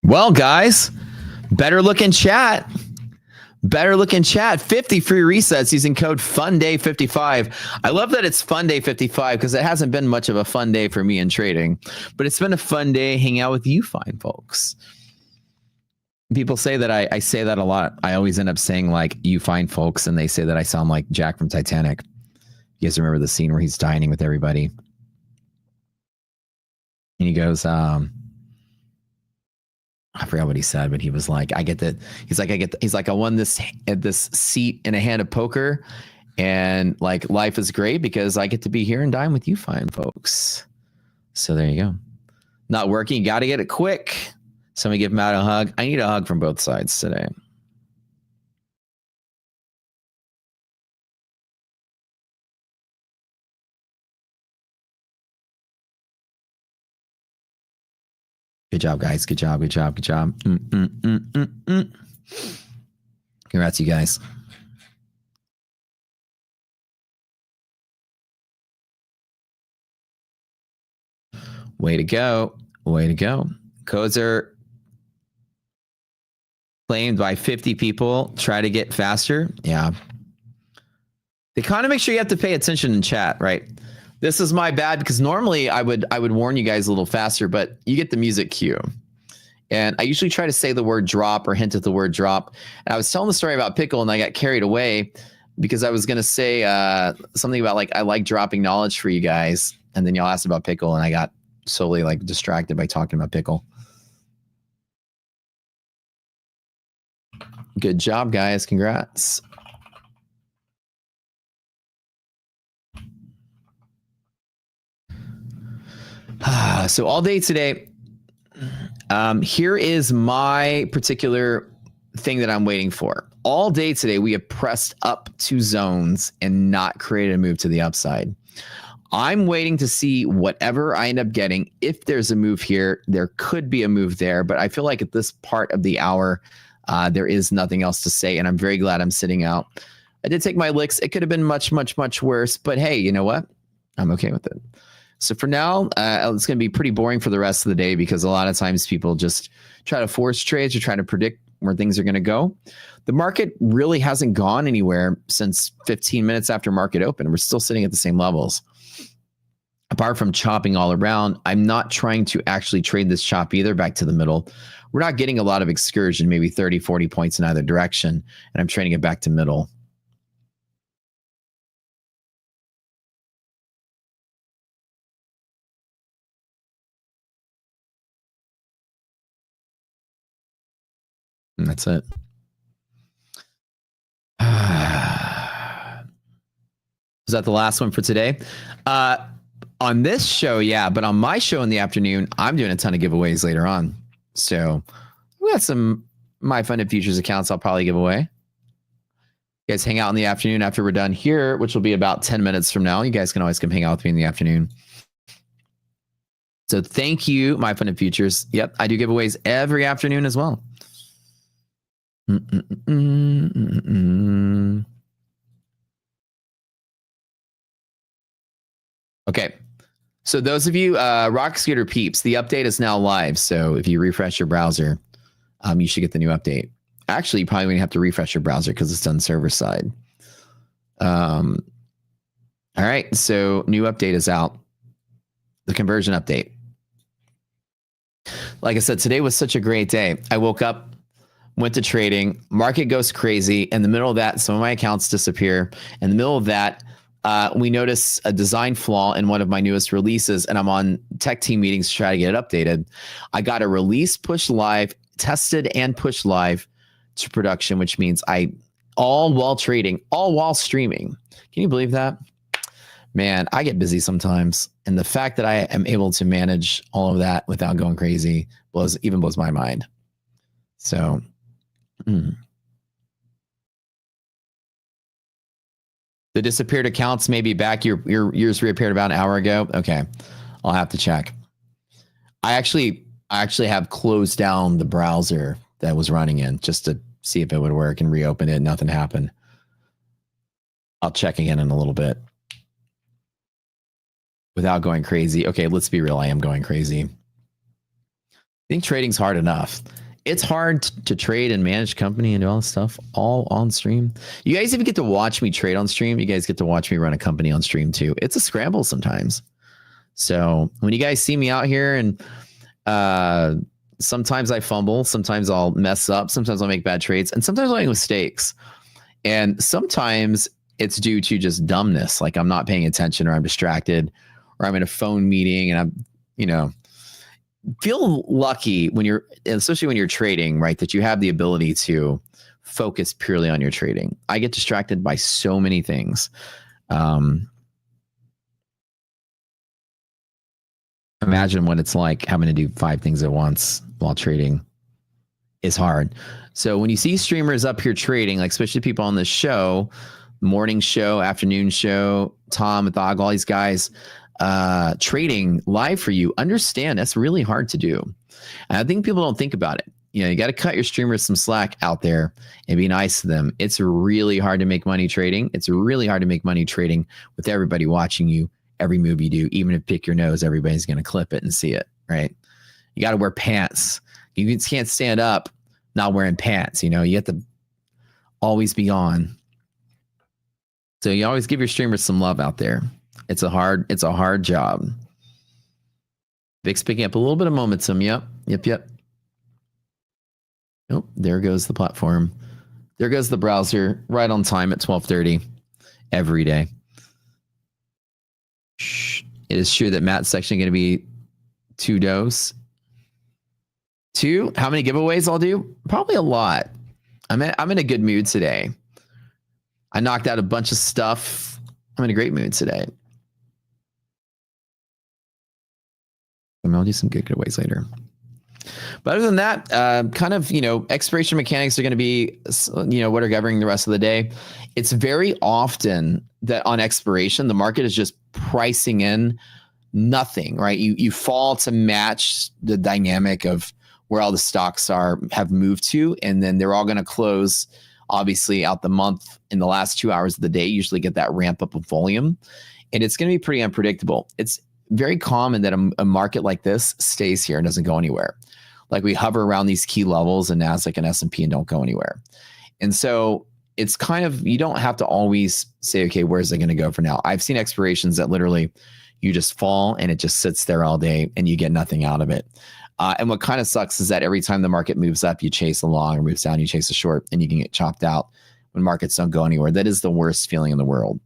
Well, guys, better looking chat. 50 free resets using code FUNDAY55. I love that it's FUNDAY55 because it hasn't been much of a fun day for me in trading, but it's been a fun day hanging out with you fine folks. People say that I say that a lot. I always end up saying like you fine folks, and they say that I sound like Jack from Titanic. You guys remember the scene where he's dining with everybody? And he goes, I forgot what he said, but he was like, I won this seat in a hand of poker, and like life is great because I get to be here and dine with you fine folks. So there you go. Not working, you got to get it quick. Somebody give Matt a hug. I need a hug from both sides today. Good job, guys. Good job. Congrats, you guys. Way to go. Way to go. Codes are claimed by 50 people. Try to get faster. Yeah. They kind of make sure you have to pay attention in chat, right? This is my bad because normally I would warn you guys a little faster, but you get the music cue. And I usually try to say the word drop or hint at the word drop. And I was telling the story about Pickle and I got carried away because I was going to say something about like, I like dropping knowledge for you guys. And then y'all asked about Pickle and I got solely like distracted by talking about Pickle. Good job, guys. Congrats. So all day today, here is my particular thing that I'm waiting for. All day today, we have pressed up to zones and not created a move to the upside. I'm waiting to see whatever I end up getting. If there's a move here, there could be a move there, but I feel like at this part of the hour, there is nothing else to say, and I'm very glad I'm sitting out. I did take my licks. It could have been much, much, much worse, but hey, you know what? I'm okay with it. So for now, it's going to be pretty boring for the rest of the day because a lot of times people just try to force trades or try to predict where things are going to go. The market really hasn't gone anywhere since 15 minutes after market open. We're still sitting at the same levels. Apart from chopping all around, I'm not trying to actually trade this chop either back to the middle. We're not getting a lot of excursion, maybe 30, 40 points in either direction, and I'm trading it back to middle. And that's it. Was that the last one for today? On this show, yeah, but on my show in the afternoon, I'm doing a ton of giveaways later on. So we got some MyFundedFutures accounts I'll probably give away. You guys hang out in the afternoon after we're done here, which will be about 10 minutes from now. You guys can always come hang out with me in the afternoon. So thank you, MyFundedFutures. Yep, I do giveaways every afternoon as well. Okay. So those of you Rock Scooter peeps, the update is now live. So if you refresh your browser, you should get the new update. Actually, you probably won't have to refresh your browser because it's done server side. All right. So new update is out. The conversion update. Like I said, today was such a great day. I woke up, went to trading, market goes crazy. In the middle of that, some of my accounts disappear. In the middle of that, we notice a design flaw in one of my newest releases, and I'm on tech team meetings to try to get it updated. I got a release push live, tested and pushed live to production, which means all while trading, all while streaming. Can you believe that? Man, I get busy sometimes. And the fact that I am able to manage all of that without going crazy blows my mind. So, the disappeared accounts may be back. Yours reappeared about an hour ago. Okay. I'll have to check. I actually have closed down the browser that was running in just to see if it would work and reopen it. Nothing happened. I'll check again in a little bit. Without going crazy. Okay, let's be real. I am going crazy. I think trading's hard enough. It's hard to trade and manage company and do all this stuff all on stream. You guys even get to watch me trade on stream. You guys get to watch me run a company on stream too. It's a scramble sometimes. So when you guys see me out here and sometimes I fumble, sometimes I'll mess up, sometimes I'll make bad trades, and sometimes I'll make mistakes. And sometimes it's due to just dumbness. Like I'm not paying attention or I'm distracted or I'm in a phone meeting and I'm, feel lucky especially when you're trading, right? That you have the ability to focus purely on your trading. I get distracted by so many things. Imagine what it's like having to do 5 things at once while trading is hard. So when you see streamers up here trading, like especially people on this show, morning show, afternoon show, Tom, Athog, all these guys trading live for you, understand that's really hard to do. And I think people don't think about it. You got to cut your streamers some slack out there and be nice to them. It's really hard to make money trading. It's really hard to make money trading with everybody watching you every move you do. Even if pick your nose, everybody's going to clip it and see it, right? You got to wear pants. You can't stand up not wearing pants. You have to always be on. So you always give your streamers some love out there. It's a hard job. Vic's picking up a little bit of momentum. Yep. Oh, there goes the platform. There goes the browser, right on time at 12:30 every day. It is true that Matt's section going to be 2 dose. 2? How many giveaways I'll do? Probably a lot. I'm in a good mood today. I knocked out a bunch of stuff. I'm in a great mood today. I'll do some good giveaways later. But other than that, kind of, expiration mechanics are going to be, what are governing the rest of the day. It's very often that on expiration, the market is just pricing in nothing, right? You fall to match the dynamic of where all the stocks have moved to, and then they're all going to close, obviously, out the month in the last 2 hours of the day. You usually get that ramp up of volume, and it's going to be pretty unpredictable. It's very common that a market like this stays here and doesn't go anywhere. Like we hover around these key levels in NASDAQ and S&P and don't go anywhere. And so it's kind of, you don't have to always say, okay, where's it going to go for now? I've seen expirations that literally you just fall and it just sits there all day and you get nothing out of it. And what kind of sucks is that every time the market moves up, you chase a long, or moves down, you chase a short, and you can get chopped out when markets don't go anywhere. That is the worst feeling in the world.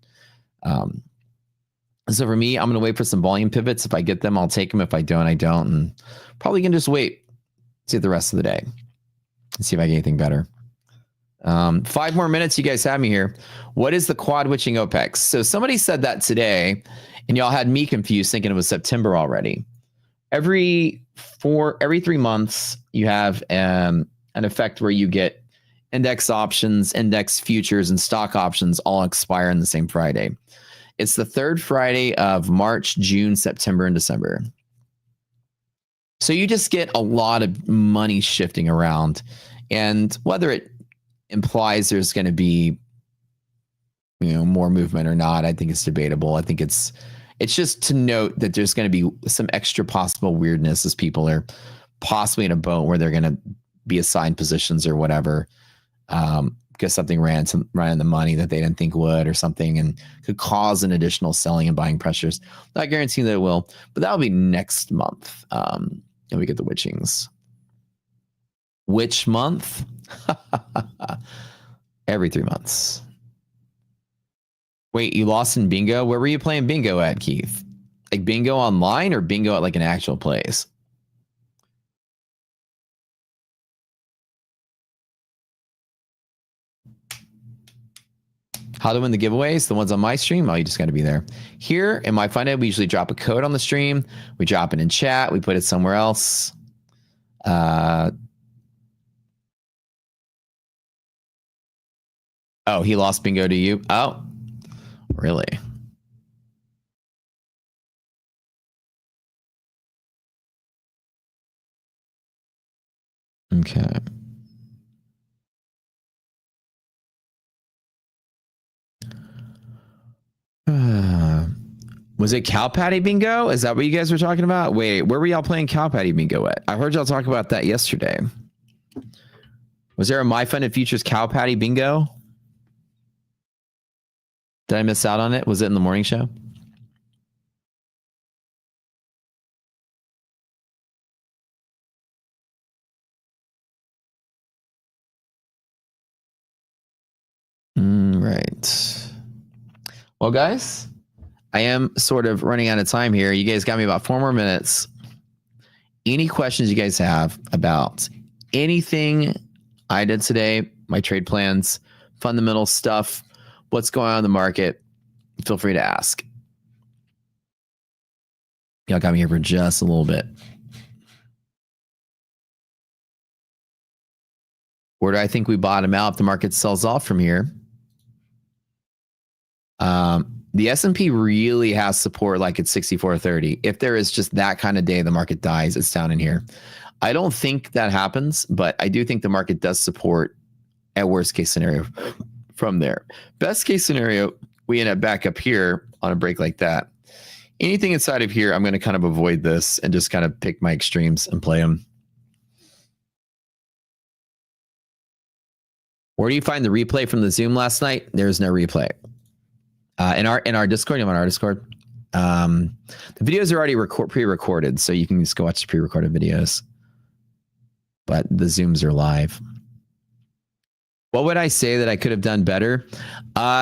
So for me, I'm going to wait for some volume pivots. If I get them, I'll take them. If I don't, I don't. And probably can just wait, see the rest of the day, and see if I get anything better. 5 more minutes. You guys have me here. What is the quad witching OPEX? So somebody said that today, and y'all had me confused thinking it was September already. Every 3 months, you have an effect where you get index options, index futures, and stock options all expire on the same Friday. It's the 3rd Friday of March, June, September, and December. So you just get a lot of money shifting around. And whether it implies there's going to be, more movement or not, I think it's debatable. I think it's just to note that there's going to be some extra possible weirdness as people are possibly in a boat where they're going to be assigned positions or whatever. Because something ran in the money that they didn't think would, or something, and could cause an additional selling and buying pressures. Not guaranteeing that it will, but that'll be next month. And we get the witchings. Which month? Every 3 months. Wait, you lost in bingo? Where were you playing bingo at, Keith? Like bingo online or bingo at like an actual place? How to win the giveaways? The ones on my stream? Oh, you just got to be there. Here in MyFunded, we usually drop a code on the stream. We drop it in chat. We put it somewhere else. Oh, he lost bingo to you? Oh, really? Okay. Was it cow patty bingo? Is that what you guys were talking about? Wait, where were y'all playing cow patty bingo at? I heard y'all talk about that yesterday. Was there a MyFundedFutures cow patty bingo? Did I miss out on it? Was it in the morning show? Right. Well, guys, I am sort of running out of time here. You guys got me about 4 more minutes. Any questions you guys have about anything I did today, my trade plans, fundamental stuff, what's going on in the market, feel free to ask. Y'all got me here for just a little bit. Where do I think we bottom out if the market sells off from here? The S&P really has support like it's 64.30. If there is just that kind of day the market dies, it's down in here. I don't think that happens, but I do think the market does support at worst case scenario from there. Best case scenario, we end up back up here on a break like that. anything inside of here, I'm going to kind of avoid this and just kind of pick my extremes and play them. Where do you find the replay from the Zoom last night? There's no replay. In our Discord, I'm on our Discord. The videos are already pre-recorded, so you can just go watch the pre-recorded videos. But the Zooms are live. What would I say that I could have done better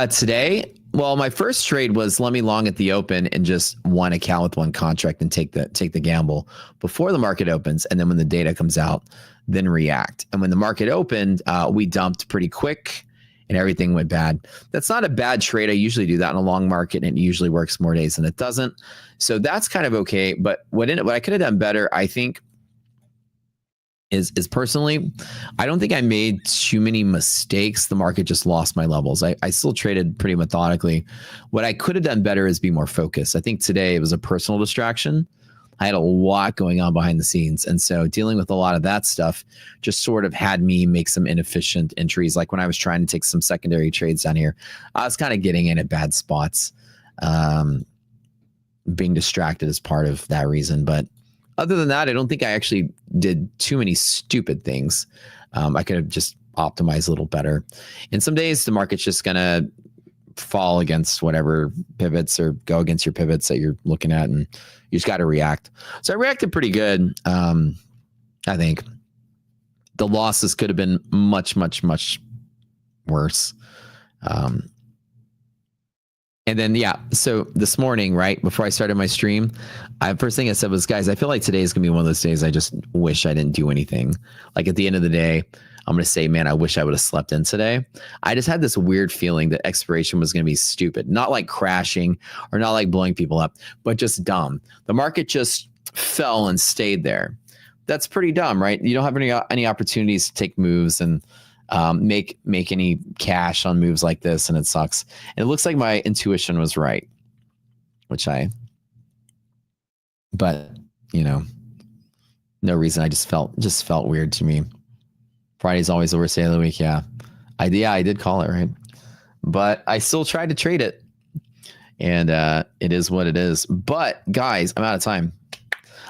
today? Well, my first trade was let me long at the open and just one account with one contract and take the gamble before the market opens, and then when the data comes out, then react. And when the market opened, we dumped pretty quick and everything went bad. That's not a bad trade. I usually do that in a long market, and it usually works more days than it doesn't. So that's kind of okay. But what I could have done better, I think, is personally, I don't think I made too many mistakes. The market just lost my levels. I still traded pretty methodically. What I could have done better is be more focused. I think today it was a personal distraction. I had a lot going on behind the scenes. And so dealing with a lot of that stuff just sort of had me make some inefficient entries. Like when I was trying to take some secondary trades down here, I was kind of getting in at bad spots. Being distracted is part of that reason. But other than that, I don't think I actually did too many stupid things. I could have just optimized a little better. And some days the market's just going to fall against whatever pivots or go against your pivots that you're looking at, and you just got to react. So I reacted pretty good. I think the losses could have been much, much, much worse. And then, yeah, so this morning, right before I started my stream, first thing I said was, guys, I feel like today is going to be one of those days I just wish I didn't do anything. Like at the end of the day, I'm going to say, man, I wish I would have slept in today. I just had this weird feeling that expiration was going to be stupid, not like crashing or not like blowing people up, but just dumb. The market just fell and stayed there. That's pretty dumb, right? You don't have any opportunities to take moves and make any cash on moves like this, and it sucks. And it looks like my intuition was right, but you know, no reason. I just felt weird to me. Friday's always the worst day of the week. Yeah, I did call it right, but I still tried to trade it, and it is what it is. But guys, I'm out of time.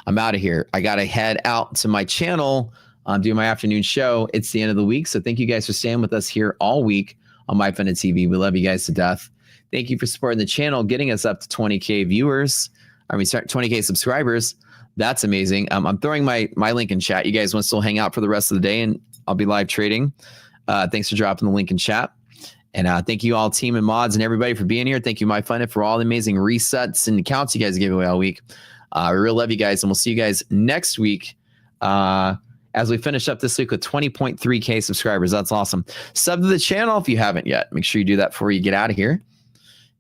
I'm out of here. I gotta head out to my channel. I'm doing my afternoon show. It's the end of the week, so thank you guys for staying with us here all week on MyFunded TV. We love you guys to death. Thank you for supporting the channel, getting us up to 20K viewers. 20K subscribers. That's amazing. I'm throwing my link in chat. You guys want to still hang out for the rest of the day, and I'll be live trading. Thanks for dropping the link in chat. And thank you all, team and mods and everybody, for being here. Thank you, MyFunded, for all the amazing resets and accounts you guys give away all week. We really love you guys, and we'll see you guys next week as we finish up this week with 20.3K subscribers. That's awesome. Sub to the channel if you haven't yet. Make sure you do that before you get out of here.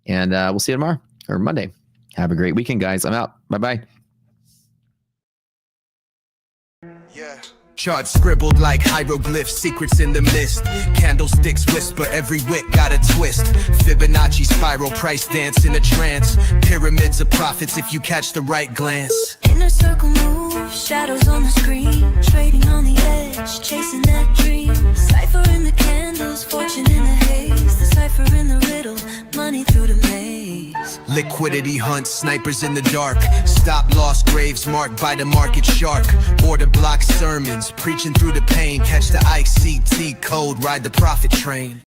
And we'll see you tomorrow or Monday. Have a great weekend, guys. I'm out. Bye-bye. Yeah. Charts scribbled like hieroglyphs, secrets in the mist. Candlesticks whisper, every wick got a twist. Fibonacci spiral, price dance in a trance. Pyramids of profits if you catch the right glance. Inner circle move, shadows on the screen. Trading on the edge, chasing that dream. Cipher in the candles, fortune in the haze. The cipher in the riddle, money through the maze. Liquidity hunts, snipers in the dark. Stop loss graves marked by the market shark. Order block sermons, preaching through the pain. Catch the ICT code, ride the profit train.